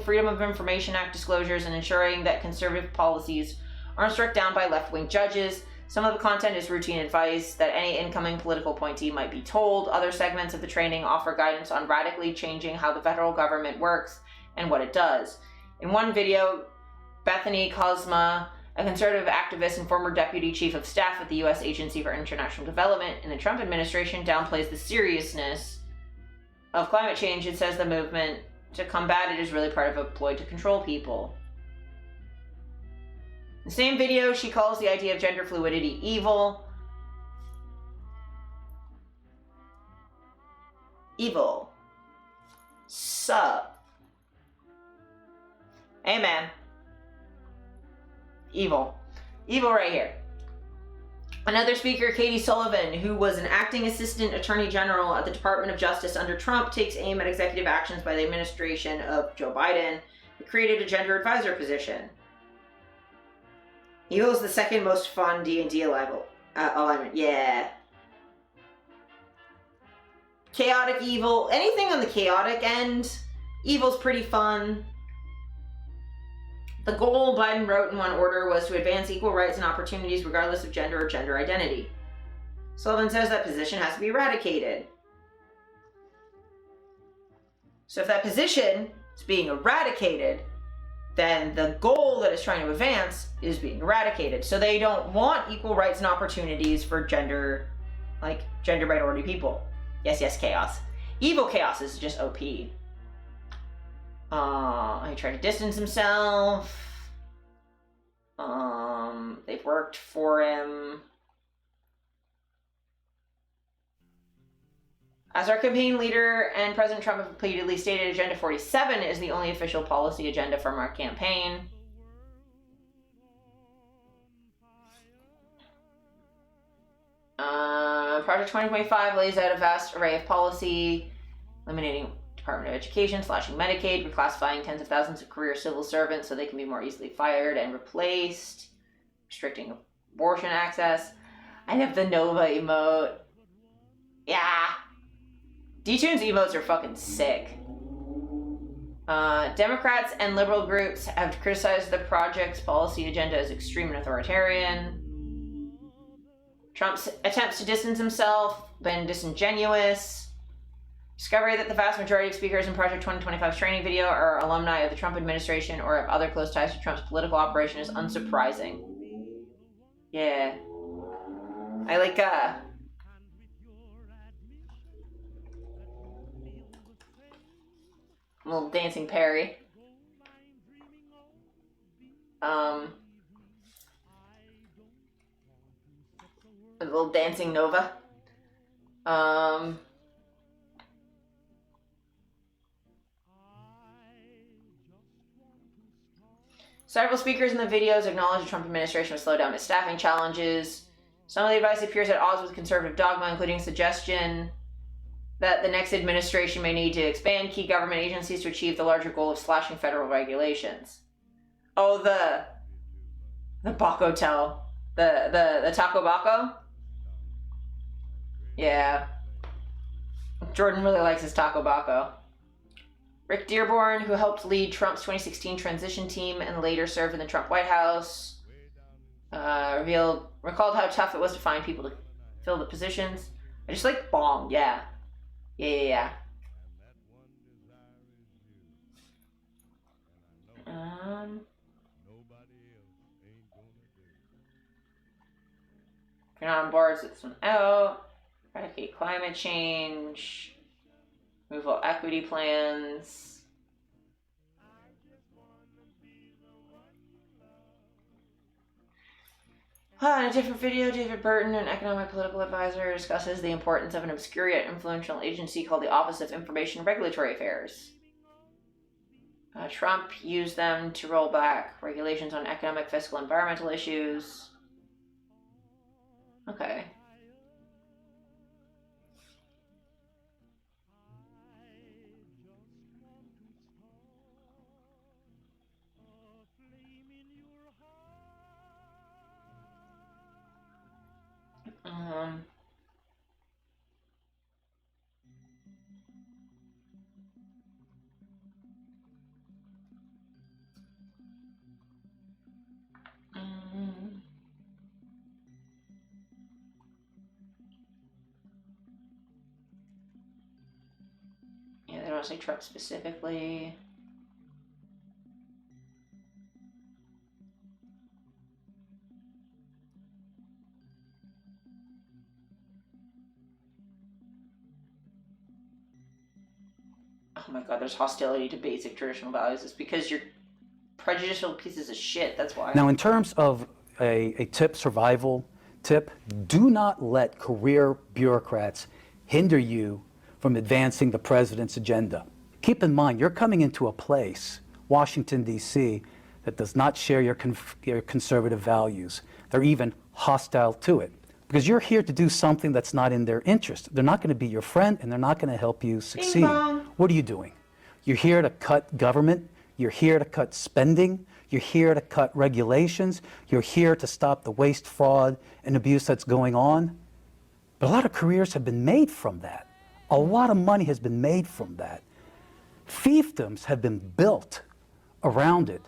Freedom of Information Act disclosures and ensuring that conservative policies aren't struck down by left-wing judges. Some of the content is routine advice that any incoming political appointee might be told. Other segments of the training offer guidance on radically changing how the federal government works and what it does. In one video, Bethany Kozma, a conservative activist and former deputy chief of staff at the U.S. Agency for International Development in the Trump administration, downplays the seriousness of climate change and says the movement to combat it is really part of a ploy to control people. In the same video, she calls the idea of gender fluidity evil. Evil. Sup. Amen. Evil. Evil right here. Another speaker, Katie Sullivan, who was an acting assistant attorney general at the Department of Justice under Trump, takes aim at executive actions by the administration of Joe Biden, who created a gender advisor position. Evil is the second most fun D&D alignment. Yeah. Chaotic evil. Anything on the chaotic end, evil's pretty fun. The goal, Biden wrote in one order, was to advance equal rights and opportunities regardless of gender or gender identity. Sullivan says that position has to be eradicated. So if that position is being eradicated, then the goal that it's trying to advance is being eradicated. So they don't want equal rights and opportunities for gender minority people. Yes, chaos. Evil chaos is just OP. He tried to distance himself. They've worked for him. As our campaign leader and President Trump have repeatedly stated, Agenda 47 is the only official policy agenda from our campaign. Project 2025 lays out a vast array of policy, eliminating Department of Education, slashing Medicaid, reclassifying tens of thousands of career civil servants so they can be more easily fired and replaced, restricting abortion access. I have the Nova emote. Yeah. D-Tunes emotes are fucking sick. Democrats and liberal groups have criticized the project's policy agenda as extreme and authoritarian. Trump's attempts to distance himself been disingenuous. Discovery that the vast majority of speakers in Project 2025's training video are alumni of the Trump administration or have other close ties to Trump's political operation is unsurprising. Yeah. I like, little Dancing Perry. A little Dancing Nova. Several speakers in the videos acknowledged the Trump administration would slow down its staffing challenges. Some of the advice appears at odds with conservative dogma, including suggestion that the next administration may need to expand key government agencies to achieve the larger goal of slashing federal regulations. Oh, the Baco Hotel. The Taco Baco? Yeah. Jordan really likes his Taco Baco. Rick Dearborn, who helped lead Trump's 2016 transition team and later served in the Trump White House, recalled how tough it was to find people to fill the positions. I just like Bong, yeah. Yeah. If you're not on board, sit this one out. Eradicate climate change. Move all equity plans. In a different video, David Burton, an economic political advisor, discusses the importance of an obscure yet influential agency called the Office of Information and Regulatory Affairs. Trump used them to roll back regulations on economic, fiscal, environmental issues. Okay. Yeah, they don't say Trump specifically. Oh my god, there's hostility to basic traditional values. It's because you're prejudicial pieces of shit, that's why.
Now, in terms of a tip, survival tip, do not let career bureaucrats hinder you from advancing the president's agenda. Keep in mind, you're coming into a place, Washington, D.C., that does not share your conservative values. They're even hostile to it. Because you're here to do something that's not in their interest. They're not going to be your friend, and they're not going to help you succeed. What are you doing? You're here to cut government. You're here to cut spending. You're here to cut regulations. You're here to stop the waste, fraud, and abuse that's going on. But a lot of careers have been made from that. A lot of money has been made from that. Fiefdoms have been built around it.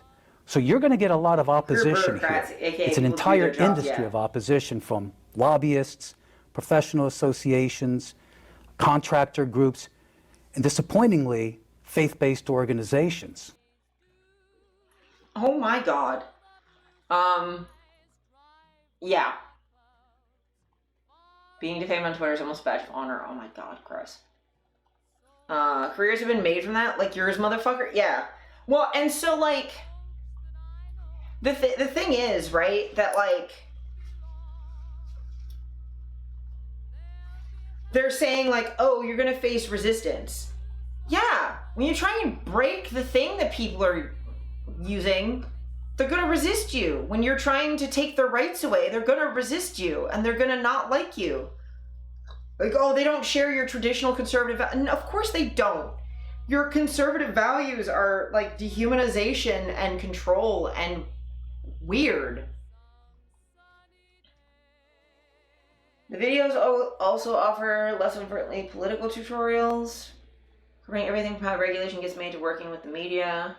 So you're going to get a lot of opposition here. It's an entire industry of opposition from lobbyists, professional associations, contractor groups, and disappointingly, faith-based organizations.
Oh my god. Yeah. Being defamed on Twitter is almost a badge of honor. Oh my god, gross. Careers have been made from that? Like yours, motherfucker? Yeah. Well, and so, like, the thing is, right, that, like, they're saying, like, oh, you're gonna face resistance. Yeah, when you try and break the thing that people are using, they're gonna resist you. When you're trying to take their rights away, they're gonna resist you, and they're gonna not like you. Like, oh, they don't share your traditional conservative values. Of course they don't. Your conservative values are, like, dehumanization and control and weird. The videos also offer less overtly political tutorials, covering everything from how regulation gets made to working with the media.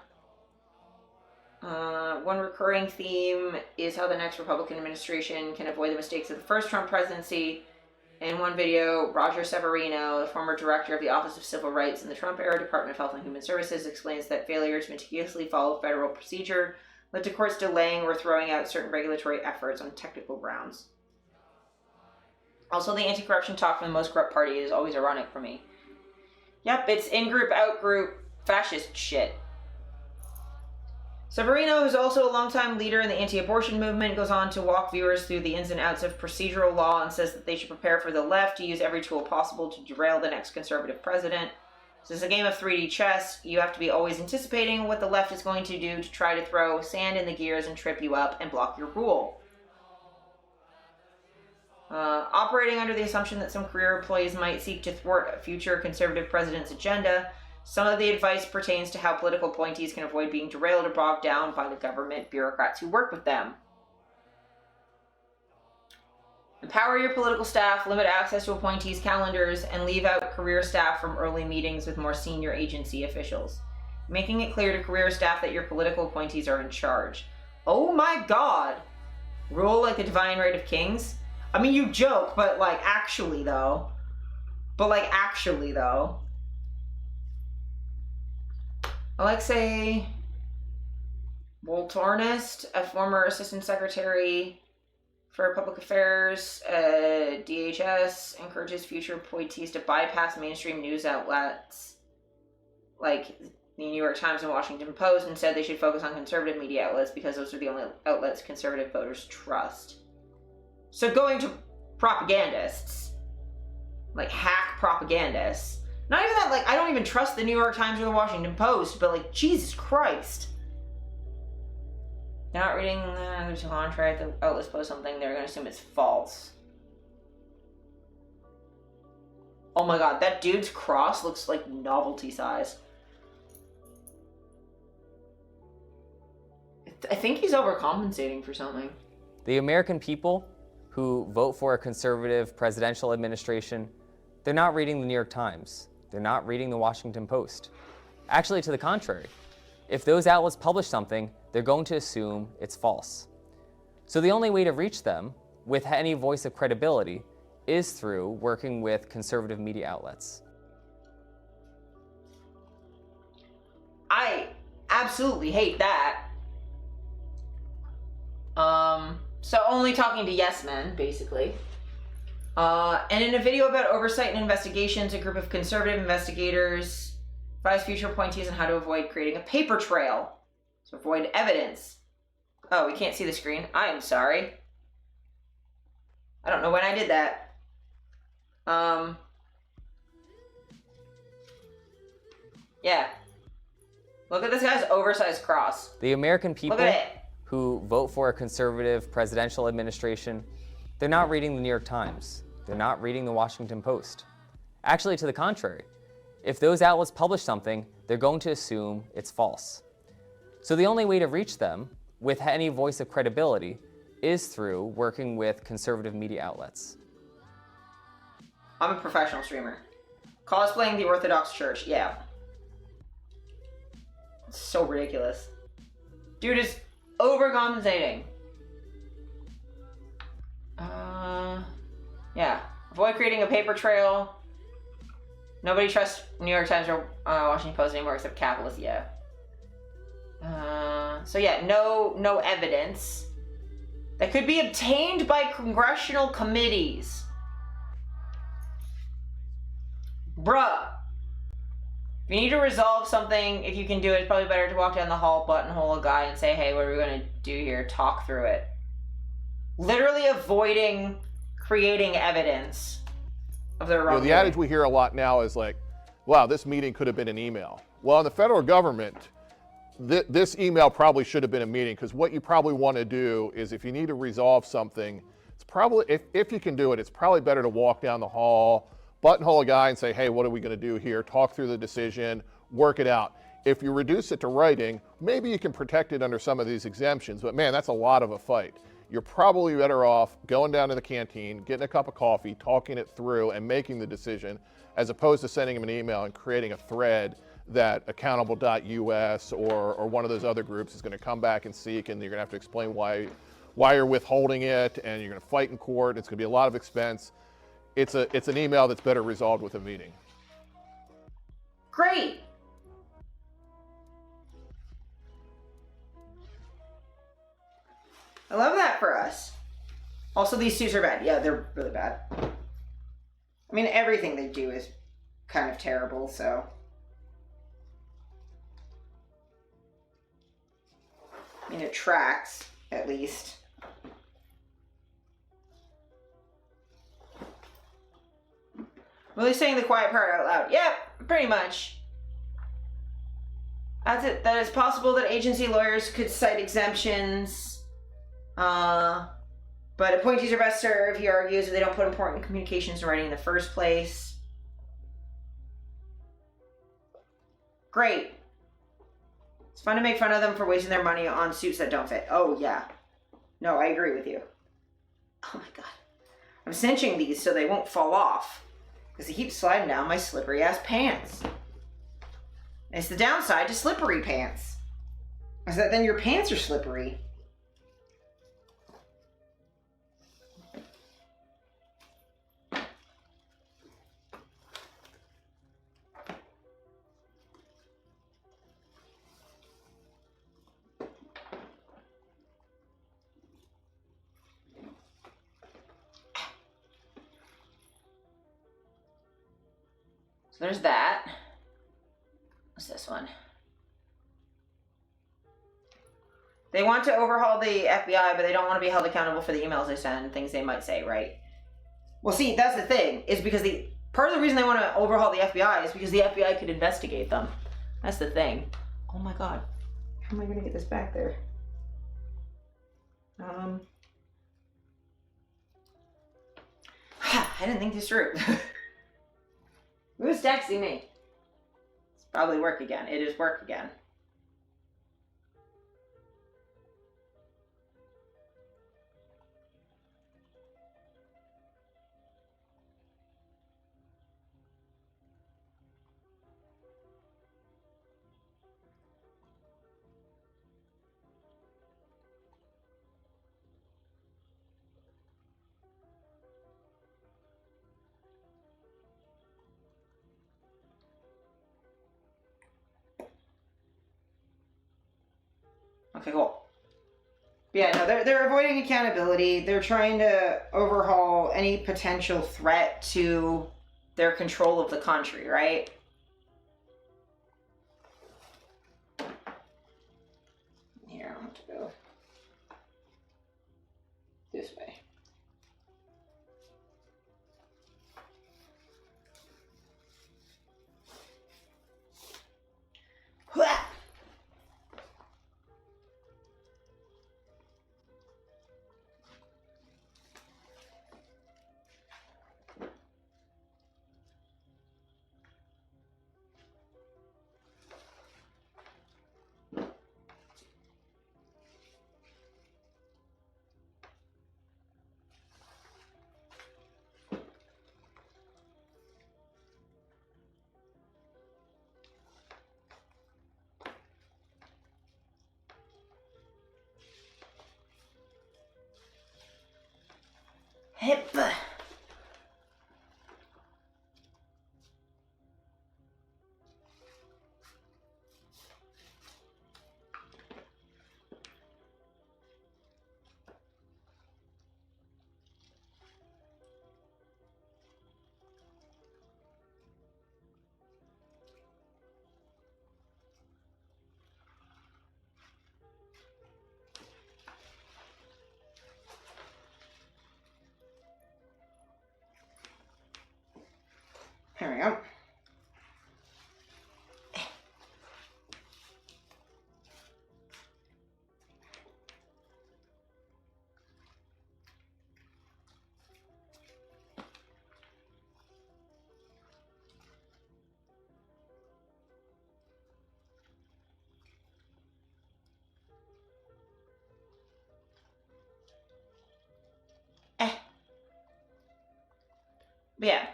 One recurring theme is how the next Republican administration can avoid the mistakes of the first Trump presidency. In one video, Roger Severino, the former director of the Office of Civil Rights in the Trump-era Department of Health and Human Services, explains that failure to meticulously follow federal procedure led to courts delaying or throwing out certain regulatory efforts on technical grounds. Also, the anti-corruption talk from the most corrupt party is always ironic for me. Yep, it's in-group, out-group, fascist shit. Severino, who's also a longtime leader in the anti-abortion movement, goes on to walk viewers through the ins and outs of procedural law and says that they should prepare for the left to use every tool possible to derail the next conservative president. This is a game of 3D chess. You have to be always anticipating what the left is going to do to try to throw sand in the gears and trip you up and block your rule. Operating under the assumption that some career employees might seek to thwart a future conservative president's agenda, some of the advice pertains to how political appointees can avoid being derailed or bogged down by the government bureaucrats who work with them. Empower your political staff, limit access to appointees' calendars, and leave out career staff from early meetings with more senior agency officials, making it clear to career staff that your political appointees are in charge. Oh my god! Rule like the divine right of kings? I mean, you joke, but like, actually though. Alexei Voltornist, a former assistant secretary for Public Affairs, DHS, encourages future appointees to bypass mainstream news outlets like the New York Times and Washington Post. Instead, they should focus on conservative media outlets because those are the only outlets conservative voters trust. So going to propagandists, like hack propagandists, not even that, like, I don't even trust the New York Times or the Washington Post, but like, Jesus Christ. They're not reading the contract, the outlets post something, they're going to assume it's false. Oh my god, that dude's cross looks like novelty size. I think he's overcompensating for something.
The American people who vote for a conservative presidential administration, they're not reading the New York Times. They're not reading the Washington Post. Actually, to the contrary. If those outlets publish something, they're going to assume it's false. So the only way to reach them with any voice of credibility is through working with conservative media outlets.
I absolutely hate that. So only talking to yes men, basically. And in a video about oversight and investigations, a group of conservative investigators advise future appointees on how to avoid creating a paper trail. So avoid evidence. Oh, we can't see the screen. I'm sorry. I don't know when I did that. Yeah. Look at this guy's oversized cross.
The American people
Look at it.
who vote for a conservative presidential administration, they're not reading the New York Times. They're not reading the Washington Post. Actually, to the contrary. If those outlets publish something, they're going to assume it's false. So the only way to reach them with any voice of credibility is through working with conservative media outlets.
I'm a professional streamer. Cosplaying the Orthodox Church, yeah. It's so ridiculous. Dude is overcompensating. Yeah. Avoid creating a paper trail. Nobody trusts New York Times or Washington Post anymore except capitalists, yeah. So yeah, no evidence that could be obtained by congressional committees. Bruh. If you need to resolve something, if you can do it, it's probably better to walk down the hall, buttonhole a guy, and say, hey, what are we going to do here? Talk through it. Literally avoiding creating evidence of the wrong.
The adage we hear a lot now is like, wow, this meeting could have been an email. Well, in the federal government, this email probably should have been a meeting, because what you probably want to do is, if you need to resolve something, it's probably, if you can do it, it's probably better to walk down the hall, buttonhole a guy and say, hey, what are we going to do here? Talk through the decision, work it out. If you reduce it to writing, maybe you can protect it under some of these exemptions, but man, that's a lot of a fight. You're probably better off going down to the canteen, getting a cup of coffee, talking it through, and making the decision, as opposed to sending him an email and creating a thread that accountable.us or one of those other groups is going to come back and seek, and you're going to have to explain why you're withholding it, and you're going to fight in court. It's going to be a lot of expense. It's an email that's better resolved with a meeting.
Great. I love that for us. Also, these suits are bad. Yeah, they're really bad. I mean, everything they do is kind of terrible, so. I mean, it tracks, at least. Really saying the quiet part out loud. Yep, pretty much. That's it. That it's possible that agency lawyers could cite exemptions. But appointees are best served, he argues, if they don't put important communications in writing in the first place. Great. It's fun to make fun of them for wasting their money on suits that don't fit. Oh, yeah. No, I agree with you. Oh, my God. I'm cinching these so they won't fall off, because they keep sliding down my slippery-ass pants. And it's the downside to slippery pants, is that then your pants are slippery. So there's that. What's this one? They want to overhaul the FBI, but they don't want to be held accountable for the emails they send and things they might say, right? Well, see, that's the thing, is because part of the reason they want to overhaul the FBI is because the FBI could investigate them. That's the thing. Oh my God. How am I going to get this back there? I didn't think this through. Who's texting me? It's probably work again. It is work again. Okay, cool. Yeah, no, they're avoiding accountability. They're trying to overhaul any potential threat to their control of the country, right? Here, I want to go this way. Hua! Hip. There we go. But yeah,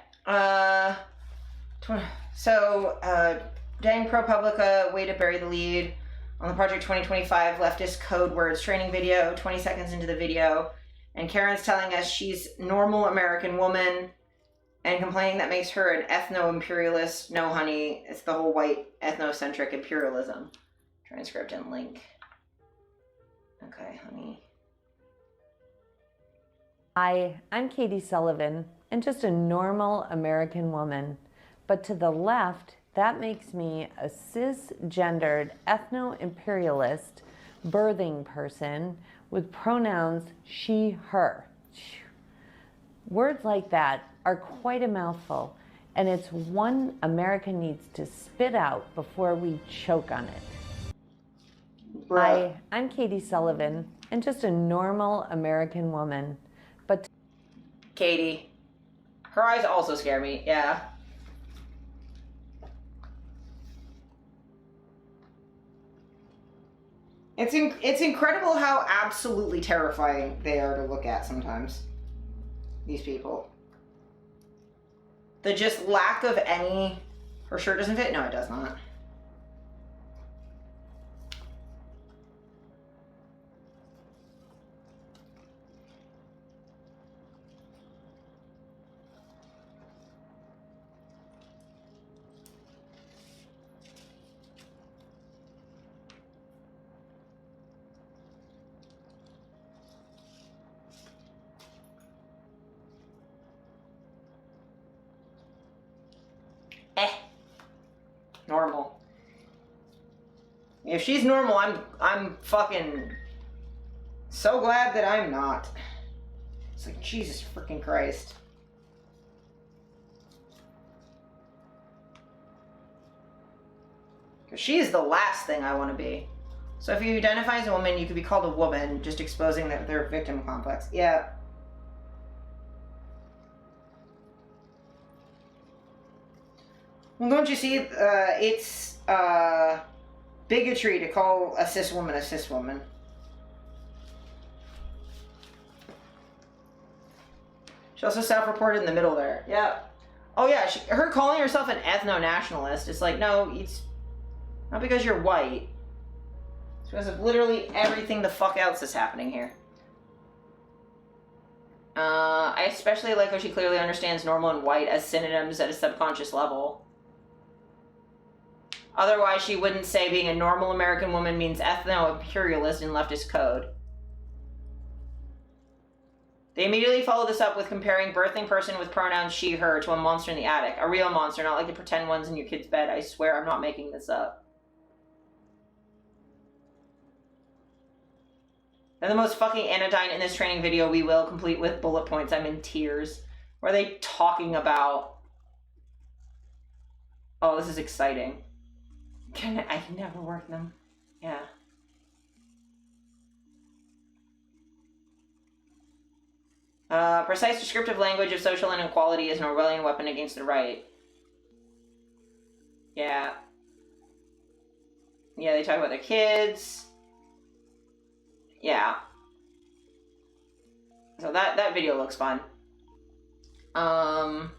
dang ProPublica, way to bury the lead on the Project 2025 leftist code words training video, 20 seconds into the video. And Karen's telling us she's normal American woman and complaining that makes her an ethno-imperialist. No, honey, it's the whole white ethnocentric imperialism. Transcript and link. Okay, honey.
Hi, I'm Katie Sullivan, and just a normal American woman. But to the left, that makes me a cisgendered ethno-imperialist birthing person with pronouns she, her. Words like that are quite a mouthful, and it's one America needs to spit out before we choke on it. Hi, I'm Katie Sullivan, and just a normal American woman.
Katie. Her eyes also scare me, yeah. It's incredible how absolutely terrifying they are to look at sometimes. These people. The just lack of any... Her shirt doesn't fit? No, it does not. Normal. If she's normal, I'm fucking so glad that I'm not. It's like, Jesus freaking Christ. Because she is the last thing I want to be. So if you identify as a woman, you could be called a woman, just exposing that they're victim complex. Yeah. Well, don't you see, it's bigotry to call a cis woman a cis woman. She also self-reported in the middle there. Yeah. Oh yeah, her calling herself an ethno-nationalist, it's like, no, it's not because you're white. It's because of literally everything the fuck else is happening here. I especially like how she clearly understands normal and white as synonyms at a subconscious level. Otherwise, she wouldn't say being a normal American woman means ethno-imperialist in leftist code. They immediately follow this up with comparing birthing person with pronouns she, her to a monster in the attic. A real monster, not like the pretend ones in your kid's bed. I swear I'm not making this up. And the most fucking anodyne in this training video we will, complete with bullet points. I'm in tears. What are they talking about? Oh, this is exciting. I can never work them. Yeah. Precise descriptive language of social inequality is an Orwellian weapon against the right. Yeah. Yeah, they talk about their kids. Yeah. So that video looks fun. Oh.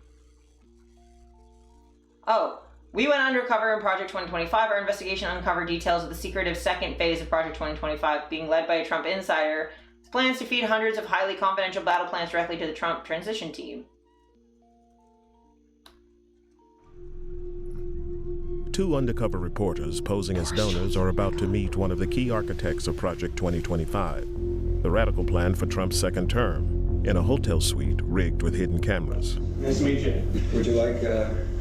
We went undercover in Project 2025. Our investigation uncovered details of the secretive second phase of Project 2025 being led by a Trump insider. With plans to feed hundreds of highly confidential battle plans directly to the Trump transition team.
Two undercover reporters posing as donors are about to meet one of the key architects of Project 2025, the radical plan for Trump's second term, in a hotel suite rigged with hidden cameras.
Nice to meet you. Would you like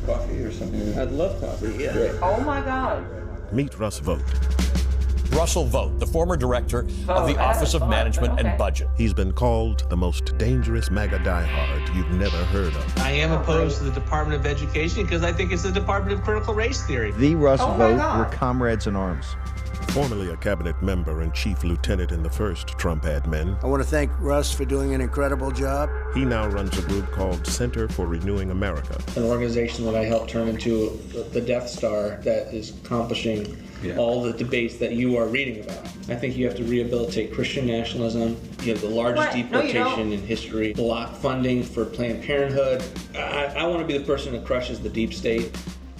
coffee or something? I'd love coffee, yeah. Great.
Oh my God.
Meet Russ Vogt.
Russell Vogt, the former director of the Office of Management and Budget.
He's been called the most dangerous MAGA diehard you've never heard of.
I am opposed to the Department of Education because I think it's the Department of Critical Race Theory.
The Russ Vogt were comrades in arms.
Formerly a cabinet member and chief lieutenant in the first Trump admin,
I want to thank Russ for doing an incredible job.
He now runs a group called Center for Renewing America.
An organization that I helped turn into the Death Star that is accomplishing all the debates that you are reading about. I think you have to rehabilitate Christian nationalism. You have the largest deportation in history, block funding for Planned Parenthood. I want to be the person that crushes the deep state.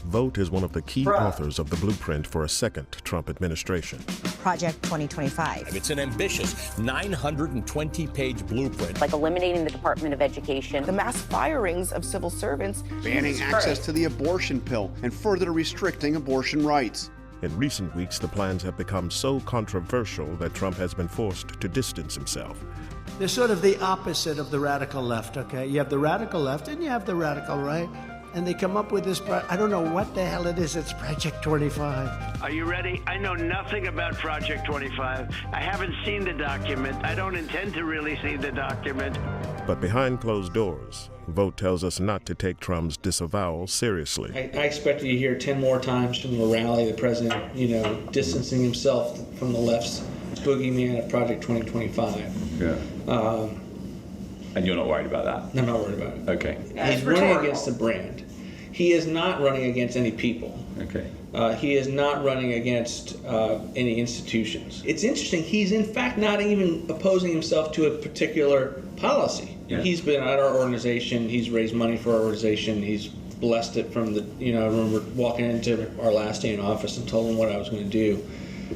Vogt is one of the key authors of the blueprint for a second Trump administration.
Project 2025.
It's an ambitious 920-page blueprint.
Like eliminating the Department of Education.
The mass firings of civil servants.
Banning access to the abortion pill and further restricting abortion rights.
In recent weeks, the plans have become so controversial that Trump has been forced to distance himself.
They're sort of the opposite of the radical left, okay? You have the radical left and you have the radical right. And they come up with this, I don't know what the hell it is, it's Project 25.
Are you ready? I know nothing about Project 25. I haven't seen the document. I don't intend to really see the document.
But behind closed doors, Vogt tells us not to take Trump's disavowal seriously.
I expect you to hear 10 more times from the rally, the president, distancing himself from the left's boogeyman of Project 2025.
Yeah.
And you're not worried about that?
I'm not worried about it.
Okay.
He's running against the brand. He is not running against any people.
Okay.
He is not running against any institutions. It's interesting, he's in fact not even opposing himself to a particular policy.
Yeah.
He's been at our organization, he's raised money for our organization, he's blessed it from the, I remember walking into our last day in office and told him what I was going to do.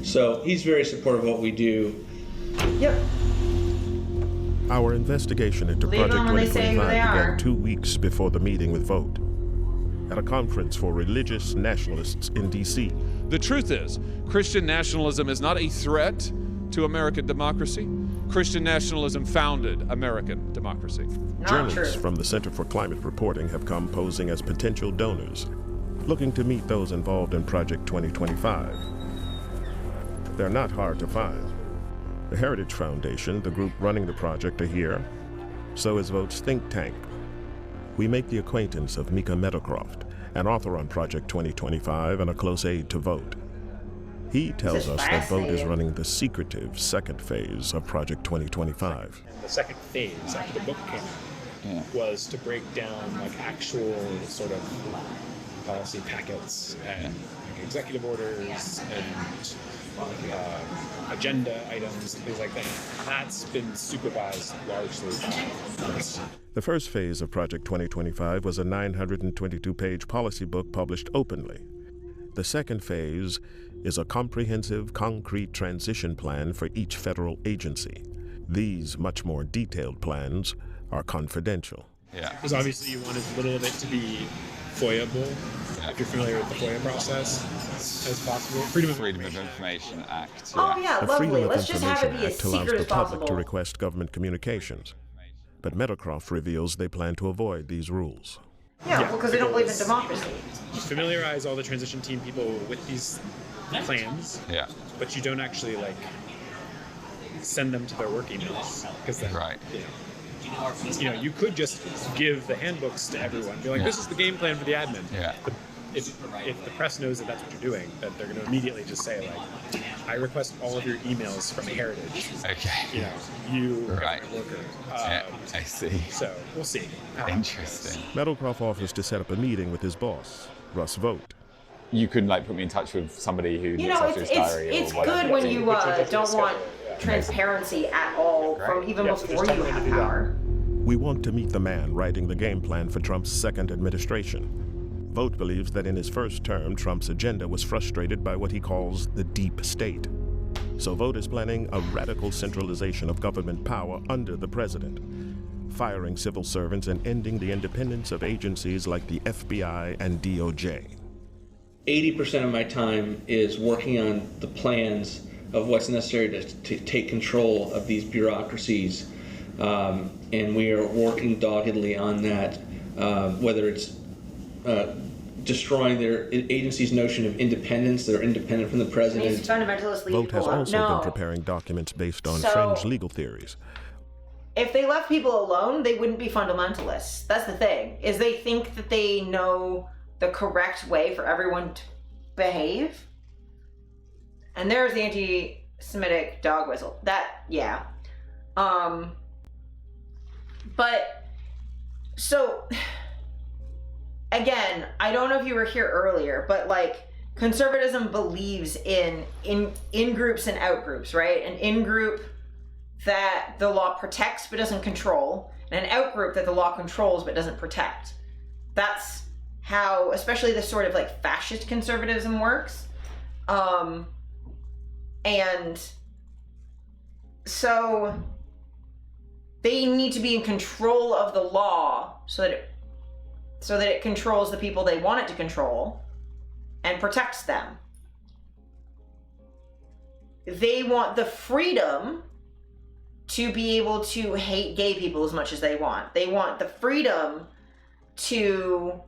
So he's very supportive of what we do.
Yep.
Our investigation into
Believe
Project
them when they say
2025
who they are.
began 2 weeks before the meeting with Vote, at a conference for religious nationalists in D.C.
The truth is, Christian nationalism is not a threat to American democracy. Christian nationalism founded American democracy.
Journalists from the Center for Climate Reporting have come posing as potential donors, looking to meet those involved in Project 2025. They're not hard to find. The Heritage Foundation, the group running the project, are here. So is Vote's think tank. We make the acquaintance of Mika Meadowcroft, an author on Project 2025 and a close aide to Vote. He tells us that Vote is running the secretive second phase of Project 2025.
And the second phase, after the book came out, was to break down like actual sort of policy packets and like, executive orders and agenda items and things like that. That's been supervised largely by us.
The first phase of Project 2025 was a 922-page policy book published openly. The second phase is a comprehensive, concrete transition plan for each federal agency. These much more detailed plans are confidential.
Yeah. Because obviously you want as little of it to be FOIA-able, if you're familiar with the FOIA process, as possible. Freedom of Information Act.
Oh yeah,
The
lovely.
Freedom of
Let's just have it
Information
be as
Act allows
secret
the
as
public to
possible.
request government communications. But Meadowcroft reveals they plan to avoid these rules.
Yeah, because they don't believe in democracy.
You familiarize all the transition team people with these plans, but you don't actually like send them to their work emails because then, you could just give the handbooks to everyone, be like, this is the game plan for the admin. But if the press knows that that's what you're doing, that they're going to immediately just say like, I request all of your emails from Heritage.
Okay.
You
right.
worker.
I see.
So we'll see.
Interesting.
Meadowcroft offers to set up a meeting with his boss, Russ Vogt.
You couldn't put me in touch with somebody who
You
looks
know,
after his diary
it's
or whatever.
good when you don't want transparency at all from even before you have power.
We want to meet the man writing the game plan for Trump's second administration. Vogt believes that in his first term, Trump's agenda was frustrated by what he calls the deep state. So Vogt is planning a radical centralization of government power under the president, firing civil servants and ending the independence of agencies like the FBI and DOJ.
80% of my time is working on the plans of what's necessary to take control of these bureaucracies. And we are working doggedly on that, whether it's destroying their agency's notion of independence, that are independent from the president.
These fundamentalists leave
Vogt has
people alone.
also been preparing documents based on
So-
fringe legal theories.
If they left people alone, they wouldn't be fundamentalists. That's the thing, is they think that they know the correct way for everyone to behave. And there's the anti-Semitic dog whistle. That, yeah. But, so, again, I don't know if you were here earlier, but like, conservatism believes in groups and out groups, right? An in-group that the law protects but doesn't control, and an out group that the law controls but doesn't protect. That's how, especially this sort of like fascist conservatism works. And so they need to be in control of the law so that it controls the people they want it to control and protects them. They want the freedom to be able to hate gay people as much as they want. They want the freedom to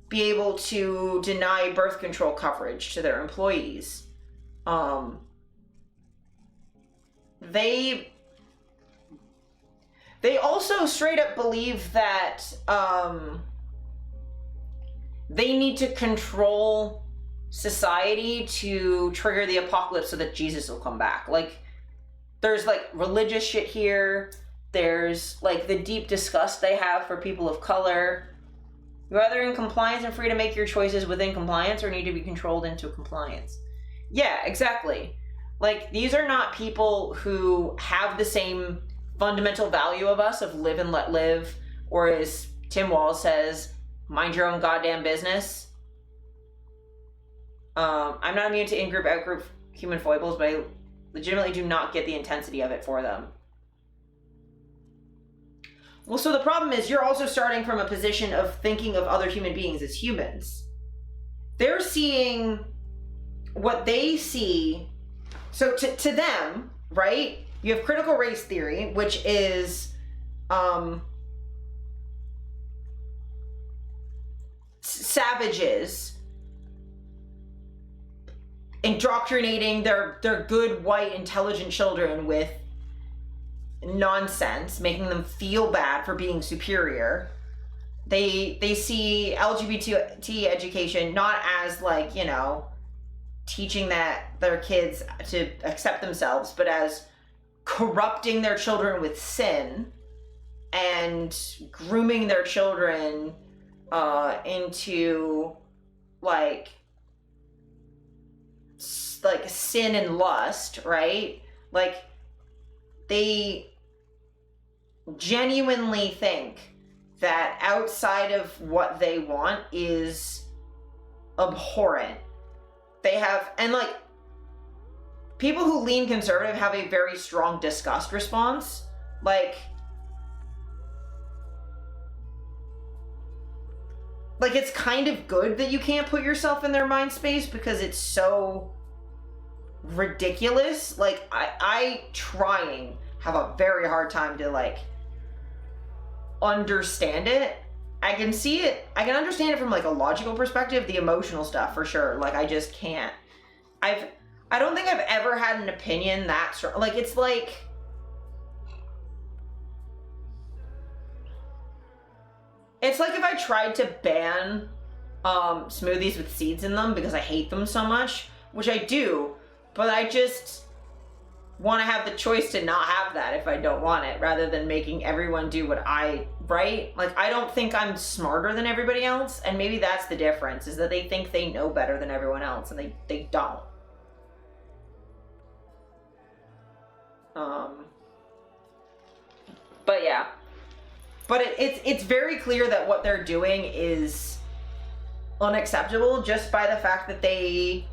be able to deny birth control coverage to their employees. They also straight up believe that they need to control society to trigger the apocalypse so that Jesus will come back. Like, there's like religious shit here, There's like the deep disgust they have for people of color. You're either in compliance and free to make your choices within compliance or need to be controlled into compliance. Yeah, exactly. Like, these are not people who have the same fundamental value of us of live and let live, or as Tim Walz says, mind your own goddamn business. I'm not immune to in-group, out-group human foibles, but I legitimately do not get the intensity of it for them. Well, so the problem is you're also starting from a position of thinking of other human beings as humans. They're seeing what they see. So to them, right, you have critical race theory, which is savages indoctrinating their good, white, intelligent children with nonsense, making them feel bad for being superior. They see LGBT education not as, like, you know, teaching that their kids to accept themselves, but as corrupting their children with sin and grooming their children into like sin and lust, right? Like, they genuinely think that outside of what they want is abhorrent. They have, and like, people who lean conservative have a very strong disgust response. Like it's kind of good that you can't put yourself in their mind space because it's so ridiculous. Like, I trying have a very hard time to like understand it. I can see it, I can understand it from like a logical perspective, the emotional stuff for sure. Like, I just can't. I don't think I've ever had an opinion that strong. Like, it's like, if I tried to ban smoothies with seeds in them because I hate them so much, which I do, but I just want to have the choice to not have that if I don't want it, rather than making everyone do what I, right? Like, I don't think I'm smarter than everybody else, and maybe that's the difference, is that they think they know better than everyone else, and they don't. But yeah. But it's very clear that what they're doing is unacceptable just by the fact that they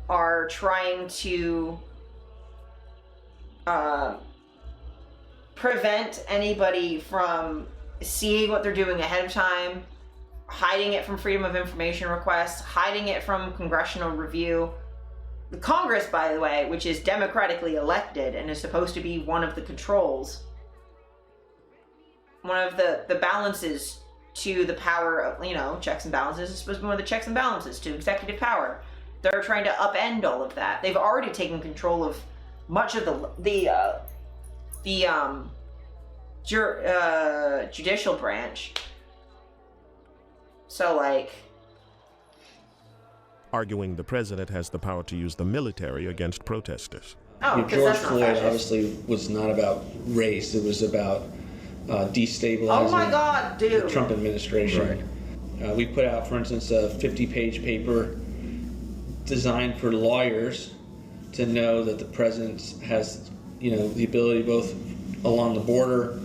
are trying to prevent anybody from seeing what they're doing ahead of time, hiding it from freedom of information requests, hiding it from congressional review. The Congress, by the way, which is democratically elected and is supposed to be one of the controls, one of the balances to the power of, you know, checks and balances is supposed to be one of the checks and balances to executive power. They're trying to upend all of that. They've already taken control of much of the judicial branch. So, like,
arguing the president has the power to use the military against protesters.
Oh,
George Floyd obviously was not about race. It was about destabilizing
oh my God, dude.
the Trump administration. Right. We put out, for instance, a 50-page paper designed for lawyers to know that the president has, you know, the ability both along the border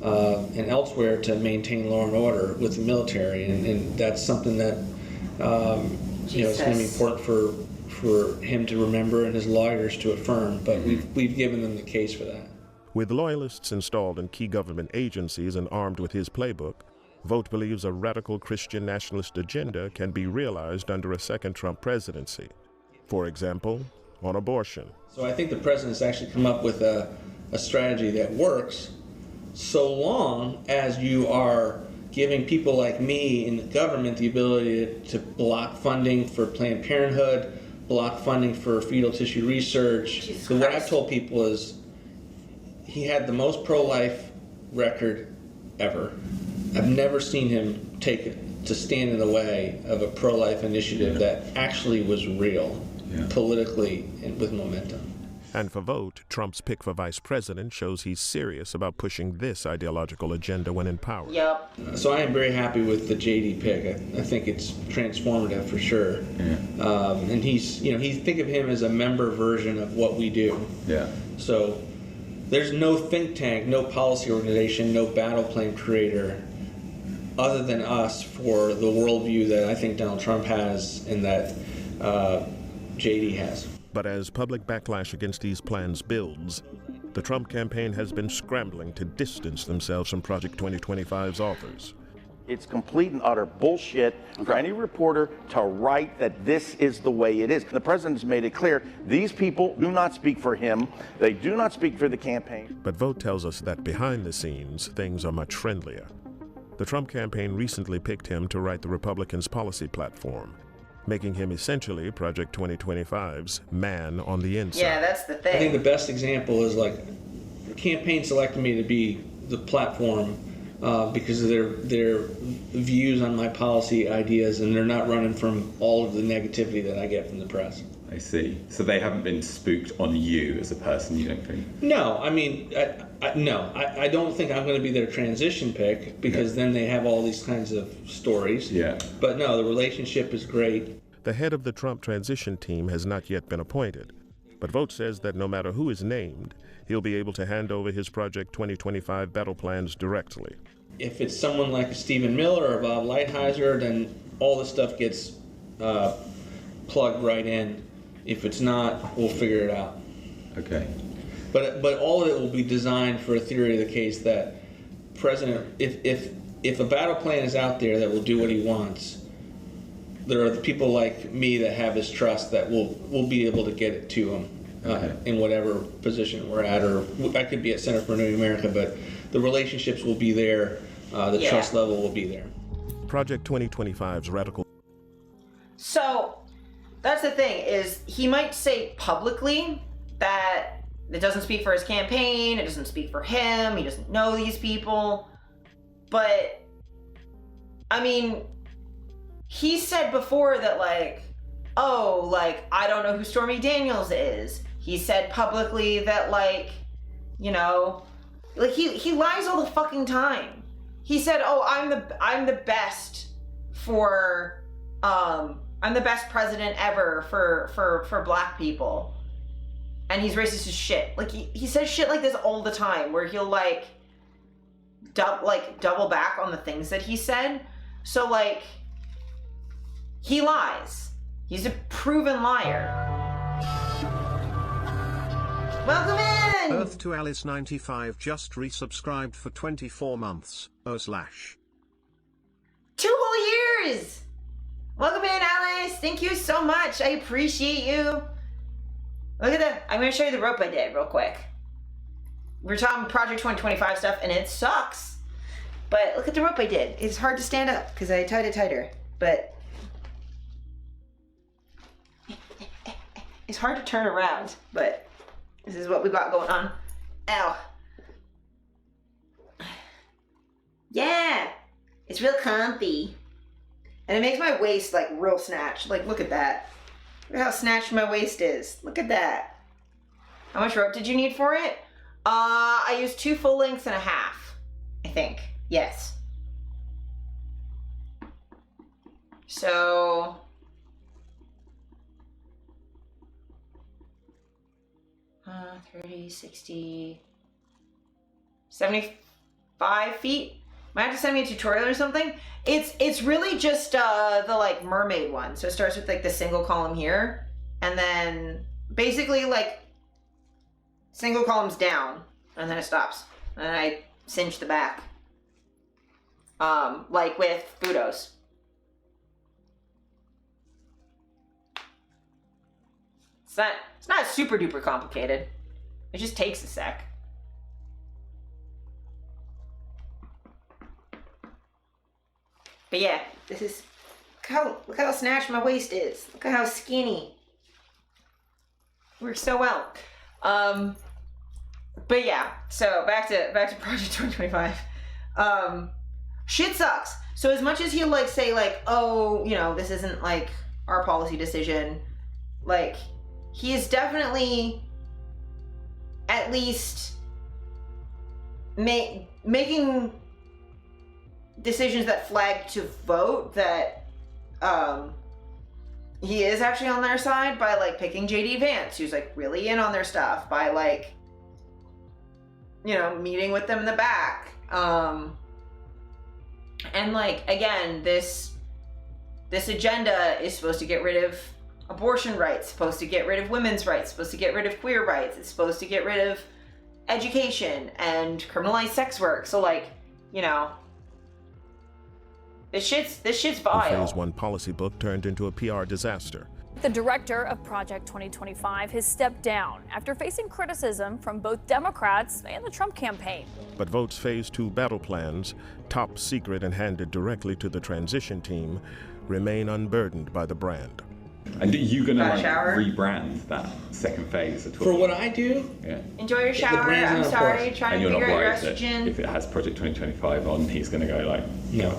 and elsewhere to maintain law and order with the military, and that's something that you know, it's going to be important for him to remember and his lawyers to affirm. But we've given them the case for that.
With loyalists installed in key government agencies and armed with his playbook, Vogt believes a radical Christian nationalist agenda can be realized under a second Trump presidency. For example, on abortion.
So I think the president's actually come up with a strategy that works, so long as you are giving people like me in the government the ability to block funding for Planned Parenthood, block funding for fetal tissue research. So what I've told people is he had the most pro-life record ever. I've never seen him to stand in the way of a pro-life initiative that actually was real, politically and with momentum.
And for Vogt, Trump's pick for vice president shows he's serious about pushing this ideological agenda when in power.
Yep.
So I am very happy with the JD pick. I think it's transformative for sure. Yeah. And think of him as a member version of what we do.
Yeah.
So there's no think tank, no policy organization, no battle plan creator other than us for the worldview that I think Donald Trump has and that JD has.
But as public backlash against these plans builds, the Trump campaign has been scrambling to distance themselves from Project 2025's authors.
It's complete and utter bullshit for any reporter to write that this is the way it is. The president's made it clear these people do not speak for him. They do not speak for the campaign.
But Vogt tells us that behind the scenes, things are much friendlier. The Trump campaign recently picked him to write the Republicans' policy platform, making him essentially Project 2025's man on the inside.
Yeah, that's the thing.
I think the best example is like the campaign selected me to be the platform because of their views on my policy ideas, and they're not running from all of the negativity that I get from the press.
I see. So they haven't been spooked on you as a person, you don't think?
No, I mean, I don't think I'm going to be their transition pick because then they have all these kinds of stories.
Yeah.
But no, the relationship is great.
The head of the Trump transition team has not yet been appointed, but Vogt says that no matter who is named, he'll be able to hand over his Project 2025 battle plans directly.
If it's someone like Stephen Miller or Bob Lighthizer, then all this stuff gets plugged right in. If it's not, we'll figure it out.
Okay.
But all of it will be designed for a theory of the case that if a battle plan is out there that will do what he wants, there are the people like me that have his trust that will be able to get it to him in whatever position we're at, or I could be at Center for New America, but the relationships will be there, the trust level will be there.
Project 2025's radical.
So that's the thing, is he might say publicly that it doesn't speak for his campaign, it doesn't speak for him, he doesn't know these people, but I mean, he said before that I don't know who Stormy Daniels is. He said publicly that he lies all the fucking time. He said, "Oh, I'm the best for I'm the best president ever for black people." And he's racist as shit. He says shit like this all the time, where he'll double back on the things that he said. So he lies. He's a proven liar. Welcome in!
Earth to Alice 95 just resubscribed for 24 months.
2 whole years! Welcome in, Alice. Thank you so much. I appreciate you. Look at that. I'm going to show you the rope I did real quick. We're talking Project 2025 stuff, and it sucks. But look at the rope I did. It's hard to stand up because I tied it tighter. But it's hard to turn around. But this is what we got going on. Ow. Yeah. It's real comfy. And it makes my waist real snatched. Look at that. Look at how snatched my waist is. Look at that. How much rope did you need for it? I used 2 full lengths and a half, I think. Yes. So 30, 60, 75 feet. Might have to send me a tutorial or something. It's really just the mermaid one. So it starts with the single column here, and then basically single columns down, and then it stops. And then I cinch the back. Like with Fudos. It's not super duper complicated. It just takes a sec. But yeah, this is look how snatched my waist is. Look at how skinny. Works so well. But yeah, so back to Project 2025. Shit sucks. So as much as he'll say oh, this isn't our policy decision, he is definitely at least making decisions that flag to vote that he is actually on their side by like picking JD Vance, who's like really in on their stuff, by like, you know, meeting with them in the back. And like, again, this agenda is supposed to get rid of abortion rights, supposed to get rid of women's rights, supposed to get rid of queer rights, it's supposed to get rid of education and criminalize sex work. So like, you know, this shit's vile.
The Phase 1 policy book turned into a PR disaster.
The director of Project 2025 has stepped down after facing criticism from both Democrats and the Trump campaign.
But Vote's Phase 2 battle plans, top secret and handed directly to the transition team, remain unburdened by the brand.
And are you going to like rebrand that second phase at all?
For what I do?
Yeah.
Enjoy your shower. I'm sorry. Try
and
to
you're
figure
not
out your
worried that
estrogen.
if it has Project 2025 on, he's going to go like,
no.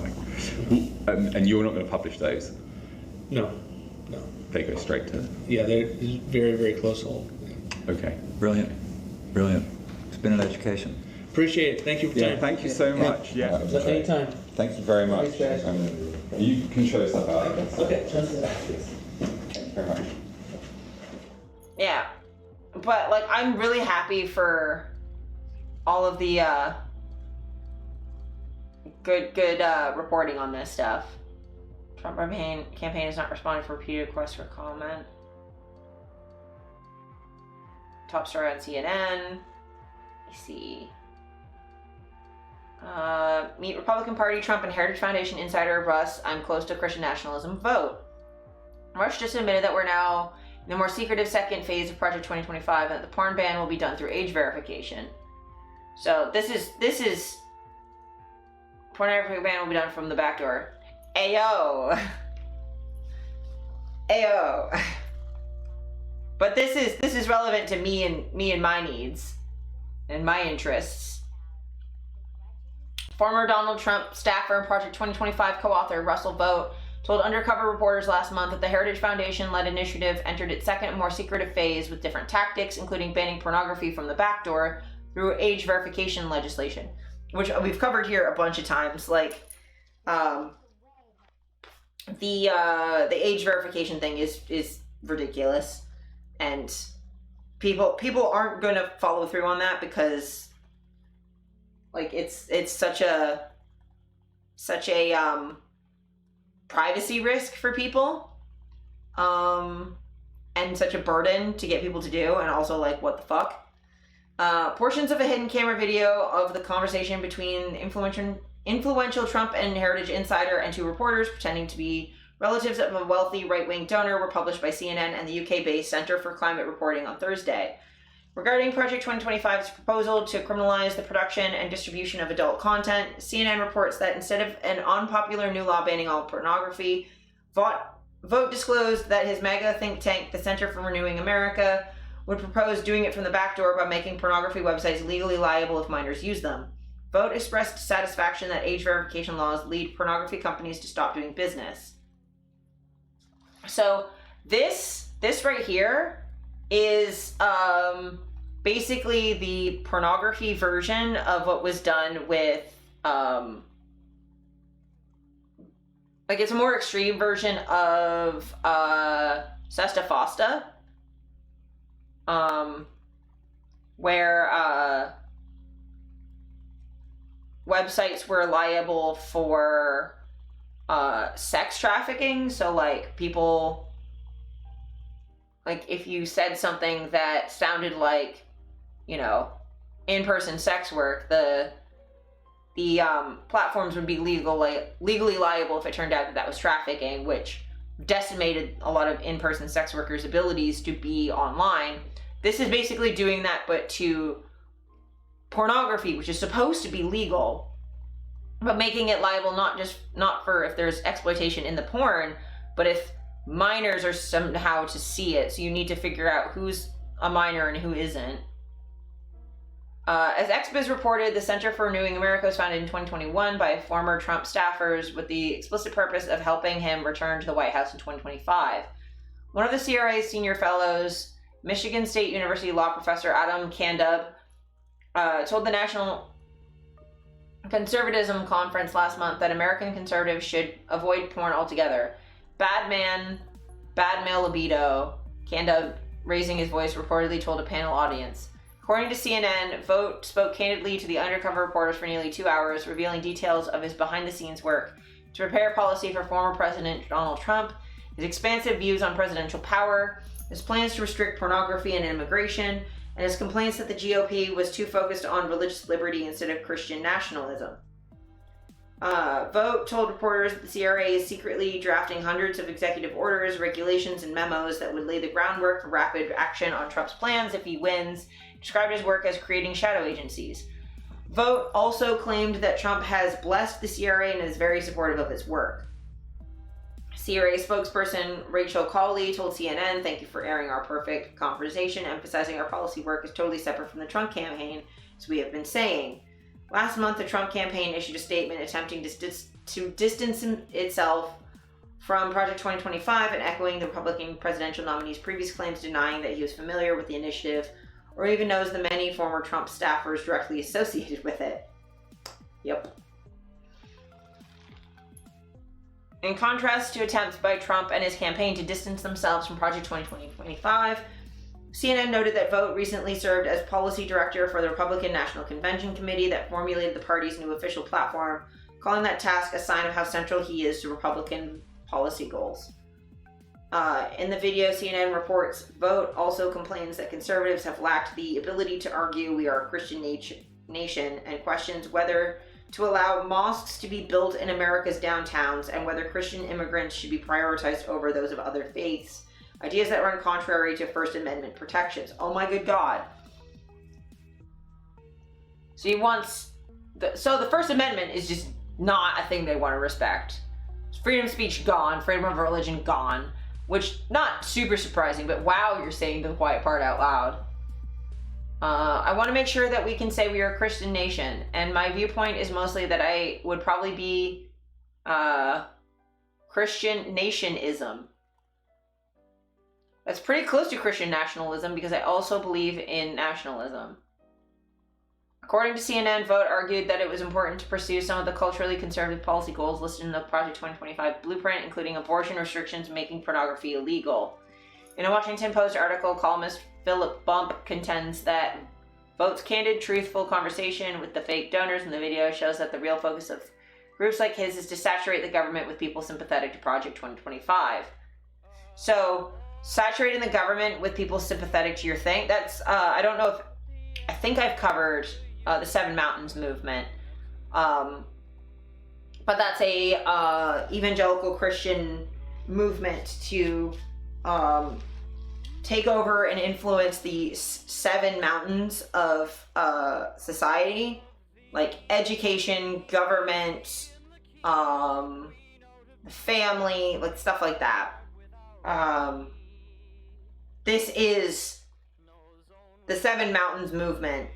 And you're not going to publish those?
No.
They go straight to.
Yeah, they're very, very close hold.
Okay.
Brilliant. It's been an education.
Appreciate it. Thank you for your time.
Thank you so much. Yeah.
Anytime.
Thank you very much. You can show stuff out.
Okay.
Thank you very much.
Yeah, but like, I'm really happy for all of the good reporting on this stuff. Trump campaign is not responding for repeated requests for comment. Top story on CNN. Let's see. Meet Republican Party, Trump and Heritage Foundation insider Russ. I'm close to Christian nationalism vote. Rush just admitted that we're now in the more secretive second phase of Project 2025 and that the porn ban will be done through age verification. So this is pornography ban will be done from the back door. Ayo. But this is relevant to me and my needs and my interests. Former Donald Trump staffer and Project 2025 co-author Russell Vogt told undercover reporters last month that the Heritage Foundation-led initiative entered its second and more secretive phase with different tactics, including banning pornography from the back door through age verification legislation, which we've covered here a bunch of times. Like, the age verification thing is ridiculous, and people aren't going to follow through on that because, like, it's such a privacy risk for people, and such a burden to get people to do, and also like, what the fuck. Portions of a hidden camera video of the conversation between influential Trump and Heritage insider and two reporters pretending to be relatives of a wealthy right-wing donor were published by CNN and the UK-based Centre for Climate Reporting on Thursday. Regarding Project 2025's proposal to criminalize the production and distribution of adult content, CNN reports that instead of an unpopular new law banning all pornography, Vogt disclosed that his MAGA think tank, the Center for Renewing America, would propose doing it from the back door by making pornography websites legally liable if minors use them. Vogt expressed satisfaction that age verification laws lead pornography companies to stop doing business. So this right here is basically the pornography version of what was done with like, it's a more extreme version of Sesta Fosta, where websites were liable for sex trafficking. So like, people, like, if you said something that sounded like, you know, in-person sex work, the platforms would be legally liable if it turned out that was trafficking, which decimated a lot of in-person sex workers' abilities to be online. This is basically doing that, but to pornography, which is supposed to be legal, but making it liable not for if there's exploitation in the porn, but if minors are somehow to see it. So you need to figure out who's a minor and who isn't. As XBiz reported, the Center for Renewing America was founded in 2021 by former Trump staffers with the explicit purpose of helping him return to the White House in 2025. One of the CRA's senior fellows Michigan State University law professor Adam Kandub told the National Conservatism Conference last month that American conservatives should avoid porn altogether. Bad man, bad male libido, Kandub, raising his voice, reportedly told a panel audience. According to CNN, Vogt spoke candidly to the undercover reporters for nearly 2 hours, revealing details of his behind-the-scenes work to prepare policy for former President Donald Trump, his expansive views on presidential power, his plans to restrict pornography and immigration, and his complaints that the GOP was too focused on religious liberty instead of Christian nationalism. Vogt told reporters that the CRA is secretly drafting hundreds of executive orders, regulations, and memos that would lay the groundwork for rapid action on Trump's plans if he wins, described his work as creating shadow agencies. Vogt also claimed that Trump has blessed the CRA and is very supportive of his work. CRA spokesperson Rachel Cawley told CNN, "Thank you for airing our perfect conversation, emphasizing our policy work is totally separate from the Trump campaign, as we have been saying." Last month, the Trump campaign issued a statement attempting to distance itself from Project 2025 and echoing the Republican presidential nominee's previous claims, denying that he was familiar with the initiative or even knows the many former Trump staffers directly associated with it. Yep. In contrast to attempts by Trump and his campaign to distance themselves from Project 2025, CNN noted that Vogt recently served as policy director for the Republican National Convention Committee that formulated the party's new official platform, calling that task a sign of how central he is to Republican policy goals. In the video, CNN reports Vogt also complains that conservatives have lacked the ability to argue we are a Christian nation and questions whether to allow mosques to be built in America's downtowns and whether Christian immigrants should be prioritized over those of other faiths, ideas that run contrary to First Amendment protections. Oh my good God. So he wants... the First Amendment is just not a thing they want to respect. Freedom of speech gone, freedom of religion gone, which, not super surprising, but wow, you're saying the quiet part out loud. I want to make sure that we can say we are a Christian nation, and my viewpoint is mostly that I would probably be Christian nationism. That's pretty close to Christian nationalism because I also believe in nationalism. According to CNN, Vogt argued that it was important to pursue some of the culturally conservative policy goals listed in the Project 2025 blueprint, including abortion restrictions and making pornography illegal. In a Washington Post article, columnist Philip Bump contends that Vogt's candid, truthful conversation with the fake donors in the video shows that the real focus of groups like his is to saturate the government with people sympathetic to Project 2025. So, saturating the government with people sympathetic to your thing, that's, I don't know if, I think I've covered the Seven Mountains movement, but that's a evangelical Christian movement to take over and influence the seven mountains of society, like education, government, family, like stuff like that. This is the Seven Mountains movement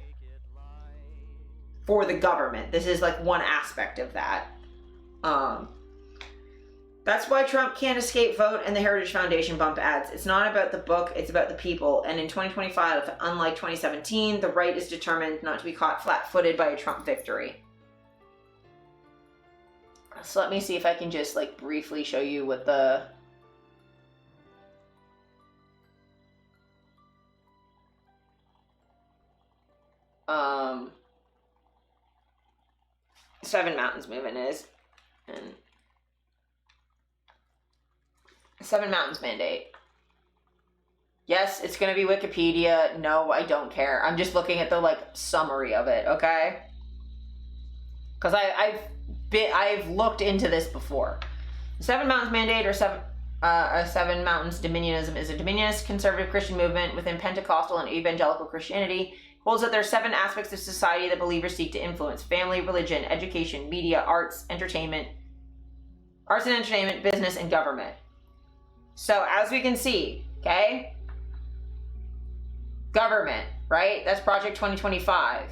for the government. This is like one aspect of that. That's why Trump can't escape Vogt and the Heritage Foundation bump ads. It's not about the book, it's about the people. And in 2025, unlike 2017, the right is determined not to be caught flat-footed by a Trump victory. So let me see if I can just like briefly show you what the... Seven Mountains movement is. And Seven Mountains mandate. Yes, it's going to be Wikipedia. No, I don't care. I'm just looking at the like summary of it, okay? Because I've looked into this before. The Seven Mountains mandate, or Seven Mountains Dominionism, is a dominionist conservative Christian movement within Pentecostal and evangelical Christianity. Holds that there are 7 aspects of society that believers seek to influence: family, religion, education, media, arts and entertainment, business, and government. So as we can see, okay, government, right? That's Project 2025.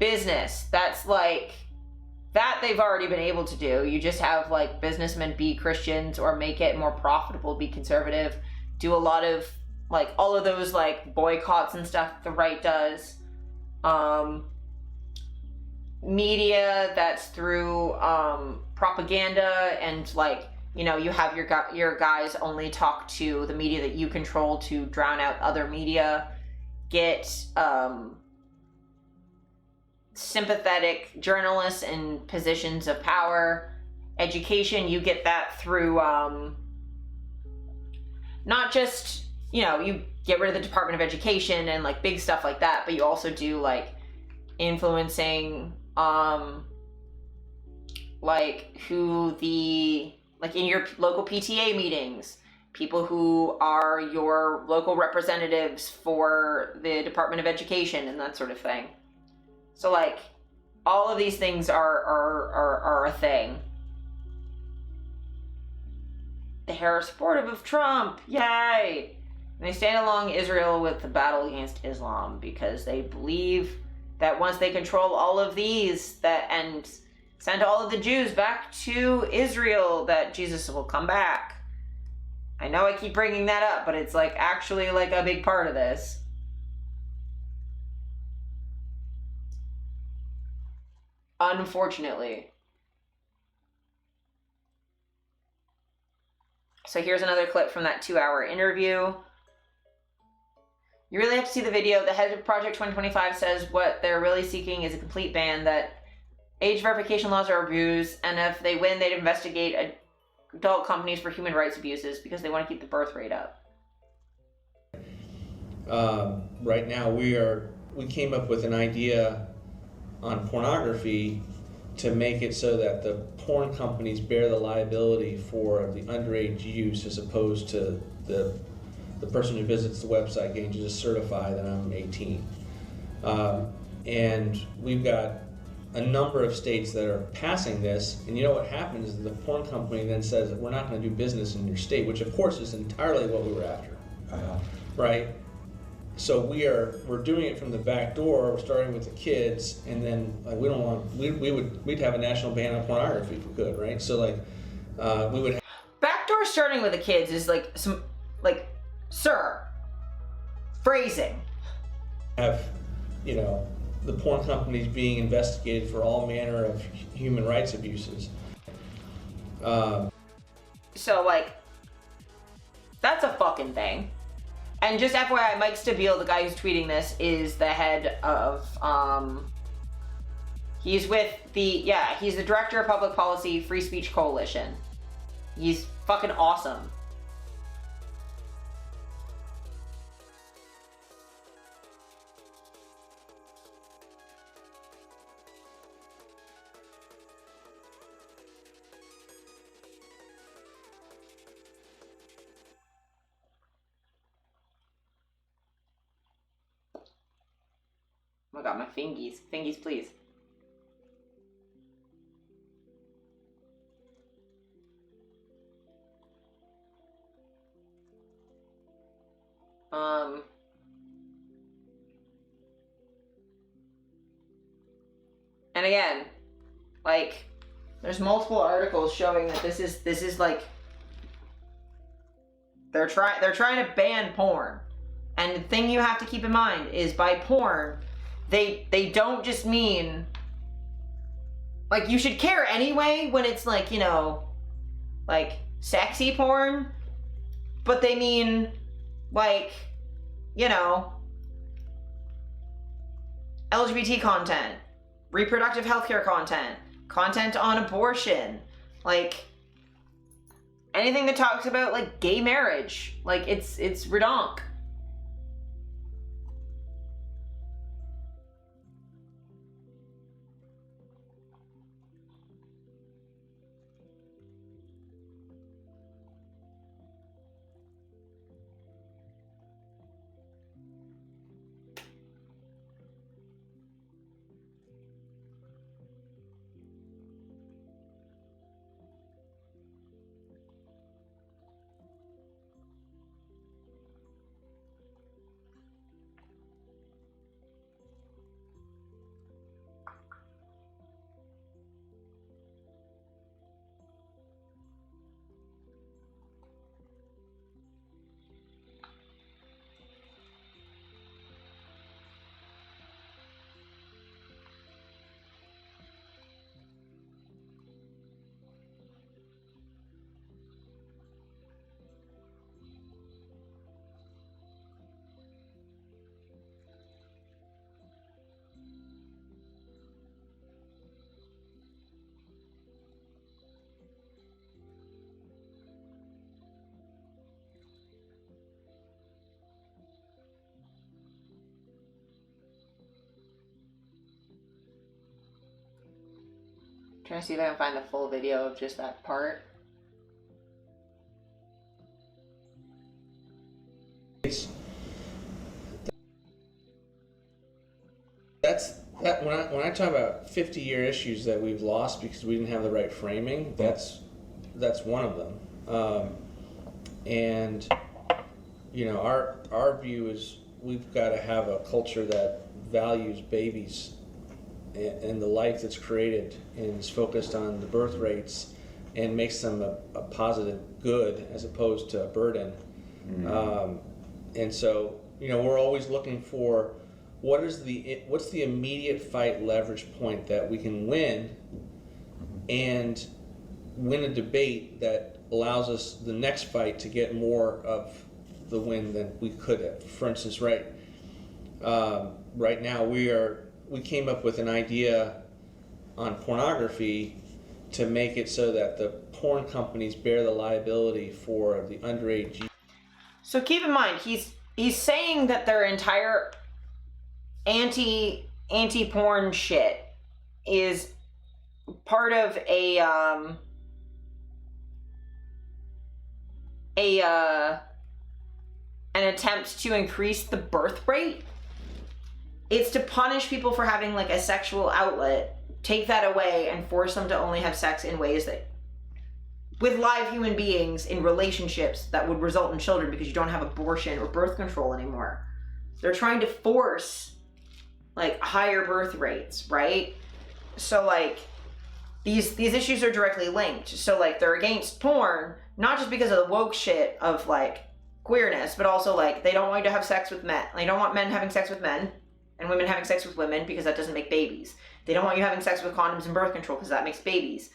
Business, that's like, that they've already been able to do. You just have like businessmen be Christians or make it more profitable to be conservative. do a lot of like all of those like boycotts and stuff the right does. Media that's through propaganda, and like, you know, you have your guys only talk to the media that you control to drown out other media. Get sympathetic journalists in positions of power. Education, you get that through not just, you know, you get rid of the Department of Education and like big stuff like that, but you also do like influencing like who the, like in your local PTA meetings, people who are your local representatives for the Department of Education and that sort of thing. So like all of these things are a thing. They are supportive of Trump, yay! And they stand along Israel with the battle against Islam because they believe that once they control all of these, that and send all of the Jews back to Israel, that Jesus will come back. I know I keep bringing that up, but it's like actually like a big part of this. Unfortunately. So here's another clip from that 2-hour interview. You really have to see the video. The head of Project 2025 says what they're really seeking is a complete ban, that age verification laws are abused, and if they win, they'd investigate adult companies for human rights abuses because they want to keep the birth rate up.
Right now, we came up with an idea on pornography to make it so that the porn companies bear the liability for the underage use, as opposed to the person who visits the website getting to just certify that I'm 18. And we've got a number of states that are passing this, and you know what happens is the porn company then says that we're not going to do business in your state, which of course is entirely what we were after, right? So we're doing it from the back door. We're starting with the kids, and then like we'd have a national ban on pornography if we could, right? So like we would.
Backdoor starting with the kids is like some like, sir, phrasing.
Have, you know, the porn companies being investigated for all manner of human rights abuses.
So like, that's a fucking thing. And just FYI, Mike Stabile, the guy who's tweeting this, is the head of, he's with the, he's the director of public policy, Free Speech Coalition. He's fucking awesome. Oh my god, my fingies. Fingies, please. And again, like, there's multiple articles showing that this is like, they're trying to ban porn. And the thing you have to keep in mind is by porn, they don't just mean, like, you should care anyway when it's like, you know, like sexy porn, but they mean like, you know, LGBT content, reproductive healthcare content, content on abortion, like anything that talks about like gay marriage, like it's redonk. Trying to see if I can find the full video of just that part.
When I talk about 50-year issues that we've lost because we didn't have the right framing, that's one of them. And you know, our view is we've got to have a culture that values babies and the life that's created and is focused on the birth rates and makes them a positive good as opposed to a burden. And so, you know, we're always looking for what's the immediate fight leverage point that we can win and win a debate that allows us the next fight to get more of the win than we could have. For instance, right now we came up with an idea on pornography to make it so that the porn companies bear the liability for the underage.
So keep in mind, he's saying that their entire anti-porn shit is part of an attempt to increase the birth rate. It's to punish people for having like a sexual outlet, take that away and force them to only have sex in ways that with live human beings in relationships that would result in children because you don't have abortion or birth control anymore. They're trying to force like higher birth rates, right? So like these issues are directly linked. So like they're against porn, not just because of the woke shit of like queerness, but also like they don't want you to have sex with men. They don't want men having sex with men and women having sex with women because that doesn't make babies. They don't want you having sex with condoms and birth control because that makes babies.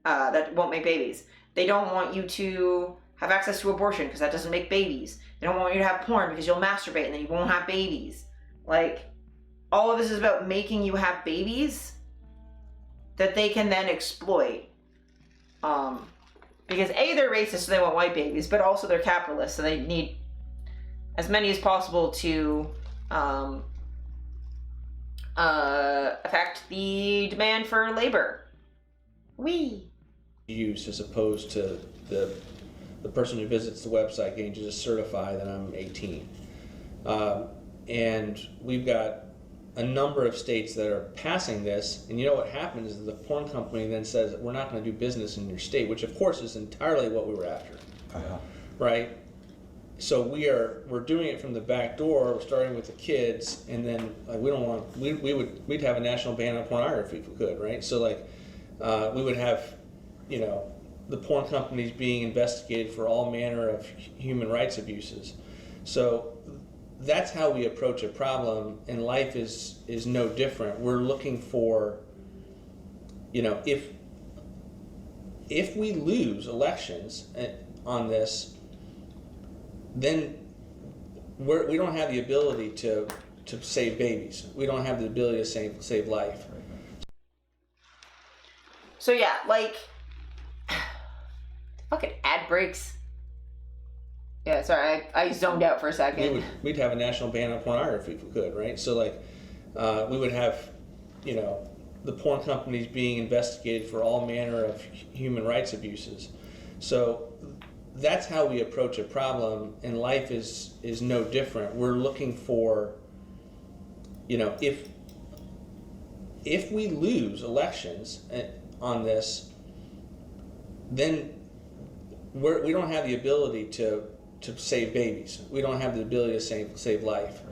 That won't make babies. They don't want you to have access to abortion because that doesn't make babies. They don't want you to have porn because you'll masturbate and then you won't have babies. Like, all of this is about making you have babies that they can then exploit. Because A, they're racist, so they want white babies, but also they're capitalists, so they need as many as possible to affect the demand for labor.
Use as opposed to the person who visits the website getting to just certify that I'm 18. And we've got a number of states that are passing this, and you know what happens is the porn company then says we're not going to do business in your state, which of course is entirely what we were after, right? So we're doing it from the back door. We're starting with the kids, and then like we don't want we'd have a national ban on pornography if we could, right? So like we would have, you know, the porn companies being investigated for all manner of human rights abuses. So that's how we approach a problem, and life is no different. We're looking for, you know, if we lose elections on this, then we don't have the ability to save babies. We don't have the ability to save life.
So yeah, like, fucking ad breaks. Yeah, sorry, I zoned out for a second.
We'd have a national ban on pornography if we could, right? So like, we would have, you know, the porn companies being investigated for all manner of human rights abuses. So that's how we approach a problem, and life is no different. We're looking for, you know, if we lose elections on this, then we don't have the ability to save babies. We don't have the ability to save life.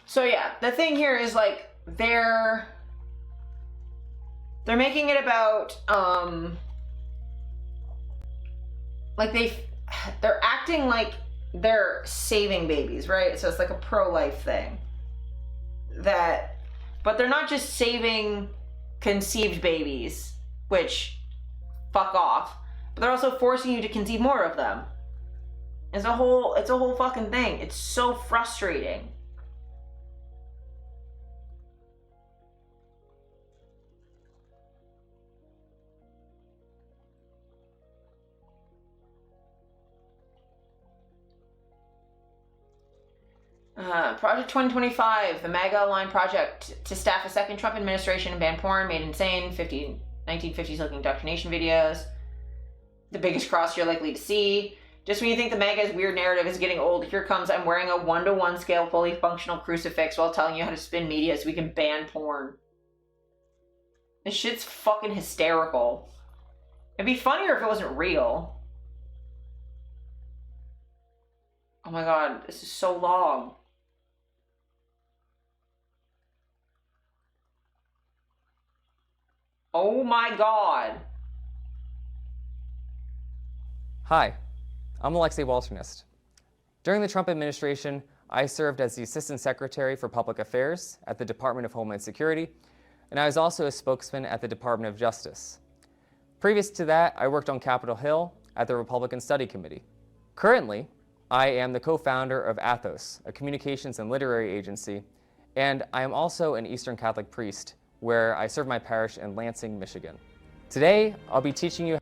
So yeah, the thing here is like they're making it about like they're acting like they're saving babies, right? So it's like a pro-life thing. But they're not just saving conceived babies, which fuck off, but they're also forcing you to conceive more of them. It's a whole fucking thing. It's so frustrating. Project 2025, the MAGA-aligned project to staff a second Trump administration and ban porn, made insane, 1950s-looking indoctrination videos. The biggest cross you're likely to see. Just when you think the MAGA's weird narrative is getting old, here comes I'm wearing a 1-to-1 scale fully functional crucifix while telling you how to spin media so we can ban porn. This shit's fucking hysterical. It'd be funnier if it wasn't real. Oh my god, this is so long. Oh my god.
Hi, I'm Alexei Walternist. During the Trump administration, I served as the Assistant Secretary for Public Affairs at the Department of Homeland Security, and I was also a spokesman at the Department of Justice. Previous to that, I worked on Capitol Hill at the Republican Study Committee. Currently, I am the co-founder of Athos, a communications and literary agency, and I am also an Eastern Catholic priest where I serve my parish in Lansing, Michigan. Today, I'll be teaching you...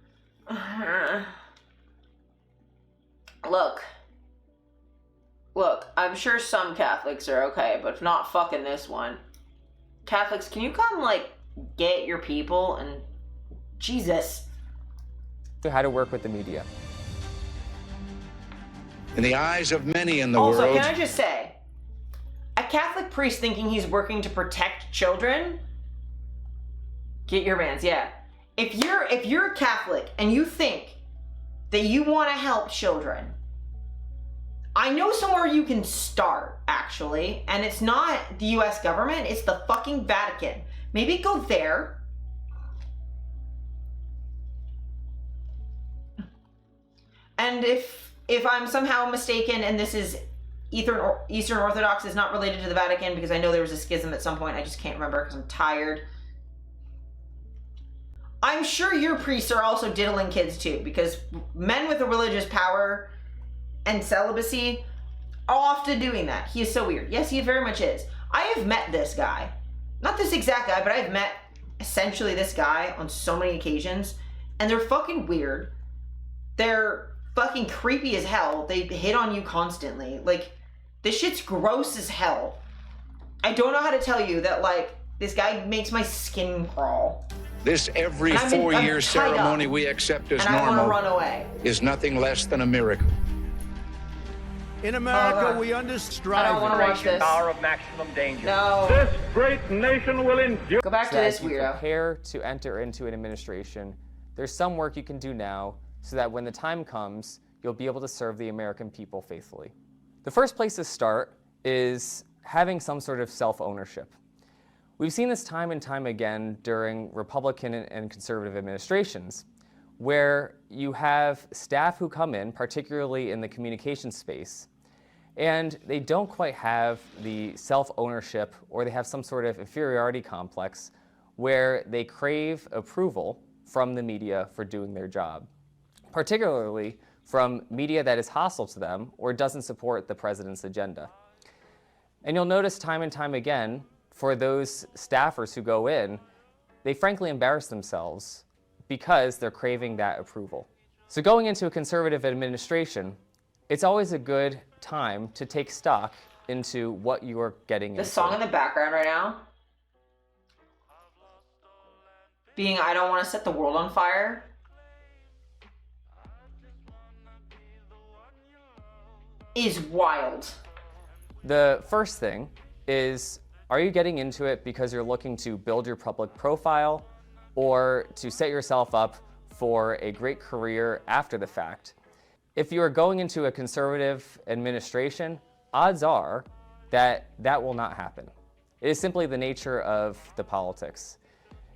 Look, I'm sure some Catholics are okay, but not fucking this one. Catholics, can you come, like, get your people and... Jesus.
How to work with the media.
In the eyes of many in the
world... Also,
world...
can I just say, a Catholic priest thinking he's working to protect children? Get your mans, yeah. If you're a Catholic and you think that you want to help children, I know somewhere you can start, actually, and it's not the US government, it's the fucking Vatican. Maybe go there. And if I'm somehow mistaken and this is Eastern Orthodox is not related to the Vatican, because I know there was a schism at some point, I just can't remember because I'm tired. I'm sure your priests are also diddling kids too, because men with a religious power and celibacy are often doing that. He is so weird. Yes, he very much is. I have met this guy. Not this exact guy, but I've met essentially this guy on so many occasions, and they're fucking weird. They're fucking creepy as hell. They hit on you constantly. Like, this shit's gross as hell. I don't know how to tell you that, like, this guy makes my skin crawl.
This every 4-year ceremony we accept as normal is nothing less than a miracle.
In America, we understand.
I don't want to watch this.
Hour of maximum danger.
No.
This great nation will endure.
Go back to this weirdo.
As you prepare to enter into an administration, there's some work you can do now so that when the time comes, you'll be able to serve the American people faithfully. The first place to start is having some sort of self-ownership. We've seen this time and time again during Republican and conservative administrations, where you have staff who come in, particularly in the communications space, and they don't quite have the self-ownership, or they have some sort of inferiority complex where they crave approval from the media for doing their job, particularly from media that is hostile to them or doesn't support the president's agenda. And you'll notice time and time again, for those staffers who go in, they frankly embarrass themselves because they're craving that approval. So going into a conservative administration, it's always a good time to take stock into what you're getting into.
The song in the background right now, being I Don't Want to Set the World on Fire, is wild.
The first thing is, are you getting into it because you're looking to build your public profile or to set yourself up for a great career after the fact? If you are going into a conservative administration, odds are that that will not happen. It is simply the nature of the politics.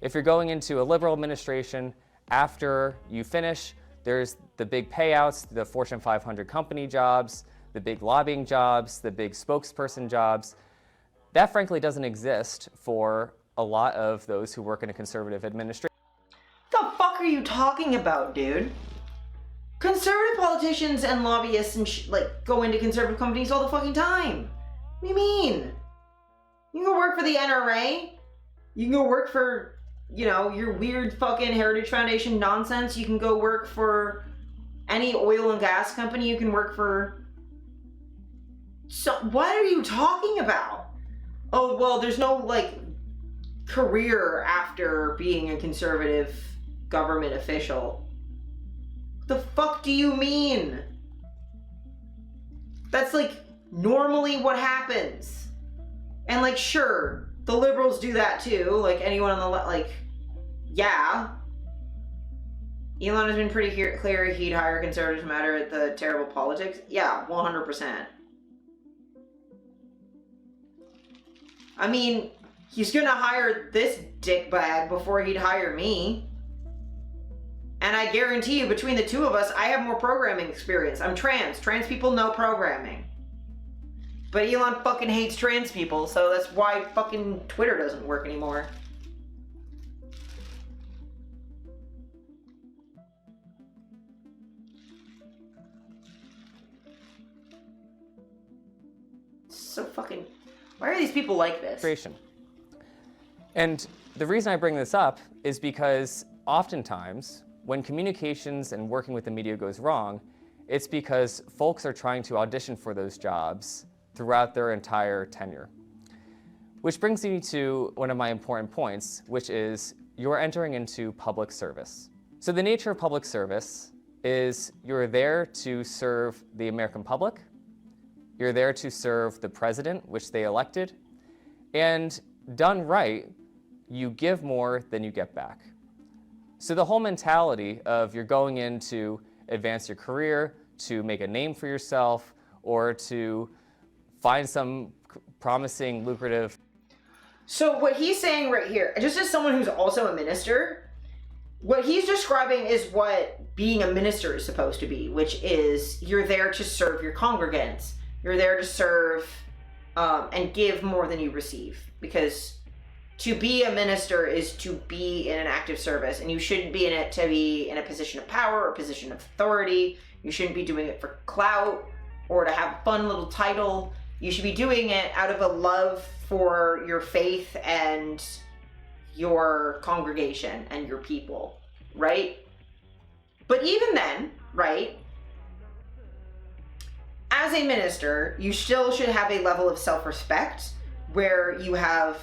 If you're going into a liberal administration, after you finish, there's the big payouts, the Fortune 500 company jobs, the big lobbying jobs, the big spokesperson jobs. That frankly doesn't exist for a lot of those who work in a conservative administration.
What the fuck are you talking about, dude? Conservative politicians and lobbyists and go into conservative companies all the fucking time. What do you mean? You can go work for the NRA. You can go work for, you know, your weird fucking Heritage Foundation nonsense. You can go work for any oil and gas company. You can work for So what are you talking about? Oh, well, there's no, like, career after being a conservative government official. What the fuck do you mean? That's, like, normally what happens. And, like, sure, the liberals do that too. Like, anyone on the left, like, yeah. Elon has been pretty clear he'd hire conservatives no matter the terrible politics. Yeah, 100%. I mean, he's gonna hire this dickbag before he'd hire me. And I guarantee you, between the two of us, I have more programming experience. I'm trans. Trans people know programming. But Elon fucking hates trans people, so that's why fucking Twitter doesn't work anymore. So fucking... Why are these people like this?
And the reason I bring this up is because oftentimes when communications and working with the media goes wrong, it's because folks are trying to audition for those jobs throughout their entire tenure. Which brings me to one of my important points, which is you're entering into public service. So the nature of public service is you're there to serve the American public, you're there to serve the president, which they elected, and done right, you give more than you get back. So the whole mentality of you're going in to advance your career, to make a name for yourself, or to find some promising, lucrative...
So what he's saying right here, just as someone who's also a minister, what he's describing is what being a minister is supposed to be, which is you're there to serve your congregants. You're there to serve and give more than you receive, because to be a minister is to be in an active service, and you shouldn't be in it to be in a position of power or a position of authority. You shouldn't be doing it for clout or to have a fun little title. You should be doing it out of a love for your faith and your congregation and your people, right? But even then, right, as a minister, you still should have a level of self-respect where you have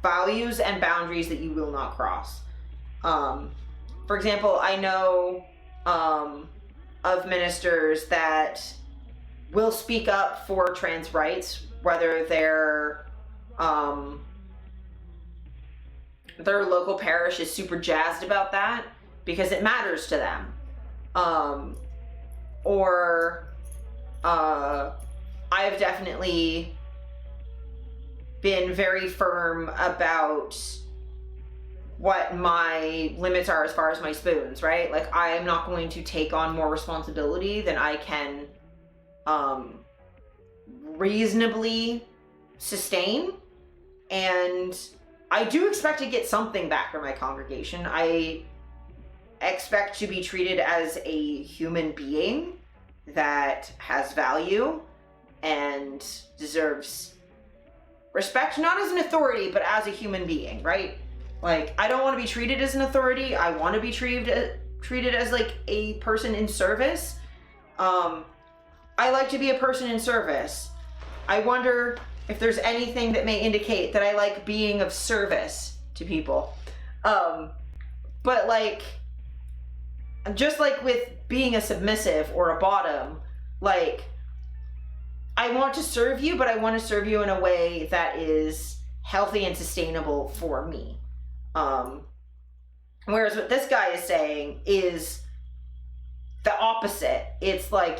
values and boundaries that you will not cross. For example, I know of ministers that will speak up for trans rights, whether their local parish is super jazzed about that because it matters to them. I've definitely been very firm about what my limits are as far as my spoons, right? Like, I am not going to take on more responsibility than I can reasonably sustain. And I do expect to get something back from my congregation. I expect to be treated as a human being that has value and deserves respect, not as an authority, but as a human being, right? Like, I don't want to be treated as an authority. I want to be treated as like a person in service. I like to be a person in service. I wonder if there's anything that may indicate that I like being of service to people. But like, just like with being a submissive or a bottom, like, I want to serve you, but I want to serve you in a way that is healthy and sustainable for me. Whereas what this guy is saying is the opposite. It's like,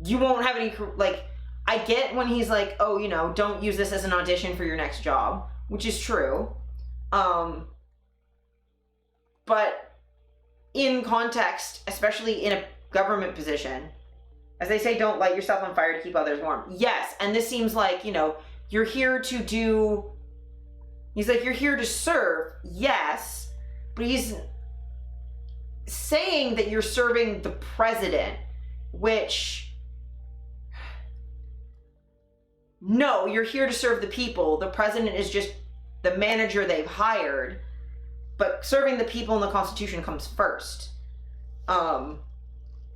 you won't have any, like, I get when he's like, oh, you know, don't use this as an audition for your next job, which is true. But in context, especially in a government position, as they say, don't light yourself on fire to keep others warm. Yes, and this seems like, you know, you're here to do, he's like, you're here to serve, yes, but he's saying that you're serving the president, which, no, you're here to serve the people. The president is just the manager they've hired, but serving the people and the Constitution comes first.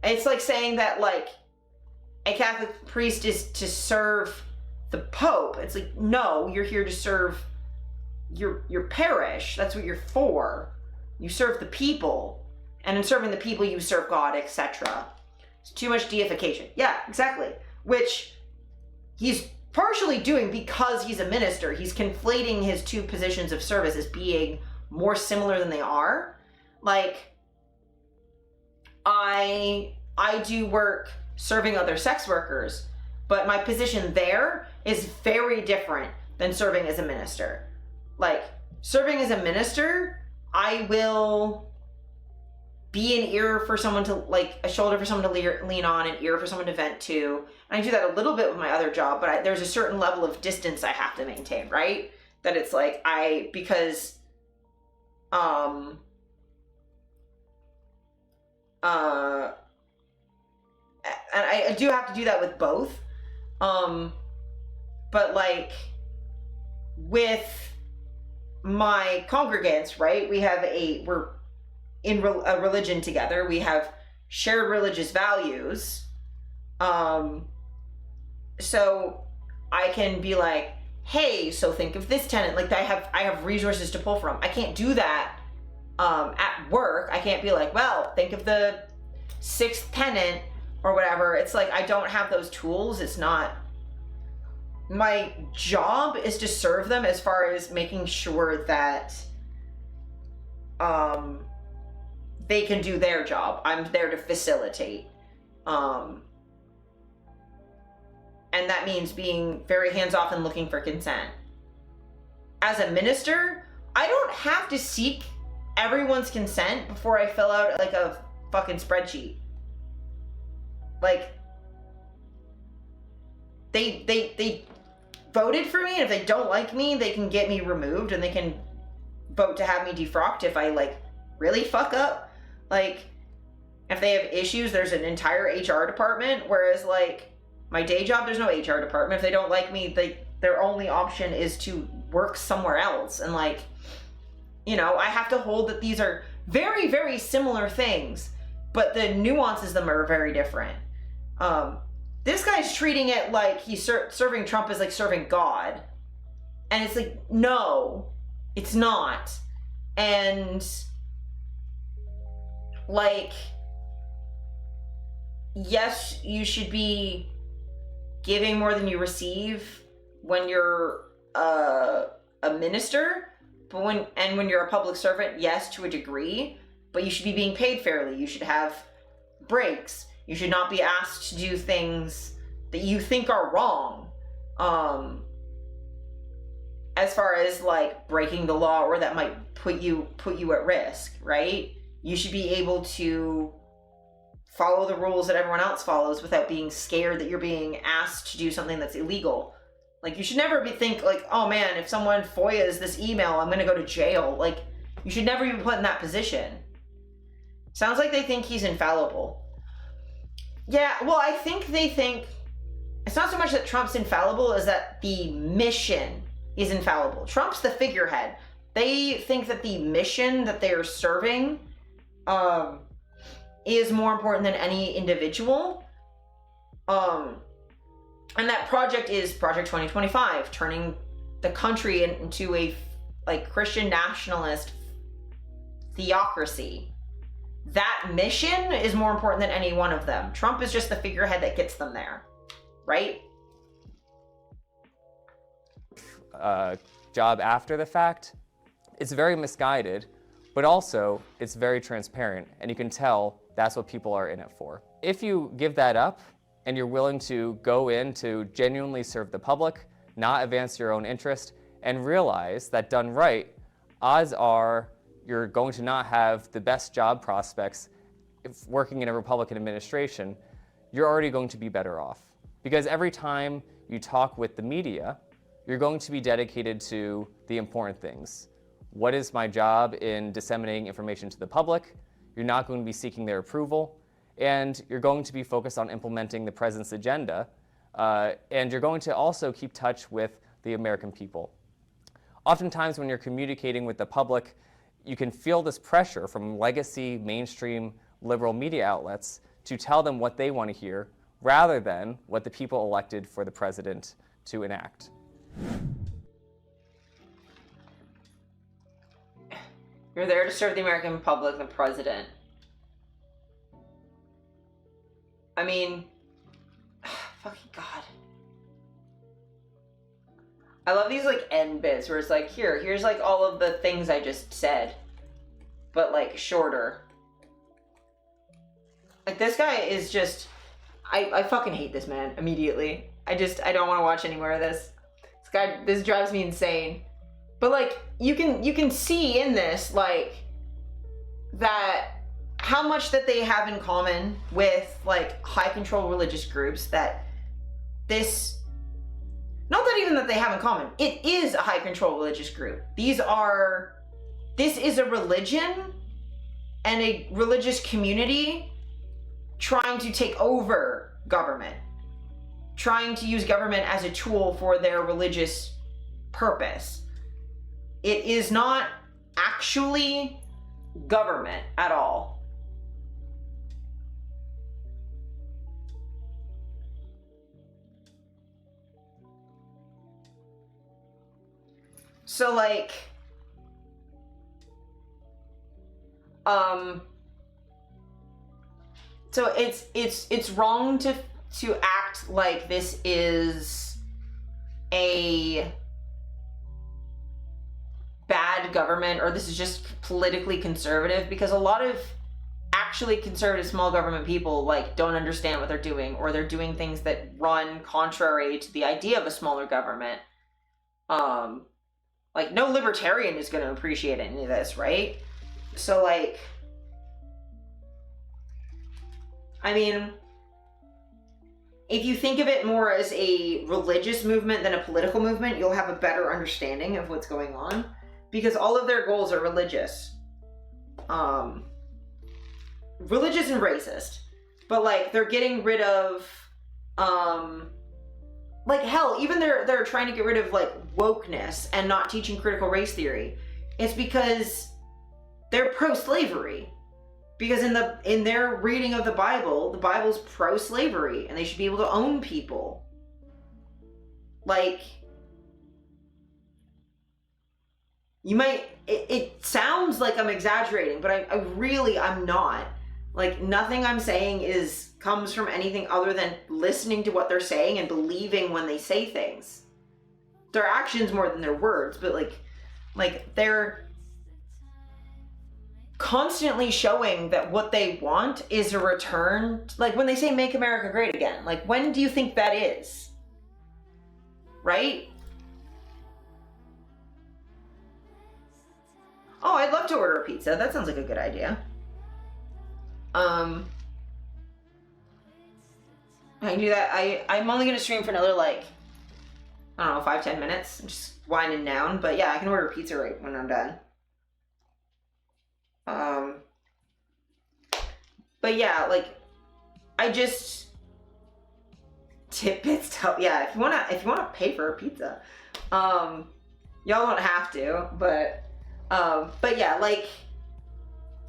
It's like saying that, like, a Catholic priest is to serve the Pope. It's like, no, you're here to serve your parish. That's what you're for. You serve the people. And in serving the people, you serve God, etc. It's too much deification. Yeah, exactly. Which he's partially doing because he's a minister. He's conflating his two positions of service as being more similar than they are. Like, I do work serving other sex workers, but my position there is very different than serving as a minister. Like, serving as a minister, I will be an ear for someone to, like, a shoulder for someone to lean on, an ear for someone to vent to. And I do that a little bit with my other job, but there's a certain level of distance I have to maintain, right? That it's like, because, and I do have to do that with both. But like, with my congregants, right? We're in a religion together. We have shared religious values. So I can be like, hey, so think of this tenant. Like, I have resources to pull from. I can't do that at work. I can't be like, well, think of the 6th tenant or whatever. It's like, I don't have those tools. It's not, my job is to serve them as far as making sure that they can do their job. I'm there to facilitate. And that means being very hands-off and looking for consent. As a minister, I don't have to seek everyone's consent before I fill out like a fucking spreadsheet. Like, they voted for me, and if they don't like me, they can get me removed, and they can vote to have me defrocked if I, like, really fuck up. Like, if they have issues, there's an entire HR department, whereas, like, my day job, there's no HR department. If they don't like me, their only option is to work somewhere else. And, like, you know, I have to hold that these are very, very similar things, but the nuances of them are very different. This guy's treating it like he's serving Trump as like serving God. And it's like, no, it's not. And like, yes, you should be giving more than you receive when you're a minister, but when you're a public servant, yes, to a degree, but you should be being paid fairly. You should have breaks. You should not be asked to do things that you think are wrong. As far as like breaking the law or that might put you at risk, right? You should be able to follow the rules that everyone else follows without being scared that you're being asked to do something that's illegal. Like, you should never think like, oh man, if someone FOIAs this email, I'm gonna go to jail. Like, you should never be put in that position. Sounds like they think he's infallible. Yeah, well, I think they think it's not so much that Trump's infallible as that the mission is infallible. Trump's the figurehead. They think that the mission that they're serving is more important than any individual. And that project is Project 2025, turning the country into a like Christian nationalist theocracy. That mission is more important than any one of them. Trump is just the figurehead that gets them there, right?
Job after the fact, it's very misguided, but also it's very transparent, and you can tell that's what people are in it for. If you give that up and you're willing to go in to genuinely serve the public, not advance your own interest, and realize that done right, odds are you're going to not have the best job prospects if working in a Republican administration. You're already going to be better off. Because every time you talk with the media, you're going to be dedicated to the important things. What is my job in disseminating information to the public? You're not going to be seeking their approval, and you're going to be focused on implementing the president's agenda, and you're going to also keep touch with the American people. Oftentimes when you're communicating with the public, you can feel this pressure from legacy, mainstream, liberal media outlets to tell them what they want to hear rather than what the people elected for the president to enact.
You're there to serve the American public, the president. I mean, fucking God. I love these like end bits where it's like, here's like all of the things I just said, but like shorter. Like this guy is just, I fucking hate this man immediately. I don't want to watch any more of this. This drives me insane. But like, you can see in this, like, that how much that they have in common with like high control religious groups, that this, not that even that they have in common, it is a high control religious group. This is a religion and a religious community trying to take over government, trying to use government as a tool for their religious purpose. It is not actually government at all. So like, so it's wrong to act like this is a bad government, or this is just politically conservative, because a lot of actually conservative small government people like don't understand what they're doing, or they're doing things that run contrary to the idea of a smaller government. Like no libertarian is going to appreciate any of this, right? So like, I mean, if you think of it more as a religious movement than a political movement, you'll have a better understanding of what's going on, because all of their goals are religious. Religious and racist. But like, they're getting rid of, like hell, even they're trying to get rid of like wokeness and not teaching critical race theory. It's because they're pro-slavery. Because in their reading of the Bible's pro-slavery, and they should be able to own people. Like, you might, it sounds like I'm exaggerating, but I'm not. Like, nothing I'm saying comes from anything other than listening to what they're saying and believing when they say things. Their actions more than their words, but like they're constantly showing that what they want is a return. Like when they say make America great again, like when do you think that is? Right? Oh, I'd love to order a pizza. That sounds like a good idea. I can do that. I'm only gonna stream for another like, I don't know, 5-10 minutes. I'm just winding down. But yeah, I can order pizza right when I'm done. But yeah, like, I just tidbits tell, yeah, if you wanna pay for a pizza, y'all don't have to, but yeah, like,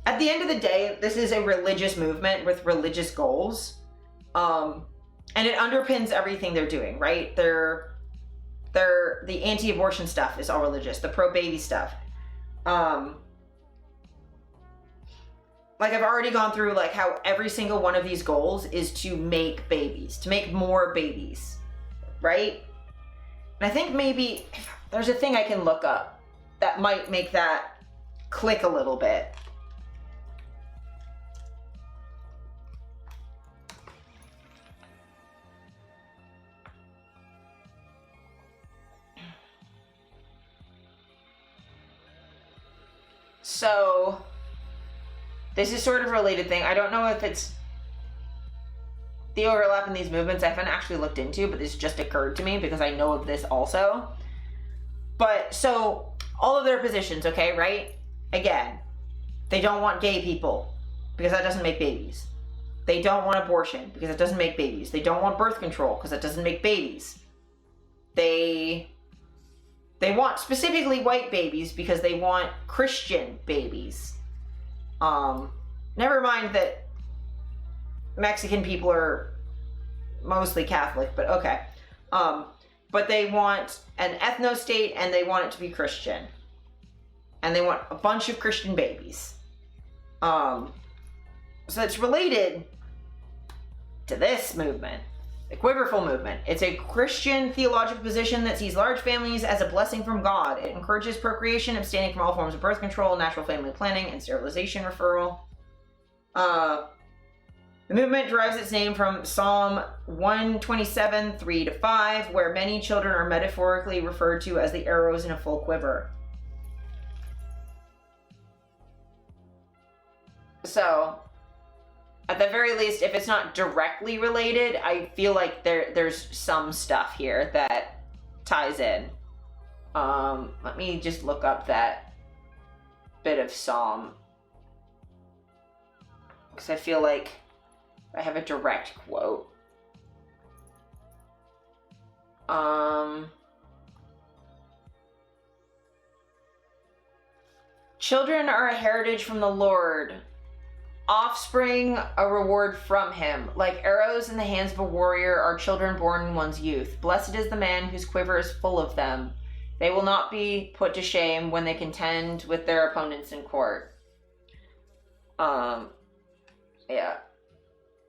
at the end of the day, this is a religious movement with religious goals, and it underpins everything they're doing, right? The anti-abortion stuff is all religious, the pro-baby stuff. Like, I've already gone through, like, how every single one of these goals is to make babies, to make more babies, right? And I think maybe there's a thing I can look up that might make that click a little bit. So, this is sort of a related thing. I don't know if it's the overlap in these movements. I haven't actually looked into, but this just occurred to me because I know of this also. But, so, all of their positions, okay, right? Again, they don't want gay people because that doesn't make babies. They don't want abortion because it doesn't make babies. They don't want birth control because it doesn't make babies. They want specifically white babies because they want Christian babies. Never mind that Mexican people are mostly Catholic, but okay. But they want an ethno-state, and they want it to be Christian. And they want a bunch of Christian babies. So it's related to this movement, the Quiverful movement. It's a Christian theological position that sees large families as a blessing from God. It encourages procreation, abstaining from all forms of birth control, natural family planning, and sterilization referral. The movement derives its name from Psalm 127, 3-5, where many children are metaphorically referred to as the arrows in a full quiver. So, at the very least, if it's not directly related, I feel like there's some stuff here that ties in. Let me just look up that bit of Psalm, because I feel like I have a direct quote. Children are a heritage from the Lord, offspring a reward from him. Like arrows in the hands of a warrior are children born in one's youth. Blessed is the man whose quiver is full of them. They will not be put to shame when they contend with their opponents in court. Yeah.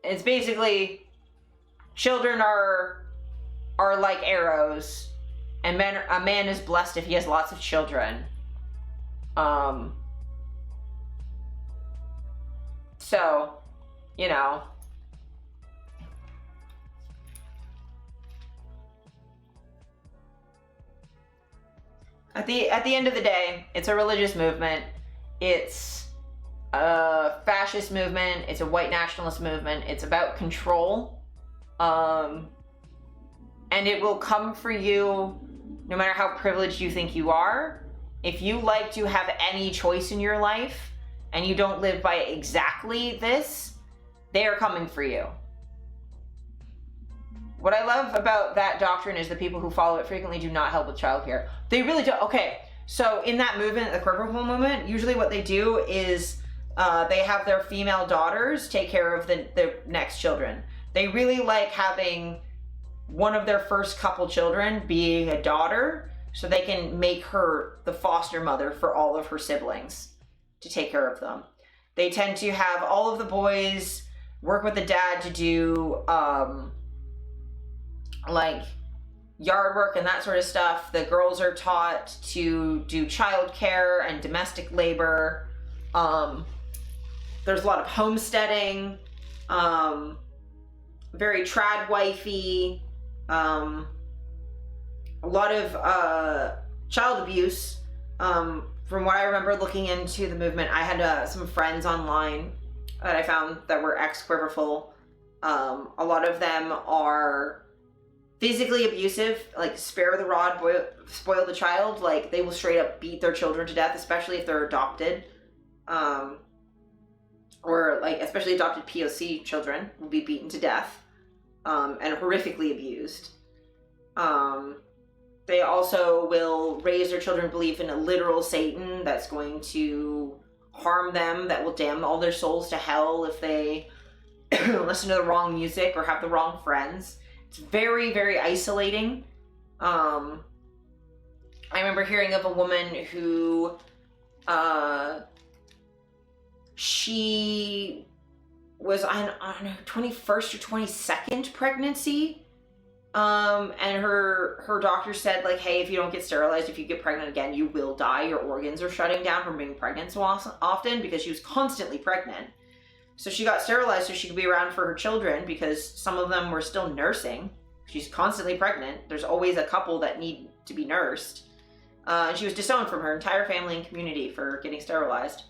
It's basically, children are like arrows, and a man is blessed if he has lots of children. So, you know, at the end of the day, it's a religious movement. It's a fascist movement. It's a white nationalist movement. It's about control. And it will come for you no matter how privileged you think you are. If you like to have any choice in your life and you don't live by exactly this, they are coming for you. What I love about that doctrine is the people who follow it frequently do not help with childcare. They really do. Okay, so in that movement, the Quiverful movement, usually what they do is they have their female daughters take care of the next children. They really like having one of their first couple children being a daughter, so they can make her the foster mother for all of her siblings to take care of them. They tend to have all of the boys work with the dad to do like yard work and that sort of stuff. The girls are taught to do childcare and domestic labor. There's a lot of homesteading, very trad wifey, a lot of child abuse. From what I remember looking into the movement, I had some friends online that I found that were ex-Quiverful. A lot of them are physically abusive, like spare the rod, spoil the child. Like they will straight up beat their children to death, especially if they're adopted. Or like especially adopted POC children will be beaten to death and horrifically abused. They also will raise their children to believe in a literal Satan that's going to harm them, that will damn all their souls to hell if they listen to the wrong music or have the wrong friends. It's very, very isolating. I remember hearing of a woman who she was on her 21st or 22nd pregnancy. And her doctor said, like, hey, if you don't get sterilized, if you get pregnant again, you will die. Your organs are shutting down from being pregnant so often, because she was constantly pregnant. So she got sterilized so she could be around for her children, because some of them were still nursing. She's constantly pregnant. There's always a couple that need to be nursed. And she was disowned from her entire family and community for getting sterilized.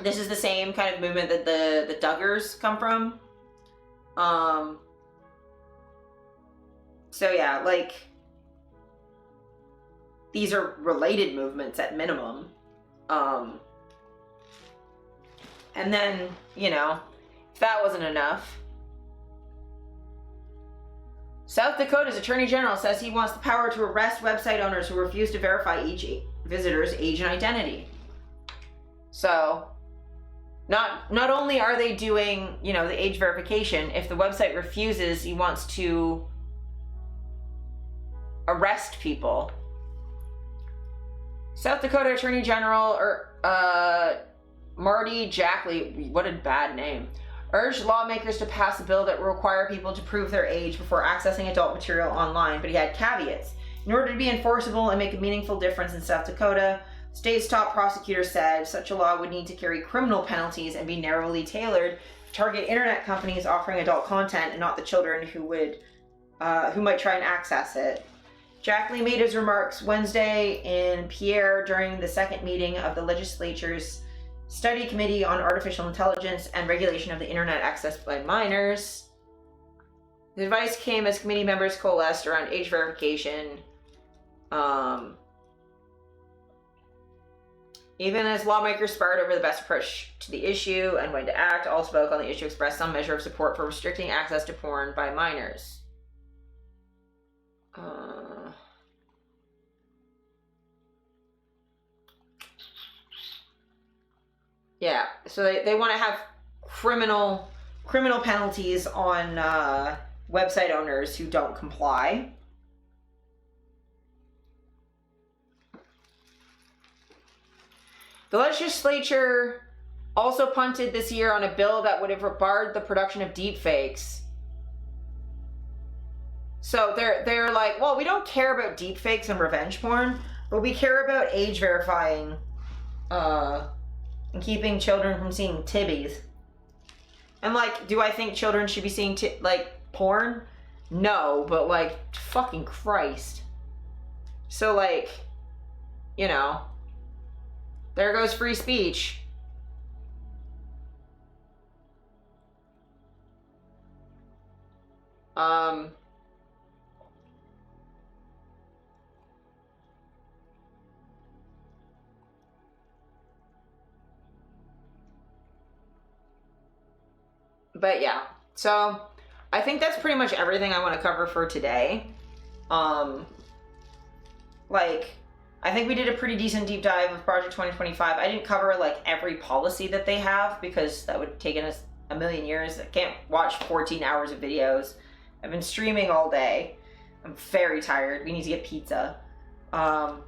This is the same kind of movement that the Duggars come from. So yeah, like, these are related movements at minimum. And then, you know, if that wasn't enough, South Dakota's Attorney General says he wants the power to arrest website owners who refuse to verify each visitor's age and identity. So, Not only are they doing, you know, the age verification, if the website refuses, he wants to arrest people. South Dakota Attorney General Marty Jackley, what a bad name, urged lawmakers to pass a bill that will require people to prove their age before accessing adult material online, but he had caveats. In order to be enforceable and make a meaningful difference in South Dakota, the state's top prosecutor said such a law would need to carry criminal penalties and be narrowly tailored to target internet companies offering adult content and not the children who might try and access it. Jackley made his remarks Wednesday in Pierre during the second meeting of the legislature's Study Committee on Artificial Intelligence and Regulation of the Internet Accessed by Minors. The advice came as committee members coalesced around age verification. Even as lawmakers sparred over the best approach to the issue and when to act, all spoke on the issue, expressed some measure of support for restricting access to porn by minors. Yeah, so they want to have criminal penalties on website owners who don't comply. The legislature also punted this year on a bill that would have barred the production of deepfakes. So they're like, well, we don't care about deepfakes and revenge porn, but we care about age verifying and keeping children from seeing tibbies. And like, do I think children should be seeing porn? No, but like, fucking Christ. So like, you know, there goes free speech. But yeah, so I think that's pretty much everything I want to cover for today. Like, I think we did a pretty decent deep dive of Project 2025. I didn't cover like every policy that they have because that would have taken us a million years. I can't watch 14 hours of videos. I've been streaming all day. I'm very tired. We need to get pizza. But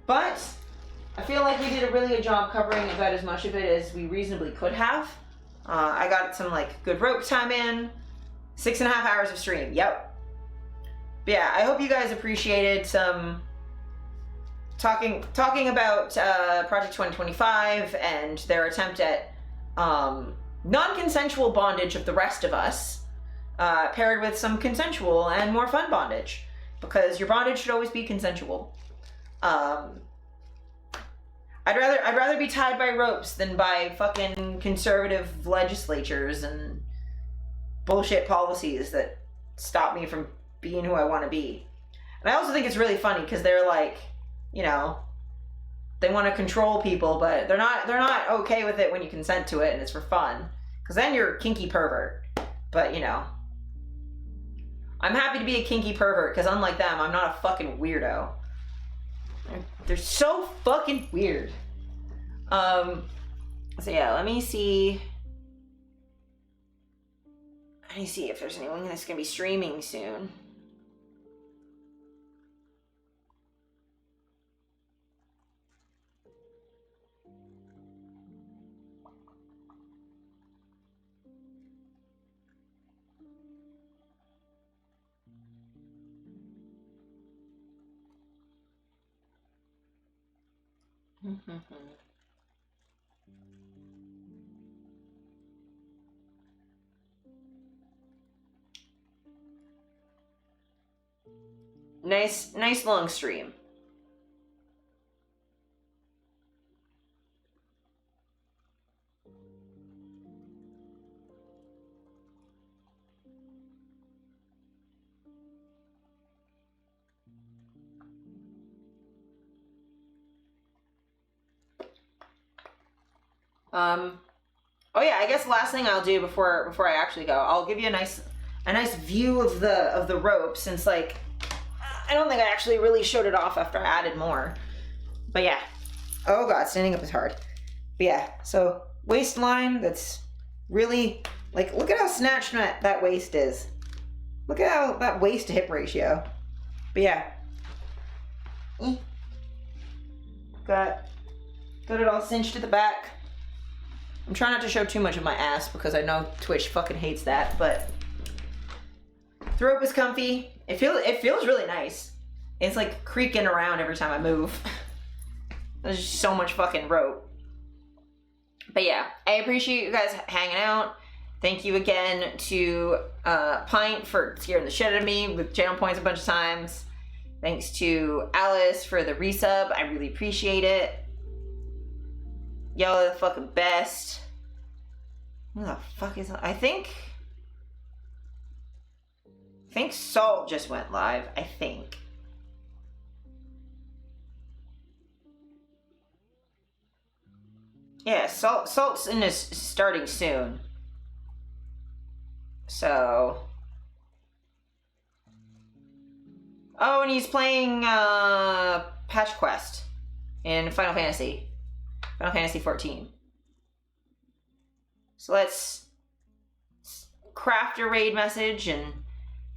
I feel like we did a really good job covering about as much of it as we reasonably could have. I got some like good rope time in. 6.5 hours of stream. Yep. But yeah, I hope you guys appreciated some talking about Project 2025 and their attempt at non-consensual bondage of the rest of us, paired with some consensual and more fun bondage, because your bondage should always be consensual. I'd rather be tied by ropes than by fucking conservative legislatures and bullshit policies that stop me from being who I want to be. And I also think it's really funny because they're like, you know, they want to control people, but they're not okay with it when you consent to it and it's for fun, because then you're a kinky pervert. But you know, I'm happy to be a kinky pervert because unlike them, I'm not a fucking weirdo. They're so fucking weird. So yeah, let me see if there's anyone that's gonna be streaming soon. Nice long stream. Oh yeah, I guess the last thing I'll do before I actually go, I'll give you a nice view of the rope, since like I don't think I actually really showed it off after I added more. But yeah. Oh god, standing up is hard. But yeah, so waistline that's really, like, look at how snatched that waist is. Look at how that waist to hip ratio. But yeah. Got it all cinched at the back. I'm trying not to show too much of my ass because I know Twitch fucking hates that, but the rope is comfy. It feels really nice. It's like creaking around every time I move. There's just so much fucking rope. But yeah, I appreciate you guys hanging out. Thank you again to Pint for scaring the shit out of me with channel points a bunch of times. Thanks to Alice for the resub. I really appreciate it. Y'all are the fucking best. Who the fuck is that? I think Salt just went live. I think. Yeah, Salt's in this starting soon. So. Oh, and he's playing Patch Quest in Final Fantasy 14. So let's craft a raid message and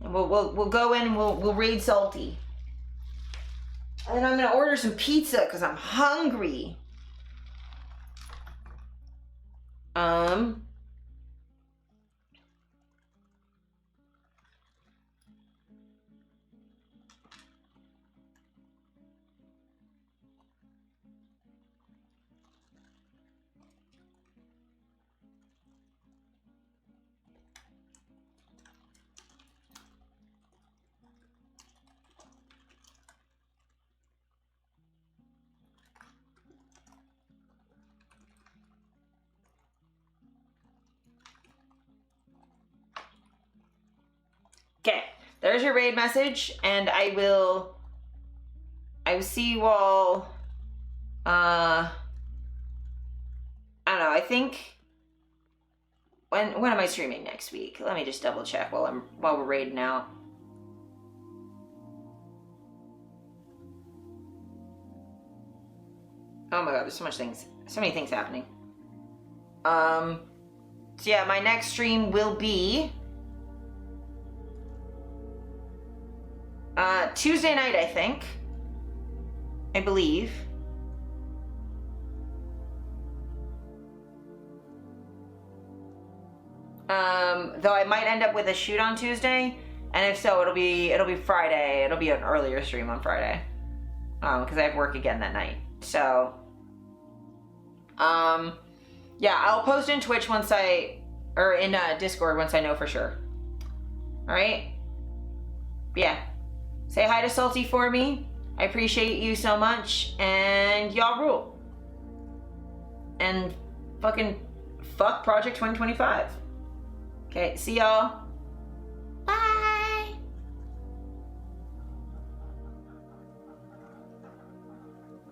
we'll go in and we'll raid Salty. And then I'm gonna order some pizza because I'm hungry. Okay, there's your raid message, and I will see you all, I don't know, I think, when am I streaming next week? Let me just double check while we're raiding out. Oh my god, there's so many things happening. So yeah, my next stream will be Tuesday night, I think. I believe. Though I might end up with a shoot on Tuesday, and if so, it'll be Friday. It'll be an earlier stream on Friday. Because I have work again that night. So, yeah, I'll post in Twitch or in Discord once I know for sure. All right. Yeah. Say hi to Salty for me. I appreciate you so much, and y'all rule. And fucking fuck Project 2025. Okay, see y'all.